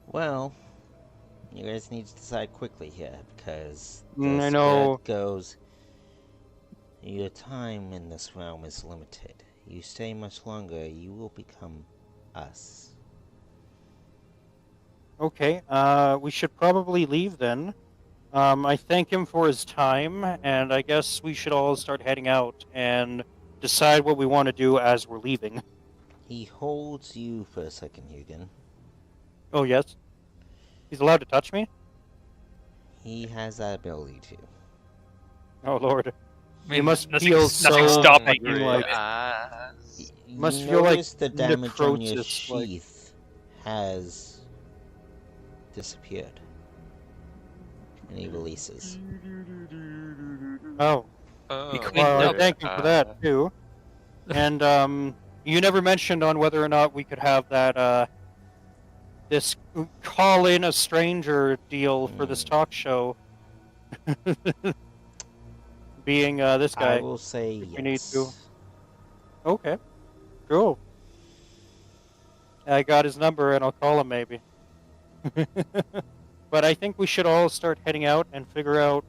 Speaker 1: Well, you guys need to decide quickly here because
Speaker 6: I
Speaker 1: the
Speaker 6: know.
Speaker 1: spirit goes. Your time in this realm is limited. You stay much longer, you will become us.
Speaker 6: Okay, we should probably leave then. I thank him for his time, and I guess we should all start heading out and decide what we want to do as we're leaving.
Speaker 1: He holds you for a second, Hugan.
Speaker 6: Oh, yes? He's allowed to touch me?
Speaker 1: He has that ability to.
Speaker 6: Oh, Lord.
Speaker 3: I mean,
Speaker 6: You must
Speaker 3: nothing,
Speaker 6: feel
Speaker 3: nothing
Speaker 6: so
Speaker 3: stopping
Speaker 6: fucking
Speaker 3: you.
Speaker 6: like-
Speaker 4: eyes.
Speaker 1: You
Speaker 6: Must feel like
Speaker 1: notice the damage on your
Speaker 6: necrosis, like-
Speaker 1: sheath has disappeared. And he releases.
Speaker 6: Oh,
Speaker 4: Oh,
Speaker 3: He cleaned
Speaker 6: well, I
Speaker 3: up.
Speaker 6: thank him for that, too. And, you never mentioned on whether or not we could have that, this call in a stranger deal for this talk show. Being, this guy.
Speaker 1: I will say
Speaker 6: if
Speaker 1: yes.
Speaker 6: we need to. Okay, cool. I got his number and I'll call him maybe. But I think we should all start heading out and figure out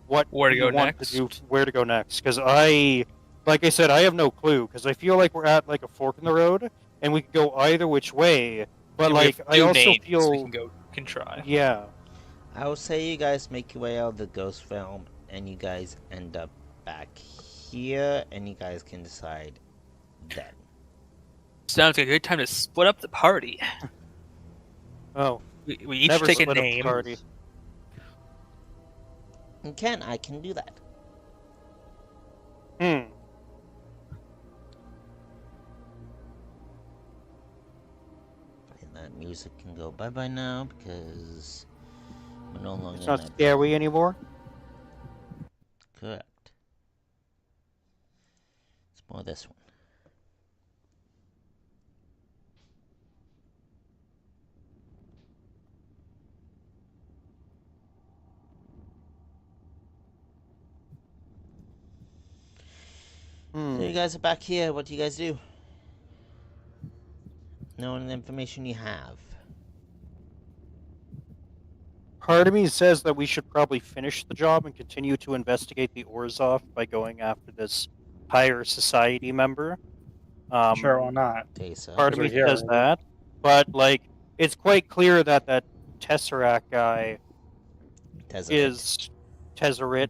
Speaker 6: what
Speaker 3: Where to
Speaker 6: we
Speaker 3: go
Speaker 6: want
Speaker 3: next?
Speaker 6: to do, where to go next. Because like I said, I have no clue. Because I feel like we're at like a fork in the road, and we could go either which way. But
Speaker 3: And we
Speaker 6: like,
Speaker 3: have
Speaker 6: I
Speaker 3: two
Speaker 6: also
Speaker 3: names
Speaker 6: feel,
Speaker 3: we can try.
Speaker 6: yeah.
Speaker 1: I will say you guys make your way out of the ghost realm, and you guys end up back here, and you guys can decide then.
Speaker 3: Sounds like a good time to split up the party.
Speaker 6: Oh,
Speaker 3: We each
Speaker 6: never
Speaker 3: take a
Speaker 6: split up the
Speaker 3: name.
Speaker 6: party.
Speaker 1: And I can do that.
Speaker 6: Hmm.
Speaker 1: And that music can go bye-bye now, because we're no longer
Speaker 6: It's
Speaker 1: in
Speaker 6: not
Speaker 1: that
Speaker 6: scary anymore.
Speaker 1: Correct. It's more this one. So you guys are back here. What do you guys do? Knowing the information you have.
Speaker 6: Part of me says that we should probably finish the job and continue to investigate the Orzhov by going after this higher society member.
Speaker 2: Sure, why not?
Speaker 1: Tesa.
Speaker 6: Part of me
Speaker 2: Because we're here
Speaker 6: says
Speaker 2: already.
Speaker 6: that, but like, it's quite clear that that Tesseract guy
Speaker 1: Tezzeret.
Speaker 6: is Tezzeret,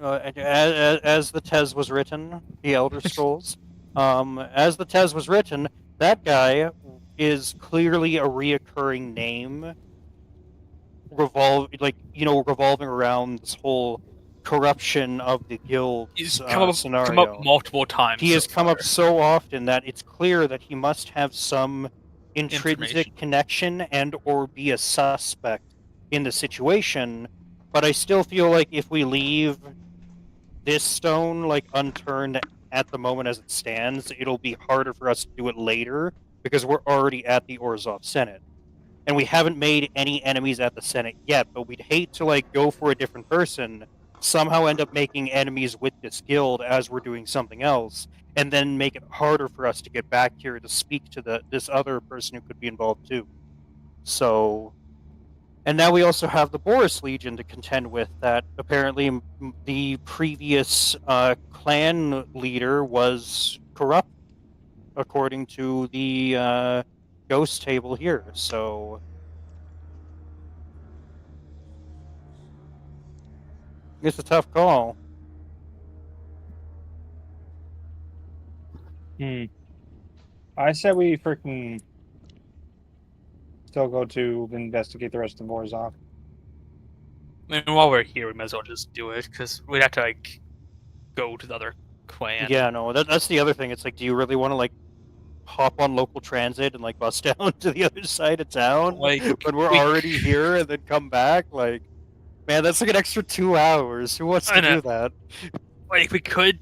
Speaker 6: as the Tez was written, the Elder Scrolls. As the Tez was written, that guy is clearly a reoccurring name, revolving around this whole corruption of the guild
Speaker 3: He's
Speaker 6: scenario.
Speaker 3: come up multiple times.
Speaker 6: He has
Speaker 3: so
Speaker 6: come
Speaker 3: far.
Speaker 6: up so often that it's clear that he must have some intrinsic
Speaker 3: Information.
Speaker 6: connection and or be a suspect in the situation, but I still feel like if we leave this stone like unturned at the moment as it stands, it'll be harder for us to do it later because we're already at the Orzhov Senate. And we haven't made any enemies at the Senate yet, but we'd hate to like go for a different person, somehow end up making enemies with this guild as we're doing something else, and then make it harder for us to get back here to speak to this other person who could be involved too. So, and now we also have the Boris Legion to contend with. That apparently the previous clan leader was corrupt, according to the ghost table here. So it's a tough call.
Speaker 2: I said we freaking still go to investigate the rest of Orzhov.
Speaker 3: I mean, while we're here, we might as well just do it because we'd have to like go to the other clan.
Speaker 6: Yeah, no, that's the other thing. It's like, do you really want to like hop on local transit and like bus down to the other side of town
Speaker 3: Like,
Speaker 6: when we're
Speaker 3: we-
Speaker 6: already here and then come back? Like, man, that's like an extra 2 hours. Who wants
Speaker 3: I
Speaker 6: to
Speaker 3: know.
Speaker 6: do that?
Speaker 3: Like, we could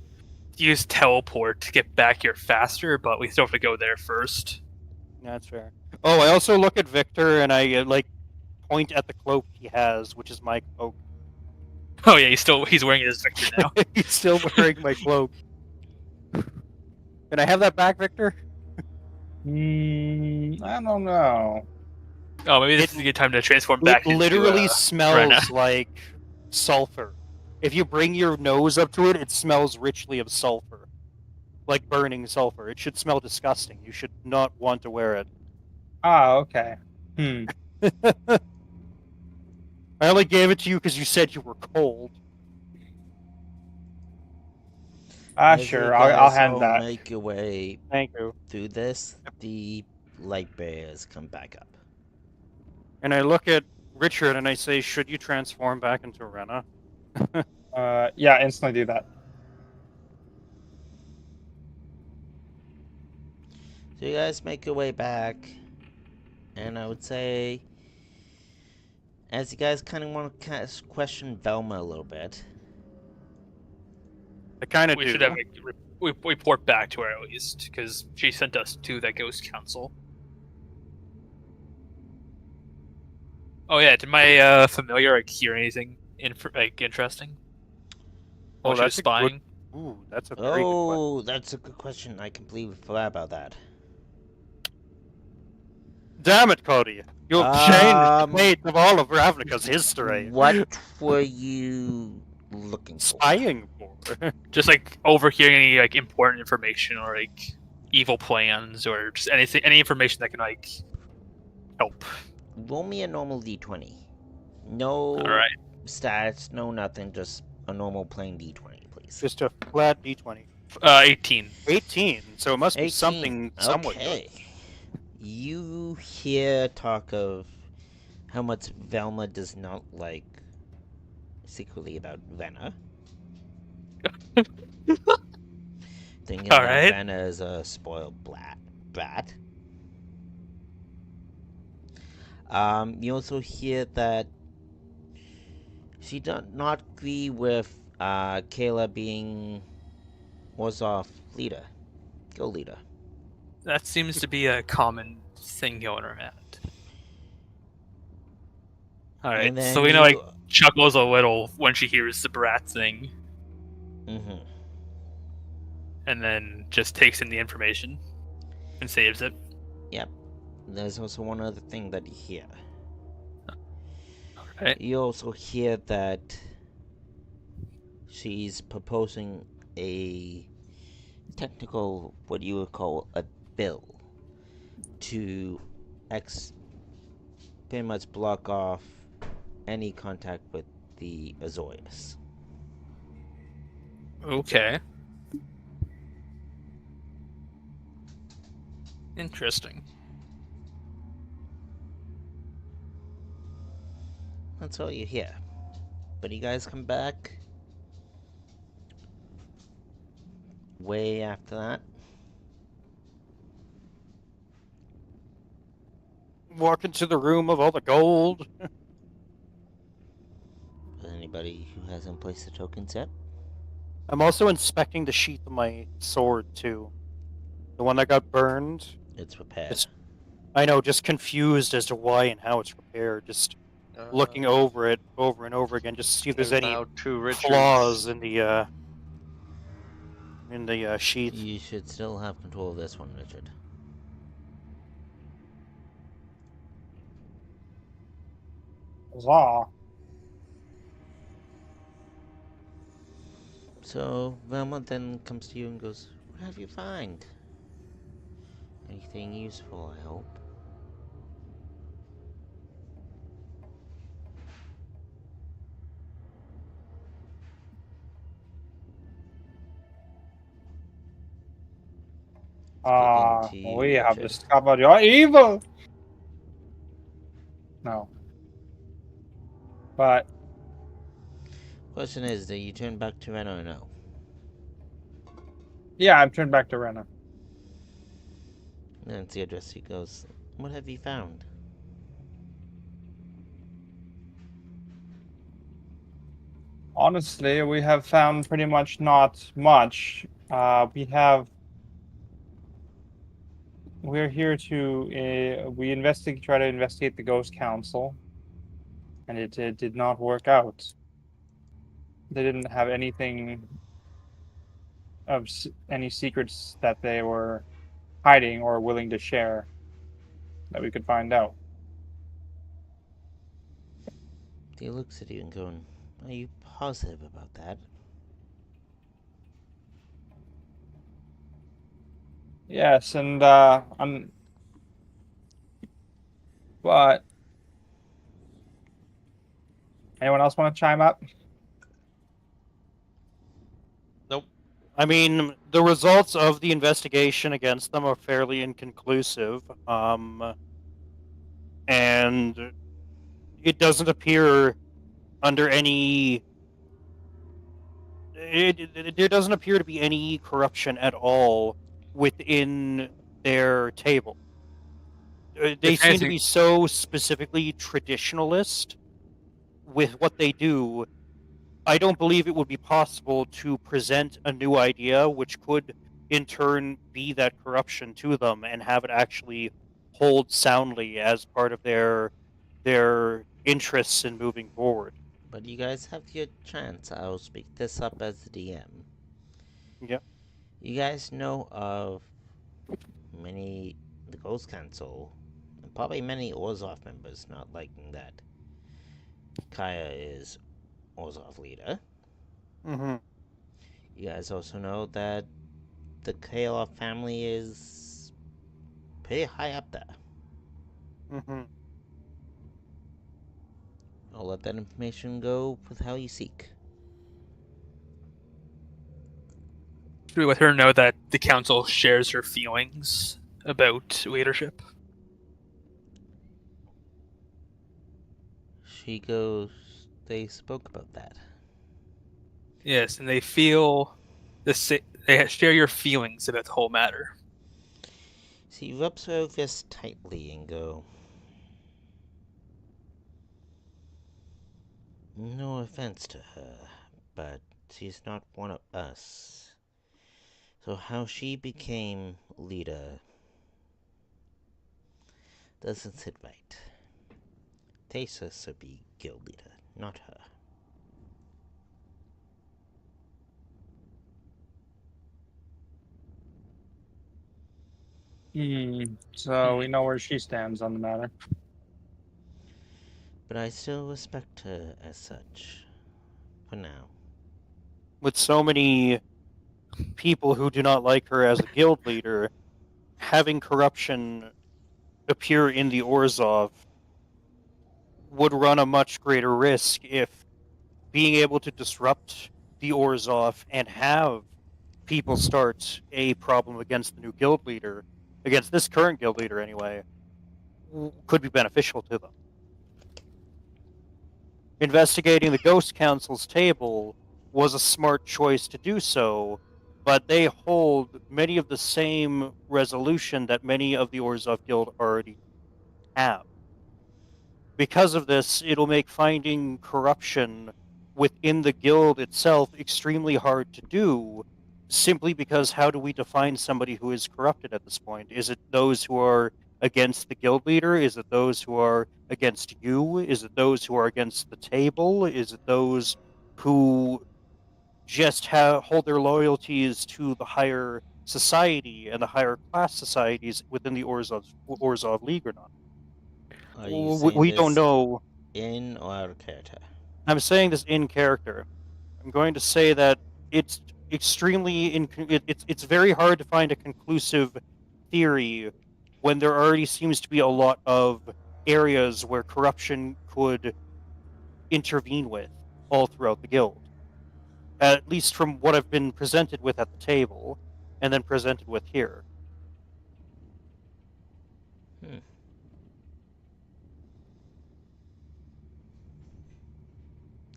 Speaker 3: use teleport to get back here faster, but we still have to go there first.
Speaker 6: Yeah, that's fair. Oh, I also look at Victor and I like point at the cloak he has, which is my cloak.
Speaker 3: Oh yeah, he's wearing his Victor now.
Speaker 6: He's still wearing my cloak. Can I have that back, Victor?
Speaker 2: I don't know.
Speaker 3: Oh, maybe this is a good time to transform
Speaker 6: It
Speaker 3: back.
Speaker 6: literally
Speaker 3: into,
Speaker 6: smells
Speaker 3: Rena.
Speaker 6: like sulfur. If you bring your nose up to it, it smells richly of sulfur. Like burning sulfur. It should smell disgusting. You should not want to wear it.
Speaker 2: Ah, okay.
Speaker 6: I only gave it to you because you said you were cold.
Speaker 2: Ah,
Speaker 1: As
Speaker 2: sure.
Speaker 1: you
Speaker 2: I'll
Speaker 1: guys
Speaker 2: hand
Speaker 1: all
Speaker 2: that.
Speaker 1: make your way
Speaker 6: Thank you.
Speaker 1: through this, the light bearers come back up.
Speaker 6: And I look at Richard and I say, should you transform back into Rena?
Speaker 2: Yeah, instantly do that.
Speaker 1: So you guys make your way back, and I would say, as you guys kind of want to question Velma a little bit,
Speaker 6: I kind of
Speaker 3: we
Speaker 6: do.
Speaker 3: should have we report back to her at least because she sent us to that ghost council. Oh yeah, did my familiar like hear anything interesting?
Speaker 6: Oh,
Speaker 3: While she was
Speaker 6: that's a good-
Speaker 3: spying.
Speaker 6: Ooh, that's a very good question.
Speaker 1: oh, that's a good question. I completely forgot about that.
Speaker 6: Damn it, Cody. You've changed the
Speaker 1: Um,
Speaker 6: fate of all of Ravnica's history.
Speaker 1: What were you looking for?
Speaker 6: Spying for?
Speaker 3: Just like overhearing any like important information or like evil plans or just anything, any information that can like help.
Speaker 1: Roll me a normal d20. No
Speaker 3: All right.
Speaker 1: stats, no nothing, just a normal plain d20, please.
Speaker 6: Just a flat d20.
Speaker 3: 18.
Speaker 6: 18, so it must be
Speaker 1: 18.
Speaker 6: something somewhat good.
Speaker 1: Okay. You hear talk of how much Velma does not like secretly about Venna. Thinking that
Speaker 3: Alright.
Speaker 1: Venna is a spoiled brat. You also hear that she does not agree with Kayla being Orzhov leader, guild leader.
Speaker 3: That seems to be a common thing going around. Alright,
Speaker 1: And then
Speaker 3: so we know like
Speaker 1: you-
Speaker 3: chuckles a little when she hears the brat thing,
Speaker 1: Mhm.
Speaker 3: and then just takes in the information and saves it.
Speaker 1: Yep. There's also one other thing that you hear.
Speaker 3: Alright.
Speaker 1: You also hear that she's proposing a technical, what you would call a bill, to pretty much block off any contact with the Azorius.
Speaker 3: Okay. Interesting.
Speaker 1: That's all you hear. But you guys come back way after that.
Speaker 6: walk into the room of all the gold.
Speaker 1: Anybody who hasn't placed the tokens yet?
Speaker 6: I'm also inspecting the sheath of my sword too. The one that got burned.
Speaker 1: It's repaired.
Speaker 6: It's- I know, just confused as to why and how it's repaired. Just looking over it over and over again, just to see if there's any
Speaker 4: About to Richard's.
Speaker 6: flaws in the sheath.
Speaker 1: You should still have control of this one, Richard.
Speaker 2: Huzzah.
Speaker 1: So, Velma then comes to you and goes, "What have you find? Anything useful, I hope." Speaking to you,
Speaker 2: We have
Speaker 1: Richard.
Speaker 2: discovered your evil. No. But
Speaker 1: Question is, do you turn back to Ren or no?
Speaker 2: yeah, I've turned back to Rena.
Speaker 1: Nancy address he goes, "What have you found?"
Speaker 2: Honestly, we have found pretty much not much. We're here to try to investigate the Ghost Council, and it did not work out. They didn't have anything of any secrets that they were hiding or willing to share that we could find out.
Speaker 1: He looks at you and going, "Are you positive about that?"
Speaker 2: Yes, and but anyone else want to chime up?
Speaker 4: Nope.
Speaker 6: I mean, the results of the investigation against them are fairly inconclusive. And it doesn't appear under any. There doesn't appear to be any corruption at all within their table. They
Speaker 3: If
Speaker 6: seem to
Speaker 3: anything-
Speaker 6: be so specifically traditionalist with what they do. I don't believe it would be possible to present a new idea which could in turn be that corruption to them and have it actually hold soundly as part of their interests in moving forward.
Speaker 1: But you guys have your chance. I'll speak this up as the DM.
Speaker 6: Yeah.
Speaker 1: You guys know of the Ghost Council, and probably many Orzhov members not liking that Kaya is Orzhov leader.
Speaker 6: Mm-hmm.
Speaker 1: You guys also know that the Kaelov family is pretty high up there.
Speaker 6: Mm-hmm.
Speaker 1: I'll let that information go with how you seek.
Speaker 3: Should we let her know that the council shares her feelings about leadership?
Speaker 1: She goes, "They spoke about that."
Speaker 3: Yes, and they feel they share your feelings about the whole matter.
Speaker 1: So you observe this tightly and go, "No offense to her, but she's not one of us. So how she became leader doesn't sit right. Tesa should be guild leader, not her."
Speaker 2: So we know where she stands on the matter.
Speaker 1: But I still respect her as such. For now.
Speaker 6: With so many people who do not like her as a guild leader, having corruption appear in the Orzhov would run a much greater risk if being able to disrupt the Orzhov and have people start a problem against the new guild leader, against this current guild leader anyway, could be beneficial to them. Investigating the Ghost Council's table was a smart choice to do so, but they hold many of the same resolution that many of the Orzhov Guild already have. Because of this, it'll make finding corruption within the guild itself extremely hard to do, simply because how do we define somebody who is corrupted at this point? Is it those who are against the guild leader? Is it those who are against you? Is it those who are against the table? Is it those who just hold their loyalties to the higher society and the higher class societies within the Orzhov League or not?
Speaker 1: Are you saying
Speaker 6: We don't
Speaker 1: this
Speaker 6: know.
Speaker 1: in or out of character?
Speaker 6: I'm saying this in character. I'm going to say that it's extremely it's very hard to find a conclusive theory when there already seems to be a lot of areas where corruption could intervene with all throughout the guild. At least from what I've been presented with at the table, and then presented with here.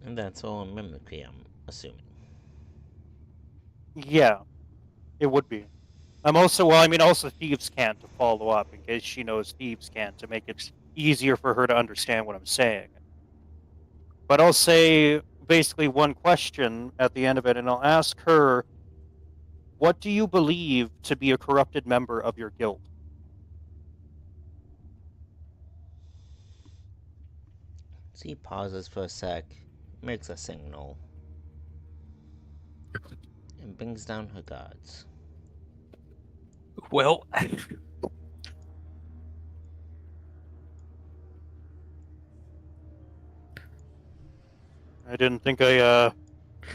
Speaker 1: And that's all mimicry, I'm assuming.
Speaker 6: Yeah, it would be. I'm also, well, I mean, also Thieves Can't to follow up in case she knows Thieves Can't to make it easier for her to understand what I'm saying. But I'll say basically one question at the end of it, and I'll ask her, what do you believe to be a corrupted member of your guild?
Speaker 1: She pauses for a sec, makes a signal, and brings down her guards.
Speaker 3: Well,
Speaker 6: I didn't think I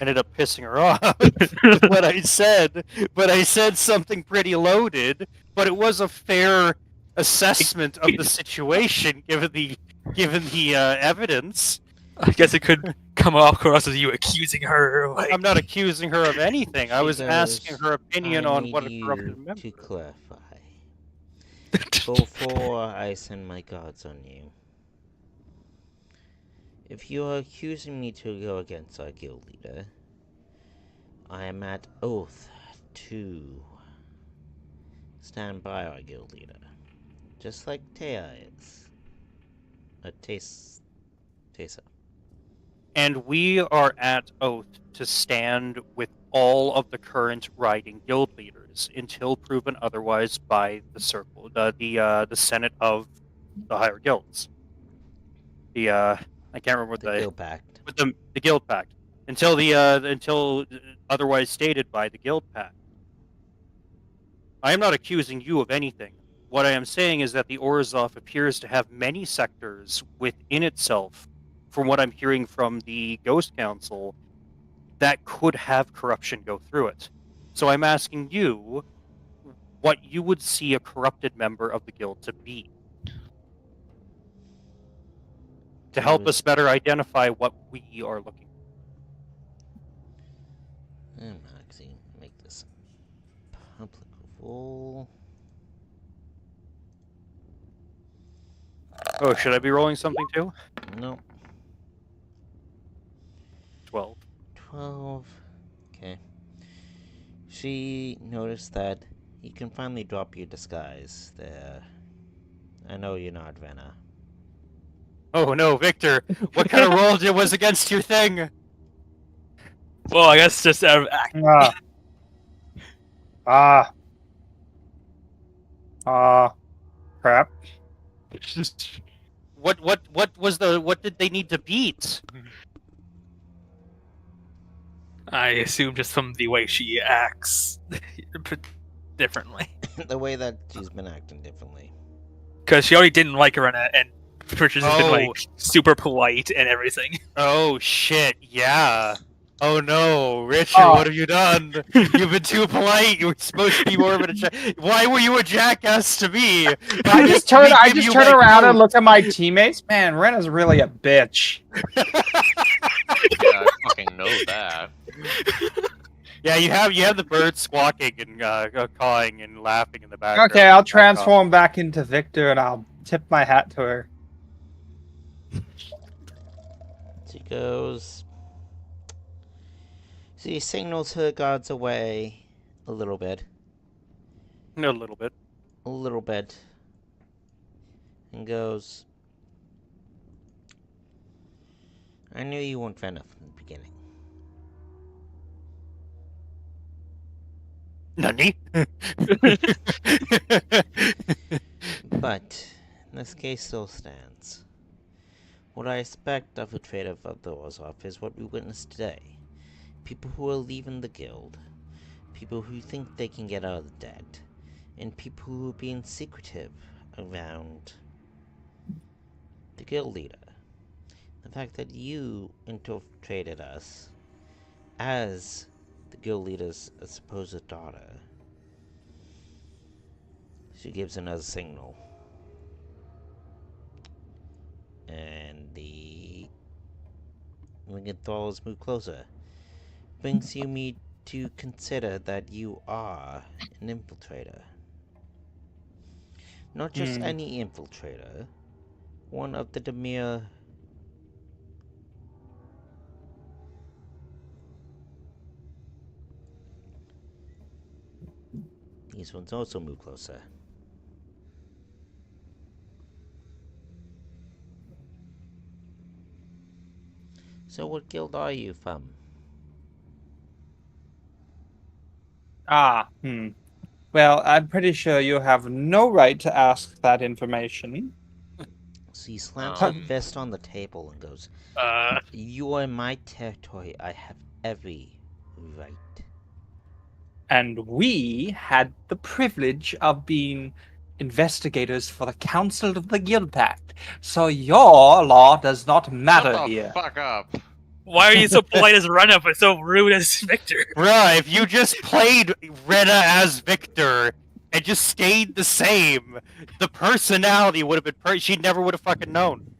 Speaker 6: ended up pissing her off with what I said, but I said something pretty loaded, but it was a fair assessment of the situation given the evidence.
Speaker 3: I guess it could come off across as you accusing her. Like,
Speaker 6: I'm not accusing her of anything. I
Speaker 1: She
Speaker 6: was asking
Speaker 1: goes,
Speaker 6: her opinion
Speaker 1: I
Speaker 6: on
Speaker 1: need
Speaker 6: what a
Speaker 1: you
Speaker 6: corrupted member.
Speaker 1: to clarify. Before I send my guards on you. If you are accusing me to go against our guild leader, I am at oath to stand by our guild leader. Just like Taya is. Tesa.
Speaker 6: And we are at oath to stand with all of the current riding guild leaders until proven otherwise by the circle, the Senate of the higher guilds. I can't remember what
Speaker 1: The Guild Pact.
Speaker 6: with the guild pact until otherwise stated by the guild pact. I am not accusing you of anything. What I am saying is that the Orzhov appears to have many sectors within itself, from what I'm hearing from the Ghost Council, that could have corruption go through it. So I'm asking you what you would see a corrupted member of the guild to be, to help us better identify what we are looking for.
Speaker 1: Actually, make this applicable.
Speaker 6: Oh, should I be rolling something too?
Speaker 1: No.
Speaker 6: 12.
Speaker 1: 12. Okay. She noticed that you can finally drop your disguise there. I know you're not Venna.
Speaker 6: Oh no, Victor! What kind of roll was against your thing?
Speaker 3: well, I guess just out of act.
Speaker 2: Crap.
Speaker 6: What did they need to beat?
Speaker 3: I assume just from the way she acts differently.
Speaker 1: The way that she's been acting differently.
Speaker 3: Because she already didn't like her, and Pritchard's has been
Speaker 6: Oh.
Speaker 3: like super polite and everything.
Speaker 6: Oh shit, yeah. Oh no, Richard,
Speaker 2: Oh.
Speaker 6: what have you done? You've been too polite. You were supposed to be more of a Why were you a jackass to me?
Speaker 2: I just turned
Speaker 6: you
Speaker 2: around
Speaker 6: my
Speaker 2: and looked at my teammates. Man, Rena's really a bitch.
Speaker 4: Yeah, I fucking know that.
Speaker 6: Yeah, you have the bird squawking and cawing and laughing in the background.
Speaker 2: Okay, I'll transform back into Victor and I'll tip my hat to her.
Speaker 1: She goes. She signals her guards away a little bit.
Speaker 6: A little bit.
Speaker 1: A little bit. And goes. I knew you weren't Venna from the beginning.
Speaker 6: Nani?
Speaker 1: But this case still stands. What I expect of a traitor of the Orzhov is what we witnessed today. People who are leaving the guild. People who think they can get out of the debt. And people who are being secretive around the guild leader. The fact that you infiltrated us as the guild leader's supposed daughter. She gives another signal. And the winged thralls move closer. Brings you me to consider that you are an infiltrator. Not just any infiltrator. One of the Demir. These ones also move closer. So what guild are you from?
Speaker 2: Well, I'm pretty sure you have no right to ask that information.
Speaker 1: So he slams
Speaker 4: Um.
Speaker 1: his fist on the table and goes,
Speaker 3: Uh,
Speaker 1: You are in my territory. I have every right.
Speaker 2: And we had the privilege of being investigators for the Council of the Guild Pact. So your law does not matter
Speaker 4: Shut the
Speaker 2: here.
Speaker 4: fuck up.
Speaker 3: why are you so polite as Run Up but so rude as Victor?
Speaker 6: Bruh, if you just played Rena as Victor and just stayed the same, the personality would have been she never would have fucking known.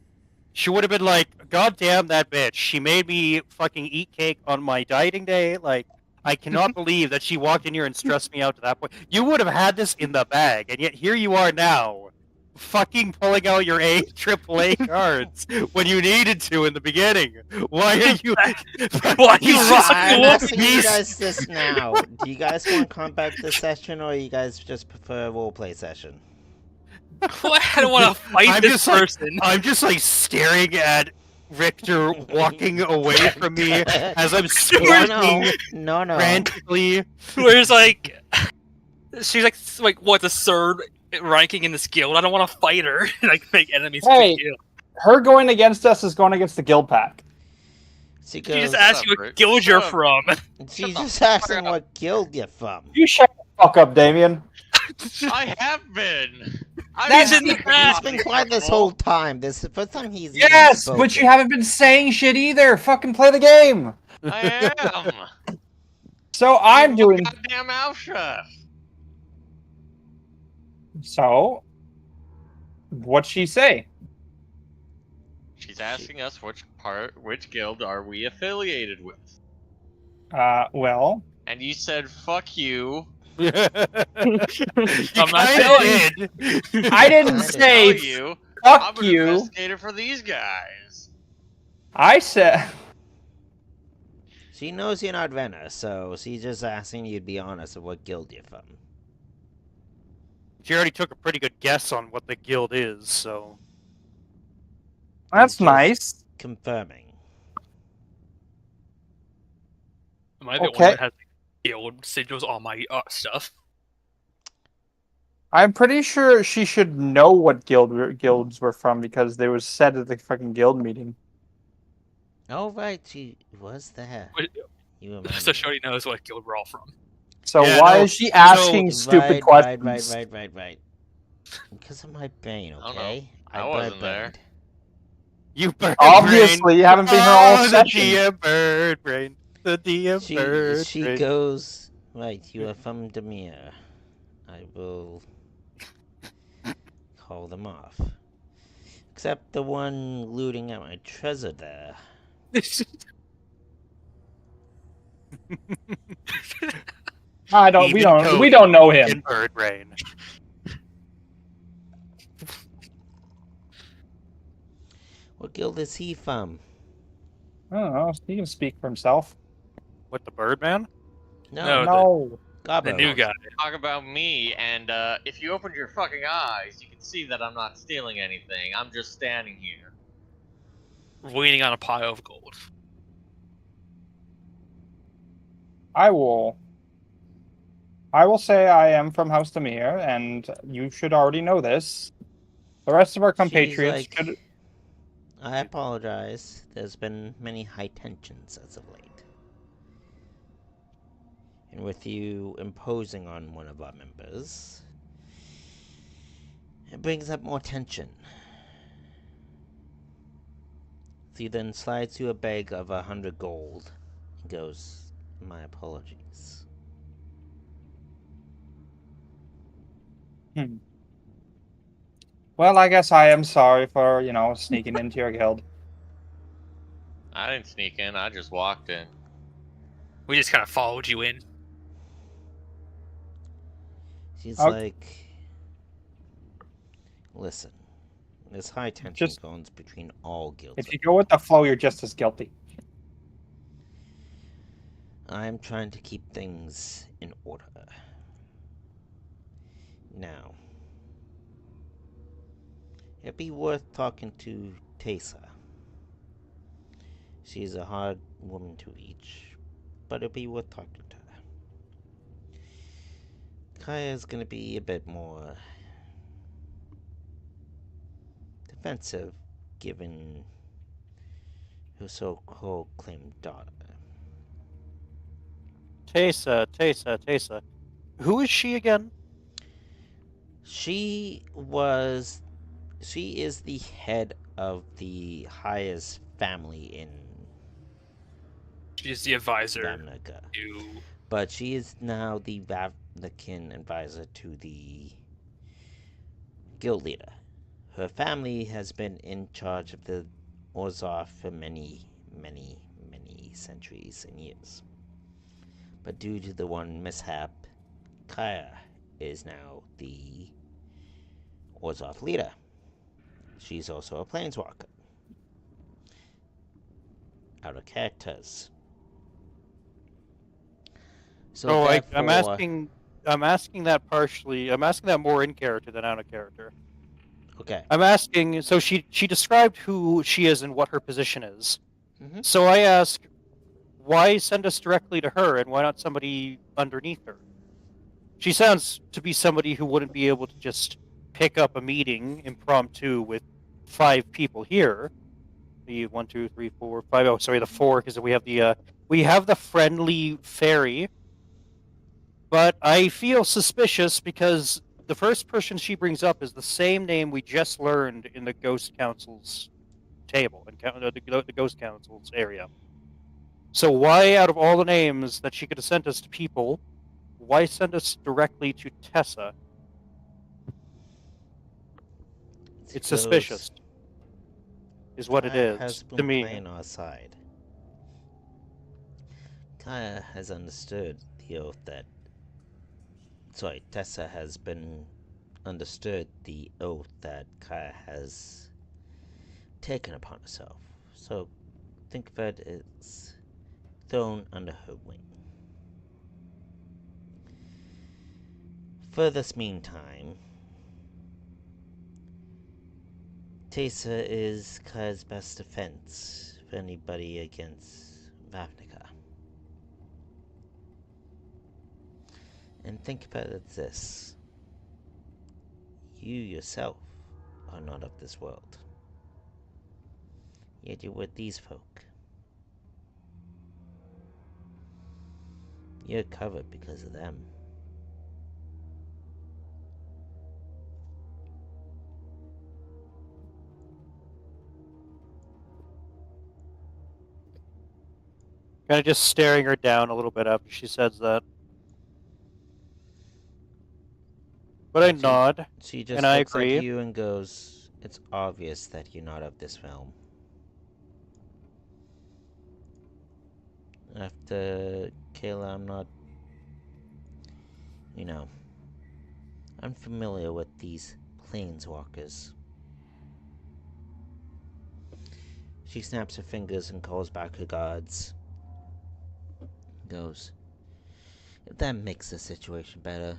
Speaker 6: She would have been like, God damn that bitch. She made me fucking eat cake on my dieting day. Like, I cannot believe that she walked in here and stressed me out to that point. You would have had this in the bag, and yet here you are now, fucking pulling out your AAA cards when you needed to in the beginning. Why are you?
Speaker 3: Why you
Speaker 6: He's
Speaker 3: rock
Speaker 6: just-
Speaker 1: I'm
Speaker 3: the
Speaker 1: asking you
Speaker 6: he's-
Speaker 1: guys this now. Do you guys want to come back to the session, or you guys just prefer a roleplay session?
Speaker 3: Why I don't want to fight
Speaker 6: I'm
Speaker 3: this
Speaker 6: just like-
Speaker 3: person.
Speaker 6: I'm just like staring at Richter walking away from me as I'm
Speaker 1: No,
Speaker 6: squirting
Speaker 1: no.
Speaker 6: frantically.
Speaker 3: Where's like, she's like what, the third ranking in this guild? I don't want to fight her. Like make enemies.
Speaker 2: Hey.
Speaker 3: with you.
Speaker 2: Her going against us is going against the Guild Pact.
Speaker 1: She
Speaker 3: She
Speaker 1: goes,
Speaker 3: just asked
Speaker 4: up,
Speaker 3: you
Speaker 4: Rick?
Speaker 3: what guild
Speaker 4: Shut
Speaker 3: you're
Speaker 4: up.
Speaker 3: from.
Speaker 1: she's
Speaker 4: Shut the
Speaker 1: just
Speaker 4: fuck
Speaker 1: asking
Speaker 4: up.
Speaker 1: what guild you're from.
Speaker 2: You shut the fuck up, Damien.
Speaker 4: I have been.
Speaker 3: That's
Speaker 4: I've
Speaker 3: in the
Speaker 4: been
Speaker 3: past.
Speaker 1: He's been quiet this whole time. This is the first time he's even
Speaker 2: Yes, but you
Speaker 1: spoken.
Speaker 2: haven't been saying shit either. Fucking play the game.
Speaker 4: I am.
Speaker 2: So I'm
Speaker 4: Keep your
Speaker 2: doing.
Speaker 4: goddamn mouth shut.
Speaker 2: So, what'd she say?
Speaker 4: She's asking us which guild are we affiliated with,
Speaker 2: Well,
Speaker 4: and you said fuck you.
Speaker 6: You
Speaker 3: I'm not
Speaker 6: kinda
Speaker 3: telling
Speaker 6: did.
Speaker 2: I didn't
Speaker 1: I
Speaker 2: say
Speaker 4: Tell you, I'm
Speaker 2: fuck
Speaker 4: an
Speaker 2: you.
Speaker 4: investigator for these guys.
Speaker 2: I said.
Speaker 1: She knows you're not Venner, so she's just asking you to be honest of what guild you're from.
Speaker 6: She already took a pretty good guess on what the guild is, so.
Speaker 2: That's
Speaker 1: Just
Speaker 2: nice.
Speaker 1: Confirming.
Speaker 3: Am I the
Speaker 2: Okay.
Speaker 3: one that has guild sigils on my stuff?
Speaker 2: I'm pretty sure she should know what guilds were from because they was said at the fucking guild meeting.
Speaker 1: Oh, right, she was there.
Speaker 3: Wait,
Speaker 1: You remember.
Speaker 3: So Shody knows what guild we're all from.
Speaker 2: So
Speaker 6: Yeah,
Speaker 2: why
Speaker 6: no,
Speaker 2: is she asking
Speaker 1: Right,
Speaker 2: stupid questions?
Speaker 1: Right. Because of my brain,
Speaker 4: Oh, no.
Speaker 1: okay?
Speaker 4: I wasn't there.
Speaker 6: You bird
Speaker 2: Obviously,
Speaker 6: brain.
Speaker 2: you haven't been here all
Speaker 6: the
Speaker 2: session.
Speaker 6: DM bird brain. The DM
Speaker 1: She
Speaker 6: bird brain.
Speaker 1: goes, right, you are from Demir. I will call them off. Except the one looting at my treasure there.
Speaker 2: I don't. We
Speaker 6: Even
Speaker 2: don't.
Speaker 6: Cody
Speaker 2: We don't know
Speaker 6: in
Speaker 2: him.
Speaker 6: bird brain.
Speaker 1: What guild is he from?
Speaker 2: I don't know. He can speak for himself.
Speaker 6: What, the Birdman?
Speaker 3: No.
Speaker 2: No.
Speaker 3: The
Speaker 1: Gobbo.
Speaker 3: new guy.
Speaker 4: Talk about me, and if you opened your fucking eyes, you can see that I'm not stealing anything. I'm just standing here.
Speaker 3: waiting on a pile of gold.
Speaker 2: I will say I am from House Demir, and you should already know this. The rest of our
Speaker 1: She's
Speaker 2: compatriots
Speaker 1: like,
Speaker 2: should.
Speaker 1: I apologize. There's been many high tensions as of late. And with you imposing on one of our members, it brings up more tension. So he then slides you a bag of 100 gold and goes, my apologies.
Speaker 2: Hmm. Well, I guess I am sorry for, sneaking into your guild.
Speaker 4: I didn't sneak in. I just walked in.
Speaker 3: We just kind of followed you in.
Speaker 1: She's
Speaker 2: Oh.
Speaker 1: like, listen, there's high tension
Speaker 2: Just-
Speaker 1: going between all guilds.
Speaker 2: If you go with the flow, you're just as guilty.
Speaker 1: I'm trying to keep things in order. Now, it'd be worth talking to Tesa. She's a hard woman to reach, but it'd be worth talking to her. Kaya's gonna be a bit more defensive, given her so-called claimed daughter.
Speaker 6: Tesa. Who is she again?
Speaker 1: She is the head of the highest family in
Speaker 3: She's the advisor
Speaker 1: Ravnica.
Speaker 3: to.
Speaker 1: But she is now the Ravnican advisor to the guild leader. Her family has been in charge of the Orzhov for many, many, many centuries and years. But due to the one mishap, Kaya is now the Orzhov leader. She's also a planeswalker. Out of characters. So
Speaker 6: Oh, I'm
Speaker 1: therefore,
Speaker 6: asking that partially. I'm asking that more in character than out of character.
Speaker 1: okay.
Speaker 6: I'm asking. So she described who she is and what her position is.
Speaker 1: Mhm.
Speaker 6: So I ask, why send us directly to her and why not somebody underneath her? She sounds to be somebody who wouldn't be able to just pick up a meeting impromptu with 5 people here. The 1, 2, 3, 4, 5. Oh, sorry, the 4 because we have the friendly fairy. But I feel suspicious because the first person she brings up is the same name we just learned in the Ghost Council's table, and the Ghost Council's area. So why, out of all the names that she could have sent us to people, why send us directly to Tessa? It's suspicious, is what it
Speaker 1: Kaya has
Speaker 6: is to
Speaker 1: been
Speaker 6: me.
Speaker 1: playing our side. Kaya has understood the oath that. Sorry, Tessa has been understood the oath that Kaya has taken upon herself. So think of it as thrown under her wing. For this meantime, Tessa is Kaya's best defense for anybody against Ravnica. And think about it as this. You yourself are not of this world. Yet you're with these folk. You're covered because of them.
Speaker 6: Kind of just staring her down a little bit after she says that. But I nod,
Speaker 1: She just
Speaker 6: and I
Speaker 1: looks
Speaker 6: agree.
Speaker 1: at you and goes, it's obvious that you're not of this realm. After Kayla, I'm not, unfamiliar with these planeswalkers. She snaps her fingers and calls back her guards. Goes, if that makes the situation better.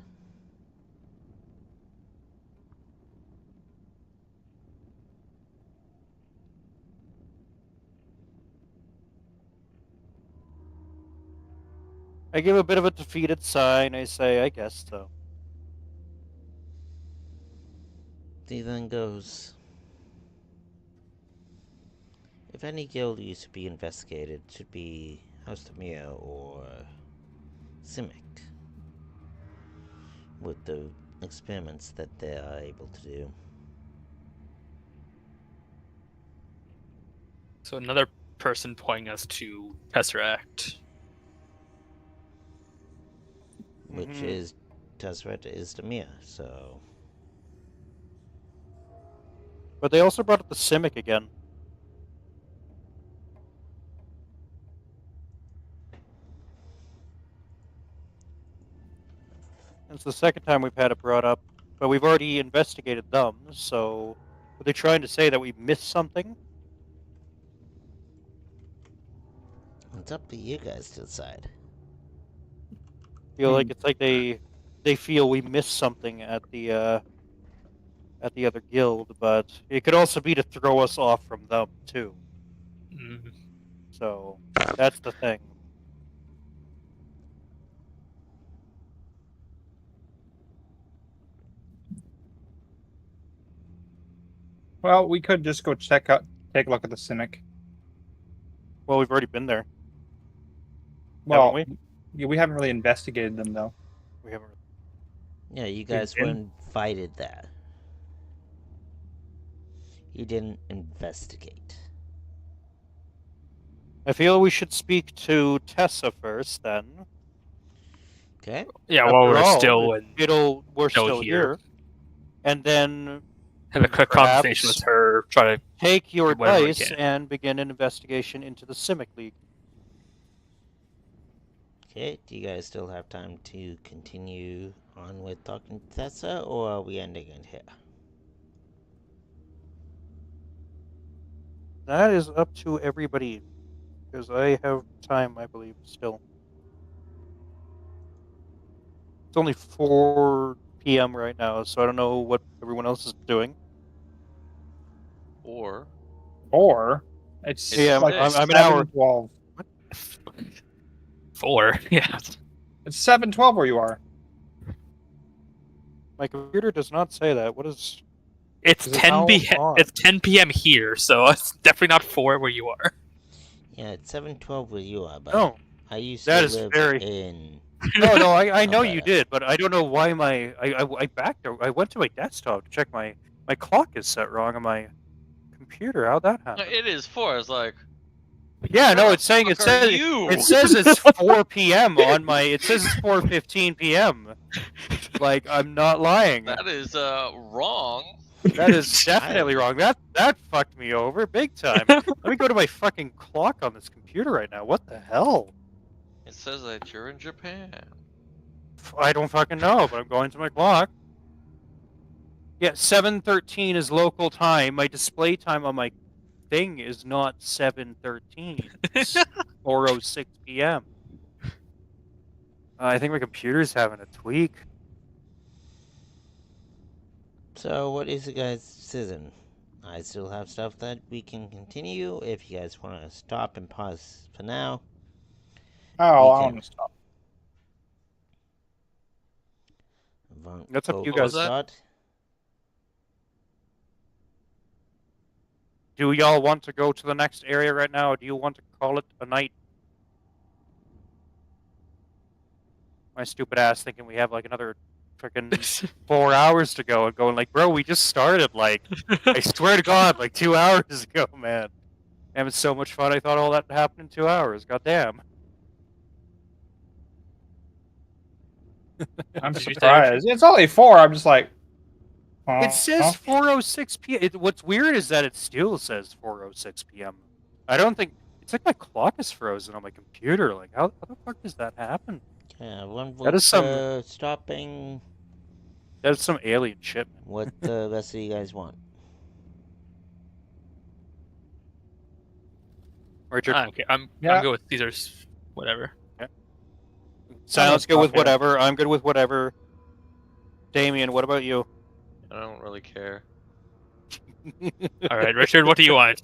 Speaker 6: I give a bit of a defeated sigh and I say, I guess so.
Speaker 1: He then goes, if any guild is to be investigated, it should be House Demir or Simic, with the experiments that they are able to do.
Speaker 3: So another person pointing us to Tesseract.
Speaker 1: Which
Speaker 6: Mhm.
Speaker 1: is Tesseract is Demir, so
Speaker 6: But they also brought up the Simic again. It's the second time we've had it brought up, but we've already investigated them, so are they trying to say that we missed something?
Speaker 1: it's up to you guys to decide.
Speaker 6: Feel like it's like they feel we missed something at the other guild, but it could also be to throw us off from them too.
Speaker 3: Mm.
Speaker 6: So that's the thing.
Speaker 2: Well, we could just go take a look at the Cynic.
Speaker 6: Well, we've already been there,
Speaker 2: Well,
Speaker 6: haven't we?
Speaker 2: yeah, we haven't really investigated them though.
Speaker 6: We haven't.
Speaker 1: Yeah, you guys
Speaker 2: been?
Speaker 1: were invited there. You didn't investigate.
Speaker 6: I feel we should speak to Tessa first, then.
Speaker 1: Okay?
Speaker 3: Yeah, while
Speaker 6: After
Speaker 3: we're
Speaker 6: all,
Speaker 3: still
Speaker 6: we're
Speaker 3: still
Speaker 6: still
Speaker 3: here.
Speaker 6: here, and then
Speaker 3: have a quick
Speaker 6: perhaps
Speaker 3: conversation with her, try to
Speaker 6: take your
Speaker 3: do whatever we
Speaker 6: advice
Speaker 3: can.
Speaker 6: and begin an investigation into the Simic League.
Speaker 1: Okay, do you guys still have time to continue on with talking to Tessa, or are we ending it here?
Speaker 6: That is up to everybody, because I have time, I believe, still. It's only 4 p.m. right now, so I don't know what everyone else is doing.
Speaker 4: Or
Speaker 2: Or it's
Speaker 4: Yeah,
Speaker 2: like
Speaker 6: I'm an hour.
Speaker 2: 7:12.
Speaker 3: 4. Yeah.
Speaker 2: It's 7:12 where you are.
Speaker 6: My computer does not say that. What is...
Speaker 3: It's
Speaker 6: Is it
Speaker 3: 10
Speaker 6: now
Speaker 3: p.m.
Speaker 6: on?
Speaker 3: It's 10 p.m. here, so it's definitely not 4 where you are.
Speaker 1: Yeah, it's 7:12 where you are, but
Speaker 6: No,
Speaker 1: I used
Speaker 6: that
Speaker 1: to
Speaker 6: is
Speaker 1: live
Speaker 6: very-
Speaker 1: in...
Speaker 6: no, I know you
Speaker 1: Alberta.
Speaker 6: did, but I don't know why I backed. I went to my desktop to check my clock is set wrong on my computer. How'd that happen?
Speaker 4: it is 4. It's like
Speaker 6: Yeah, no,
Speaker 4: where
Speaker 6: it's saying
Speaker 4: the fuck are
Speaker 6: it says it's 4 p.m. on my. It says it's 4:15 p.m. Like, I'm not lying.
Speaker 4: that is wrong.
Speaker 6: That is definitely wrong. That fucked me over big time. Let me go to my fucking clock on this computer right now. What the hell?
Speaker 4: It says that you're in Japan.
Speaker 6: I don't fucking know, but I'm going to my clock. Yeah, 7:13 is local time. My display time on my thing is not 7:13. It's 4:06 p.m. I think my computer's having a tweak.
Speaker 1: So, what is the guys' decision? I still have stuff that we can continue. If you guys want to stop and pause for now,
Speaker 2: Oh, I
Speaker 1: can.
Speaker 2: want to stop.
Speaker 6: That's up to you
Speaker 3: What was
Speaker 6: guys.
Speaker 3: that?
Speaker 1: Start.
Speaker 6: Do y'all want to go to the next area right now, or do you want to call it a night? My stupid ass thinking we have like another freaking 4 hours to go, and going like, bro, we just started. Like, I swear to God, like 2 hours ago, man. Having so much fun. I thought all that happened in 2 hours. God damn.
Speaker 2: I'm
Speaker 3: Did you say
Speaker 2: surprised. It's only 4. I'm just like.
Speaker 6: It says 4:06 p.m. What's weird is that it still says 4:06 p.m. I don't think it's like my clock is frozen on my computer. Like, how the fuck does that happen?
Speaker 1: Yeah, one
Speaker 6: That is some-
Speaker 1: stopping.
Speaker 6: That's some alien shit. Man.
Speaker 1: What the rest of you guys want?
Speaker 6: Richard,
Speaker 3: Okay, I'm
Speaker 2: Yeah.
Speaker 3: good with Caesar's whatever.
Speaker 6: Silence, good with
Speaker 2: Okay.
Speaker 6: whatever. I'm good with whatever. Damien, what about you?
Speaker 4: I don't really care.
Speaker 3: All right, Richard, what do you want?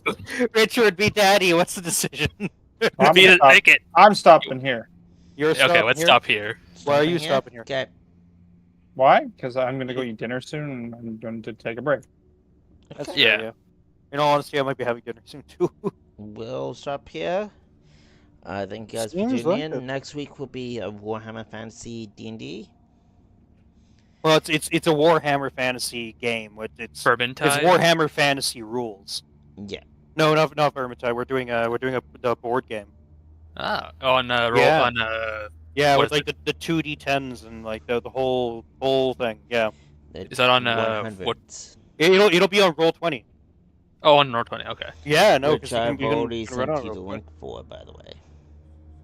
Speaker 6: Richard, be daddy. What's the decision?
Speaker 2: I'm,
Speaker 3: Beat it,
Speaker 2: stop-
Speaker 3: make it.
Speaker 2: I'm stopping here.
Speaker 6: You're
Speaker 3: Okay,
Speaker 6: stopping
Speaker 3: let's
Speaker 6: here?
Speaker 3: stop here.
Speaker 6: Why are you stopping here?
Speaker 1: Okay.
Speaker 2: Why? Because I'm gonna go eat dinner soon, and I'm going to take a break.
Speaker 6: That's
Speaker 1: Okay.
Speaker 6: fair,
Speaker 3: Yeah.
Speaker 6: In all honesty, I might be having dinner soon too.
Speaker 1: We'll stop here. Thank you guys for
Speaker 6: Seems
Speaker 1: tuning
Speaker 6: like
Speaker 1: in.
Speaker 6: it.
Speaker 1: Next week will be a Warhammer Fantasy D&D.
Speaker 6: Well, it's a Warhammer Fantasy game. It's
Speaker 3: Vermintide.
Speaker 6: Warhammer Fantasy rules.
Speaker 1: Yeah.
Speaker 6: No, not Vermintide. We're doing the board game.
Speaker 3: Ah, on roll
Speaker 6: Yeah.
Speaker 3: on
Speaker 6: Yeah,
Speaker 3: What
Speaker 6: with
Speaker 3: is
Speaker 6: like the 2d10s and like the whole thing. Yeah,
Speaker 3: Is that on,
Speaker 1: 100,
Speaker 3: what-
Speaker 6: it'll be on Roll20.
Speaker 3: oh on roll 20. Okay,
Speaker 6: Yeah, no,
Speaker 1: which
Speaker 6: because
Speaker 1: I've already
Speaker 6: you can run
Speaker 1: sent
Speaker 6: on
Speaker 1: you the
Speaker 6: Roll20.
Speaker 1: link for, by the way.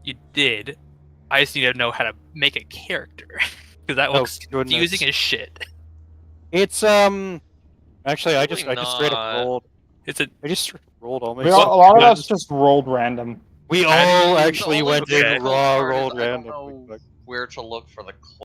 Speaker 3: you did. I just need to know how to make a character because that
Speaker 6: Oh,
Speaker 3: looks
Speaker 6: goodness.
Speaker 3: confusing as shit.
Speaker 6: It's actually I just straight up
Speaker 4: not.
Speaker 6: rolled.
Speaker 3: It's a
Speaker 6: I just rolled all my.
Speaker 2: A
Speaker 6: stuff.
Speaker 2: lot of us just rolled random.
Speaker 6: We
Speaker 3: I-
Speaker 6: all
Speaker 4: The
Speaker 6: actually
Speaker 4: only
Speaker 6: went in
Speaker 3: okay.
Speaker 4: difficult
Speaker 6: raw
Speaker 4: part is
Speaker 6: rolled
Speaker 4: I don't
Speaker 6: random.
Speaker 4: know where to look for the